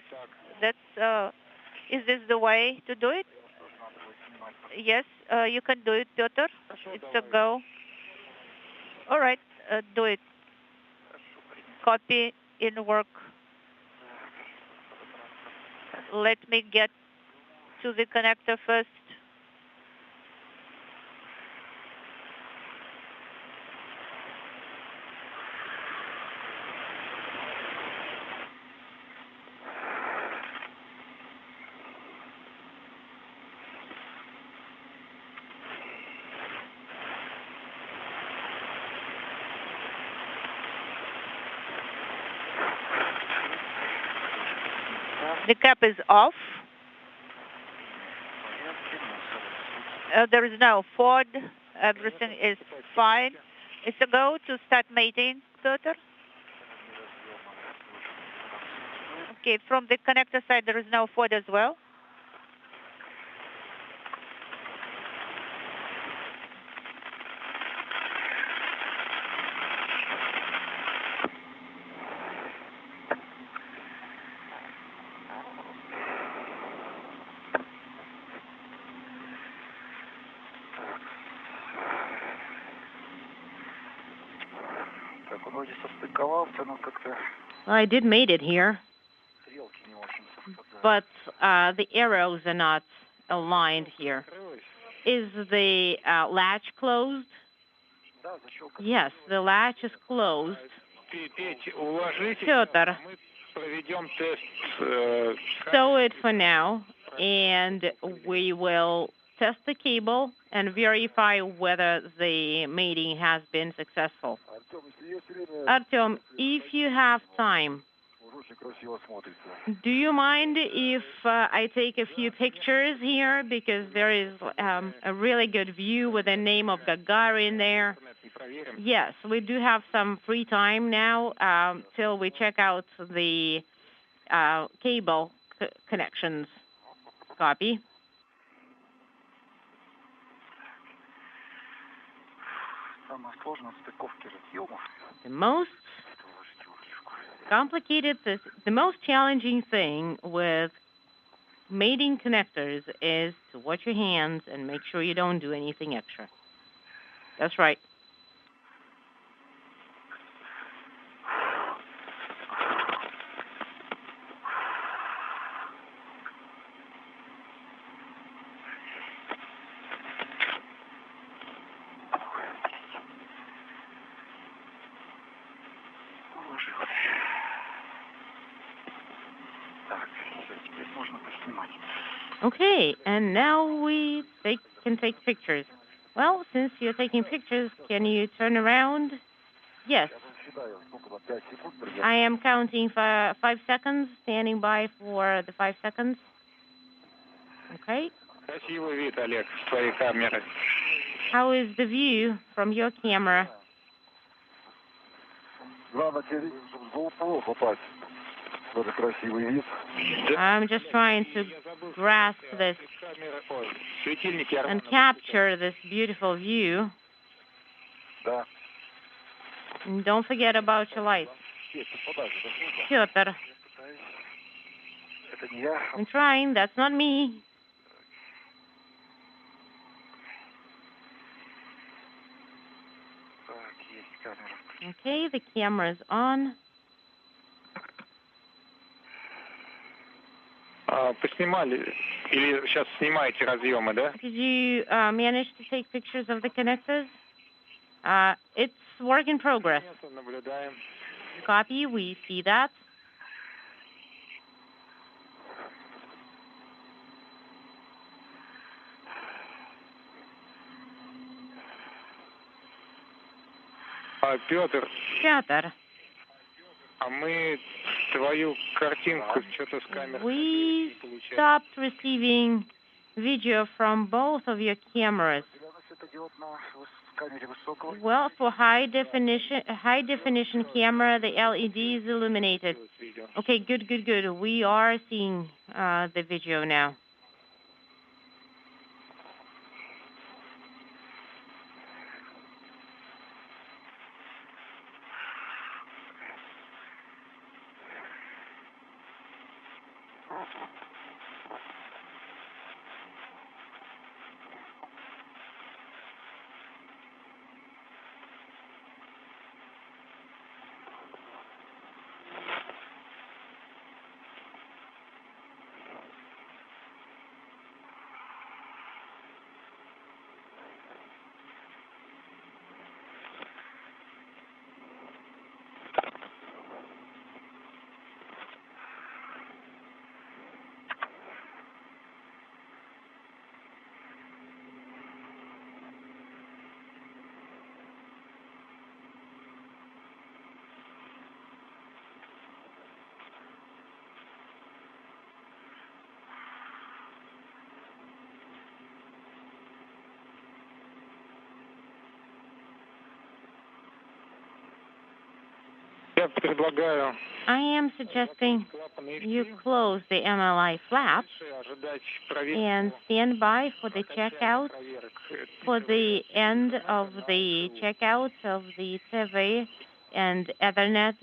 Speaker 9: That's is this the way to do it? Yes, you can do it, Peter. It's a go. All right, do it. Copy in work. Let me get to the connector first. The cap is off. There is no Ford. Everything is fine. It's a go to start mating, Peter. Okay, from the connector side, there is no Ford as well.
Speaker 6: I did made it here, but the arrows are not aligned here. Is the latch closed? Yes, the latch is closed. Peter, stow it for now, and we will test the cable and verify whether the mating has been successful. Artem, if you have time, do you mind if I take a few pictures here, because there is a really good view with the name of Gagarin there? Yes, we do have some free time now till we check out the cable connections. Copy. The most complicated, the most challenging thing with mating connectors is to watch your hands and make sure you don't do anything extra. That's right. Okay, and now we can take pictures. Well, since you're taking pictures, can you turn around? Yes. I am counting for 5 seconds, standing by for the 5 seconds. Okay. How is the view from your camera? I'm just trying to grasp this and capture this beautiful view. And don't forget about your lights. Peter. I'm trying. That's not me. Okay, the camera is on.
Speaker 3: Поснимали или сейчас снимаете разъемы, да?
Speaker 6: Did you manage to take pictures of the connectors? It's work in progress. Copy, we see that.
Speaker 3: Петр.
Speaker 6: Петр.
Speaker 3: А мы твою картинку что-то с камеры.
Speaker 6: We stopped receiving video from both of your cameras.
Speaker 5: Well, for high definition camera, the LED is illuminated. Okay, good. We are seeing the video now. I am suggesting you close the MLI flap and stand by for the checkout, for the end of the checkouts of the TV and Ethernet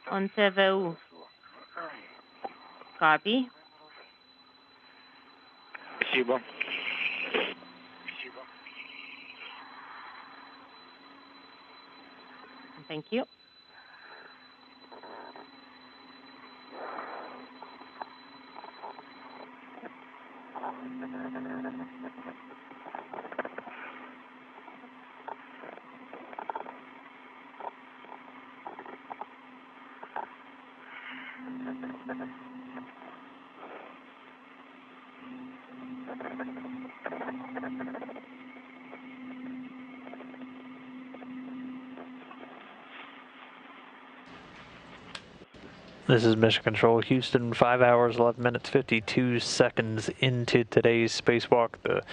Speaker 5: on TVU. Copy.
Speaker 3: Спасибо.
Speaker 5: Thank you.
Speaker 1: This is Mission Control Houston, 5 hours, 11 minutes, 52 seconds into today's spacewalk. The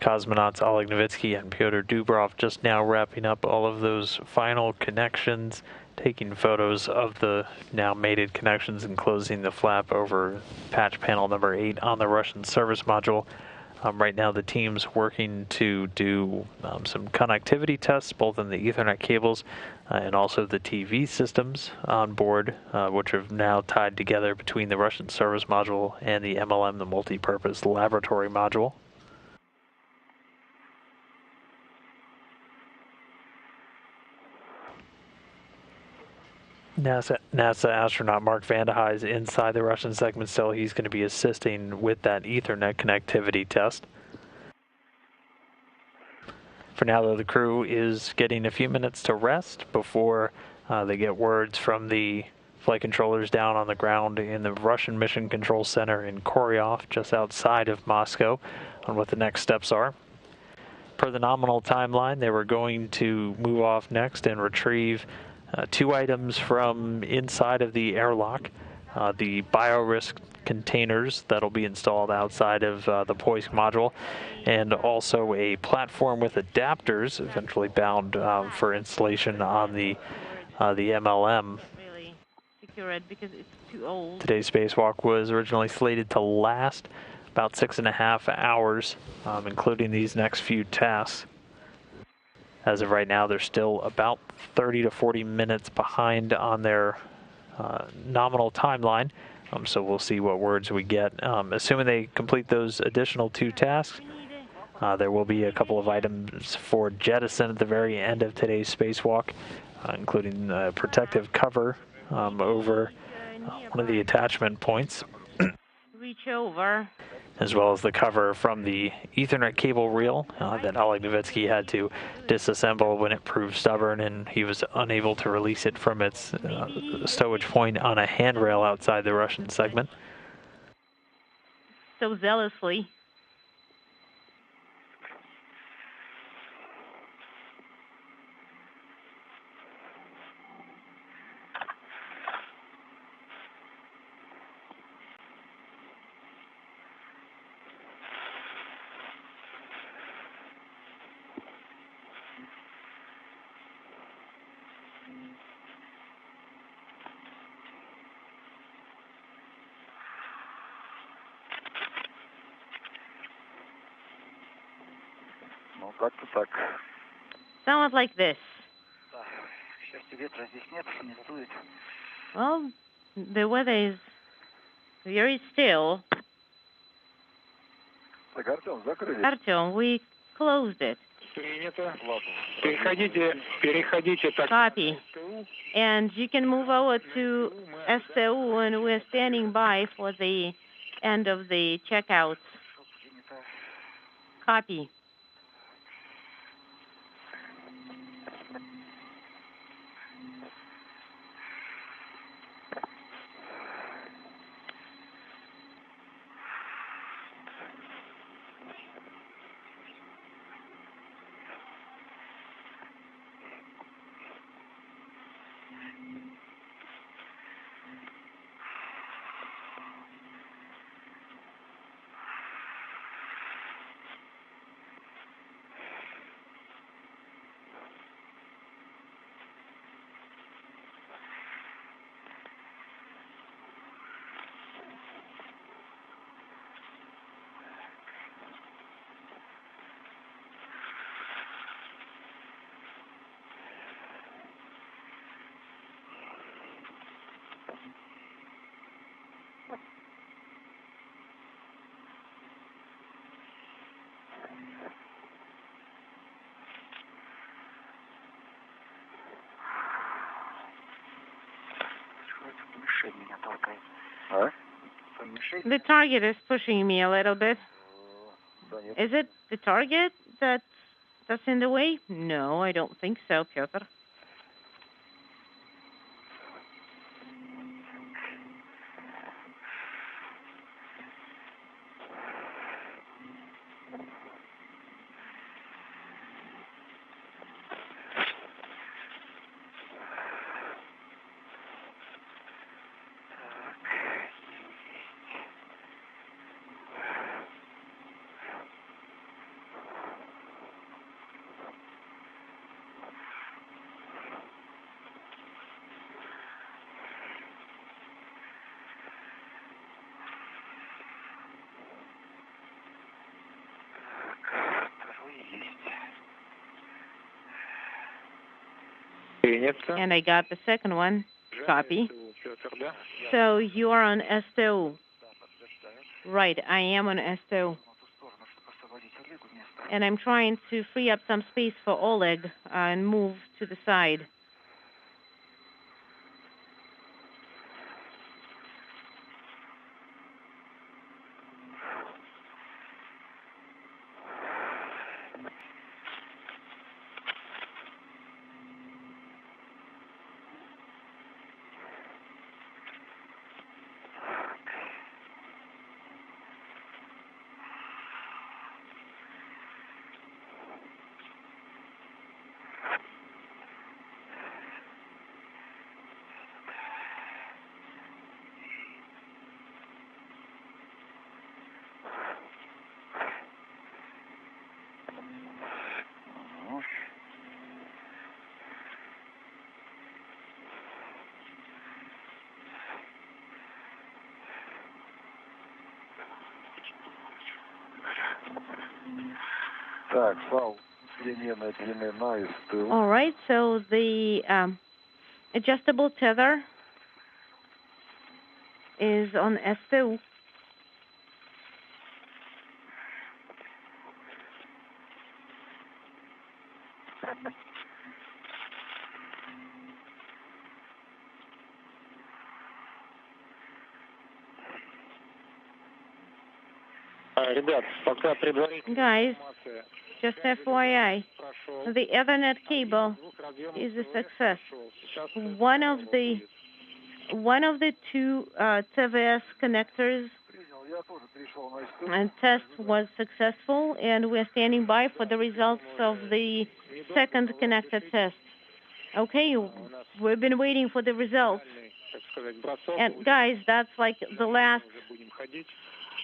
Speaker 1: cosmonauts Oleg Novitsky and Petr Dubrov just now wrapping up all of those final connections, taking photos of the now mated connections and closing the flap over patch panel number 8 on the Russian service module. Right now the team's working to do some connectivity tests, both in the Ethernet cables and also the TV systems on board, which are now tied together between the Russian service module and the MLM, the multi-purpose laboratory module. NASA astronaut Mark Vande Hei is inside the Russian segment still. He's going to be assisting with that Ethernet connectivity test. For now, though, the crew is getting a few minutes to rest before they get words from the flight controllers down on the ground in the Russian Mission Control Center in Koryov, just outside of Moscow, on what the next steps are. Per the nominal timeline, they were going to move off next and retrieve 2 items from inside of the airlock, the biorisk containers that'll be installed outside of the Poisk module, and also a platform with adapters eventually bound for installation on the MLM.
Speaker 5: Really secure it because it's too old.
Speaker 1: Today's spacewalk was originally slated to last about 6.5 hours, including these next few tasks. As of right now, they're still about 30 to 40 minutes behind on their nominal timeline, so we'll see what words we get. Assuming they complete those additional 2 tasks, there will be a couple of items for jettison at the very end of today's spacewalk, including protective cover over one of the attachment points.
Speaker 5: Reach over.
Speaker 1: As well as the cover from the Ethernet cable reel that Oleg Novitsky had to disassemble when it proved stubborn and he was unable to release it from its stowage point on a handrail outside the Russian segment.
Speaker 5: So zealously.
Speaker 8: Ну, как-то так.
Speaker 6: Somewhat like this.
Speaker 4: Да. К счастью, ветра здесь нет, не дует.
Speaker 6: Well, the weather is very still.
Speaker 8: Так, Артем, закрыли.
Speaker 6: Artyom, we closed it.
Speaker 3: Принято. Переходите так.
Speaker 6: Copy. And you can move over to STU, and we're standing by for the end of the checkouts. Copy. The target is pushing me a little bit. Is it the target that's in the way? No, I don't think so, Piotr. And I got the second one. Copy. So you are on STO. Right, I am on STO. And I'm trying to free up some space for Oleg and move to the side. All right, so the adjustable tether is on S2. Guys, just FYI, the Ethernet cable is a success. One of the two TVS connectors and test was successful, and we're standing by for the results of the second connector test. Okay, we've been waiting for the results. And guys, that's like the last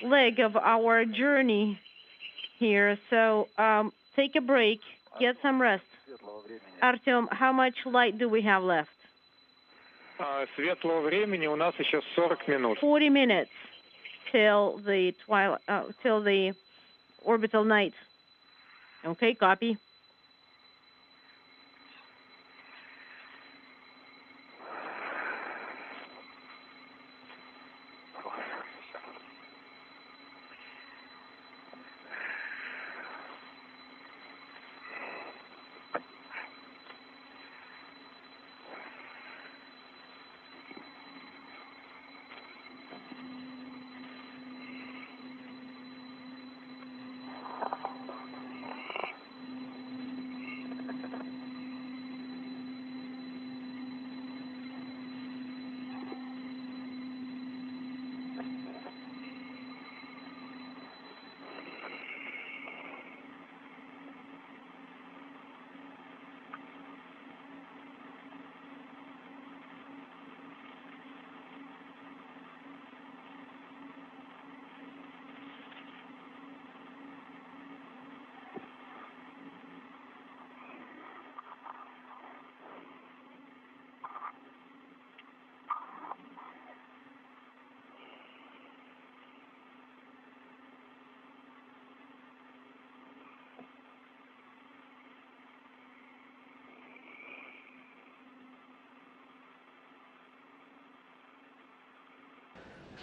Speaker 6: leg of our journey here. So take a break, get some rest. Artyom, how much light do we have left?
Speaker 3: Светлого времени у нас еще 40 минут.
Speaker 6: 40 minutes till the orbital night. Okay, copy.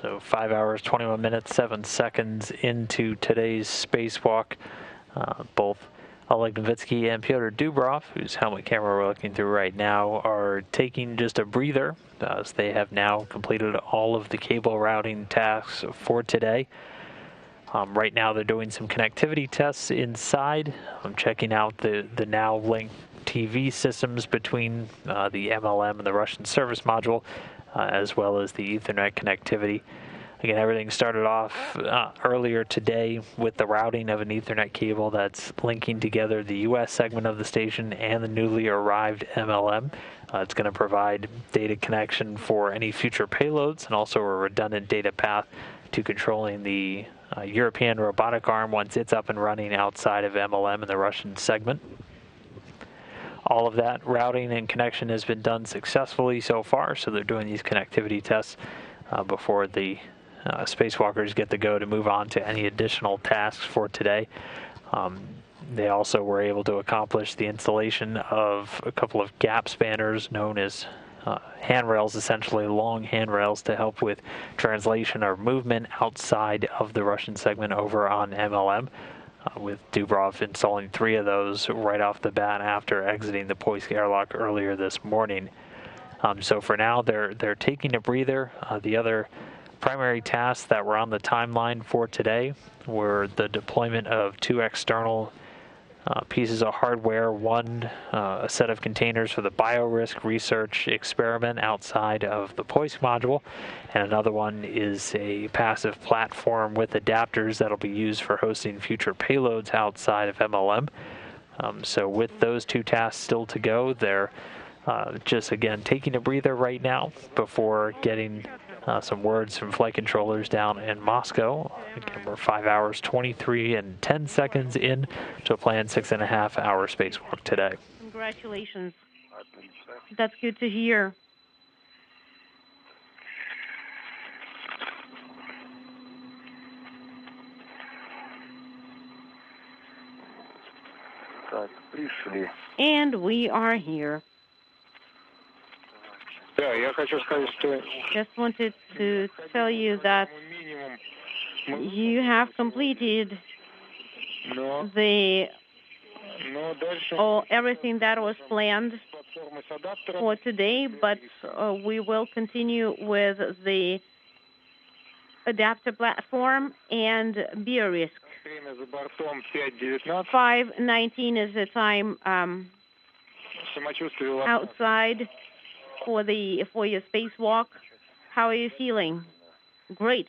Speaker 1: So 5 hours, 21 minutes, 7 seconds into today's spacewalk. Both Oleg Novitsky and Petr Dubrov, whose helmet camera we're looking through right now, are taking just a breather as they have now completed all of the cable routing tasks for today. Right now they're doing some connectivity tests inside. I'm checking out the now linked TV systems between the MLM and the Russian service module, as well as the Ethernet connectivity. Again, everything started off earlier today with the routing of an Ethernet cable that's linking together the U.S. segment of the station and the newly arrived MLM. It's going to provide data connection for any future payloads and also a redundant data path to controlling the European robotic arm once it's up and running outside of MLM and the Russian segment. All of that routing and connection has been done successfully so far, so they're doing these connectivity tests before the spacewalkers get the go to move on to any additional tasks for today. They also were able to accomplish the installation of a couple of gap spanners known as handrails, essentially long handrails to help with translation or movement outside of the Russian segment over on MLM. With Dubrov installing 3 of those right off the bat after exiting the Poisk airlock earlier this morning. So for now, they're taking a breather. The other primary tasks that were on the timeline for today were the deployment of 2 external pieces of hardware, one a set of containers for the biorisk research experiment outside of the Poisk module, and another one is a passive platform with adapters that'll be used for hosting future payloads outside of MLM. So with those 2 tasks still to go, they're just again taking a breather right now before getting some words from flight controllers down in Moscow. Again, we're 5 hours, 23 and 10 seconds in to a planned 6.5-hour spacewalk today.
Speaker 6: Congratulations. That's good to hear. And we are here. Just wanted to tell you that you have completed everything that was planned for today, but we will continue with the adapter platform and biorisk. 5:19 is the time outside for your spacewalk. How are you feeling? Great.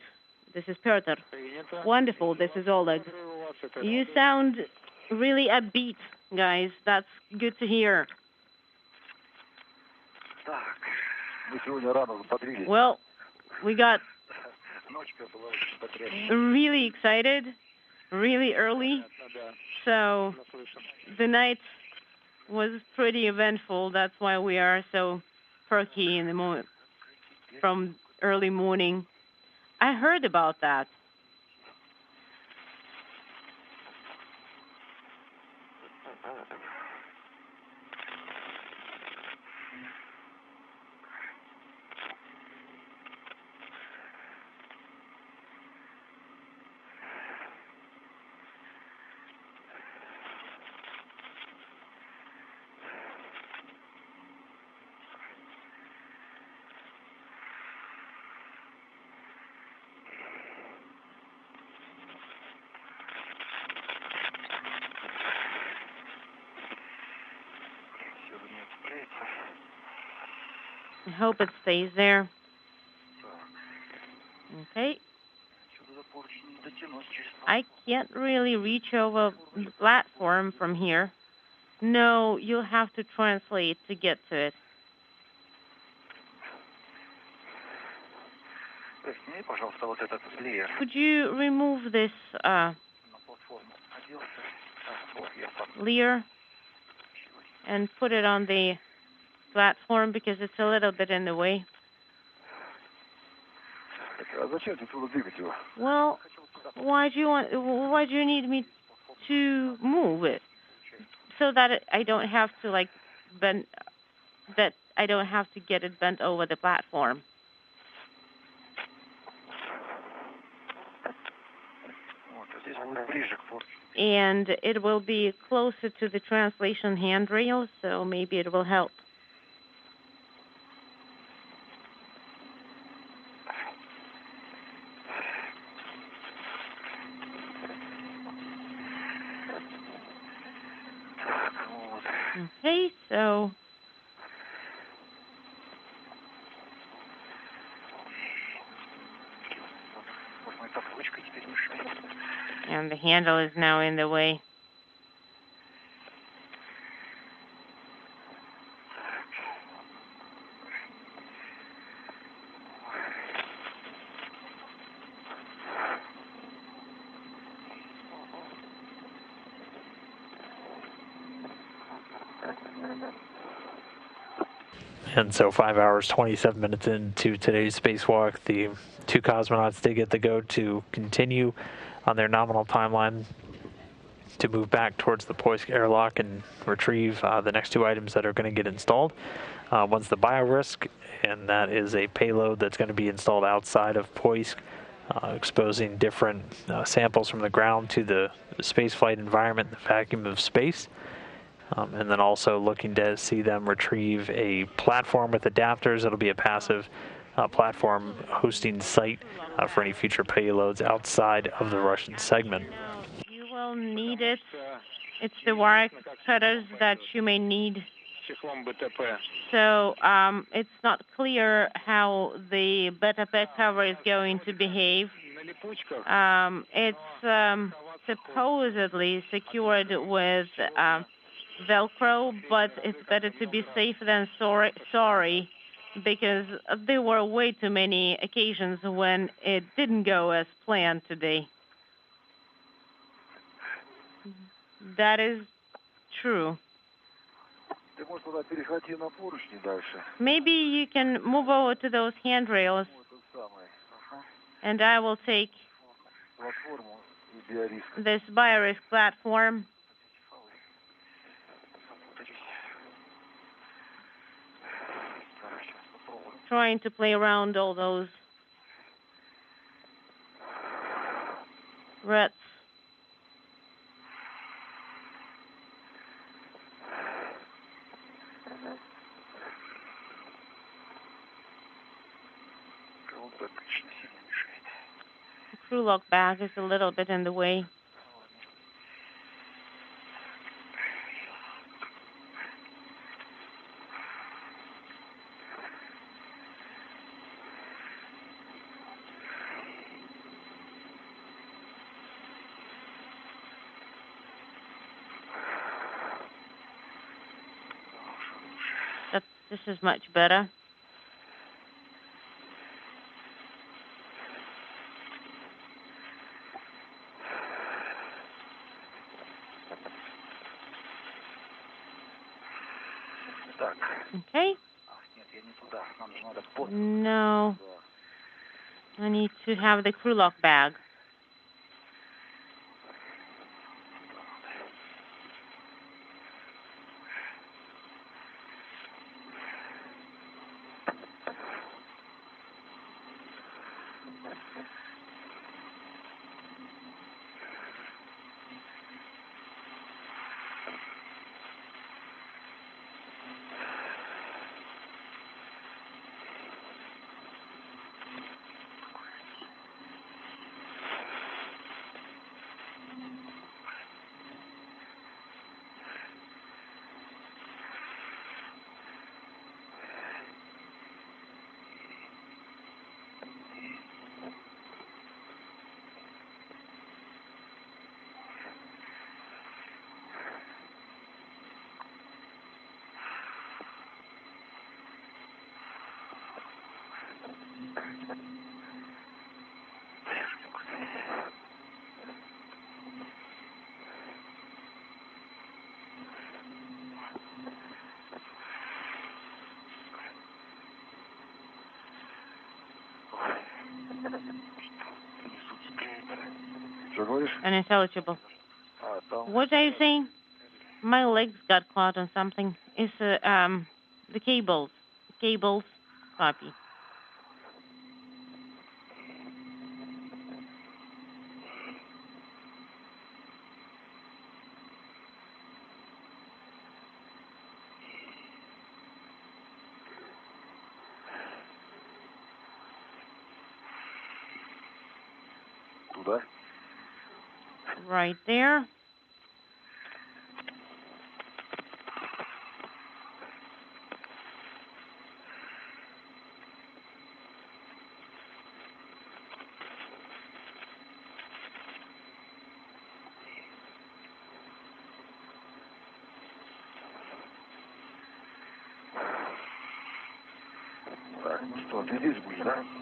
Speaker 6: This is Petr. Wonderful. This is Oleg. You sound really upbeat, guys. That's good to hear. Well, we got really excited, really early. So the night was pretty eventful. That's why we are so perky in the moment from early morning. I heard about that. I hope it stays there. Okay. I can't really reach over the platform from here. No, you'll have to translate to get to it. Could you remove this layer and put it on the platform because it's a little bit in the way? Well, why do you need me to move it so that I don't have to bend, that I don't have to get it bent over the platform? And it will be closer to the translation handrail, so maybe it will help. Okay, so and the handle is now in the way.
Speaker 1: And so 5 hours, 27 minutes into today's spacewalk, the two cosmonauts did get the go to continue on their nominal timeline to move back towards the Poisk airlock and retrieve the next two items that are going to get installed. One's the biorisk, and that is a payload that's going to be installed outside of Poisk, exposing different samples from the ground to the spaceflight environment, the vacuum of space. And then also looking to see them retrieve a platform with adapters. It'll be a passive platform hosting site for any future payloads outside of the Russian segment.
Speaker 6: You will need it. It's the wire cutters that you may need. So it's not clear how the BTP cover is going to behave. It's supposedly secured with Velcro, but it's better to be safe than sorry, because there were way too many occasions when it didn't go as planned today. That is true. Maybe you can move over to those handrails, and I will take this biorisk platform. Trying to play around all those ruts. The crew lock bag is a little bit in the way. This is much better. Okay. No. I need to have the crew lock bag. Unintelligible. What are you saying? My legs got caught on something. It's the cables. Cables. Copy. Right there.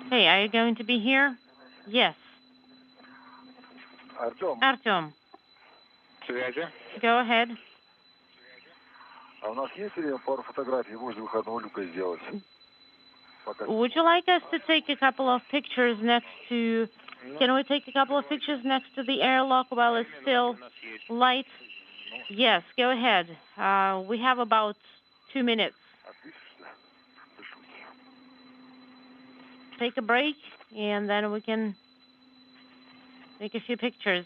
Speaker 6: Hey, are you going to be here? Yes. Artyom. Go ahead. Would you like us to take a couple of pictures next to... Can we take a couple of pictures next to the airlock while it's still light? Yes, go ahead. We have about 2 minutes. Take a break, and then we can take a few pictures.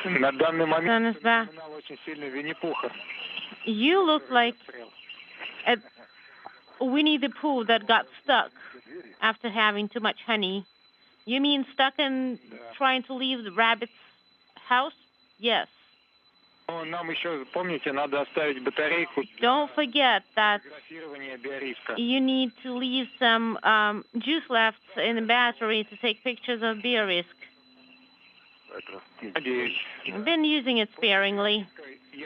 Speaker 3: На данный момент
Speaker 6: очень сильно Винни-Пуха. You look like a Winnie the Pooh that got stuck after having too much honey. You mean stuck in trying to leave the rabbit's house? Yes.
Speaker 3: Нам еще, помните, надо оставить батарейку.
Speaker 6: Don't forget that you need to leave some juice left in the battery to take pictures of bear risk. I've been using it sparingly.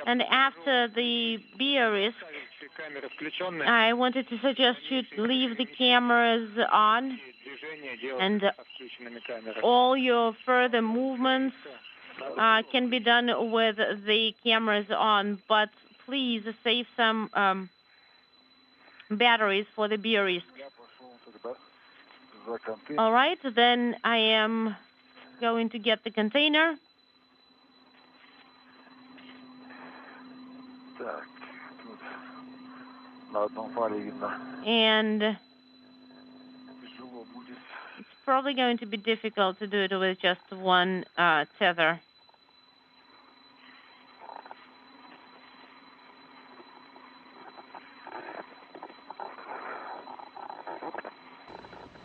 Speaker 6: And after the bear risk, I wanted to suggest you to leave the cameras on, and all your further movements can be done with the cameras on, but please save some batteries for the bear risk. All right, then I am going to get the container. And it's probably going to be difficult to do it with just one tether.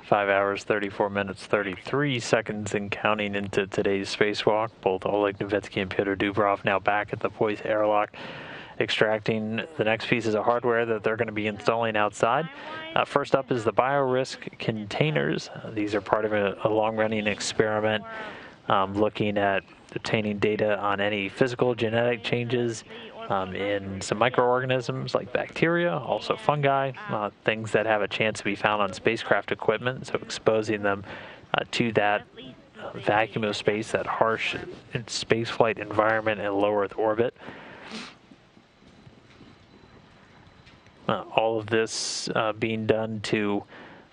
Speaker 1: Five hours, 34 minutes, 33 seconds and counting into today's spacewalk. Both Oleg Novitsky and Peter Dubrov now back at the Poise airlock, extracting the next pieces of hardware that they're going to be installing outside. First up is the biorisk containers. These are part of a long-running experiment looking at obtaining data on any physical genetic changes in some microorganisms like bacteria, also fungi, things that have a chance to be found on spacecraft equipment, so exposing them to that vacuum of space, that harsh spaceflight environment in low Earth orbit. All of this being done to,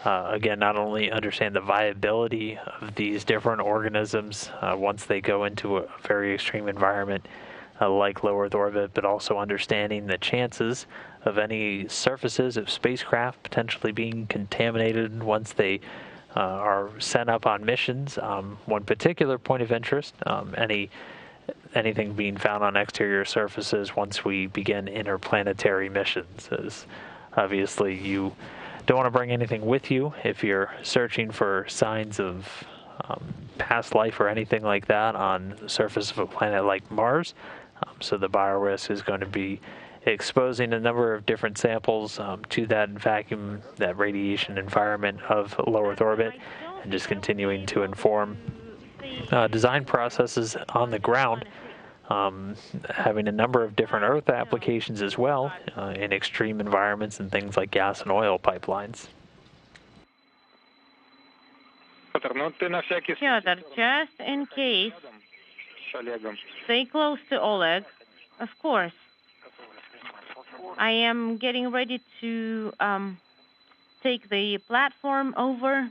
Speaker 1: again, not only understand the viability of these different organisms once they go into a very extreme environment like low Earth orbit, but also understanding the chances of any surfaces of spacecraft potentially being contaminated once they are sent up on missions. One particular point of interest, anything being found on exterior surfaces once we begin interplanetary missions, is obviously you don't want to bring anything with you if you're searching for signs of past life or anything like that on the surface of a planet like Mars. So the biorisk is going to be exposing a number of different samples to that vacuum, that radiation environment of low Earth orbit, and just continuing to inform design processes on the ground, having a number of different Earth applications as well in extreme environments and things like gas and oil pipelines.
Speaker 6: Pyotr, just in case, stay close to Oleg, of course. I am getting ready to take the platform over.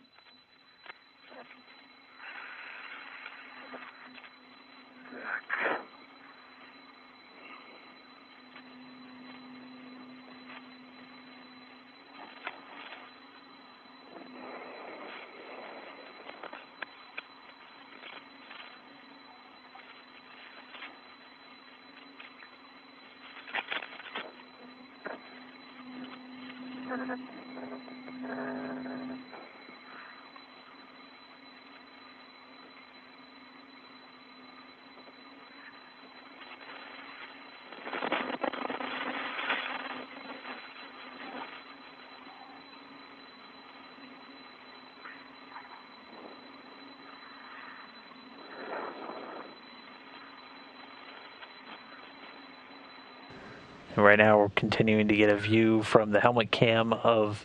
Speaker 1: Right now we're continuing to get a view from the helmet cam of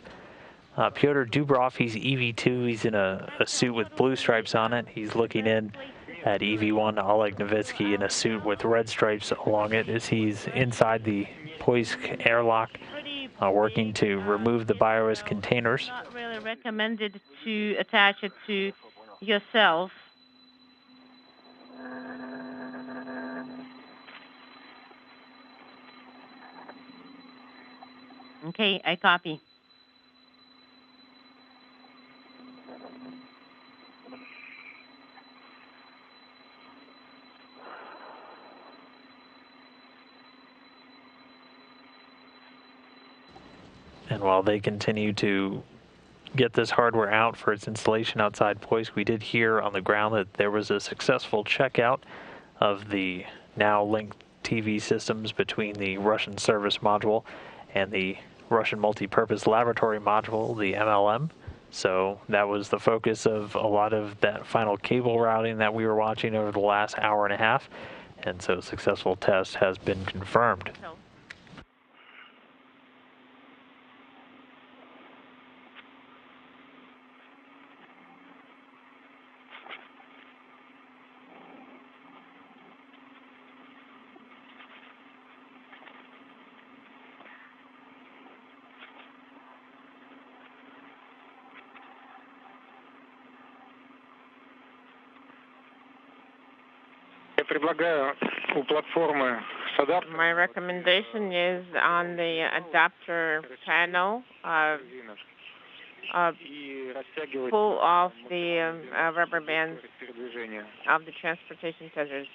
Speaker 1: Petr Dubrov. He's EV2. He's in a suit with blue stripes on it. He's looking in at EV1 Oleg Novitsky in a suit with red stripes along it as he's inside the Poisk airlock working to remove the biorisk containers.
Speaker 6: Not really recommended to attach it to yourself. Okay, I copy.
Speaker 1: And while they continue to get this hardware out for its installation outside Poisk, we did hear on the ground that there was a successful checkout of the now linked TV systems between the Russian service module and the Russian multi-purpose laboratory module, the MLM. So that was the focus of a lot of that final cable routing that we were watching over the last hour and a half. And so successful test has been confirmed.
Speaker 5: My recommendation is on the adapter panel, pull off the rubber bands of the transportation tethers.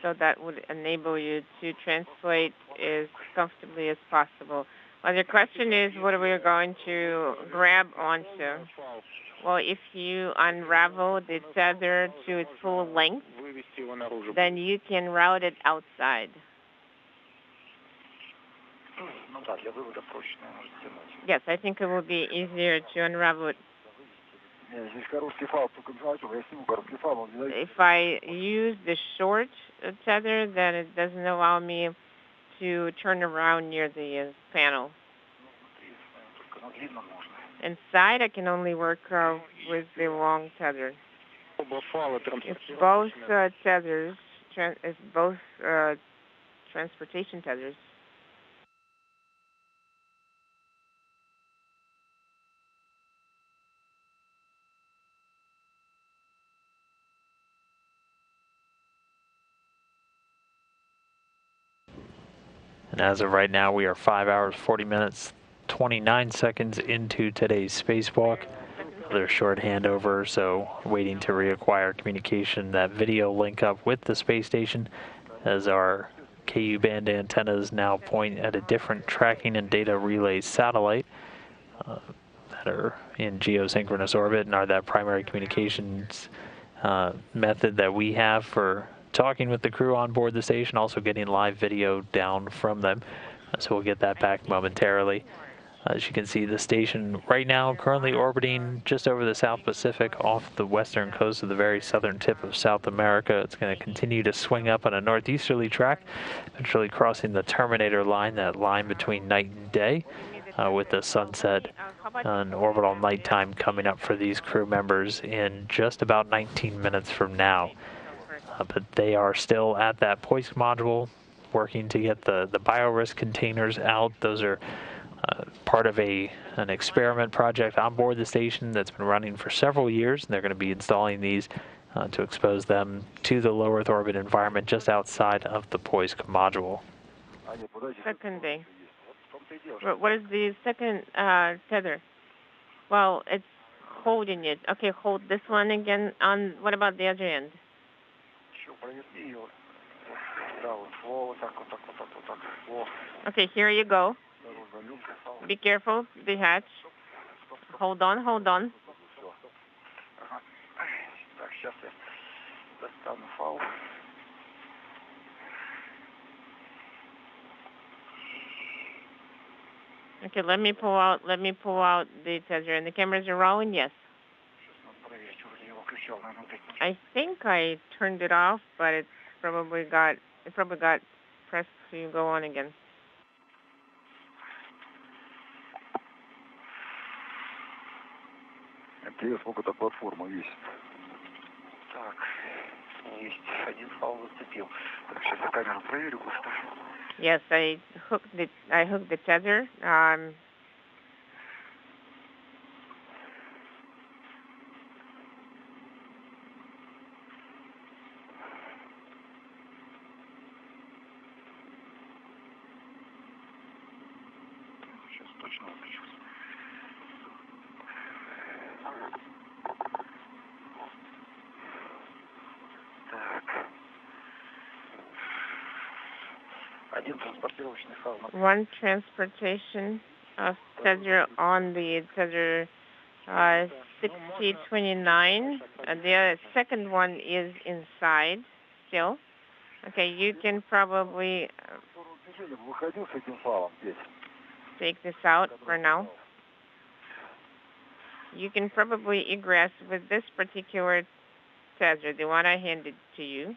Speaker 5: So that would enable you to translate as comfortably as possible. Well, the question is, what are we going to grab onto? Well, if you unravel the tether to its full length, then you can route it outside. Yes, I think it will be easier to unravel it. If I use the short tether, then it doesn't allow me to turn around near the panel. Inside, I can only work with the long tether. If both tethers, transportation tethers.
Speaker 1: And as of right now, we are 5 hours, 40 minutes, 29 seconds into today's spacewalk. Another short handover, so waiting to reacquire communication, that video link up with the space station as our KU band antennas now point at a different tracking and data relay satellite. that are in geosynchronous orbit and are that primary communications method that we have for talking with the crew on board the station, also getting live video down from them. So we'll get that back momentarily. As you can see, the station right now currently orbiting just over the South Pacific off the western coast of the very southern tip of South America. It's going to continue to swing up on a northeasterly track, eventually crossing the terminator line, that line between night and day, with the sunset and orbital nighttime coming up for these crew members in just about 19 minutes from now. But they are still at that poise module, working to get the biorisk containers out. Those are part of an experiment project on board the station that's been running for several years, and they're going to be installing these to expose them to the low Earth orbit environment just outside of the poise module.
Speaker 5: Second day. What is the second tether? Well, it's holding it. Okay, hold this one again. On what about the other end? Okay, here you go. Be careful, the hatch. Hold on, hold on. Okay, let me pull out the tether. And the cameras are rolling? Yes. I think I turned it off, but it probably got pressed to go on again.
Speaker 8: МКС, сколько-то платформа весит.
Speaker 4: Так, есть один фаул зацепил. Так, сейчас я камеру проверю просто.
Speaker 5: Yes, I hooked the tether.
Speaker 4: Сейчас точно выключусь.
Speaker 5: One transportation of tether on the tether 6029. The second one is inside still. Okay, you can probably take this out for now. You can probably egress with this particular tether, the one I handed to you.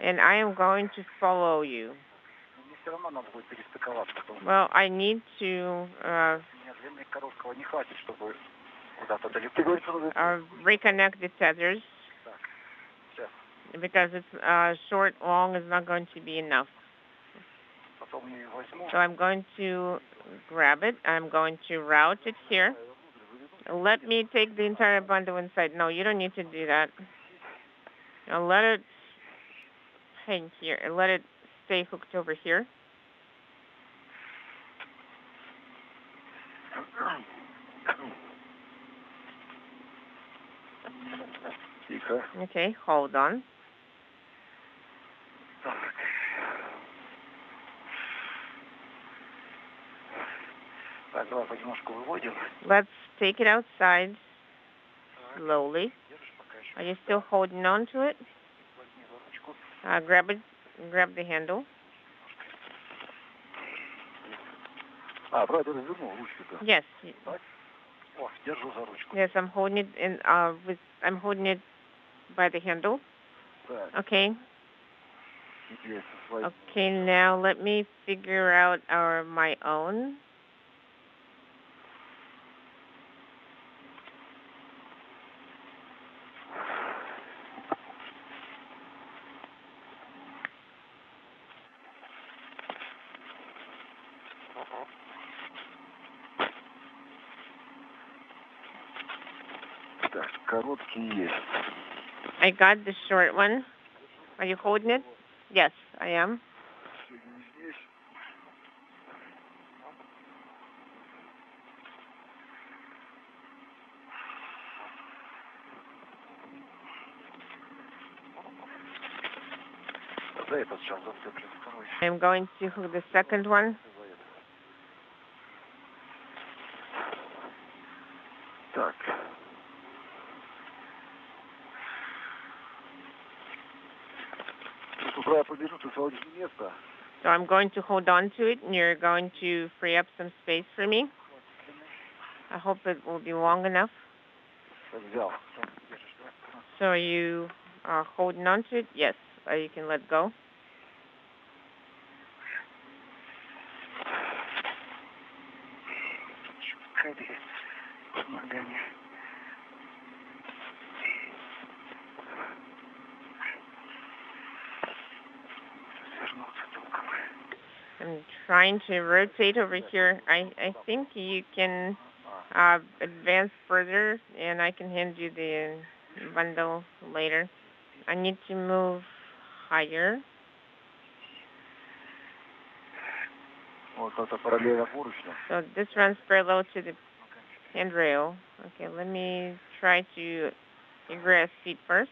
Speaker 5: And I am going to follow you. Well, I need to reconnect the tethers because it's short, long is not going to be enough. So I'm going to grab it. I'm going to route it here. Let me take the entire bundle inside. No, you don't need to do that. I'll let it hang here and let it stay hooked over here. Okay, hold on. Let's take it outside slowly. Are you still holding on to it? Grab it. Grab the handle. Yes. Yes, I'm holding it in. I'm holding it by the handle. Okay. Okay. Now let me figure out my own. I got the short one. Are you holding it? Yes, I am. I'm going to hook the second one.
Speaker 8: Так. Пока я побежу, ты освободишь место.
Speaker 5: So I'm going to hold on to it, and you're going to free up some space for me. I hope it will be long enough.
Speaker 8: Взял.
Speaker 5: So you are holding on to it? Yes. You can let go. I'm trying to rotate over here. I think you can advance further, and I can hand you the bundle later. I need to move higher. So this runs parallel to the handrail. Okay, let me try to egress feet first.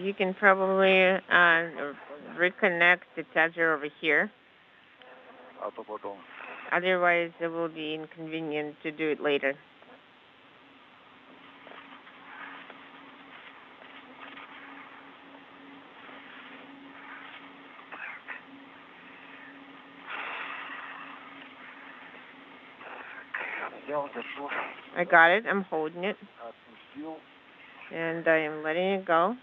Speaker 5: You can probably reconnect the tether over here. Otherwise, it will be inconvenient to do it later. I got it. I'm holding it. And I am letting it go.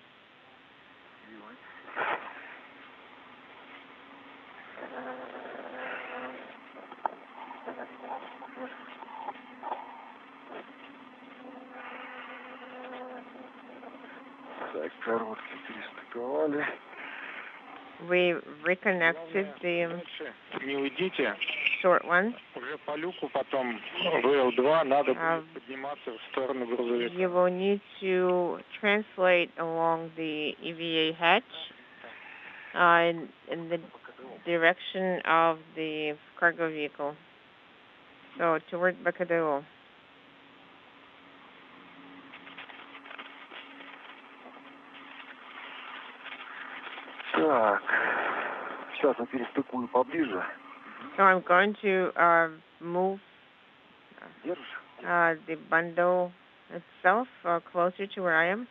Speaker 5: We reconnected the short one. You will need to translate along the EVA hatch in the direction of the cargo vehicle. So toward выхода.
Speaker 8: Так, сейчас я перестыкую поближе.
Speaker 5: So I'm going to move the bundle itself closer to where I am.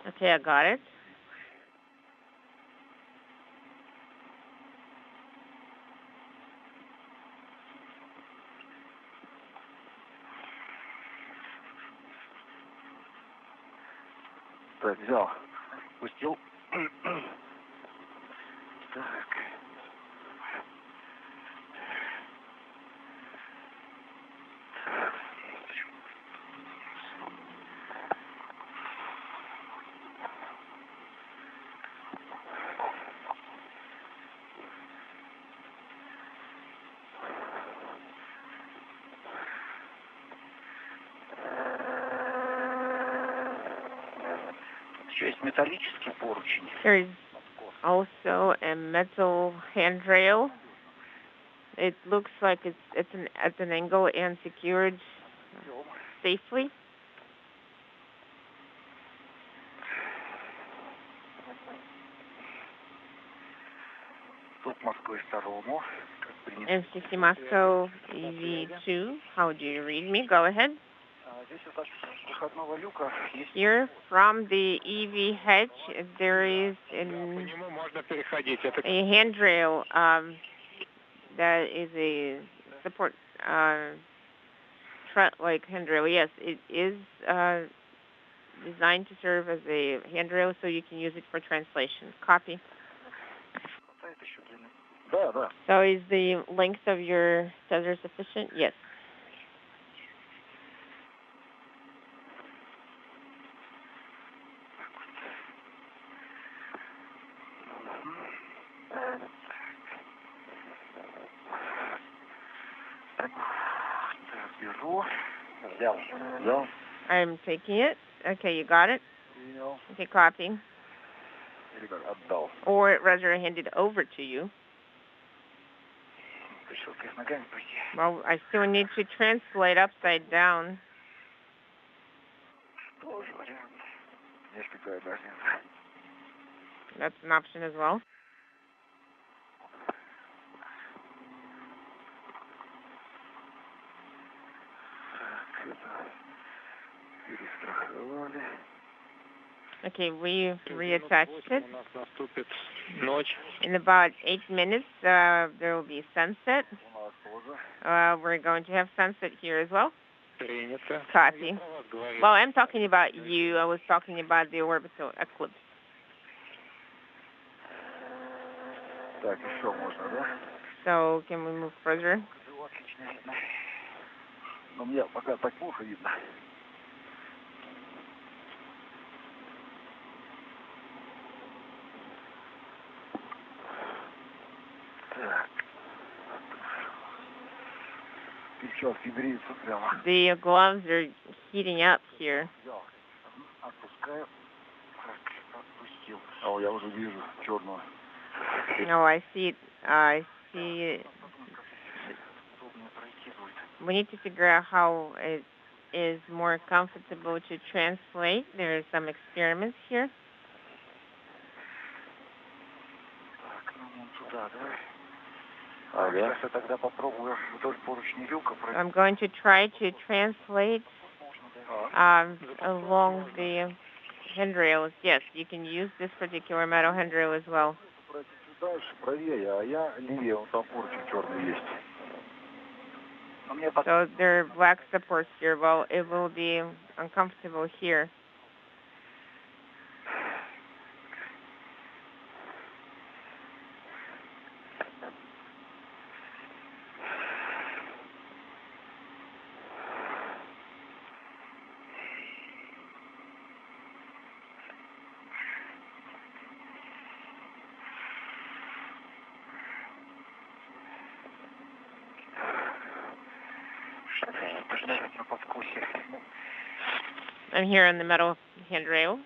Speaker 5: Okay, I got it.
Speaker 8: Так, взял. Пустил. Так.
Speaker 5: There is also a metal handrail. It looks like it's at an angle and secured safely. MCC Moscow EV2, how do you read me? Go ahead. Here from the EV hatch, there is a handrail that is a support like handrail. Yes, it is designed to serve as a handrail, so you can use it for translation. Copy. So is the length of your tether sufficient? Yes. I'm taking it. Okay, you got it? Okay, copy. Or rather, I hand it over to you. Well, I still need to translate upside down. That's an option as well. Okay, we've reattached it. In about 8 minutes, there will be sunset. We're going to have sunset here as well. Copy. Well, I'm talking about you. I was talking about the orbital eclipse. So, can we move further? The gloves are heating up here. No, I see it. I see it. We need to figure out how it is more comfortable to translate. There are some experiments here. I'm going to try to translate along the handrails. Yes, you can use this particular metal handrail as well. So there are black supports here. Well, it will be uncomfortable here. I'm here on the metal handrail.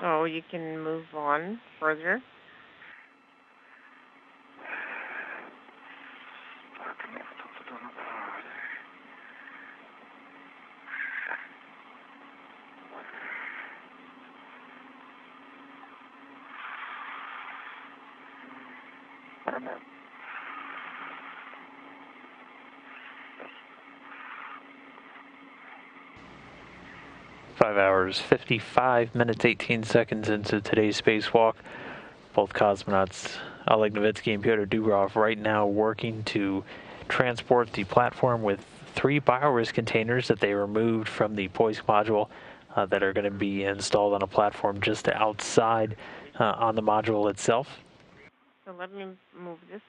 Speaker 5: So you can move on further.
Speaker 1: Five hours, 55 minutes, 18 seconds into today's spacewalk. Both cosmonauts, Oleg Novitsky and Petr Dubrov, right now working to transport the platform with 3 biorisk containers that they removed from the Poisk module that are going to be installed on a platform just outside on the module itself.
Speaker 5: So let me move this.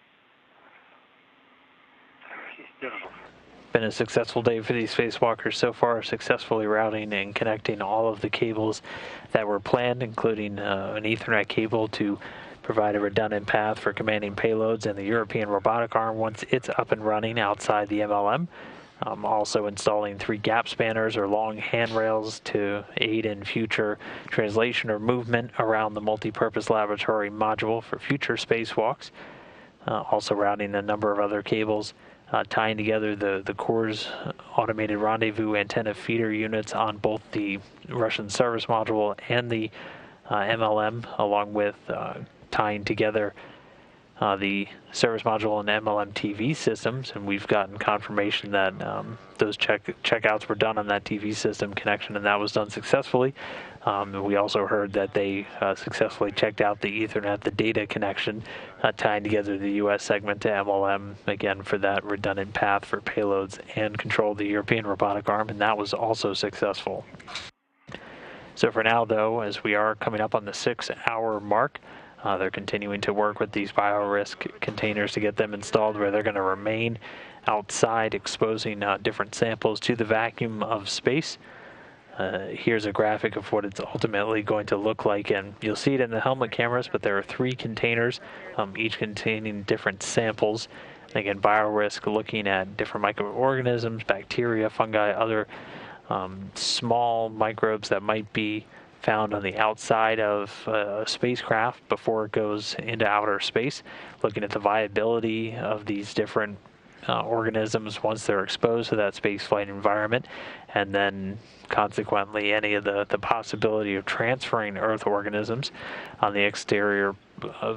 Speaker 1: Been a successful day for these spacewalkers so far, successfully routing and connecting all of the cables that were planned, including an Ethernet cable to provide a redundant path for commanding payloads, and the European robotic arm, once it's up and running outside the MLM. Also installing 3 gap spanners or long handrails to aid in future translation or movement around the multi-purpose laboratory module for future spacewalks. Also routing a number of other cables, tying together the core's automated rendezvous antenna feeder units on both the Russian service module and the MLM, along with tying together the service module and MLM TV systems, and we've gotten confirmation that those checkouts were done on that TV system connection, and that was done successfully. We also heard that they successfully checked out the Ethernet, the data connection, tying together the U.S. segment to MLM, again, for that redundant path for payloads and control the European robotic arm, and that was also successful. So for now, though, as we are coming up on the 6-hour mark, they're continuing to work with these biorisk containers to get them installed where they're going to remain outside, exposing different samples to the vacuum of space. Here's a graphic of what it's ultimately going to look like, and you'll see it in the helmet cameras, but there are 3 containers, each containing different samples. Again, biorisk, looking at different microorganisms, bacteria, fungi, other small microbes that might be found on the outside of a spacecraft before it goes into outer space, looking at the viability of these different organisms once they're exposed to that spaceflight environment, and then consequently any of the possibility of transferring Earth organisms on the exterior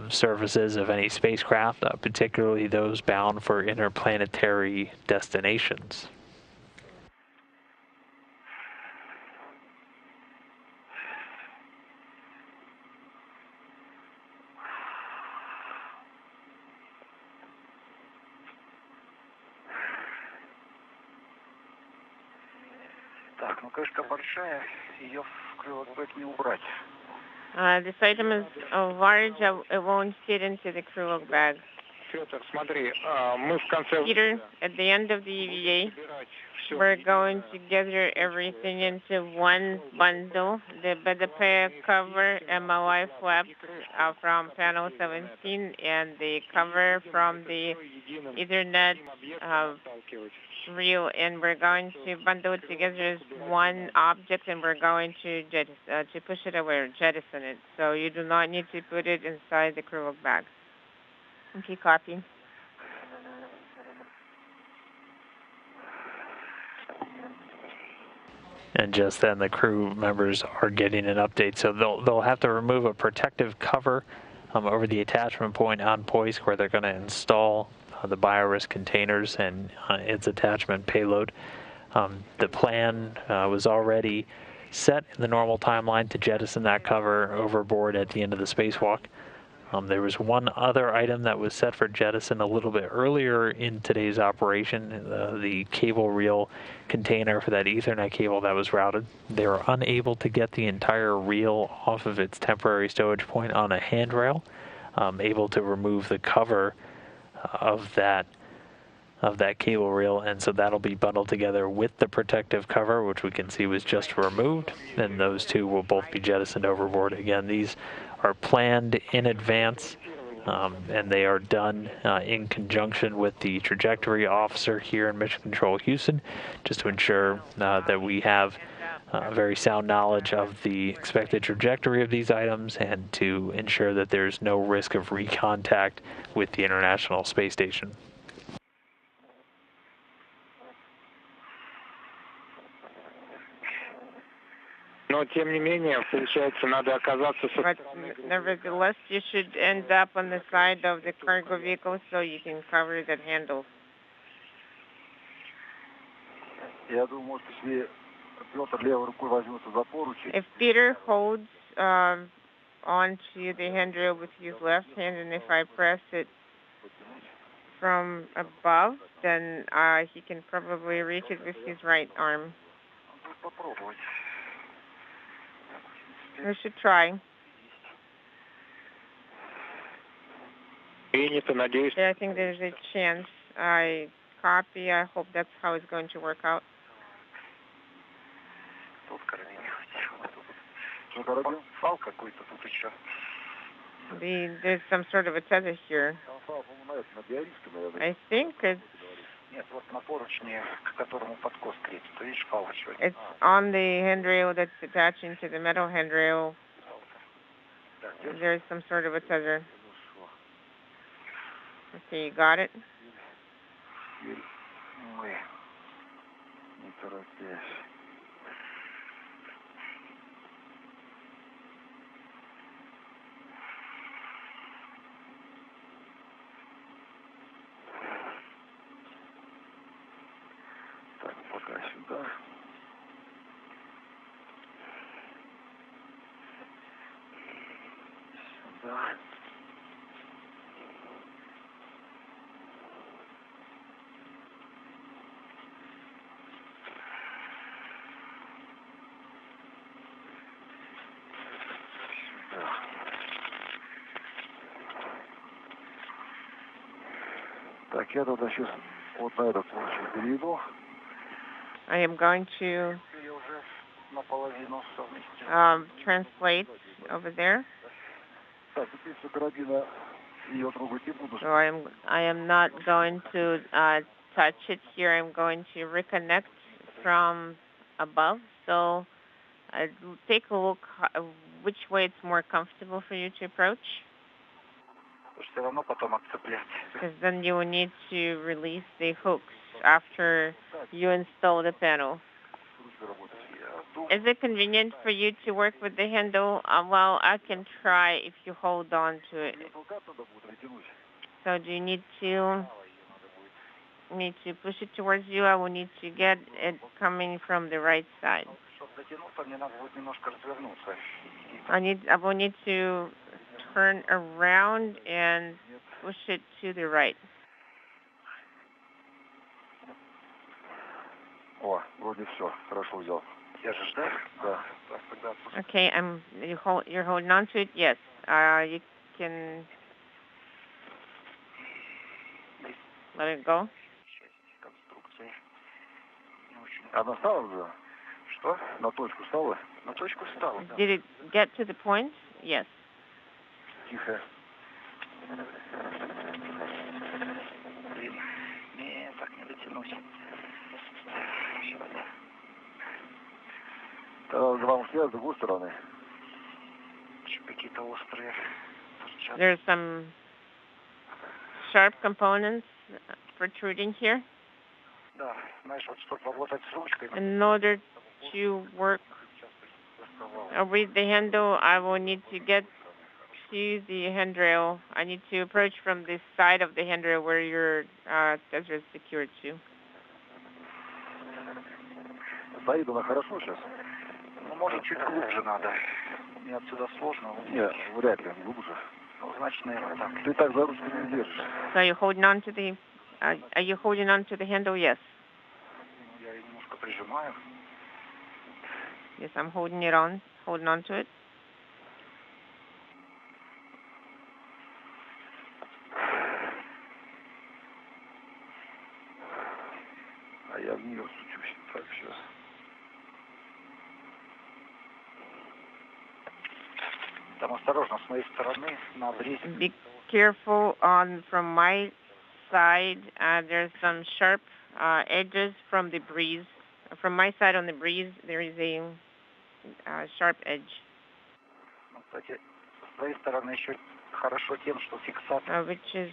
Speaker 1: surfaces of any spacecraft, particularly those bound for interplanetary destinations.
Speaker 4: Так, ну крышка большая, ее в крылок не убрать.
Speaker 5: This item is large, it won't fit into the crew bag.
Speaker 3: Петр, смотри, мы в конце...
Speaker 5: Peter, at the end of the EVA, we're going to gather everything into one bundle. The bed cover, MLI flap from panel 17, and the cover from the Ethernet reel, and we're going to bundle it together as one object, and we're going to push it away or jettison it. So you do not need to put it inside the crew bag. Okay, copy.
Speaker 1: And just then the crew members are getting an update, so they'll have to remove a protective cover over the attachment point on Poisk, where they're going to install the biorisk containers and its attachment payload. The plan was already set in the normal timeline to jettison that cover overboard at the end of the spacewalk. There was one other item that was set for jettison a little bit earlier in today's operation, the cable reel container for that Ethernet cable that was routed. They were unable to get the entire reel off of its temporary stowage point on a handrail, able to remove the cover of that cable reel, and so that'll be bundled together with the protective cover, which we can see was just removed, and those two will both be jettisoned overboard. Again, these are planned in advance, and they are done in conjunction with the trajectory officer here in Mission Control Houston, just to ensure that we have very sound knowledge of the expected trajectory of these items, and to ensure that there's no risk of recontact with the International Space Station.
Speaker 3: Но, тем не менее, получается, надо оказаться...
Speaker 5: But nevertheless, you should end up on the side of the cargo vehicle so you can cover that handle.
Speaker 8: Я думаю, может, если Петр левой рукой возьмется за поручень...
Speaker 5: If Peter holds onto the handrail with his left hand, and if I press it from above, then he can probably reach it with his right arm. We should try. Yeah, I think there's a chance. I copy. I hope that's how it's going to work out. There's some sort of a tether here. I think it's...
Speaker 4: Нет, вот на поручне, к которому подкос крепится. Видишь, палочка?
Speaker 5: It's on the handrail that's attaching to the metal handrail. There's some sort of a tether. Okay, you got it?
Speaker 8: Ой, не торопись. Так, пока сюда. Сюда. Так, я тогда сейчас вот на этот случай перейду.
Speaker 5: I am going to translate over there.
Speaker 8: Так, теперь все карабина ее трогать не буду.
Speaker 5: So I am not going to touch it here. I'm going to reconnect from above. So take a look which way it's more comfortable for you to approach.
Speaker 4: Все равно потом отцеплять.
Speaker 5: Because then you will need to release the hooks after you install the panel. Is it convenient for you to work with the handle? Well, I can try if you hold on to it. So do you need to push it towards you? I will need to get it coming from the right side. I will need to turn around and push it to the right.
Speaker 8: О, вроде все, хорошо взял.
Speaker 4: Я же ждал?
Speaker 8: Да.
Speaker 5: Okay, you're holding on to it? Yes. You can let it go.
Speaker 8: Она стала уже?
Speaker 4: Что?
Speaker 8: На точку стала?
Speaker 4: На точку встала, да.
Speaker 5: Did it get to the point? Yes.
Speaker 8: Тихо.
Speaker 4: Блин, не, так не дотянусь.
Speaker 8: Вам с другой стороны.
Speaker 4: Какие-то острые.
Speaker 5: There's some sharp components protruding here.
Speaker 4: Да, знаешь, вот чтобы работать с ручкой.
Speaker 5: In order to work with the handle, I will need to get to the handrail. I need to approach from the side of the handrail where your tether is secured to.
Speaker 8: Стоит она хорошо сейчас?
Speaker 4: Ну, может, чуть глубже надо. Мне отсюда сложно.
Speaker 8: Нет, вряд ли, глубже.
Speaker 4: Ну, значит, наверное, так.
Speaker 8: Ты так за ручку не держишь.
Speaker 5: So you're holding on to the... are you holding on to the handle? Yes.
Speaker 4: Я ее немножко прижимаю.
Speaker 5: Yes, I'm holding on to it.
Speaker 8: А я в нее сучусь. Так, сейчас.
Speaker 4: Там осторожно, с моей стороны, на обрезе.
Speaker 5: Be careful from my side. There's some sharp edges from the breeze. From my side on the breeze, there is a sharp edge.
Speaker 4: Кстати, с твоей стороны еще хорошо тем, что фиксатор.
Speaker 5: Which is,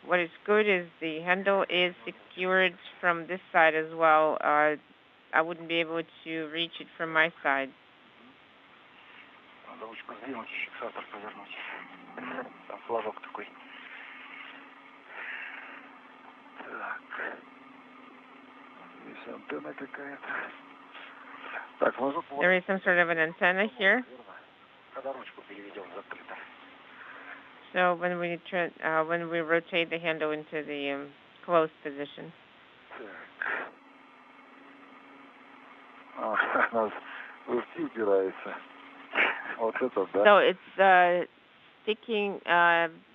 Speaker 5: what is good is the handle is secured from this side as well. I wouldn't be able to reach it from my side.
Speaker 4: Надо ручку сдвинуть и фиксатор повернуть. Там флажок такой.
Speaker 8: Так. Здесь антенна какая-то. Так, флажок.
Speaker 5: There is some sort of an antenna here.
Speaker 4: Когда ручку переведем закрыто.
Speaker 5: So when we rotate the handle into the closed position.
Speaker 8: Так. Она в руки упирается. Вот это, да.
Speaker 5: So it's sticking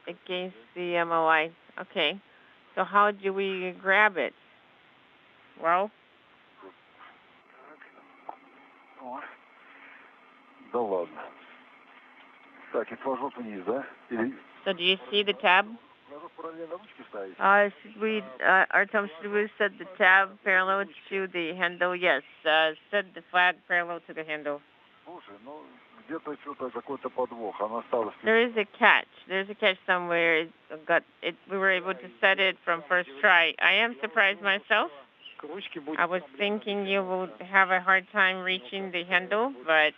Speaker 5: against the MOI. Okay. So how do we grab it? Well.
Speaker 8: Да ладно.
Speaker 5: So do you see the tab? Artem, should we set the tab parallel to the handle? Yes. Set the flag parallel to the handle. There is a catch. There's a catch somewhere. We were able to set it from first try. I am surprised myself. I was thinking you would have a hard time reaching the handle, but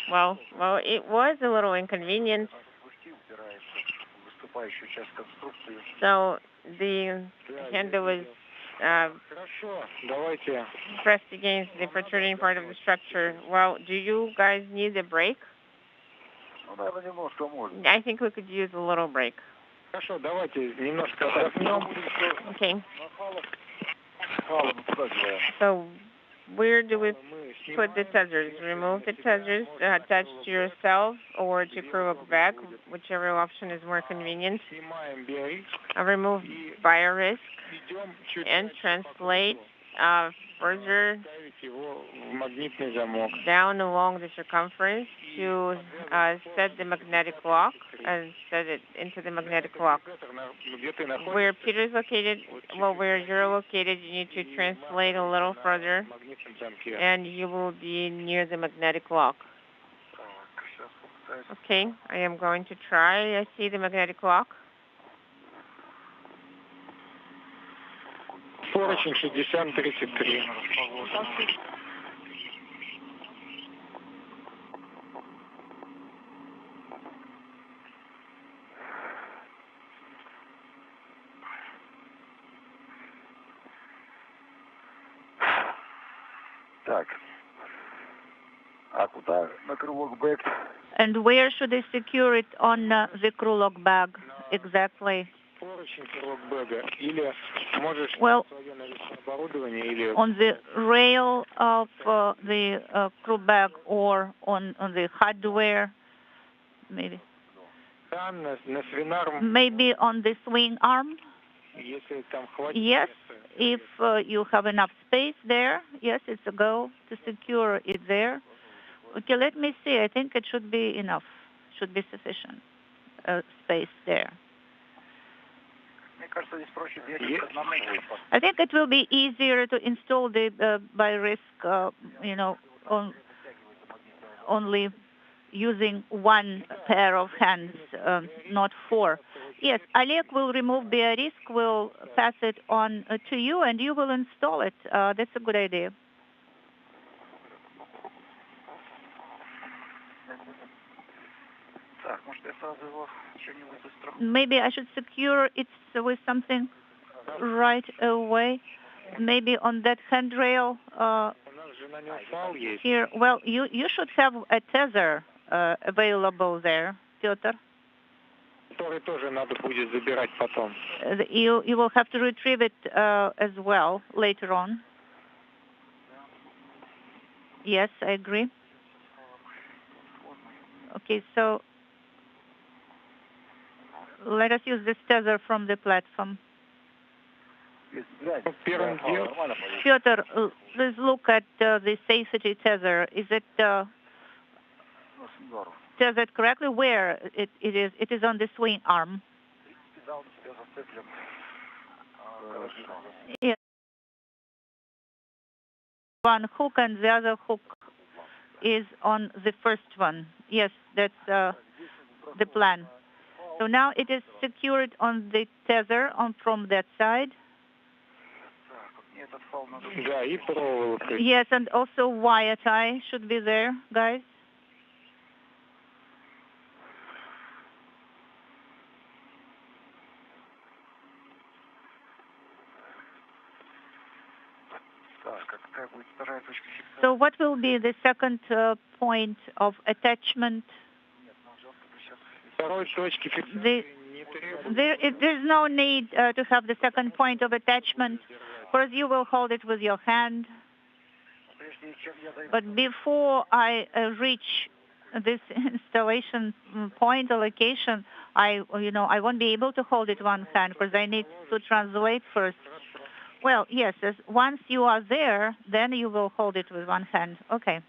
Speaker 5: well, it was a little inconvenient. So the handle was pressed against the protruding part of the structure. Well, do you guys need a break? I think we could use a little break. Okay. So where do we put the tethers? Remove the tethers attached to yourself or to crew bag, whichever option is more convenient. Remove bio-risk and translate further down along the circumference to set the magnetic lock and set it into the magnetic lock. Where Peter is located, well, where you're located, you need to translate a little further and you will be near the magnetic lock. Okay, I am going to try. I see the magnetic lock.
Speaker 3: Поручень 60-33.
Speaker 8: Так. А куда на крылок бэк?
Speaker 9: And where should I secure it on the crew lock bag exactly? Well, on the rail of the crew bag or on the hardware, maybe. Maybe on the swing arm. Yes, if you have enough space there, yes, it's a go to secure it there. Okay, let me see. I think it should be enough, should be sufficient space there. I think it will be easier to install the by risk, only using one pair of hands, not four. Yes, Oleg will remove the risk, will pass it on to you, and you will install it. That's a good idea. Maybe I should secure it with something right away. Maybe on that handrail here. Well, you should have a tether available there, Petr. You will have to retrieve it as well later on. Yes, I agree. Okay, so let us use this tether from the platform. Petr, please look at the safety tether. Is it tethered correctly? Where it is? It is on the swing arm. Yes. One hook and the other hook is on the first one. Yes, that's the plan. So now it is secured on the tether from that side. Yes, and also wire tie should be there, guys. So what will be the second point of attachment? There's no need to have the second point of attachment, because you will hold it with your hand. But before I reach this installation point or location, I won't be able to hold it one hand because I need to translate first. Well, yes, once you are there, then you will hold it with one hand. Okay.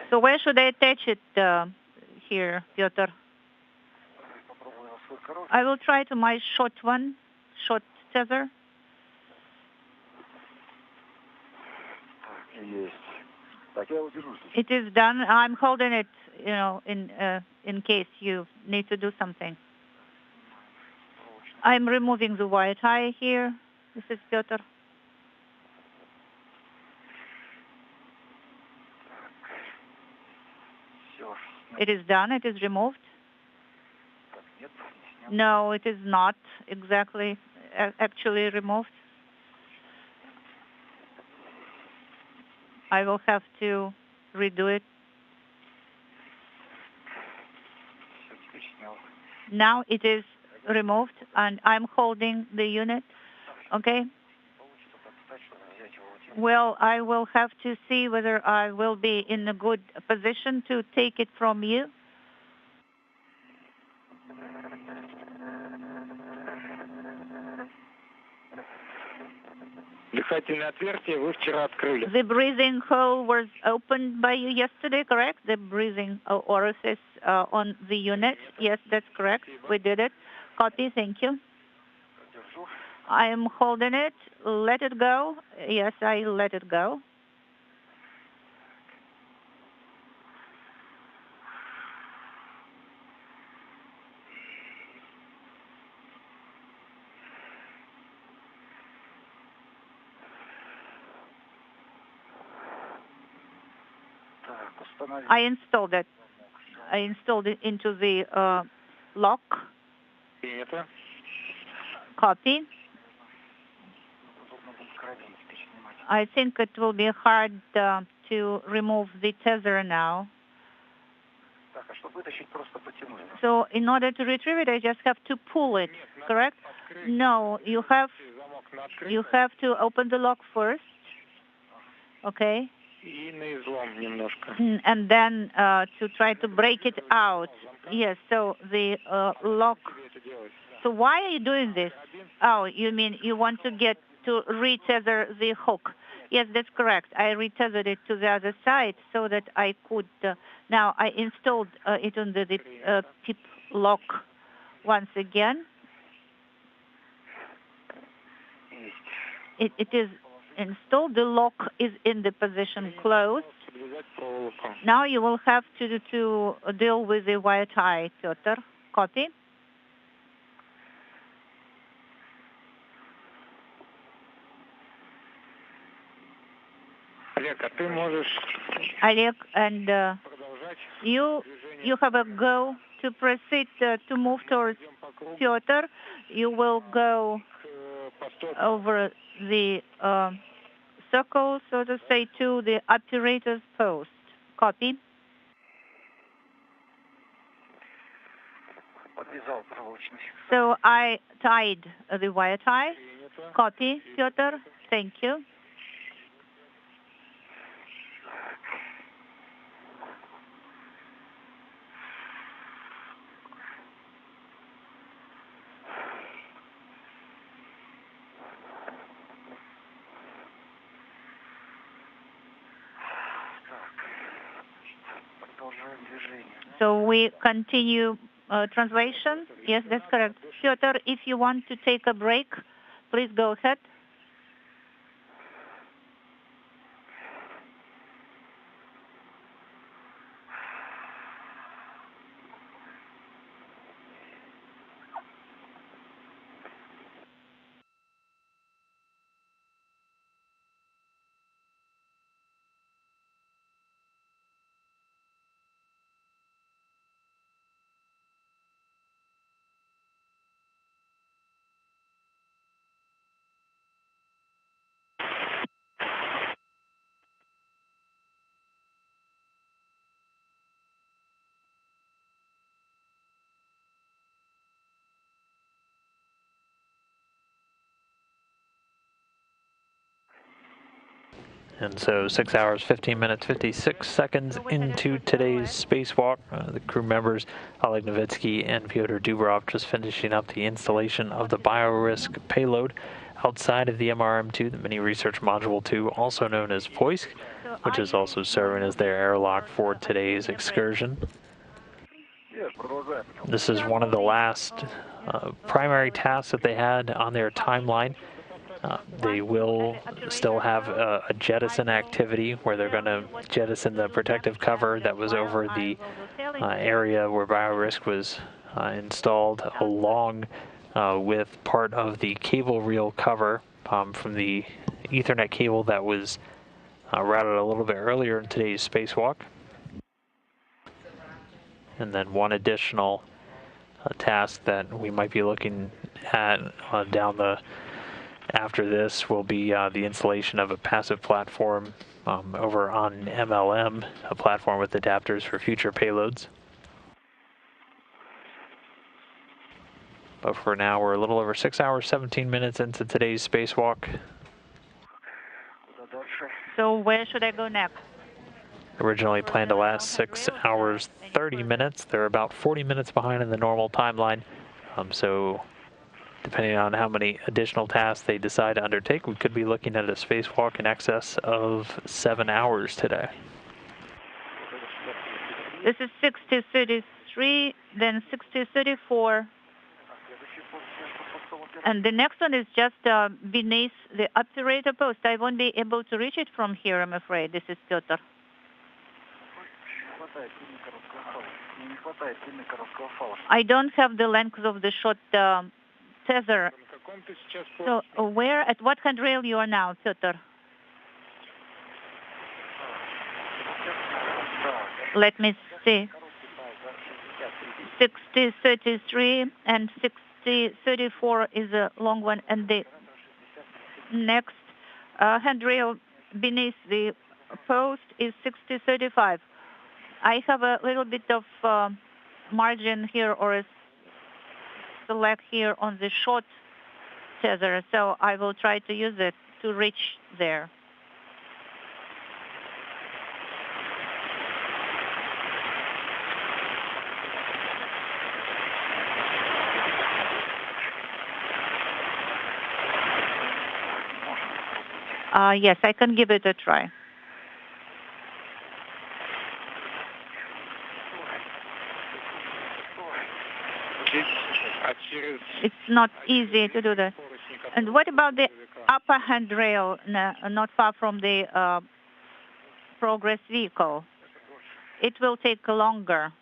Speaker 9: So where should I attach it here, Piotr? I will try to my short tether. It is done. I'm holding it, in case you need to do something. I'm removing the wire tie here. This is Piotr. It is done. It is removed. No, it is not exactly actually removed. I will have to redo it. Now it is removed, and I'm holding the unit. Okay? Well, I will have to see whether I will be in a good position to take it from you. The breathing hole was opened by you yesterday, correct? The breathing orifice on the unit. Yes, that's correct. We did it. Copy. Thank you. I am holding it. Let it go. Yes, I let it go. I installed it. I installed it into the lock. Copy. I think it will be hard to remove the tether now. So in order to retrieve it, I just have to pull it, correct? No, you have to open the lock first. Okay. And then to try to break it out. Yes, so the lock. So why are you doing this? Oh, you mean you want to get to retether the hook? Yes, that's correct. I retethered it to the other side so that I could. Now I installed it on the tip lock once again. It is installed. The lock is in the position closed. Now you will have to deal with the wire tie, Piotr. Copy. Олег, and you have a go to proceed to move towards Piotr. You will go over the circle, so to say, to the operator's post. Copy. So I tied the wire tie. Copy, Piotr. Thank you. So we continue translation. Yes, that's correct. Piotr, if you want to take a break, please go ahead.
Speaker 1: And so 6 hours, 15 minutes, 56 seconds into today's spacewalk. The crew members, Oleg Novitsky and Petr Dubrov, just finishing up the installation of the BioRisk payload outside of the MRM-2, the Mini Research Module 2, also known as Voisk.
Speaker 9: So
Speaker 1: which is also serving as their airlock for today's excursion. This is one of the last primary tasks that they had on their timeline. They will still have a jettison activity where they're going to jettison the protective cover that was over the area where BioRisk was installed, along with part of the cable reel cover from the Ethernet cable that was routed a little bit earlier in today's spacewalk. And then one additional task that we might be looking at after this will be the installation of a passive platform over on MLM, a platform with adapters for future payloads. But for now, we're a little over 6 hours, 17 minutes into today's spacewalk.
Speaker 9: So where should I go next?
Speaker 1: Originally planned to last 6 hours, 30 minutes. They're about 40 minutes behind in the normal timeline. So depending on how many additional tasks they decide to undertake, we could be looking at a spacewalk in excess of 7 hours today.
Speaker 9: This is 6033, then 6034. And the next one is just beneath the operator post. I won't be able to reach it from here, I'm afraid. This is Petr. I don't have the length of the short tether. So where, at what handrail you are now, Petr? Let me see. 6033 and 6034 is a long one, and the next handrail beneath the post is 6035. I have a little bit of margin here, or a select here on the short tether, so I will try to use it to reach there. Yes, I can give it a try. It's not easy to do that. And what about the upper handrail, not far from the progress vehicle? It will take longer.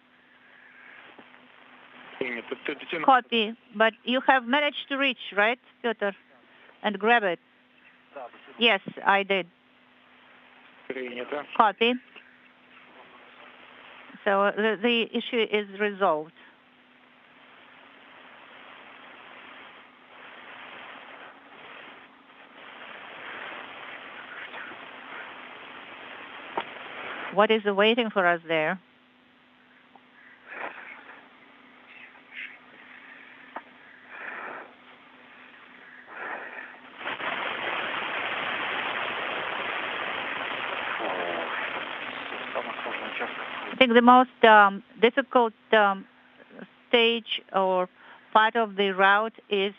Speaker 9: Copy. But you have managed to reach, right, Petr? And grab it. Yes, I did. Copy. So the issue is resolved. What is waiting for us there? I think the most difficult stage or part of the route is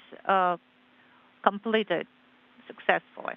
Speaker 9: completed successfully.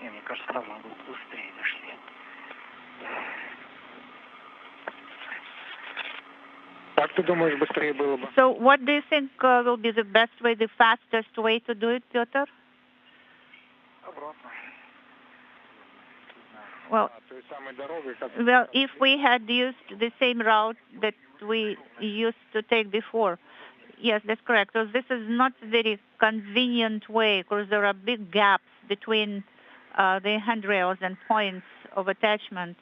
Speaker 4: Мне кажется, там могут быстрее дошли.
Speaker 3: Как ты думаешь, быстрее было бы?
Speaker 9: So what do you think will be the best way, the fastest way to do it, Peter?
Speaker 4: Обратно.
Speaker 9: Well, if we had used the same route that we used to take before, yes, that's correct. So this is not a very convenient way because there are big gaps between the handrails and points of attachment.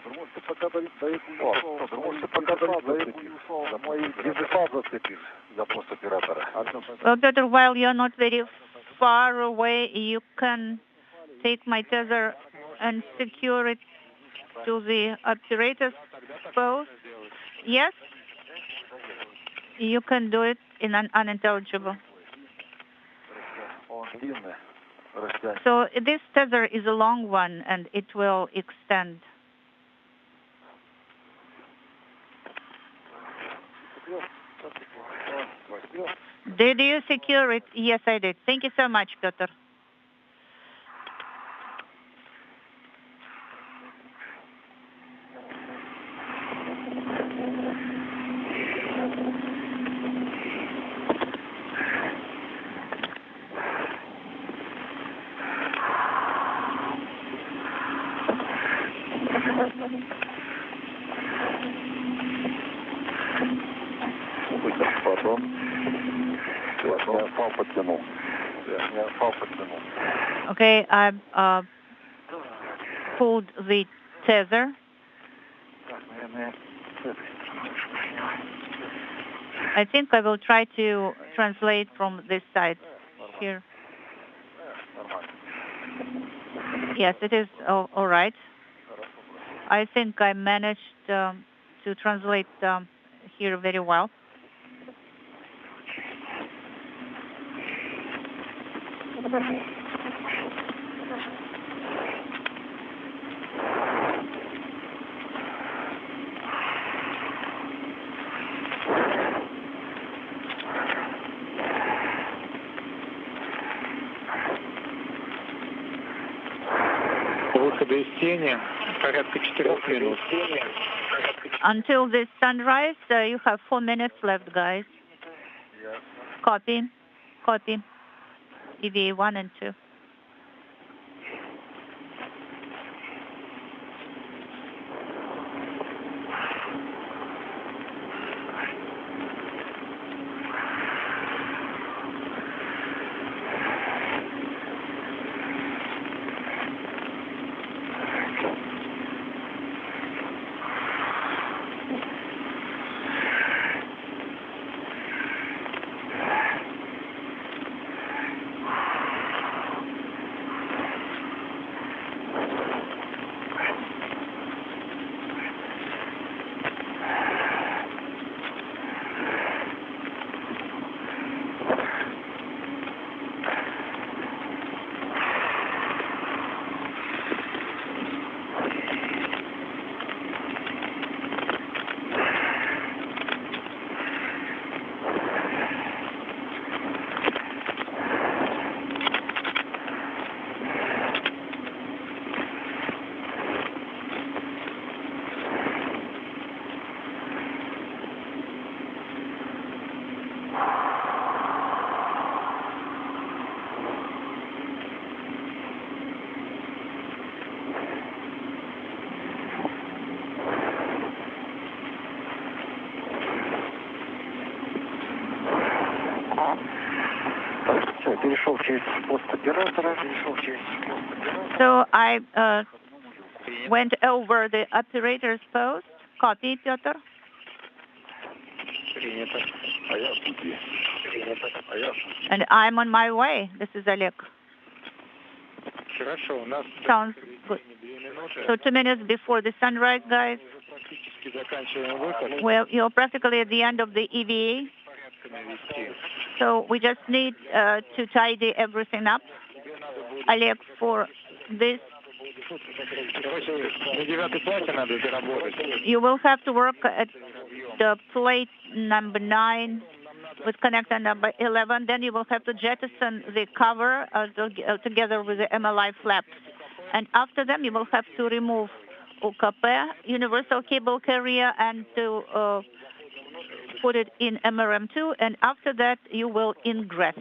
Speaker 8: Можете пока до зацепишь запрос оператора.
Speaker 9: Well, Peter, while you're not very far away, you can take my tether and secure it to the operator's post. Yes? You can do it in an unintelligible. So this tether is a long one, and it will extend. Did you secure it? Yes, I did. Thank you so much, Peter. Okay, I pulled the tether. I think I will try to translate from this side here. Yes, it is all right. I think I managed to translate here very well.
Speaker 3: Выхода из тени порядка 4 минут.
Speaker 9: Until the sunrise, you have 4 minutes left, guys. Copy. Copy. EVA 1 and 2. So I went over the operator's post. Copy, Petr. And I'm on my way. This is Oleg. Sounds good. So 2 minutes before the sunrise, guys. Well, you're practically at the end of the EVA. So we just need to tidy everything up. Oleg, for this, you will have to work at the plate number 9 with connector number 11. Then you will have to jettison the cover together with the MLI flaps. And after them, you will have to remove UKP, universal cable carrier, and to put it in MRM2. And after that, you will ingress.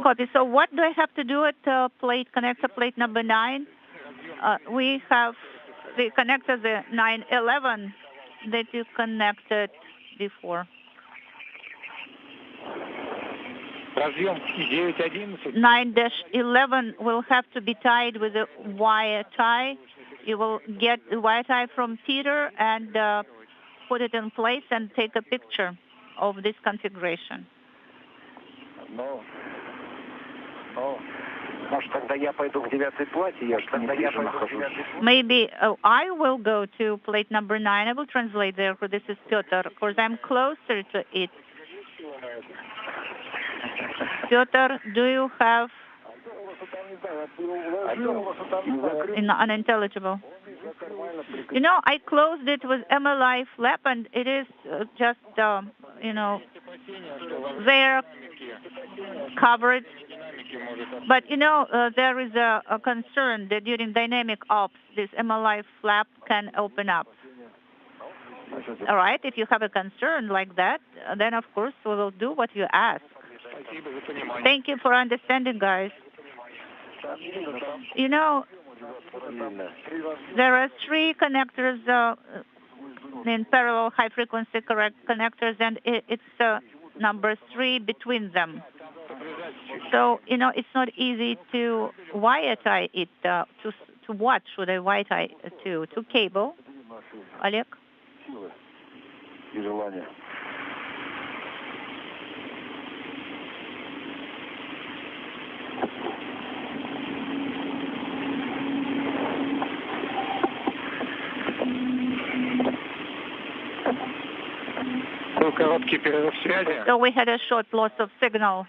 Speaker 9: Copy. So what do I have to do at plate connector plate number 9? We have the connector, the 911 that you connected before. 9-11 will have to be tied with a wire tie. You will get the wire tie from Peter and put it in place and take a picture of this configuration.
Speaker 4: No. Может, тогда я пойду к 9-й плате, я же не ближе нахожусь.
Speaker 9: Maybe I will go to plate number 9. I will translate there, for this is Petr. Of course, I'm closer to it. Petr, do you have unintelligible? You know, I closed it with MLI flap, and it is just, there covered. But, there is a concern that during dynamic ops, this MLI flap can open up. All right, if you have a concern like that, then, of course, we will do what you ask. Thank you for understanding, guys. There are 3 connectors in parallel high-frequency connectors, and it's number 3 between them. So, it's not easy to wire tie it. To what should I wire tie to? To cable. Oleg? So we had a short loss of signal.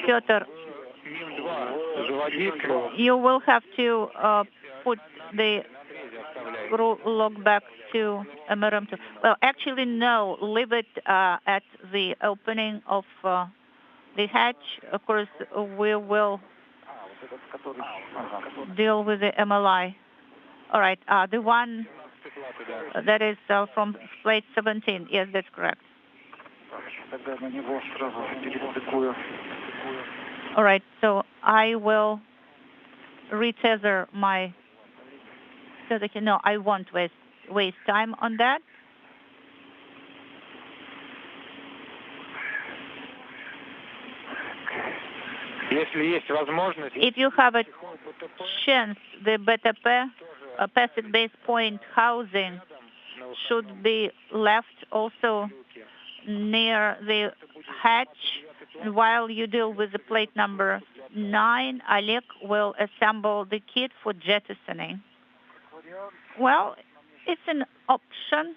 Speaker 9: Petr, you will have to put the log back to MRM2. Well, actually, no. Leave it at the opening of the hatch. Of course, we will deal with the MLI. All right. The one that is from plate 17. Yes, that's correct. All right, so I will retether my... No, I won't waste time on that. If you have a chance, the BTP passive base point housing should be left also near the hatch. And while you deal with the plate number 9, Oleg will assemble the kit for jettisoning. Well, it's an option.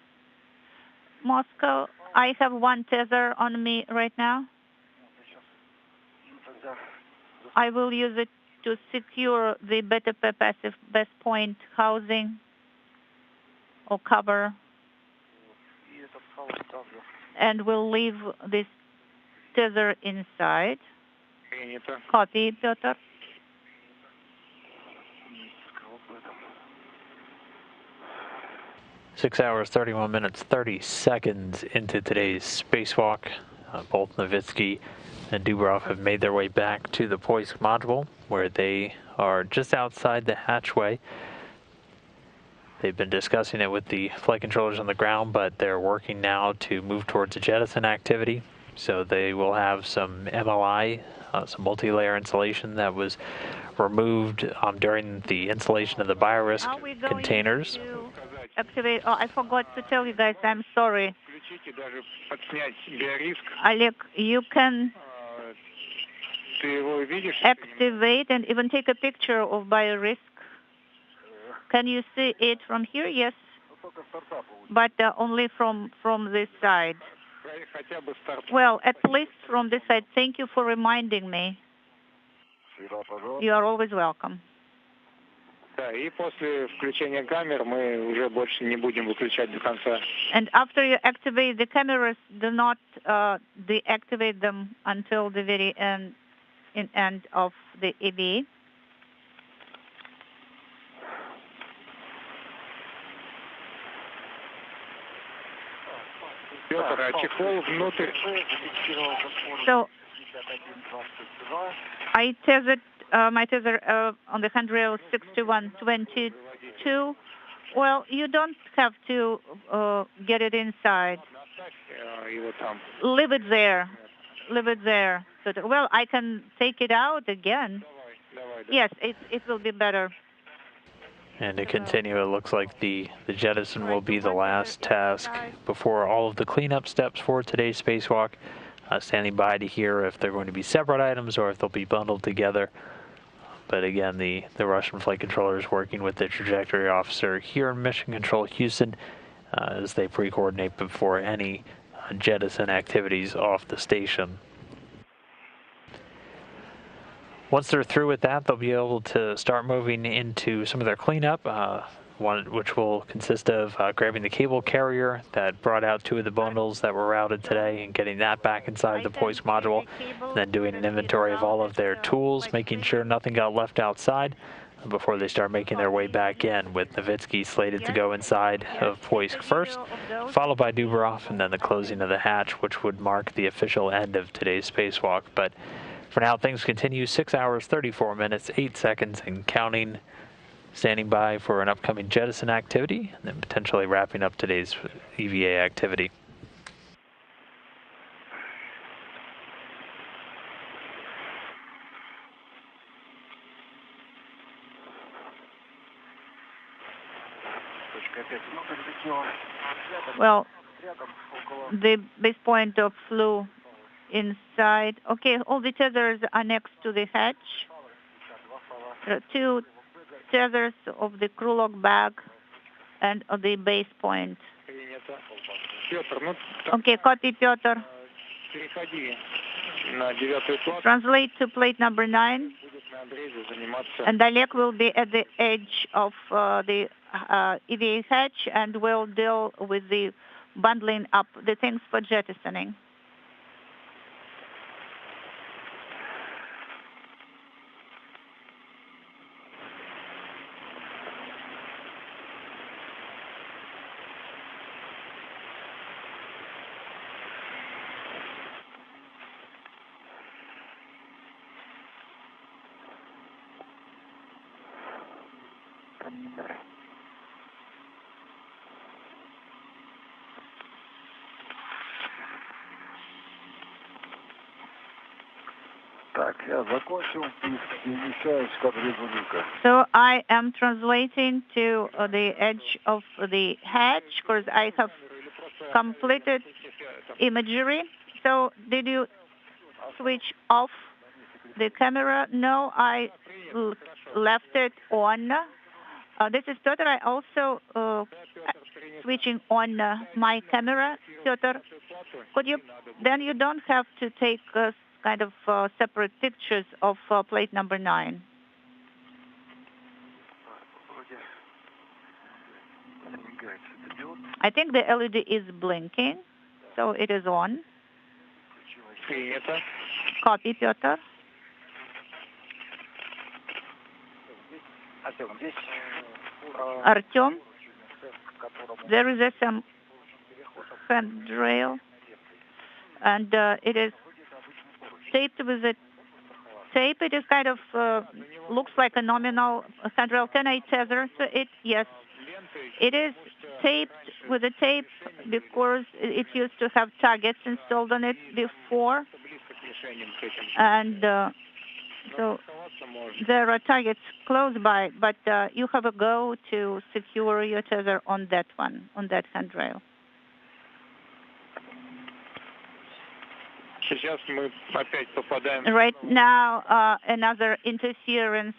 Speaker 9: Moscow, I have 1 tether on me right now. I will use it to secure the BTP passive base point housing or cover. And we'll leave this tether inside. Copy, Petr.
Speaker 1: Six hours, 31 minutes, 30 seconds into today's spacewalk. Both Novitsky and Dubroff have made their way back to the Poisk module, where they are just outside the hatchway. They've been discussing it with the flight controllers on the ground, but they're working now to move towards a jettison activity. So they will have some MLI, some multi-layer insulation that was removed during the installation of the biorisk containers.
Speaker 9: Activate. Oh, I forgot to tell you guys. I'm sorry. Oleg, you can activate and even take a picture of biorisk. Can you see it from here? Yes, but only from this side. Well, at least from this side. Thank you for reminding me. You are always welcome. And after you activate the cameras, do not deactivate them until the very end of the EV. So I tethered my tether on the handrail 6122. Well, you don't have to get it inside. Leave it there. Leave it there. Well, I can take it out again. Yes, it will be better.
Speaker 1: And to continue, it looks like the jettison will be the last task before all of the cleanup steps for today's spacewalk. Standing by to hear if they're going to be separate items or if they'll be bundled together. But again, the Russian flight controller is working with the trajectory officer here in Mission Control Houston as they pre-coordinate before any jettison activities off the station. Once they're through with that, they'll be able to start moving into some of their cleanup, which will consist of grabbing the cable carrier that brought out 2 of the bundles that were routed today and getting that back inside the POISC module, and then doing an inventory of all of their tools, making sure nothing got left outside before they start making their way back in, with Novitsky slated to go inside of POISC first, followed by Dubroff, and then the closing of the hatch, which would mark the official end of today's spacewalk. But for now, things continue. 6 hours, 34 minutes, 8 seconds, and counting. Standing by for an upcoming jettison activity, and then potentially wrapping up today's EVA activity.
Speaker 9: Well, the base point of flew inside. Okay, all the tethers are next to the hatch. There are 2 tethers of the crew log bag and of the base point. Okay, copy, Petr. Translate to plate number 9. And Oleg will be at the edge of the EVA hatch and will deal with the bundling up the things for jettisoning. So I am translating to the edge of the hatch because I have completed imagery. So did you switch off the camera? No, I left it on. This is Petr. I also switching on my camera. Petr, could you? Then you don't have to take kind of separate pictures of plate number 9. I think the LED is blinking, so it is on. Copy, Petr. Artyom, there is some handrail, and it is taped with a tape. It is kind of looks like a nominal handrail. Can I tether it? Yes. It is taped with a tape. because it used to have targets installed on it before. And so there are targets close by, but you have a go to secure your tether on that one, on that handrail. Right now, another interference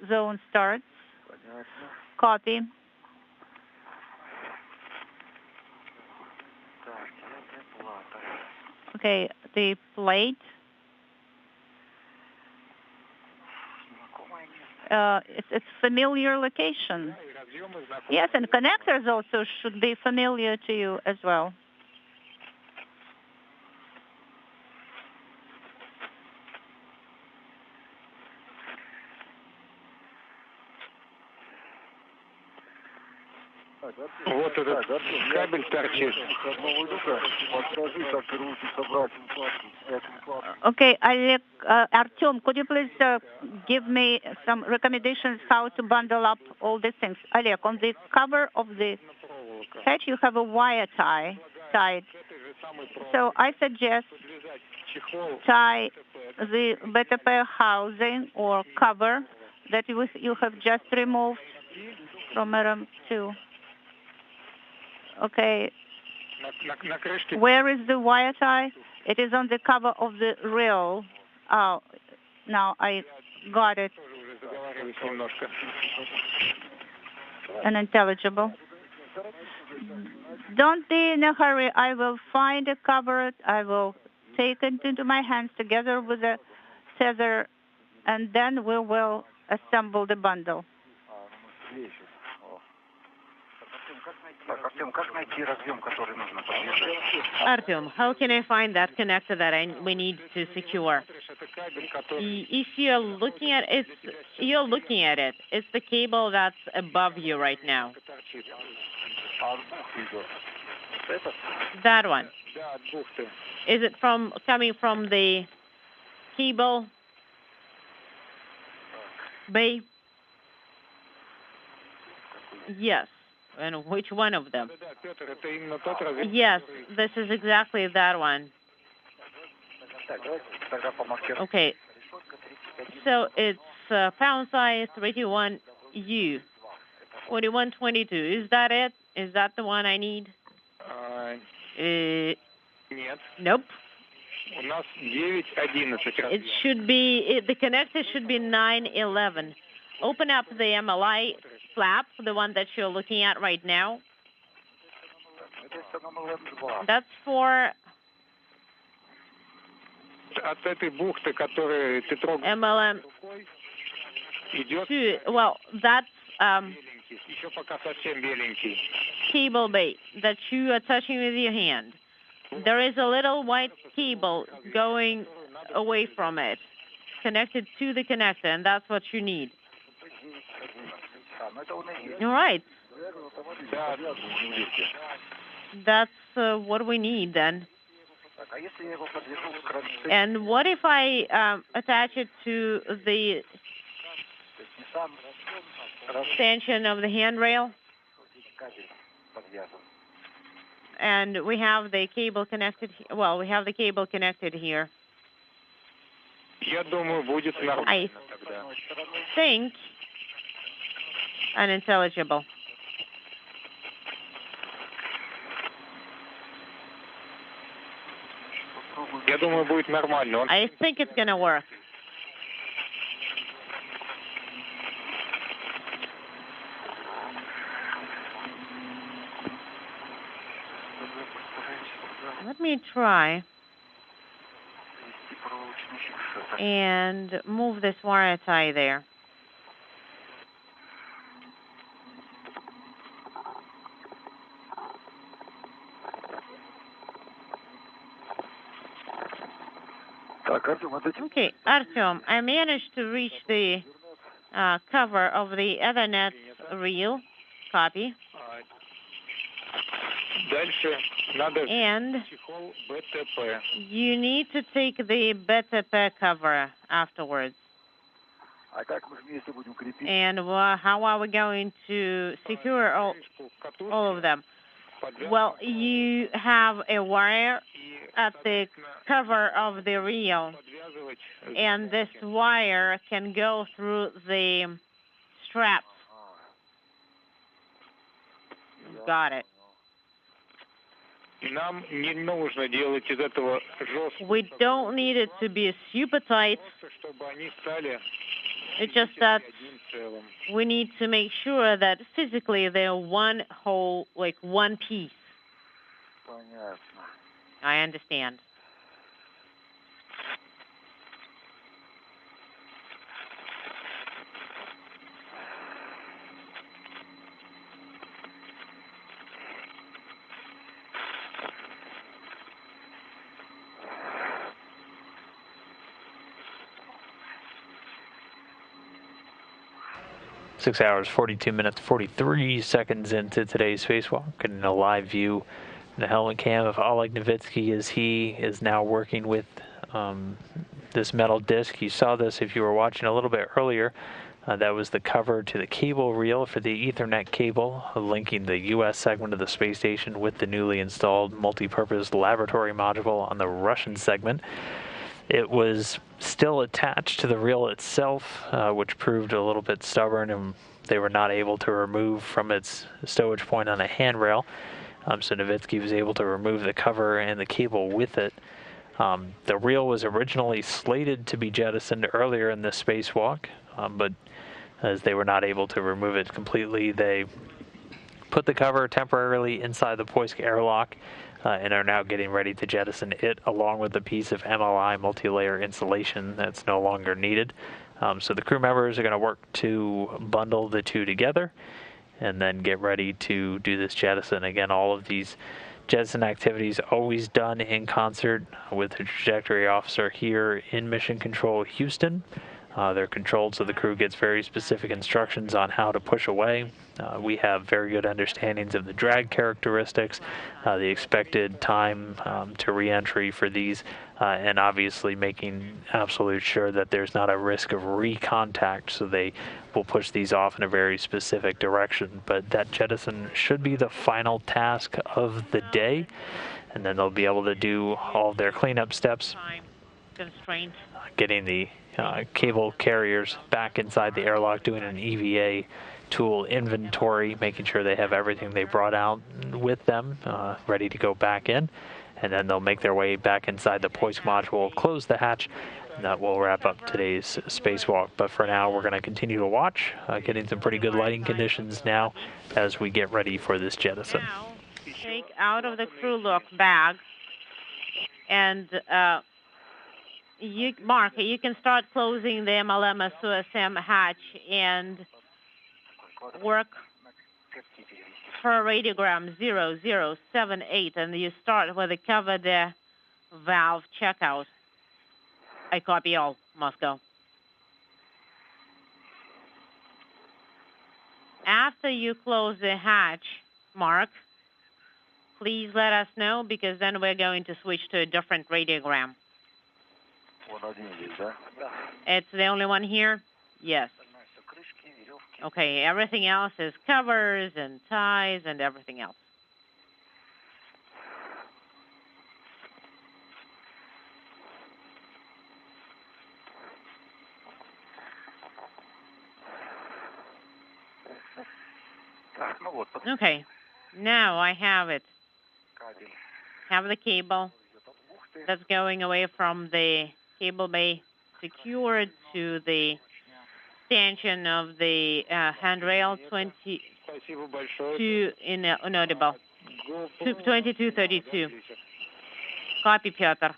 Speaker 9: zone starts. Copy. Okay, the plate. It's familiar location. Yes, and connectors also should be familiar to you as well.
Speaker 3: Вот этот кабель торчит.
Speaker 9: Okay, Oleg, Artyom, could you please give me some recommendations how to bundle up all these things? Oleg, on the cover of the hatch, you have a wire tied. So I suggest tie the BTP housing or cover that you have just removed from RM2. Okay. Where is the wire tie? It is on the cover of the rail. Oh, now I got it. Unintelligible. Don't be in a hurry. I will find a cover. I will take it into my hands together with a tether, and then we will assemble the bundle.
Speaker 6: Artyom, how can I find that connector that we need to secure? If you're looking at it, it's the cable that's above you right now. That one. Is it coming from the cable bay? Yes. And which one of them? Yes, this is exactly that one. Okay. So it's pound size 321U, 4122. Is that it? Is that the one I need? Nope. It should be, the connector should be 911. Open up the MLI flap, the one that you're looking at right now. That's for MLM 2. Well, that's cable bay that you are touching with your hand. There is a little white cable going away from it, connected to the connector, and that's what you need. All right. That's what we need then. And what if I attach it to the extension of the handrail? And we have the cable connected. Well, we have the cable connected here. I think unintelligible. I think it's going to work. Let me try and move this wire tie there. Okay, Artyom, I managed to reach the cover of the Ethernet reel. Copy. And you need to take the BTP cover afterwards. And how are we going to secure all of them? Well, you have a wire at the cover of the reel, and this wire can go through the straps. Got it. We don't need it to be super tight. It's just that we need to make sure that physically they're one whole, like one piece. I understand.
Speaker 1: Six hours, 42 minutes, 43 seconds into today's spacewalk. Getting a live view in the helmet cam of Oleg Novitsky as he is now working with this metal disc. You saw this if you were watching a little bit earlier. That was the cover to the cable reel for the Ethernet cable linking the U.S. segment of the space station with the newly installed multi-purpose laboratory module on the Russian segment. It was still attached to the reel itself, which proved a little bit stubborn, and they were not able to remove from its stowage point on a handrail. So Novitsky was able to remove the cover and the cable with it. The reel was originally slated to be jettisoned earlier in this spacewalk, but as they were not able to remove it completely, they put the cover temporarily inside the Poisk airlock and are now getting ready to jettison it along with a piece of MLI multi-layer insulation that's no longer needed. So the crew members are going to work to bundle the two together and then get ready to do this jettison. Again, all of these jettison activities always done in concert with the trajectory officer here in Mission Control Houston. They're controlled so the crew gets very specific instructions on how to push away. We have very good understandings of the drag characteristics, the expected time to re-entry for these, and obviously making absolute sure that there's not a risk of re-contact, so they will push these off in a very specific direction. But that jettison should be the final task of the day, and then they'll be able to do all of their cleanup steps, getting the cable carriers back inside the airlock, doing an EVA tool inventory, making sure they have everything they brought out with them, ready to go back in, and then they'll make their way back inside the Poisk module, close the hatch, and that will wrap up today's spacewalk. But for now, we're going to continue to watch, getting some pretty good lighting conditions now as we get ready for this jettison.
Speaker 6: Now, take out of the crew lock bag, and Mark, you can start closing the MLM SOSM hatch and work for radiogram 0078, and you start with the covered valve checkout. I copy all, Moscow. After you close the hatch, Mark, please let us know, because then we're going to switch to a different radiogram. It's the only one here? Yes. Okay, everything else is covers and ties and everything else. Okay, now I have it. Have the cable that's going away from the cable bay secured to the stanchion of the handrail 22 inaudible. 2232. Copy, Piotr.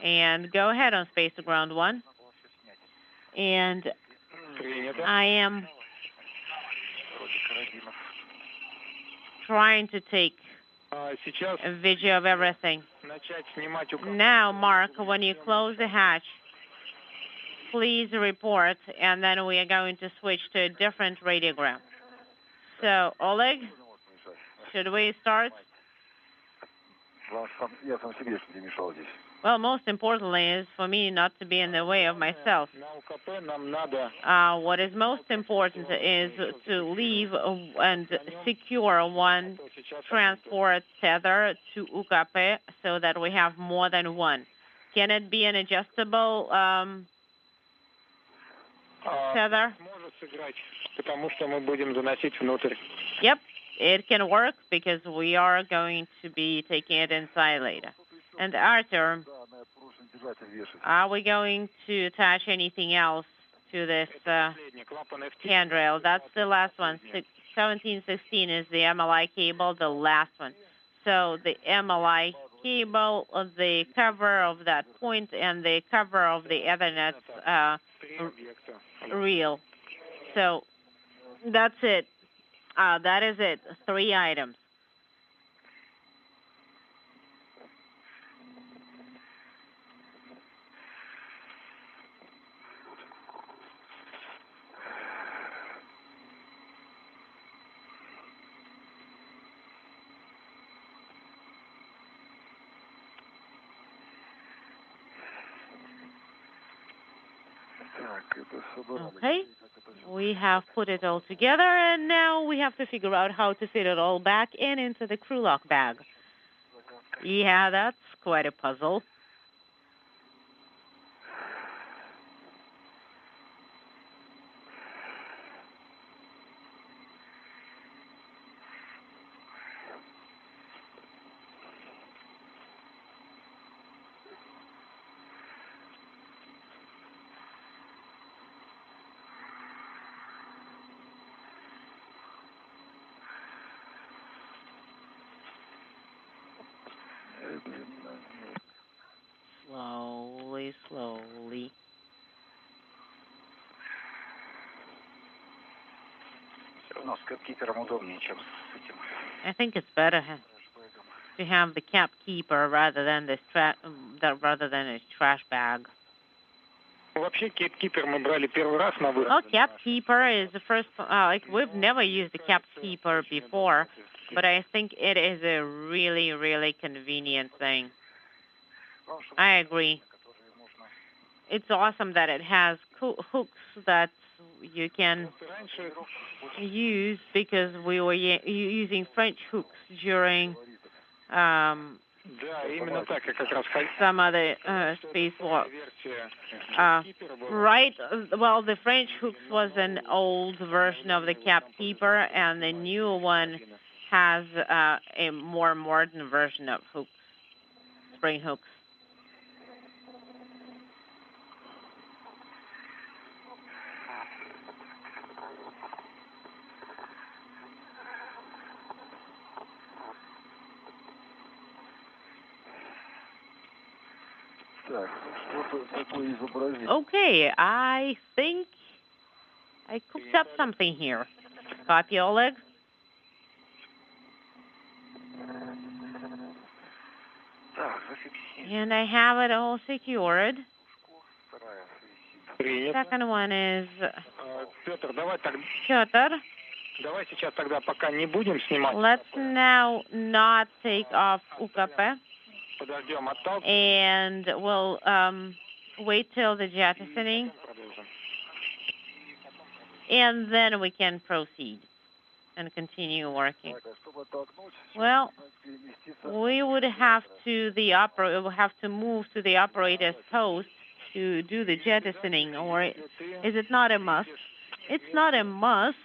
Speaker 6: And go ahead on space to ground 1. And I am trying to take a video of everything. Now, Mark, when you close the hatch, please report, and then we are going to switch to a different radiogram. So, Oleg, should we start? Well, most importantly is for me not to be in the way of myself. What is most important is to leave and secure one transport tether to UKP so that we have more than one. Can it be an adjustable tether? Yep, it can work because we are going to be taking it inside later. And Arthur, are we going to attach anything else to this handrail? That's the last one. 1716 is the MLI cable, the last one. So the MLI cable, the cover of that point, and the cover of the Ethernet reel. So that's it. That is it. 3 items. Okay, we have put it all together, and now we have to figure out how to fit it all back into the crew lock bag. Yeah, that's quite a puzzle. Slowly, slowly. I think it's better to have the cap keeper rather than a trash bag.
Speaker 3: Well,
Speaker 6: cap keeper is the first. We've never used the cap keeper before, but I think it is a really, really convenient thing. I agree. It's awesome that it has hooks that you can use, because we were using French hooks during some other spacewalks. Right. Well, the French hooks was an old version of the cap keeper, and the new one has a more modern version of hooks, spring hooks. Okay, I think I cooked up something here. Copy, Oleg? And I have it all secured. Second one is... Petr, let's now not take off UKP. And we'll wait till the jettisoning, and then we can proceed and continue working. Well, we would have to move to the operator's post to do the jettisoning, or is it not a must? It's not a must.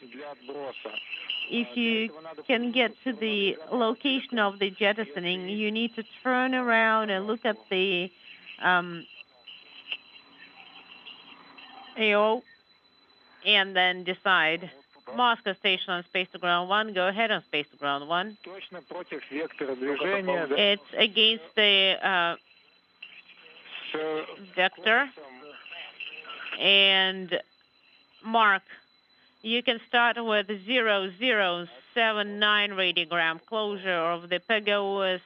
Speaker 6: If you can get to the location of the jettisoning, you need to turn around and look at the AO and then decide. Moscow station on space to ground 1, go ahead on space to ground 1. It's against the vector. And Mark, you can start with 0079 radiogram closure of the PEGOS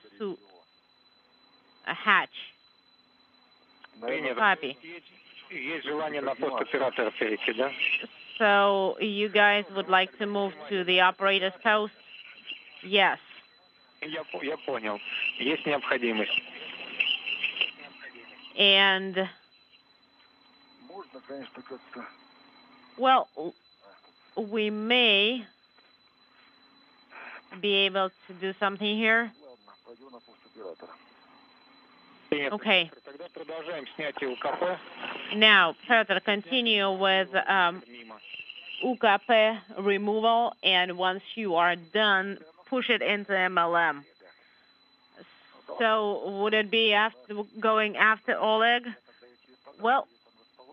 Speaker 6: hatch. Copy. So you guys would like to move to the operator's post? Yes. And, well, we may be able to do something here. Okay. Now, Petr, continue with UKP removal, and once you are done, push it into MLM. So would it be going after Oleg? Well,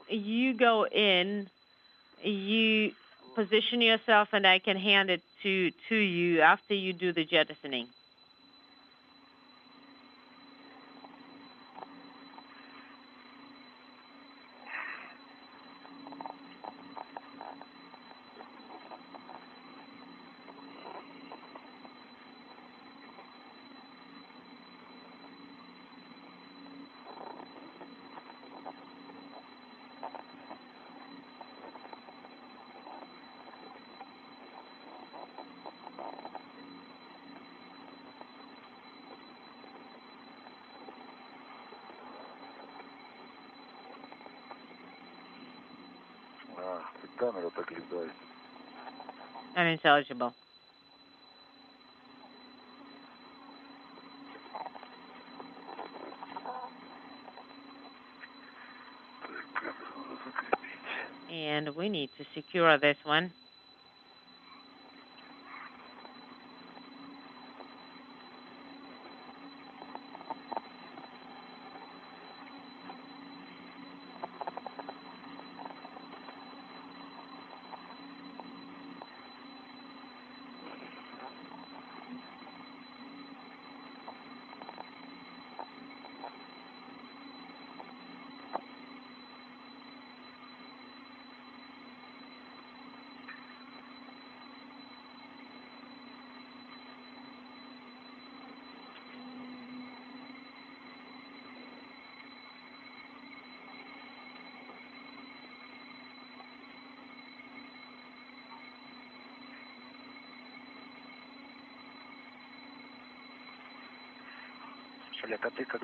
Speaker 6: you go in, you position yourself, and I can hand it to you after you do the jettisoning. Unintelligible. And we need to secure this one.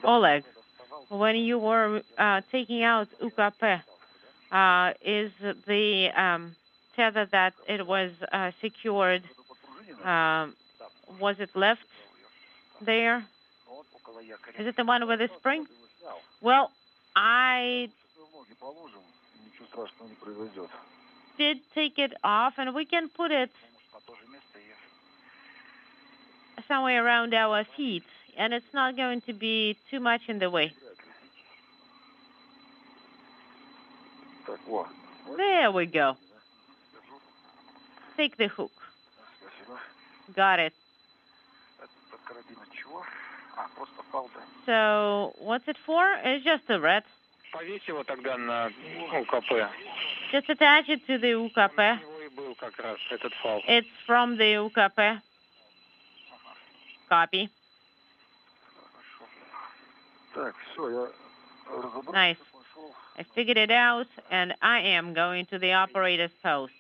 Speaker 6: Oleg, when you were taking out UKP, is the tether that it was secured, was it left there? Is it the one with the spring? Well, I did take it off, and we can put it somewhere around our feet, and it's not going to be too much in the way. There we go. Take the hook. Got it. So, what's it for? It's just a red. Just attach it to the UKP. It's from the UKP. Copy. Nice. I figured it out, and I am going to the operator's post.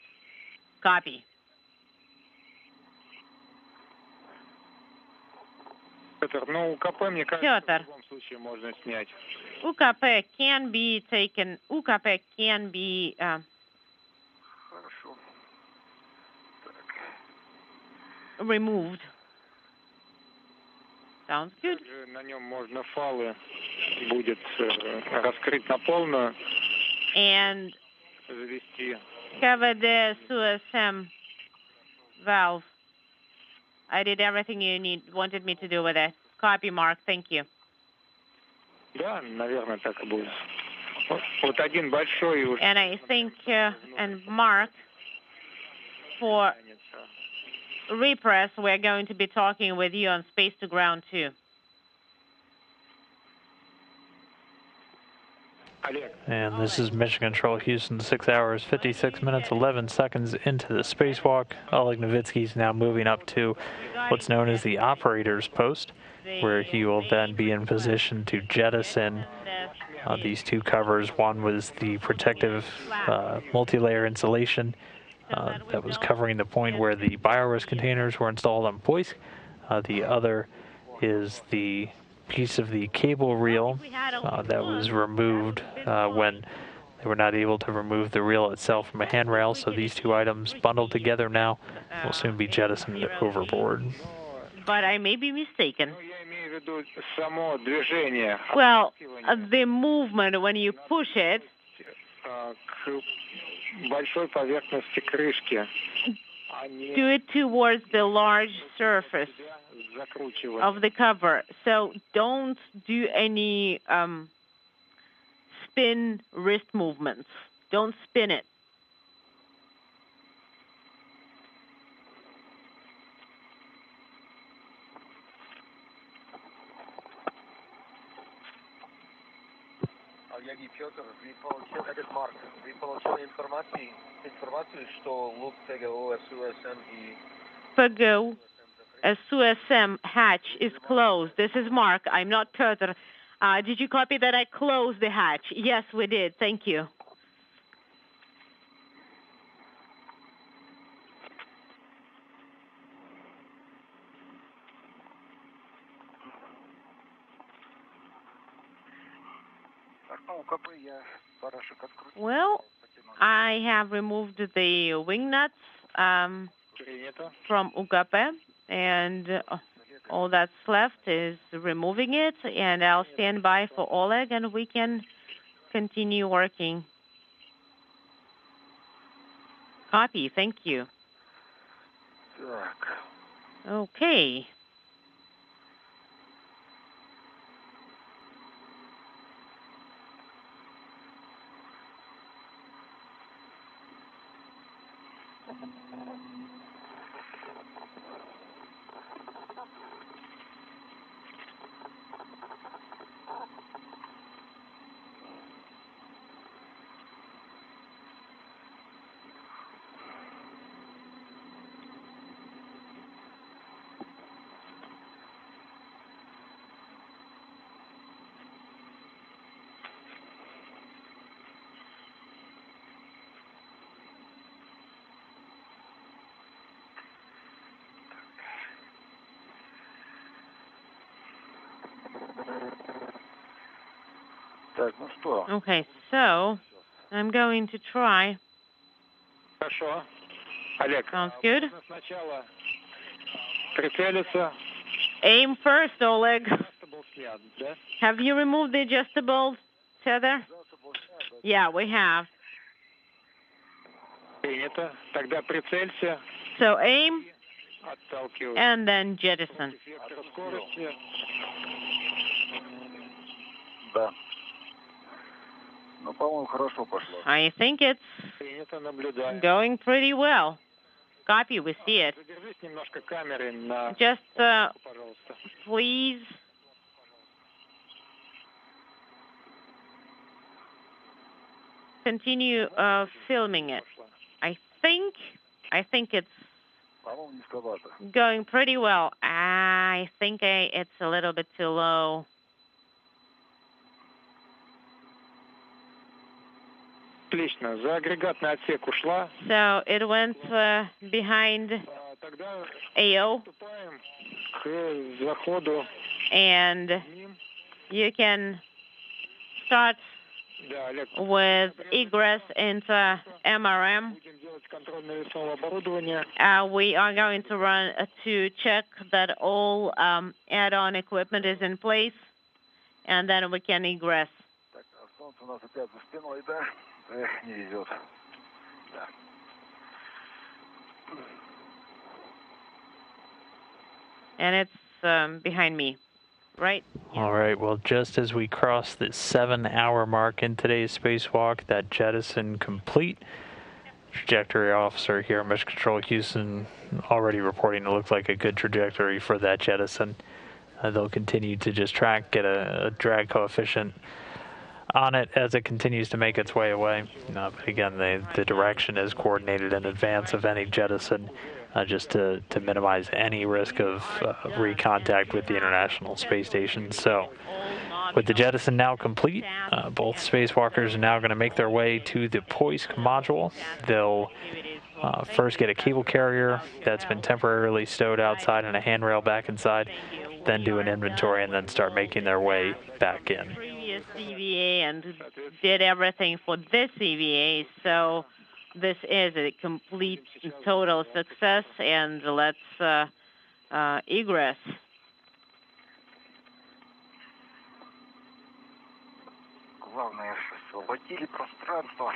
Speaker 6: Copy.
Speaker 3: Петр, ну УКП, мне кажется, в любом случае можно снять.
Speaker 6: UKP can be taken. UKP can be. Removed. Sounds good.
Speaker 3: На нем можно фалы будет раскрыть на полную.
Speaker 6: And
Speaker 3: завести.
Speaker 6: Cover the SUSM valve. I did everything you wanted me to do with it. Copy, Mark. Thank you.
Speaker 3: Да, наверное, так и будет. Вот один большой уже.
Speaker 6: And I think, and Mark, for repress, we're going to be talking with you on space to ground too.
Speaker 1: And this is Mission Control Houston, 6 hours, 56 minutes, 11 seconds into the spacewalk. Oleg Novitsky is now moving up to what's known as the operator's post, where he will then be in position to jettison these two covers. One was the protective multi-layer insulation that was covering the point where the biorisk containers were installed on Poisk. The other is the piece of the cable reel that was removed when they were not able to remove the reel itself from a handrail. So these two items bundled together now will soon be jettisoned overboard.
Speaker 6: But I may be mistaken. Well, the movement when you push it do it towards the large surface of the cover. So don't do any spin wrist movements. Don't spin it.
Speaker 10: Олег и Петр, это Марк, вы получили информацию, что люк ПГО СУСМ и...
Speaker 6: ПГО SUSM hatch is closed. This is Mark. I'm not Peter. Did you copy that I closed the hatch? Yes, we did. Thank you. Well, I have removed the wing nuts from UKP, and all that's left is removing it, and I'll stand by for Oleg, and we can continue working. Copy. Thank you. Okay. Okay, so I'm going to try. Sounds good. Aim first, Oleg. Have you removed the adjustable tether? Yeah, we have. So aim and then jettison. I think it's going pretty well. Copy, we see it. Just please continue filming it. I think it's going pretty well. I think it's a little bit too low. So it went behind AO, and you can start with egress into MRM. We are going to run to check that all add-on equipment is in place, and then we can egress. And it's behind me, right?
Speaker 1: All right, well, just as we cross the 7-hour mark in today's spacewalk, that jettison complete. Trajectory officer here, Mission Control Houston, already reporting it looks like a good trajectory for that jettison. They'll continue to just track, get a drag coefficient on it as it continues to make its way away. But again, the direction is coordinated in advance of any jettison, just to minimize any risk of recontact with the International Space Station. So with the jettison now complete, both spacewalkers are now going to make their way to the Poisk module. They'll first get a cable carrier that's been temporarily stowed outside and a handrail back inside. then do an inventory, and then start making their way back in.
Speaker 6: Previous EVA and did everything for this EVA, so this is a complete total success, and let's egress.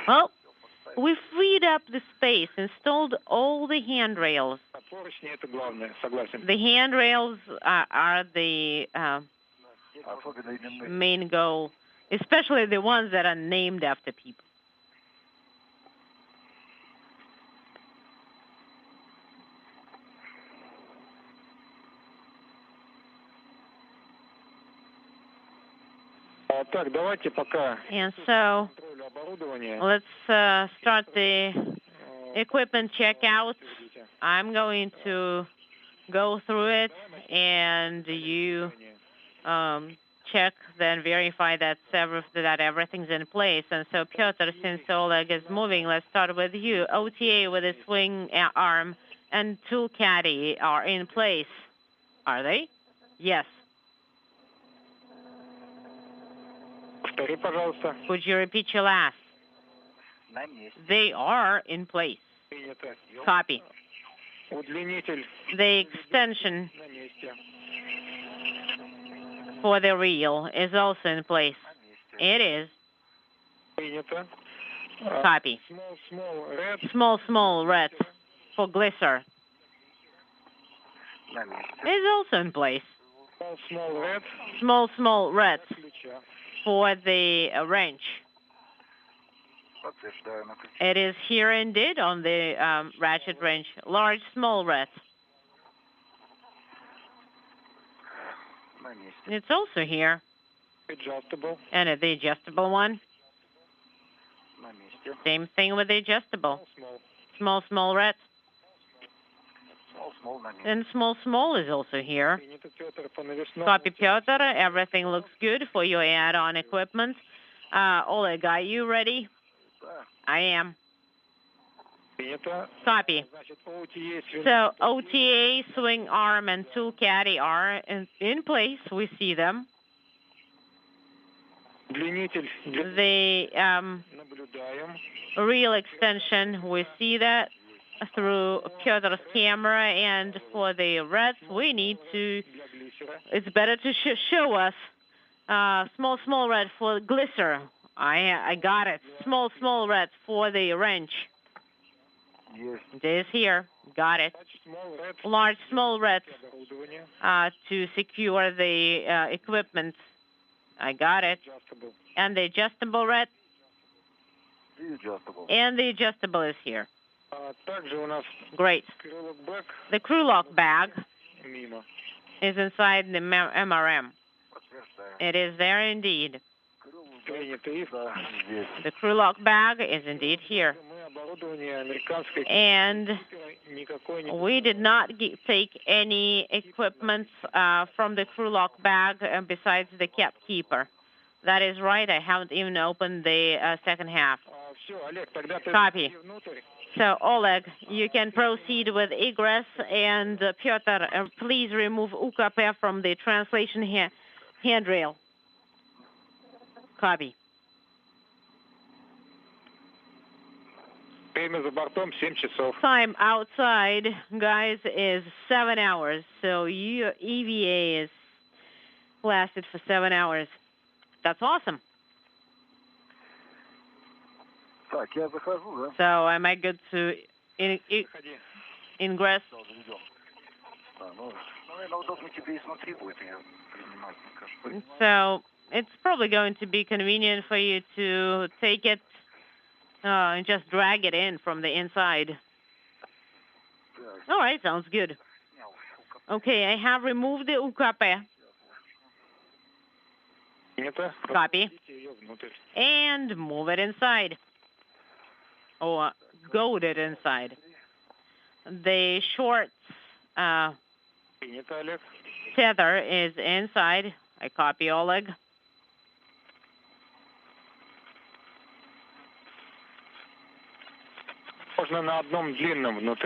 Speaker 6: Well, we freed up the space, installed all the handrails. The handrails are the main goal, especially the ones that are named after people. And so let's start the equipment checkout. I'm going to go through it, and you check, then verify that everything's in place. And so, Piotr, since Oleg is moving, let's start with you. OTA with a swing arm and tool caddy are in place. Are they? Yes. Could you repeat your last? They are in place. Copy. The extension for the reel is also in place. It is. Copy. Small red for glisser is also in place. Small red for the wrench. It is here indeed on the ratchet wrench. Large, small red. It's also here.
Speaker 3: Adjustable.
Speaker 6: And the adjustable one. Same thing with the adjustable. Small red. And small is also here. Copy, Piotr. Everything looks good for your add-on equipment. Oleg, are you ready? I am. Copy. So OTA, swing arm, and tool caddy are in place. We see them. The reel extension, we see that through Piotr's camera, and for the reds, we need to, it's better to show us small red for glisser. I got it. Small red for the wrench.
Speaker 8: Yes.
Speaker 6: It is here. Got it. Large, small red to secure the equipment. I got it. And the adjustable red? And the adjustable is here. Great. The crew lock bag is inside the MRM. It is there indeed. The crew lock bag is indeed here. And we did not take any equipment from the crew lock bag besides the cap keeper. That is right. I haven't even opened the second half. Copy. So, Oleg, you can proceed with egress, and Piotr, please remove UKP from the translation handrail. Copy. Time outside, guys, is 7 hours. So your EVA is lasted for 7 hours. That's awesome. So am I good to ingress? So it's probably going to be convenient for you to take it and just drag it in from the inside. All right, sounds good. Okay, I have removed the UKP. Copy. And move it inside. Or goad it inside. The short tether is inside. I copy, Oleg.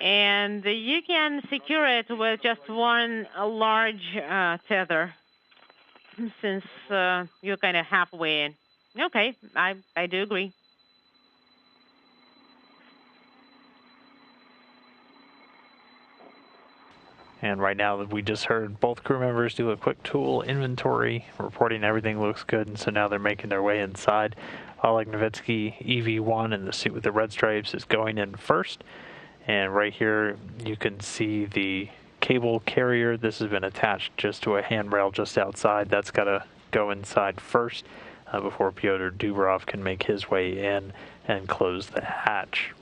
Speaker 6: And you can secure it with just one large tether, since you're kind of halfway in. Okay, I do agree.
Speaker 1: And right now, we just heard both crew members do a quick tool inventory, reporting everything looks good, and so now they're making their way inside. Oleg Novitsky, EV1 in the suit with the red stripes, is going in first. And right here, you can see the cable carrier. This has been attached just to a handrail just outside. That's got to go inside first before Pетr Dubrov can make his way in and close the hatch.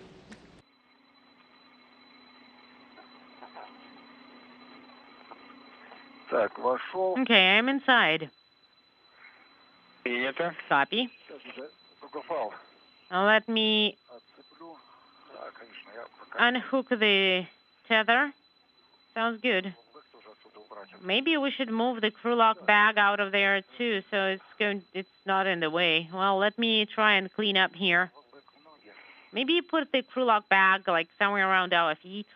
Speaker 6: Okay, I'm inside. Copy. Now let me unhook the tether. Sounds good. Maybe we should move the crew lock bag out of there too, so it's not in the way. Well, let me try and clean up here. Maybe put the crew lock bag like somewhere around our feet.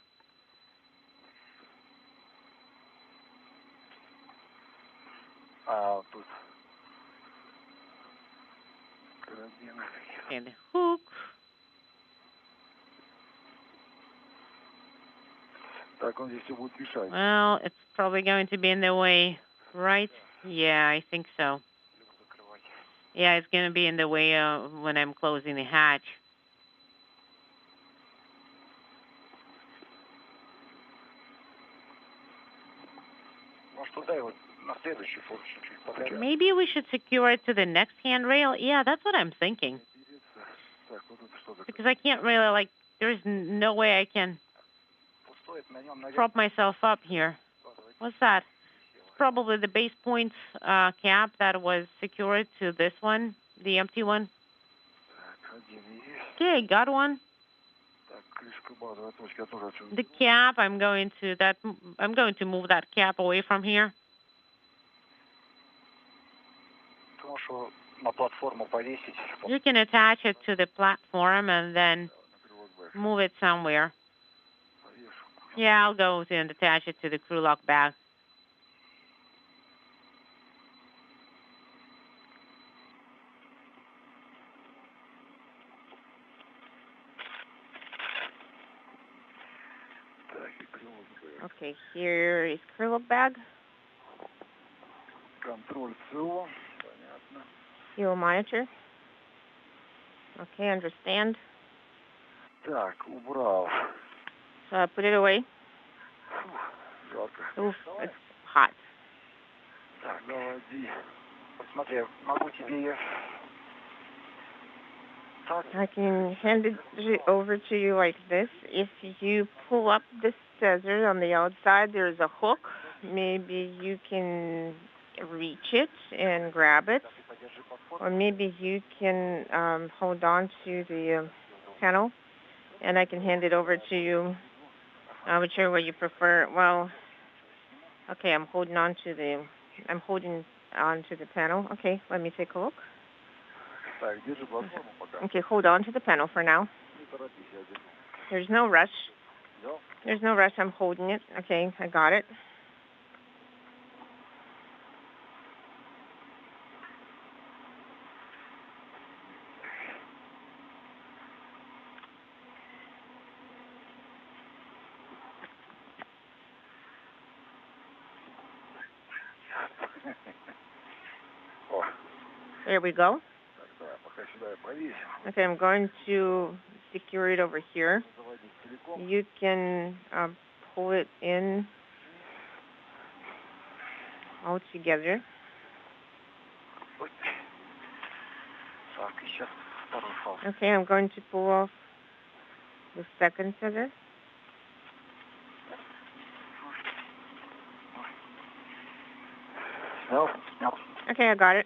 Speaker 6: And the hook. Well, it's probably going to be in the way, right? Yeah, I think so. Yeah, it's going to be in the way when I'm closing the hatch. Maybe we should secure it to the next handrail. Yeah, that's what I'm thinking. Because I can't really, there's no way I can prop myself up here. What's that? It's probably the base points cap that was secured to this one, the empty one. Okay, got one. The cap, I'm going to move that cap away from here. You can attach it to the platform and then move it somewhere. Yeah, I'll go and attach it to the crew lock bag. Okay, here is crew lock bag. Fuel monitor. Okay, understand. So I put it away. Oof, it's hot. I can hand it over to you like this. If you pull up this tether on the outside, there's a hook. Maybe you can reach it and grab it. Or maybe you can hold on to the panel, and I can hand it over to you, whichever way you prefer. Well, okay, I'm holding on to the panel. Okay, let me take a look. Okay, hold on to the panel for now. There's no rush. There's no rush. I'm holding it. Okay, I got it. There we go. Okay, I'm going to secure it over here. You can pull it in all together. Okay, I'm going to pull off the second tether. Okay, I got it.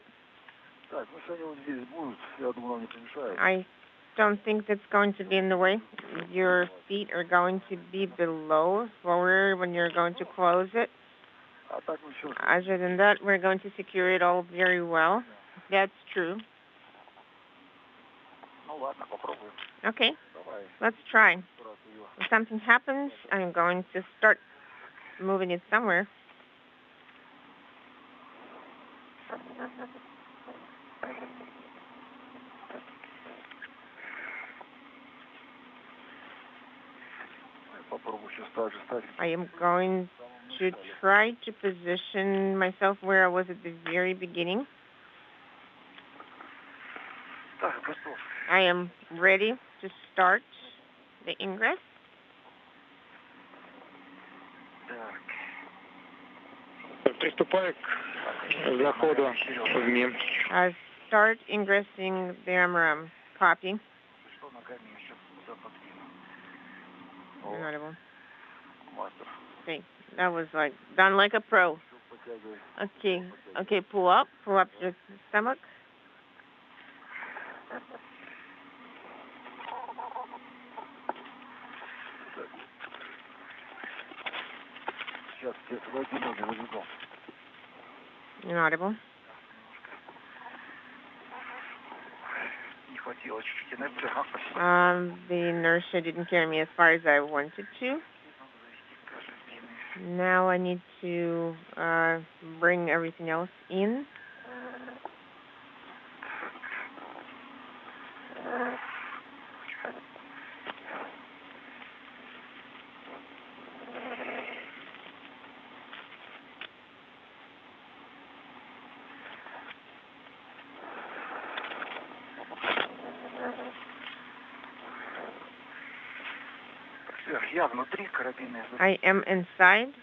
Speaker 6: I don't think that's going to be in the way. Your feet are going to be below, lower when you're going to close it. Other than that, we're going to secure it all very well. That's true.
Speaker 5: Okay, let's try. If something happens, I'm going to start moving it somewhere. I am going to try to position myself where I was at the very beginning. I am ready to start the ingress.
Speaker 3: Приступай к заходу в МИМ.
Speaker 5: Start ingressing the MRM. Copy. Inaudible. Okay, that was like done like a pro. Okay, pull up your stomach. Inaudible. The inertia didn't carry me as far as I wanted to. Now I need to bring everything else in. I am inside.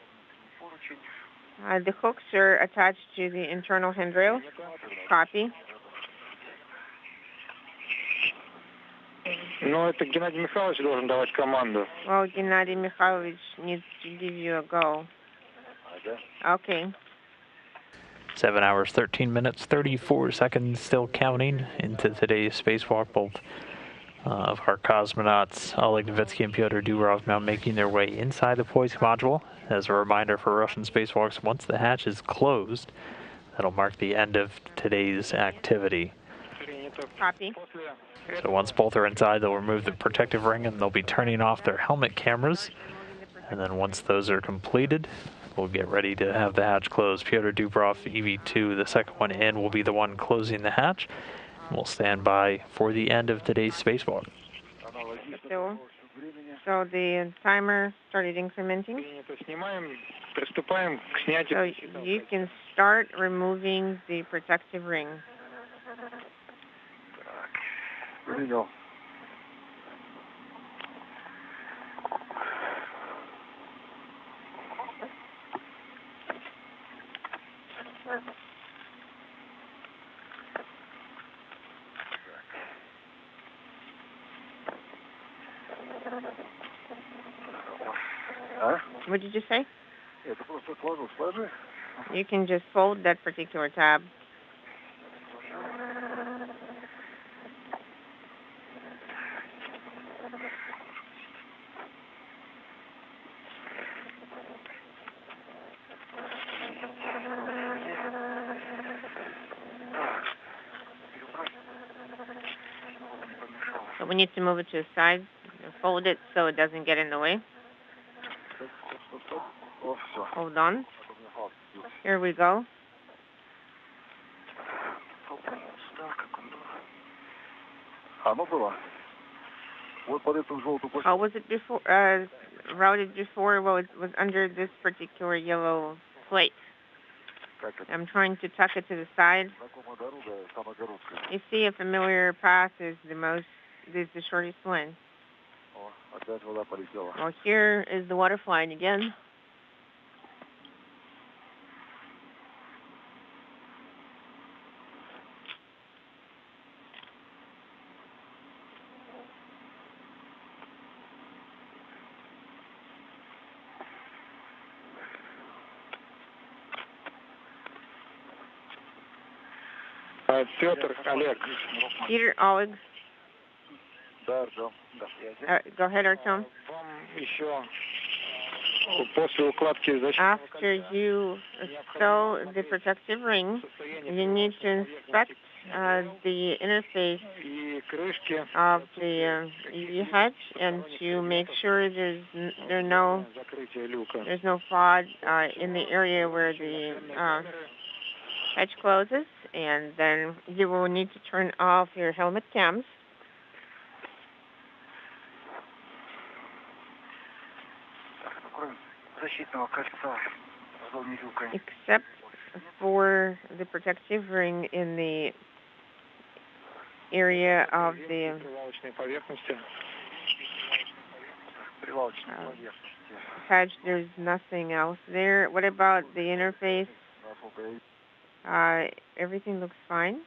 Speaker 5: The hooks are attached to the internal handrail. Copy.
Speaker 3: Ну, это Геннадий Михайлович должен давать команду.
Speaker 5: Well, Gennady Mikhailovich needs to give you a go. Okay.
Speaker 1: 7 hours, 13 minutes, 34 seconds, still counting into today's spacewalk. Both of our cosmonauts, Oleg Novitsky and Petr Dubrov, now making their way inside the Poise module. As a reminder for Russian spacewalks, once the hatch is closed, that'll mark the end of today's activity.
Speaker 5: Copy.
Speaker 1: So once both are inside, they'll remove the protective ring and they'll be turning off their helmet cameras. And then once those are completed, we'll get ready to have the hatch closed. Petr Dubrov, EV2, the second one in, will be the one closing the hatch. We'll stand by for the end of today's spacewalk.
Speaker 5: So the timer started incrementing. So you can start removing the protective ring. What did you say? You can just fold that particular tab. So we need to move it to the side, fold it so it doesn't get in the way. Hold on. Here we go. How was it before? Routed before? Well, it was under this particular yellow plate. I'm trying to tuck it to the side. You see, a familiar path is the shortest one. Well, here is the water flying again.
Speaker 3: Петр, Олег.
Speaker 5: Peter, Oleg. Go ahead, Artem. After you sew the protective ring, you need to inspect the interface of the EV hatch and to make sure there's no fog in the area where the hatch closes, and then you will need to turn off your helmet cams. Except for the protective ring in the area of the hatch, there's nothing else there. What about the interface? Everything looks fine.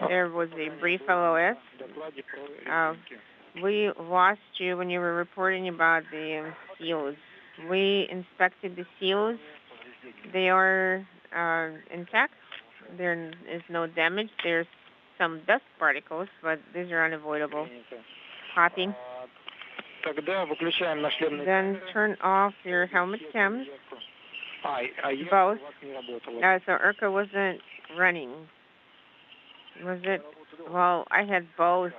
Speaker 5: There was a brief LOS. We lost you when you were reporting about the seals. We inspected the seals. They are intact. There is no damage. There's some dust particles, but these are unavoidable. Copy. Then turn off your helmet cams. Both. So ERCA wasn't running. Was it? Well, I had both.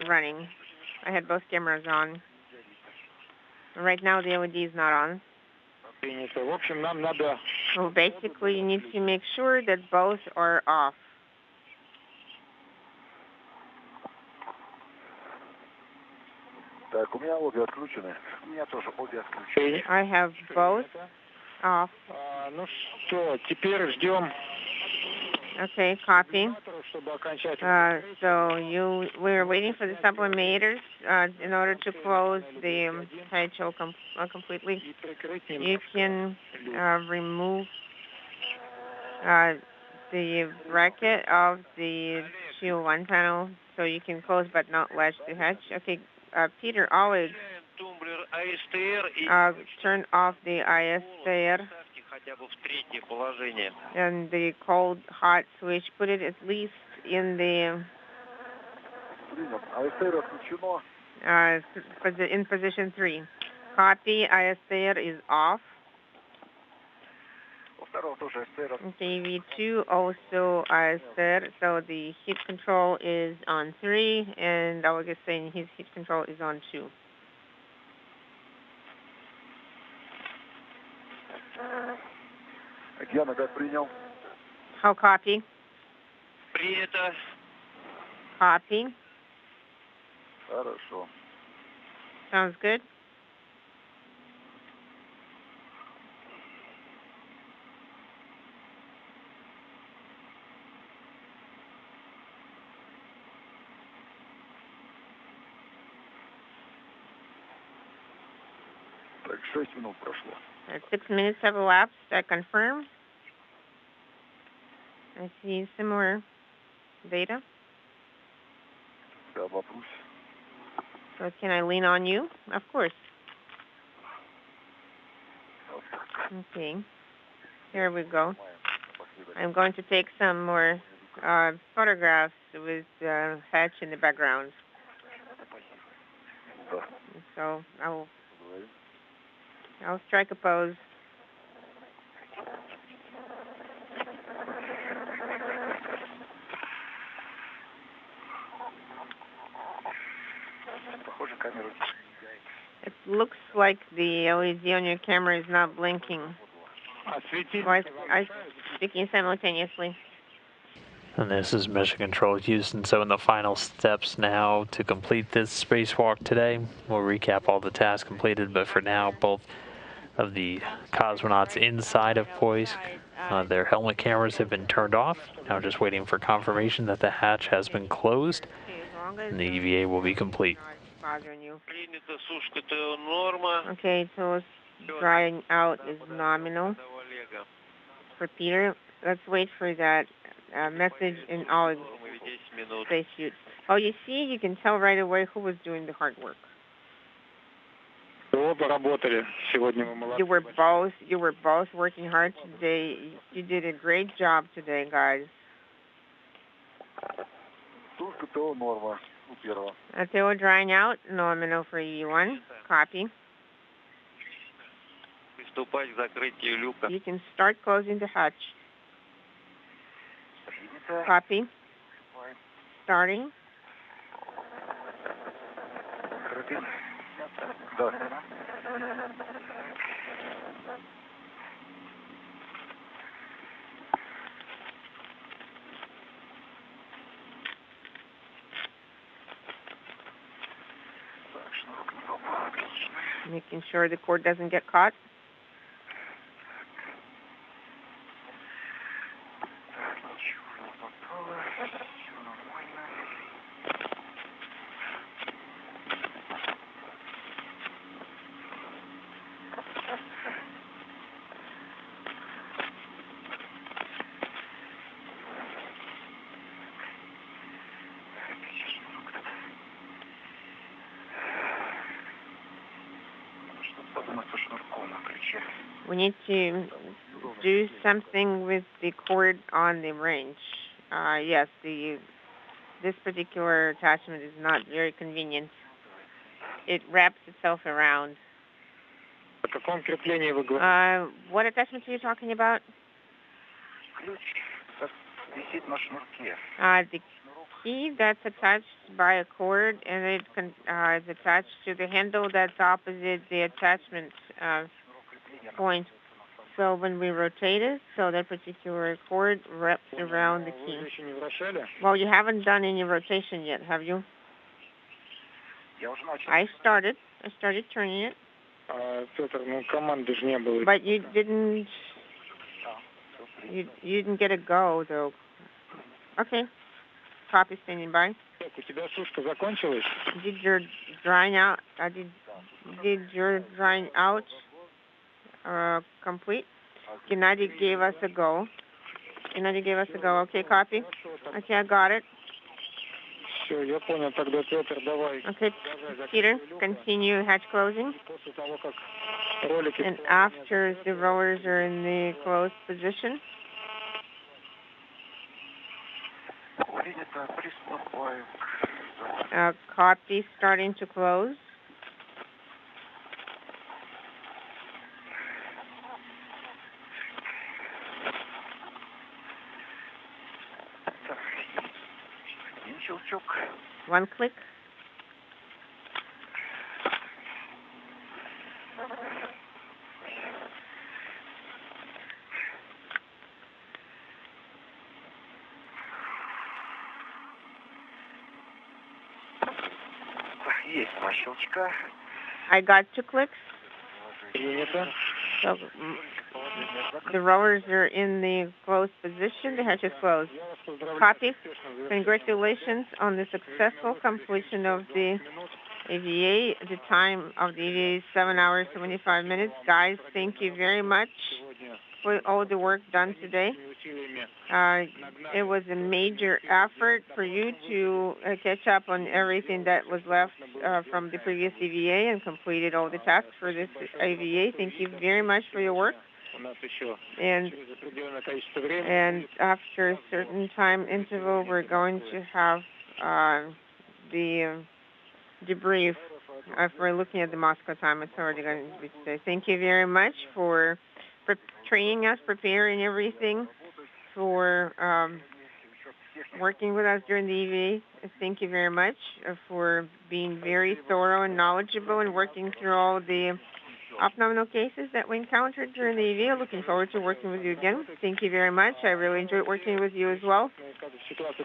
Speaker 5: Running. I had both cameras on. Right now the LED is not on. Well, basically you need to make sure that both are off. I have both off. Okay, copy. So we're waiting for the sublimators in order to close the hatch completely. You can remove the bracket of the Q1 panel so you can close but not latch the hatch. Okay, Peter, always turn off the ISR. And the cold hot switch, put it at least in the in position 3. Copy. ISR is off. Okay, V2 also ISR, so the heat control is on 3, and I was just saying his heat control is on 2. How copy?
Speaker 10: Принято.
Speaker 5: Copy.
Speaker 8: Хорошо.
Speaker 5: Sounds good.
Speaker 8: Так, 6 минут прошло.
Speaker 5: 6 minutes have elapsed. I confirm. I see similar data. So can I lean on you? Of course. Okay. Here we go. I'm going to take some more photographs with hatch in the background. So I'll strike a pose. It looks like the LED on your camera is not blinking. I'm speaking simultaneously.
Speaker 1: And this is Mission Control Houston. So in the final steps now to complete this spacewalk today, we'll recap all the tasks completed, but for now, both of the cosmonauts inside of Poisk, their helmet cameras have been turned off. Now just waiting for confirmation that the hatch has been closed, and the EVA will be complete.
Speaker 5: Okay, so drying out is nominal. For Peter, let's wait for that message in all spacesuits. Oh, you see, you can tell right away who was doing the hard work.
Speaker 3: Оба работали. Сегодня вы молодцы.
Speaker 5: You were both working hard today. You did a great job today, guys. Theo drying out, nominal for E1. Copy. You can start closing the hatch. Copy. Starting. Making sure the cord doesn't get caught. We need to do something with the cord on the wrench. Yes, this particular attachment is not very convenient. It wraps itself around. What attachment are you talking about? The key that's attached by a cord, and it is attached to the handle that's opposite the attachment point. So when we rotate it, so that particular cord wraps around the key. Well, you haven't done any rotation yet, have you? I started turning it. But you didn't get a go, though. Okay. Copy, standing by. Did your drying out complete? Gennady gave us a go. Okay, copy. Okay, I got it. Okay, Peter, continue hatch closing. And after the rowers are in the closed position. Copy, starting to close. One click. I got 2 clicks. So, the rowers are in the closed position. The hatch is closed. Copy. Congratulations on the successful completion of the AVA. The time of the AVA is 7 hours, 25 minutes. Guys, thank you very much for all the work done today. It was a major effort for you to catch up on everything that was left from the previous AVA and completed all the tasks for this AVA. Thank you very much for your work. And after a certain time interval, we're going to have the debrief. If we're looking at the Moscow time, it's already going to be today. Thank you very much for training us, preparing everything, for working with us during the EVA. Thank you very much for being very thorough and knowledgeable and working through all the off-nominal cases that we encountered during the EVA. Looking forward to working with you again. Thank you very much. I really enjoyed working with you as well.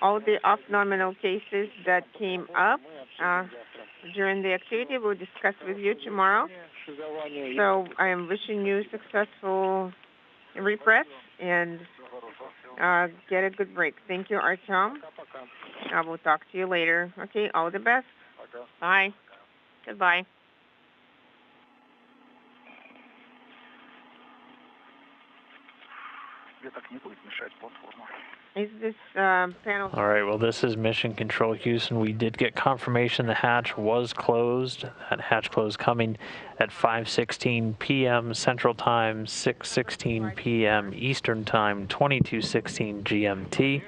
Speaker 5: All the off-nominal cases that came up during the activity we'll discuss with you tomorrow. So I am wishing you successful repress and get a good break. Thank you, Artyom. I will talk to you later. Okay, all the best. Bye. Goodbye. Is this panel?
Speaker 1: All right, well, this is Mission Control Houston. We did get confirmation the hatch was closed. That hatch closed coming at 5:16 p.m. Central Time, 6:16 p.m. Eastern Time, 22:16 GMT.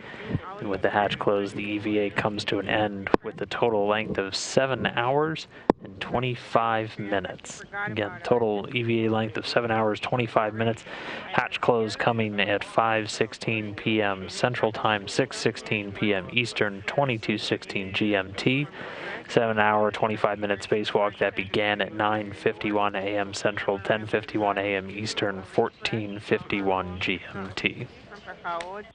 Speaker 1: And with the hatch closed, the EVA comes to an end with a total length of 7 hours and 25 minutes. Again, total EVA length of 7 hours, 25 minutes. Hatch closed coming at 5:16 p.m. Central Time, 6:16 p.m. Eastern, 22:16 GMT. 7-hour, 25-minute spacewalk that began at 9:51 a.m. Central, 10:51 a.m. Eastern, 14:51 GMT.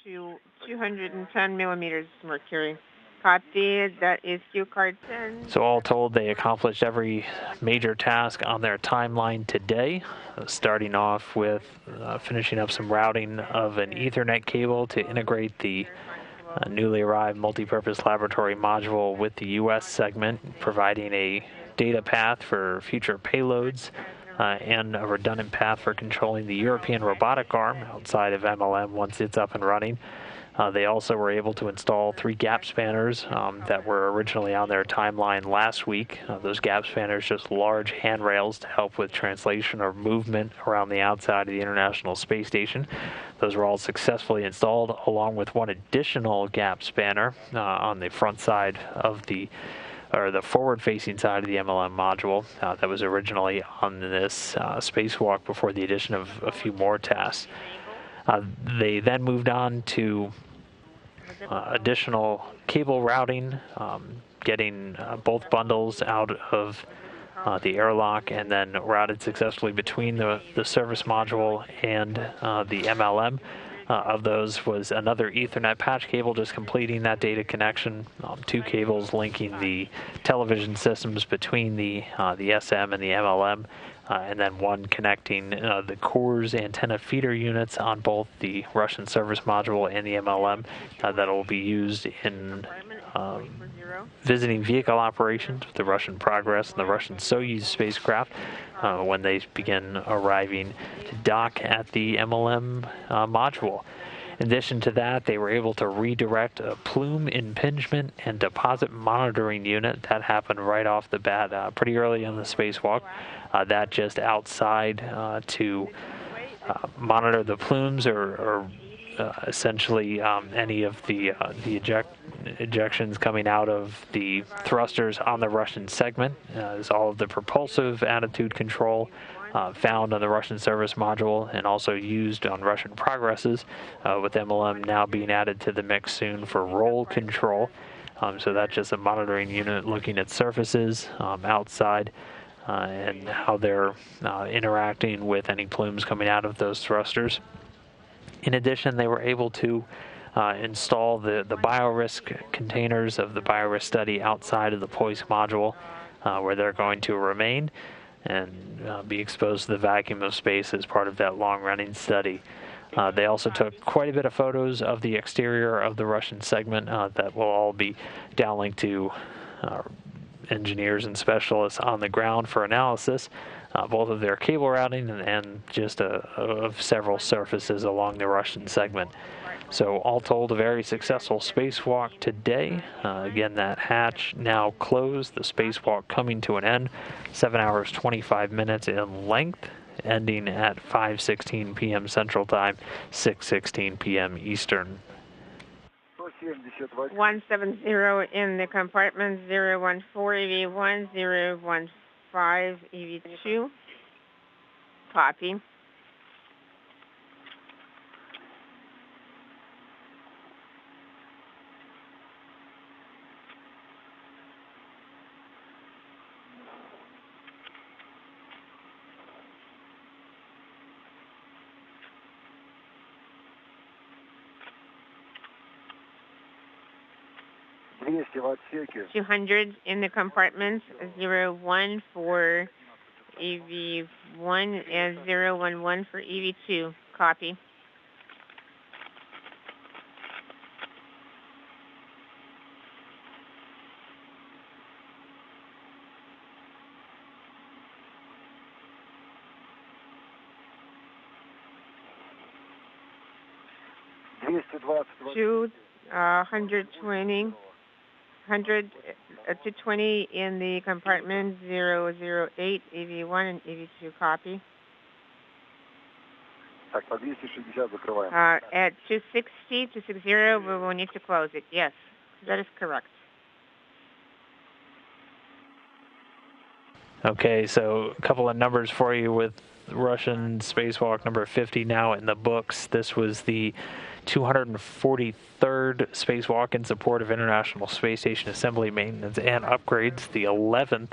Speaker 5: To 210 millimeters mercury. Copy. That is Q card 10.
Speaker 1: So all told, they accomplished every major task on their timeline today, starting off with finishing up some routing of an Ethernet cable to integrate the newly arrived multi-purpose laboratory module with the U.S. segment, providing a data path for future payloads and a redundant path for controlling the European robotic arm outside of MLM once it's up and running. They also were able to install 3 gap spanners that were originally on their timeline last week. Those gap spanners, just large handrails to help with translation or movement around the outside of the International Space Station. Those were all successfully installed, along with one additional gap spanner on the front side of the forward-facing side of the MLM module that was originally on this spacewalk before the addition of a few more tasks. They then moved on to additional cable routing, getting both bundles out of the airlock and then routed successfully between the service module and the MLM. Of those was another Ethernet patch cable just completing that data connection, 2 cables linking the television systems between the SM and the MLM, and then one connecting the cores antenna feeder units on both the Russian service module and the MLM that will be used in visiting vehicle operations with the Russian Progress and the Russian Soyuz spacecraft when they begin arriving to dock at the MLM module. In addition to that, they were able to redirect a plume impingement and deposit monitoring unit. That happened right off the bat pretty early in the spacewalk. That just outside to monitor the plumes or essentially any of the ejections coming out of the thrusters on the Russian segment, as all of the propulsive attitude control found on the Russian service module and also used on Russian progresses, with MLM now being added to the mix soon for roll control. So that's just a monitoring unit looking at surfaces outside and how they're interacting with any plumes coming out of those thrusters. In addition, they were able to install the biorisk containers of the biorisk study outside of the POISC module, where they're going to remain and be exposed to the vacuum of space as part of that long-running study. They also took quite a bit of photos of the exterior of the Russian segment that will all be downlinked to engineers and specialists on the ground for analysis, both of their cable routing and just of several surfaces along the Russian segment. So all told, a very successful spacewalk today. Again, that hatch now closed, the spacewalk coming to an end, 7 hours, 25 minutes in length, ending at 5:16 p.m. Central Time, 6:16 p.m. Eastern.
Speaker 5: 170 in the compartment, 014 EV1, 015 EV2. Copy.
Speaker 8: В отсеке.
Speaker 5: 200 in the compartments, 014 EV1 and 011 for EV2. Copy. to 120 in the compartment 008, EV1 and EV2 copy. At 260, we will need to close it. Yes, that is correct.
Speaker 1: Okay, so a couple of numbers for you with Russian spacewalk number 50 now in the books. This was the 243rd spacewalk in support of International Space Station assembly, maintenance, and upgrades, the 11th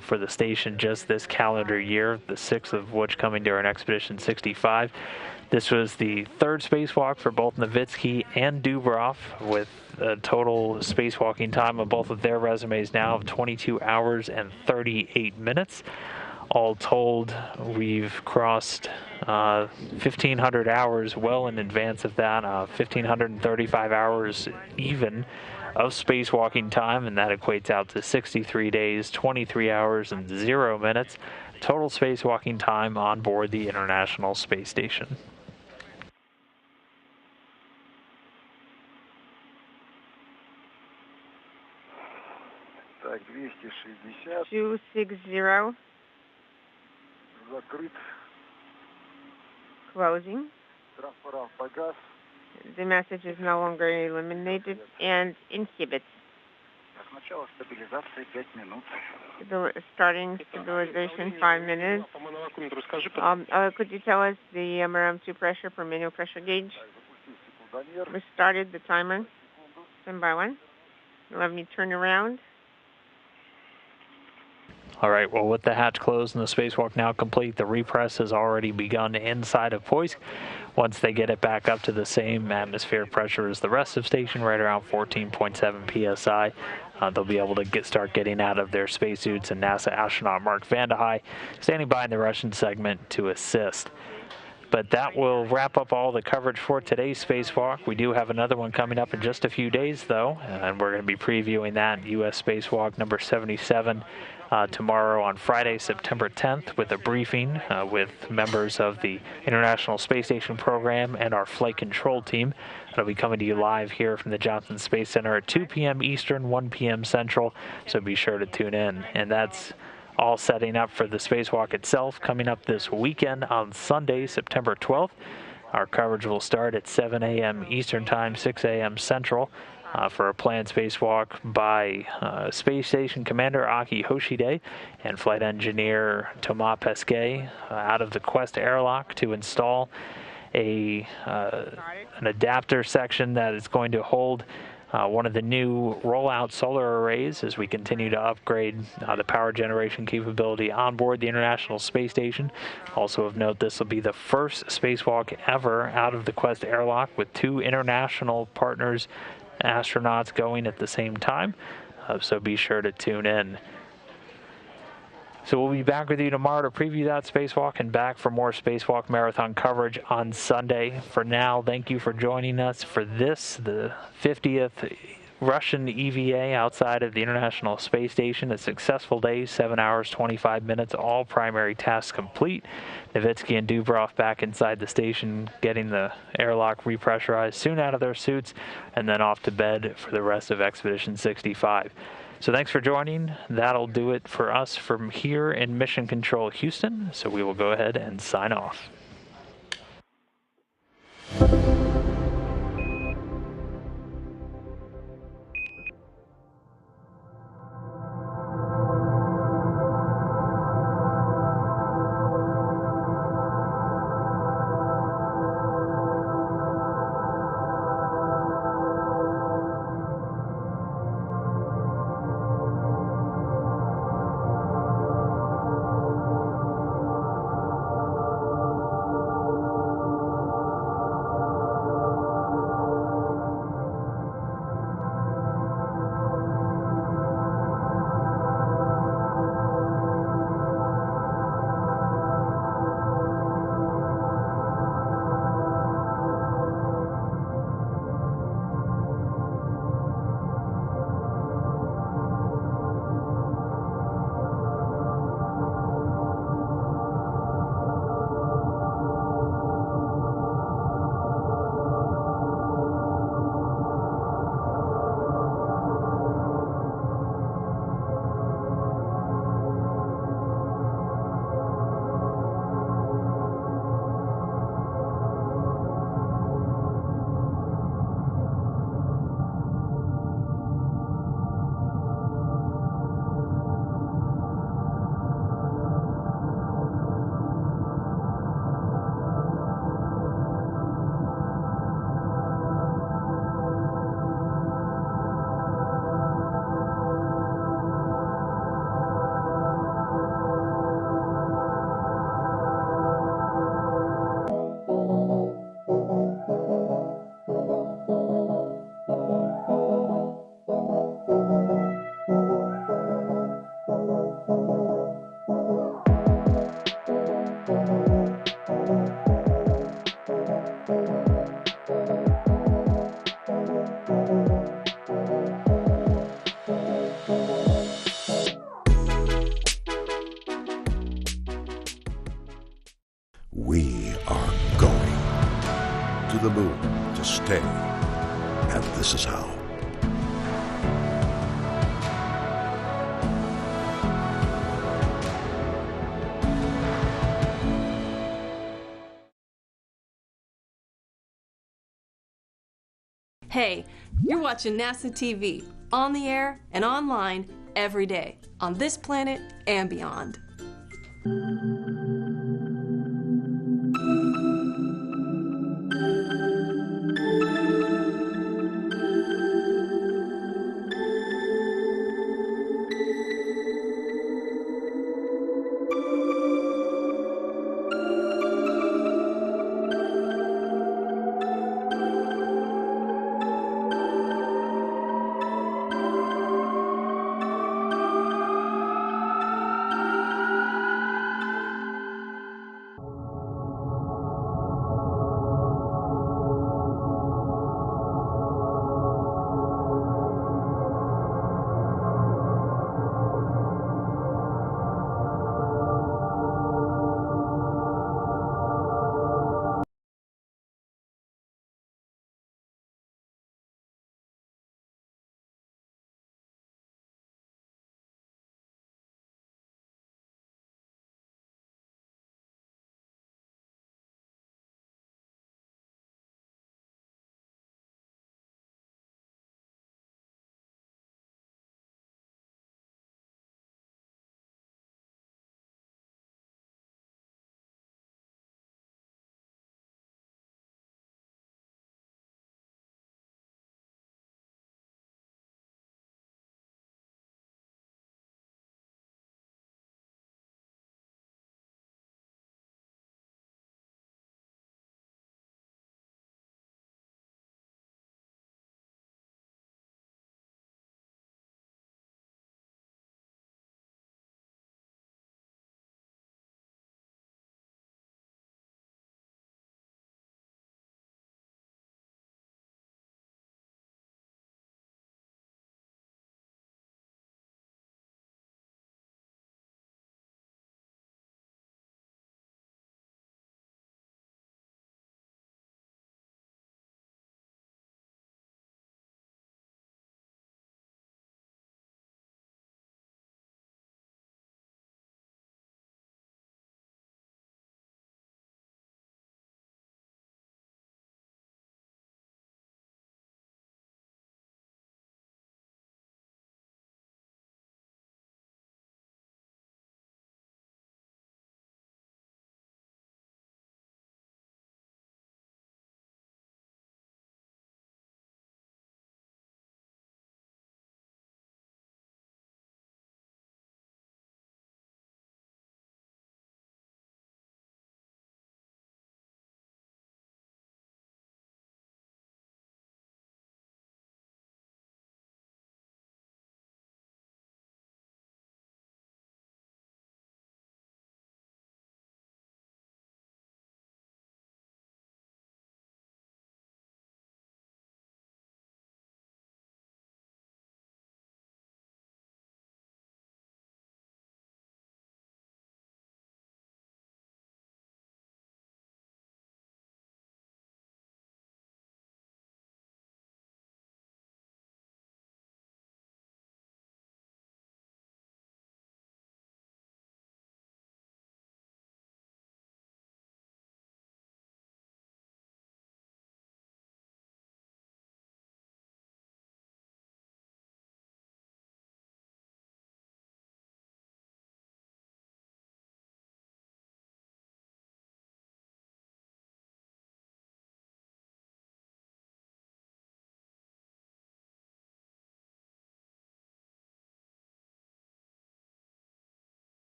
Speaker 1: for the station just this calendar year, the 6th of which coming during Expedition 65. This was the third spacewalk for both Novitsky and Dubroff, with a total spacewalking time of both of their resumes now of 22 hours and 38 minutes. All told, we've crossed 1,500 hours well in advance of that, 1,535 hours even of spacewalking time, and that equates out to 63 days, 23 hours, and 0 minutes total spacewalking time on board the International Space Station.
Speaker 8: Так, 260.
Speaker 5: 260.
Speaker 8: Закрыт.
Speaker 5: Closing.
Speaker 8: Транспарант погас.
Speaker 5: The message is no longer illuminated and inhibit.
Speaker 4: Начало стабилизации 5 минут.
Speaker 5: Starting stabilization 5 minutes. Could you tell us the RM2 pressure per manual pressure gauge? We started the timer. 1 by 1. Let me turn around.
Speaker 1: All right, well, with the hatch closed and the spacewalk now complete, the repress has already begun inside of Poisk. Once they get it back up to the same atmospheric pressure as the rest of station, right around 14.7 psi, they'll be able to start getting out of their spacesuits, and NASA astronaut Mark Vande Hei standing by in the Russian segment to assist. But that will wrap up all the coverage for today's spacewalk. We do have another one coming up in just a few days, though, and we're going to be previewing that, U.S. spacewalk number 77, tomorrow on Friday, September 10th, with a briefing with members of the International Space Station program and our flight control team. It'll be coming to you live here from the Johnson Space Center at 2 p.m. Eastern, 1 p.m. Central, so be sure to tune in. And that's all setting up for the spacewalk itself coming up this weekend on Sunday, September 12th. Our coverage will start at 7 a.m. Eastern Time, 6 a.m. Central, for a planned spacewalk by Space Station Commander Aki Hoshide and Flight Engineer Thomas Pesquet out of the Quest airlock to install an adapter section that is going to hold one of the new rollout solar arrays as we continue to upgrade the power generation capability on board the International Space Station. Also of note, this will be the first spacewalk ever out of the Quest airlock with 2 international partners, astronauts going at the same time, so be sure to tune in. So we'll be back with you tomorrow to preview that spacewalk and back for more spacewalk marathon coverage on Sunday. For now, thank you for joining us for this, the 50th Russian EVA outside of the International Space Station. A successful day, 7 hours, 25 minutes, all primary tasks complete. Novitsky and Dubroff back inside the station, getting the airlock repressurized, soon out of their suits, and then off to bed for the rest of Expedition 65. So thanks for joining. That'll do it for us from here in Mission Control Houston. So we will go ahead and sign off.
Speaker 11: We are going to the moon to stay. And this is how.
Speaker 12: Hey, you're watching NASA TV, on the air and online every day, on this planet and beyond.